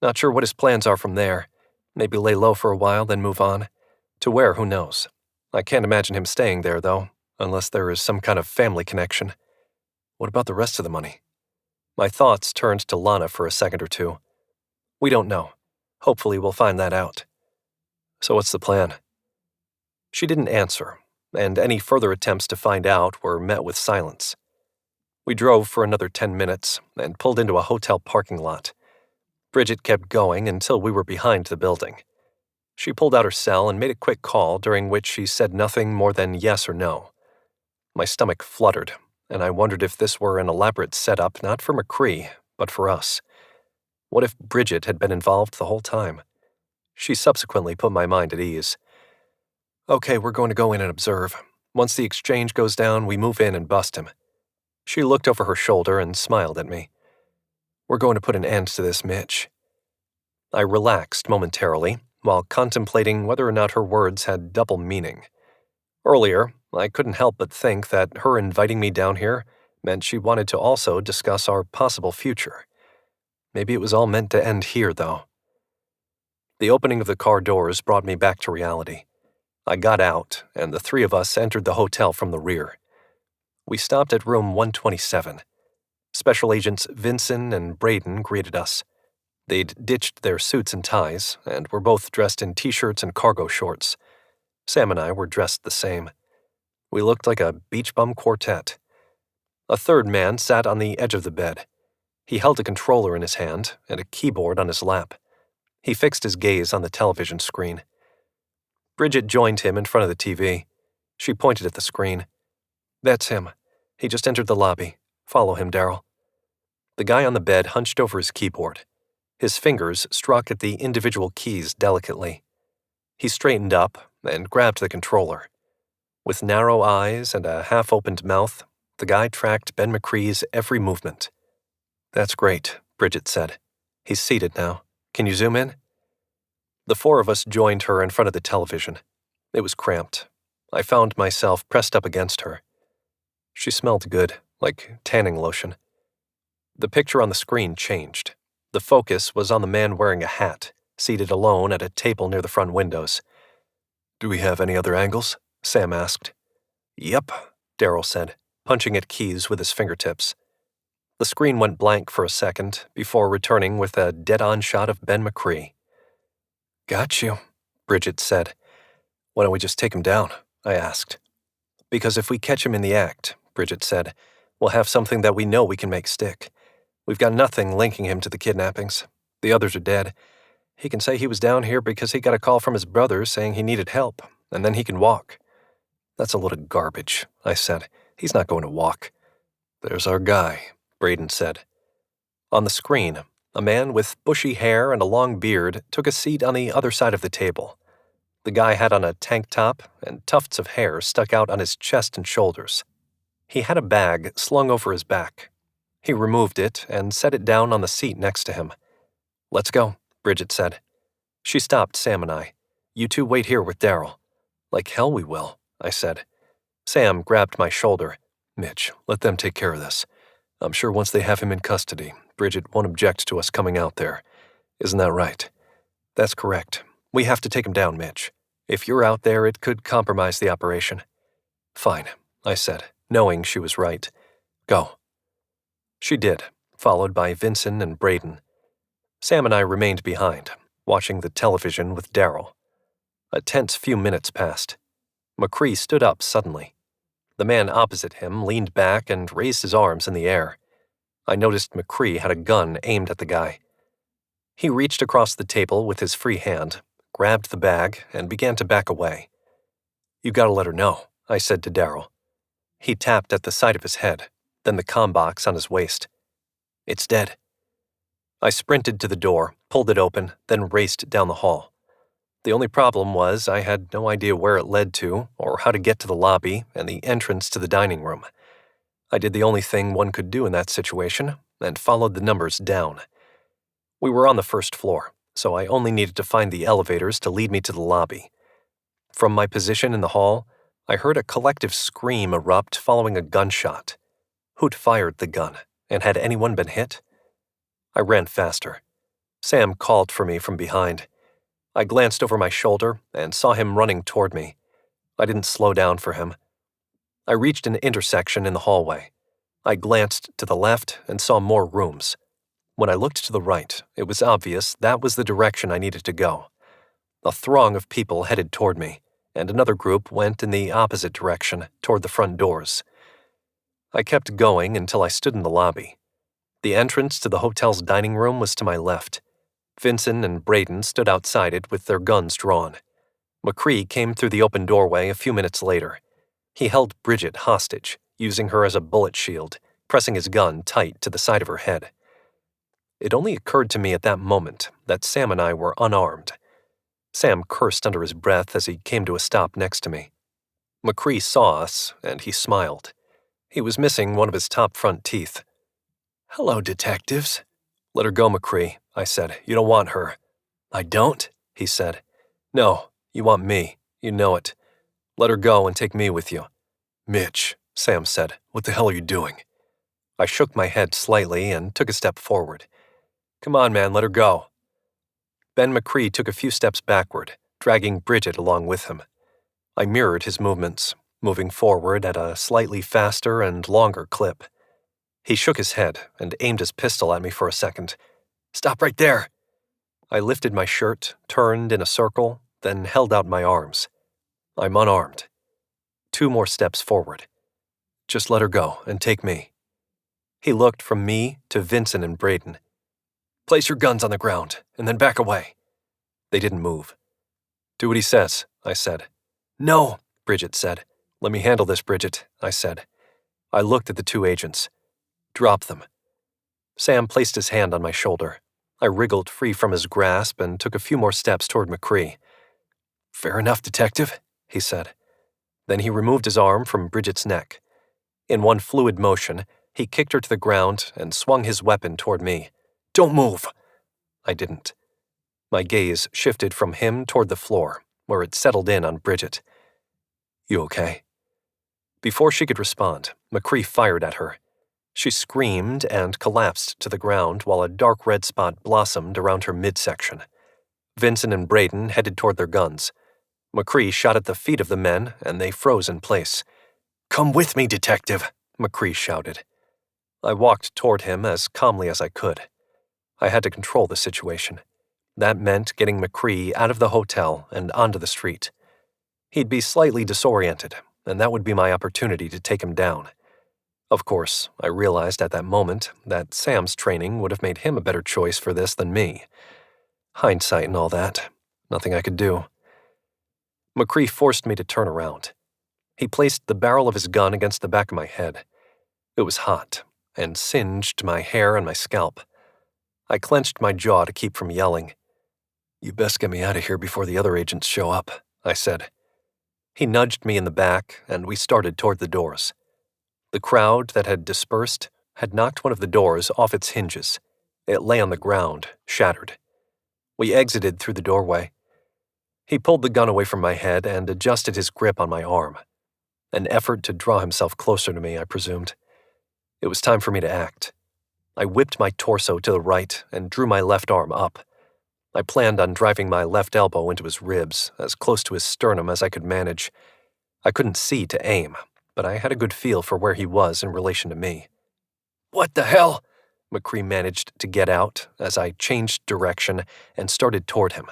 "Not sure what his plans are from there. Maybe lay low for a while, then move on. To where, who knows? I can't imagine him staying there, though, unless there is some kind of family connection. What about the rest of the money? My thoughts turned to Lana for a second or two. We don't know. Hopefully we'll find that out. So what's the plan? She didn't answer, and any further attempts to find out were met with silence. We drove for another 10 minutes and pulled into a hotel parking lot. Bridget kept going until we were behind the building. She pulled out her cell and made a quick call, during which she said nothing more than yes or no. My stomach fluttered, and I wondered if this were an elaborate setup not for McCree, but for us. What if Bridget had been involved the whole time? She subsequently put my mind at ease. Okay, we're going to go in and observe. Once the exchange goes down, we move in and bust him. She looked over her shoulder and smiled at me. We're going to put an end to this, Mitch. I relaxed momentarily, while contemplating whether or not her words had double meaning. Earlier, I couldn't help but think that her inviting me down here meant she wanted to also discuss our possible future. Maybe it was all meant to end here, though. The opening of the car doors brought me back to reality. I got out, and the three of us entered the hotel from the rear. We stopped at room 127. Special Agents Vinson and Braden greeted us. They'd ditched their suits and ties, and were both dressed in t-shirts and cargo shorts. Sam and I were dressed the same. We looked like a beach bum quartet. A third man sat on the edge of the bed. He held a controller in his hand and a keyboard on his lap. He fixed his gaze on the television screen. Bridget joined him in front of the TV. She pointed at the screen. That's him. He just entered the lobby. Follow him, Daryl. The guy on the bed hunched over his keyboard. His fingers struck at the individual keys delicately. He straightened up and grabbed the controller. With narrow eyes and a half-opened mouth, the guy tracked Ben McCree's every movement. That's great, Bridget said. He's seated now. Can you zoom in? The four of us joined her in front of the television. It was cramped. I found myself pressed up against her. She smelled good, like tanning lotion. The picture on the screen changed. The focus was on the man wearing a hat, seated alone at a table near the front windows. Do we have any other angles? Sam asked. Yep, Daryl said, punching at keys with his fingertips. The screen went blank for a second before returning with a dead-on shot of Ben McCree. Got you, Bridget said. Why don't we just take him down? I asked. Because if we catch him in the act, Bridget said, we'll have something that we know we can make stick. We've got nothing linking him to the kidnappings. The others are dead. He can say he was down here because he got a call from his brother saying he needed help, and then he can walk. That's a load of garbage, I said. He's not going to walk. There's our guy, Braden said. On the screen, a man with bushy hair and a long beard took a seat on the other side of the table. The guy had on a tank top, and tufts of hair stuck out on his chest and shoulders. He had a bag slung over his back. He removed it and set it down on the seat next to him. Let's go, Bridget said. She stopped Sam and I. You two wait here with Daryl. Like hell we will, I said. Sam grabbed my shoulder. Mitch, let them take care of this. I'm sure once they have him in custody, Bridget won't object to us coming out there. Isn't that right? That's correct. We have to take him down, Mitch. If you're out there, it could compromise the operation. Fine, I said, knowing she was right. Go. She did, followed by Vincent and Braden. Sam and I remained behind, watching the television with Daryl. A tense few minutes passed. McCree stood up suddenly. The man opposite him leaned back and raised his arms in the air. I noticed McCree had a gun aimed at the guy. He reached across the table with his free hand, grabbed the bag, and began to back away. You gotta let her know, I said to Daryl. He tapped at the side of his head, then the comm box on his waist. It's dead. I sprinted to the door, pulled it open, then raced down the hall. The only problem was I had no idea where it led to or how to get to the lobby and the entrance to the dining room. I did the only thing one could do in that situation and followed the numbers down. We were on the first floor, so I only needed to find the elevators to lead me to the lobby. From my position in the hall, I heard a collective scream erupt following a gunshot. Who'd fired the gun, and had anyone been hit? I ran faster. Sam called for me from behind. I glanced over my shoulder and saw him running toward me. I didn't slow down for him. I reached an intersection in the hallway. I glanced to the left and saw more rooms. When I looked to the right, it was obvious that was the direction I needed to go. A throng of people headed toward me, and another group went in the opposite direction, toward the front doors. I kept going until I stood in the lobby. The entrance to the hotel's dining room was to my left. Vincent and Braden stood outside it with their guns drawn. McCree came through the open doorway a few minutes later. He held Bridget hostage, using her as a bullet shield, pressing his gun tight to the side of her head. It only occurred to me at that moment that Sam and I were unarmed. Sam cursed under his breath as he came to a stop next to me. McCree saw us, and he smiled. He was missing one of his top front teeth. "Hello, detectives." "Let her go, McCree," I said. "You don't want her." "I don't?" he said. "No, you want me. You know it. Let her go and take me with you." "Mitch," Sam said, "what the hell are you doing?" I shook my head slightly and took a step forward. "Come on, man, let her go." Ben McCree took a few steps backward, dragging Bridget along with him. I mirrored his movements, moving forward at a slightly faster and longer clip. He shook his head and aimed his pistol at me for a second. "Stop right there!" I lifted my shirt, turned in a circle, then held out my arms. I'm unarmed. 2 more steps forward. "Just let her go and take me." He looked from me to Vincent and Braden. "Place your guns on the ground, and then back away." They didn't move. "Do what he says," I said. "No," Bridget said. "Let me handle this, Bridget," I said. I looked at the 2 agents. "Drop them." Sam placed his hand on my shoulder. I wriggled free from his grasp and took a few more steps toward McCree. "Fair enough, detective," he said. Then he removed his arm from Bridget's neck. In one fluid motion, he kicked her to the ground and swung his weapon toward me. "Don't move!" I didn't. My gaze shifted from him toward the floor, where it settled in on Bridget. "You okay?" Before she could respond, McCree fired at her. She screamed and collapsed to the ground while a dark red spot blossomed around her midsection. Vincent and Braden headed toward their guns. McCree shot at the feet of the men, and they froze in place. "Come with me, detective," McCree shouted. I walked toward him as calmly as I could. I had to control the situation. That meant getting McCree out of the hotel and onto the street. He'd be slightly disoriented, and that would be my opportunity to take him down. Of course, I realized at that moment that Sam's training would have made him a better choice for this than me. Hindsight and all that, nothing I could do. McCree forced me to turn around. He placed the barrel of his gun against the back of my head. It was hot, and singed my hair and my scalp. I clenched my jaw to keep from yelling. "You best get me out of here before the other agents show up," I said. He nudged me in the back, and we started toward the doors. The crowd that had dispersed had knocked one of the doors off its hinges. It lay on the ground, shattered. We exited through the doorway. He pulled the gun away from my head and adjusted his grip on my arm. An effort to draw himself closer to me, I presumed. It was time for me to act. I whipped my torso to the right and drew my left arm up. I planned on driving my left elbow into his ribs, as close to his sternum as I could manage. I couldn't see to aim, but I had a good feel for where he was in relation to me. "What the hell?" McCree managed to get out as I changed direction and started toward him.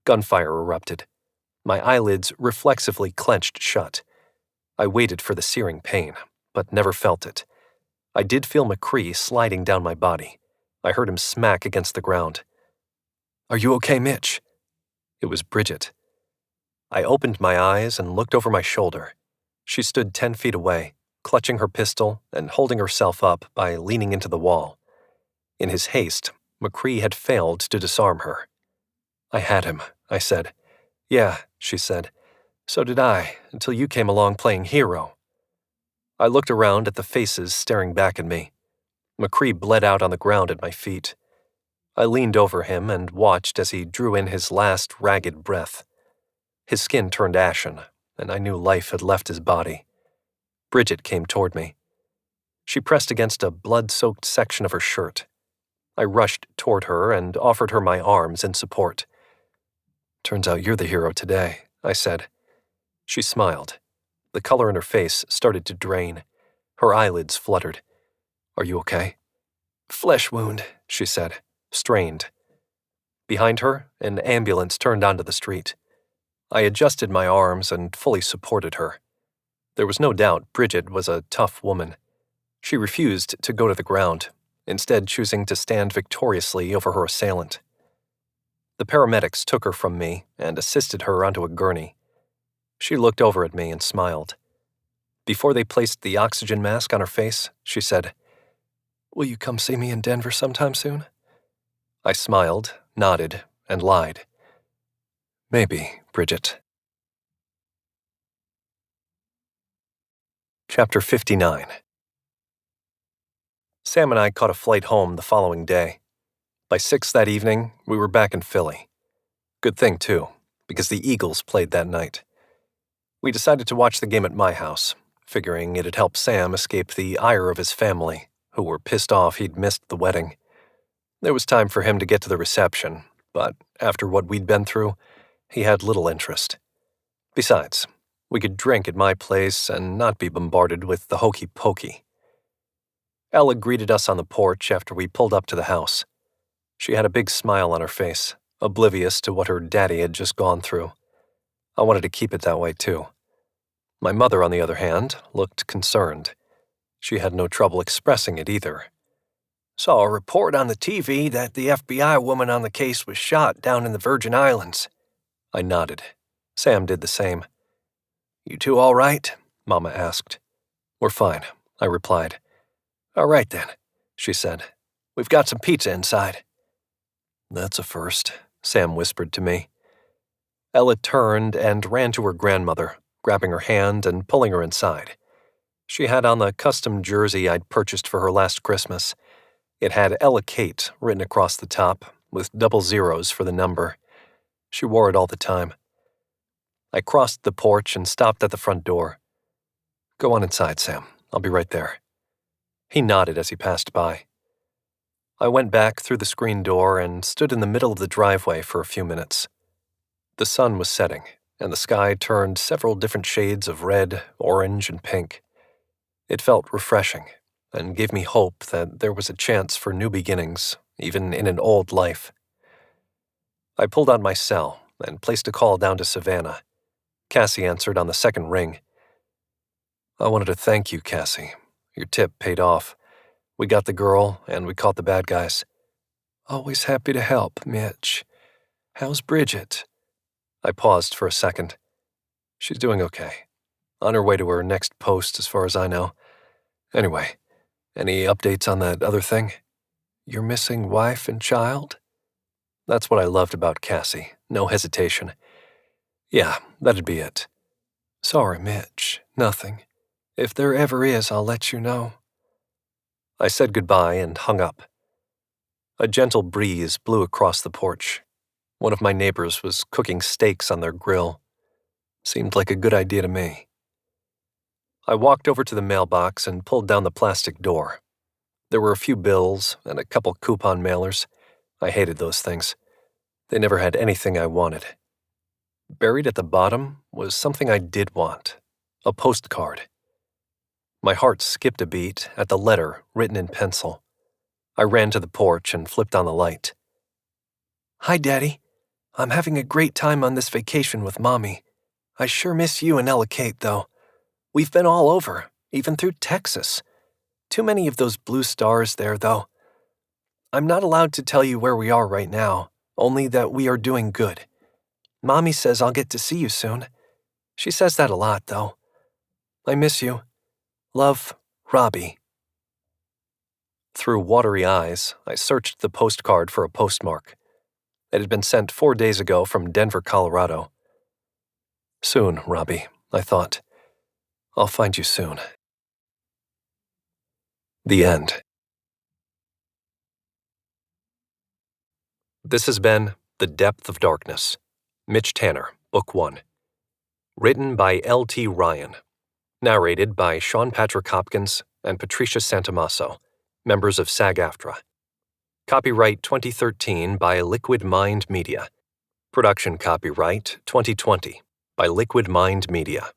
Gunfire erupted. My eyelids reflexively clenched shut. I waited for the searing pain, but never felt it. I did feel McCree sliding down my body. I heard him smack against the ground. "Are you okay, Mitch?" It was Bridget. I opened my eyes and looked over my shoulder. She stood 10 feet away, clutching her pistol and holding herself up by leaning into the wall. In his haste, McCree had failed to disarm her. "I had him," I said. "Yeah," she said. "So did I, until you came along playing hero." I looked around at the faces staring back at me. McCree bled out on the ground at my feet. I leaned over him and watched as he drew in his last ragged breath. His skin turned ashen, and I knew life had left his body. Bridget came toward me. She pressed against a blood-soaked section of her shirt. I rushed toward her and offered her my arms in support. Turns out you're the hero today, I said. She smiled. The color in her face started to drain. Her eyelids fluttered. Are you okay? Flesh wound, she said, strained. Behind her, an ambulance turned onto the street. I adjusted my arms and fully supported her. There was no doubt Bridget was a tough woman. She refused to go to the ground, instead choosing to stand victoriously over her assailant. The paramedics took her from me and assisted her onto a gurney. She looked over at me and smiled. Before they placed the oxygen mask on her face, she said, "Will you come see me in Denver sometime soon?" I smiled, nodded, and lied. Maybe, Bridget. Chapter 59. Sam and I caught a flight home the following day. By 6 that evening, we were back in Philly. Good thing, too, because the Eagles played that night. We decided to watch the game at my house, figuring it'd help Sam escape the ire of his family, who were pissed off he'd missed the wedding. There was time for him to get to the reception, but after what we'd been through, he had little interest. Besides, we could drink at my place and not be bombarded with the hokey-pokey. Ella greeted us on the porch after we pulled up to the house. She had a big smile on her face, oblivious to what her daddy had just gone through. I wanted to keep it that way, too. My mother, on the other hand, looked concerned. She had no trouble expressing it either. "Saw a report on the TV that the FBI woman on the case was shot down in the Virgin Islands." I nodded. Sam did the same. "You two all right?" Mama asked. We're fine, I replied. "All right then," she said. "We've got some pizza inside." That's a first, Sam whispered to me. Ella turned and ran to her grandmother, grabbing her hand and pulling her inside. She had on the custom jersey I'd purchased for her last Christmas. It had Ella Kate written across the top, with double zeros for the number. She wore it all the time. I crossed the porch and stopped at the front door. Go on inside, Sam. I'll be right there. He nodded as he passed by. I went back through the screen door and stood in the middle of the driveway for a few minutes. The sun was setting, and the sky turned several different shades of red, orange, and pink. It felt refreshing, and gave me hope that there was a chance for new beginnings, even in an old life. I pulled out my cell and placed a call down to Savannah. Cassie answered on the second ring. I wanted to thank you, Cassie. Your tip paid off. We got the girl, and we caught the bad guys. "Always happy to help, Mitch. How's Bridget?" I paused for a second. She's doing okay. On her way to her next post, as far as I know. Anyway, any updates on that other thing? "Your missing wife and child?" That's what I loved about Cassie. No hesitation. Yeah, that'd be it. "Sorry, Mitch. Nothing. If there ever is, I'll let you know." I said goodbye and hung up. A gentle breeze blew across the porch. One of my neighbors was cooking steaks on their grill. Seemed like a good idea to me. I walked over to the mailbox and pulled down the plastic door. There were a few bills and a couple coupon mailers. I hated those things. They never had anything I wanted. Buried at the bottom was something I did want. A postcard. My heart skipped a beat at the letter written in pencil. I ran to the porch and flipped on the light. "Hi, Daddy. I'm having a great time on this vacation with Mommy. I sure miss you and Ella Kate, though. We've been all over, even through Texas. Too many of those blue stars there, though. I'm not allowed to tell you where we are right now, only that we are doing good. Mommy says I'll get to see you soon. She says that a lot, though. I miss you. Love, Robbie." Through watery eyes, I searched the postcard for a postmark. It had been sent 4 days ago from Denver, Colorado. Soon, Robbie, I thought. I'll find you soon. The end. This has been The Depth of Darkness. Mitch Tanner, Book 1. Written by L.T. Ryan. Narrated by Sean Patrick Hopkins and Patricia Santamasso, members of SAG-AFTRA. Copyright 2013 by Liquid Mind Media. Production copyright 2020 by Liquid Mind Media.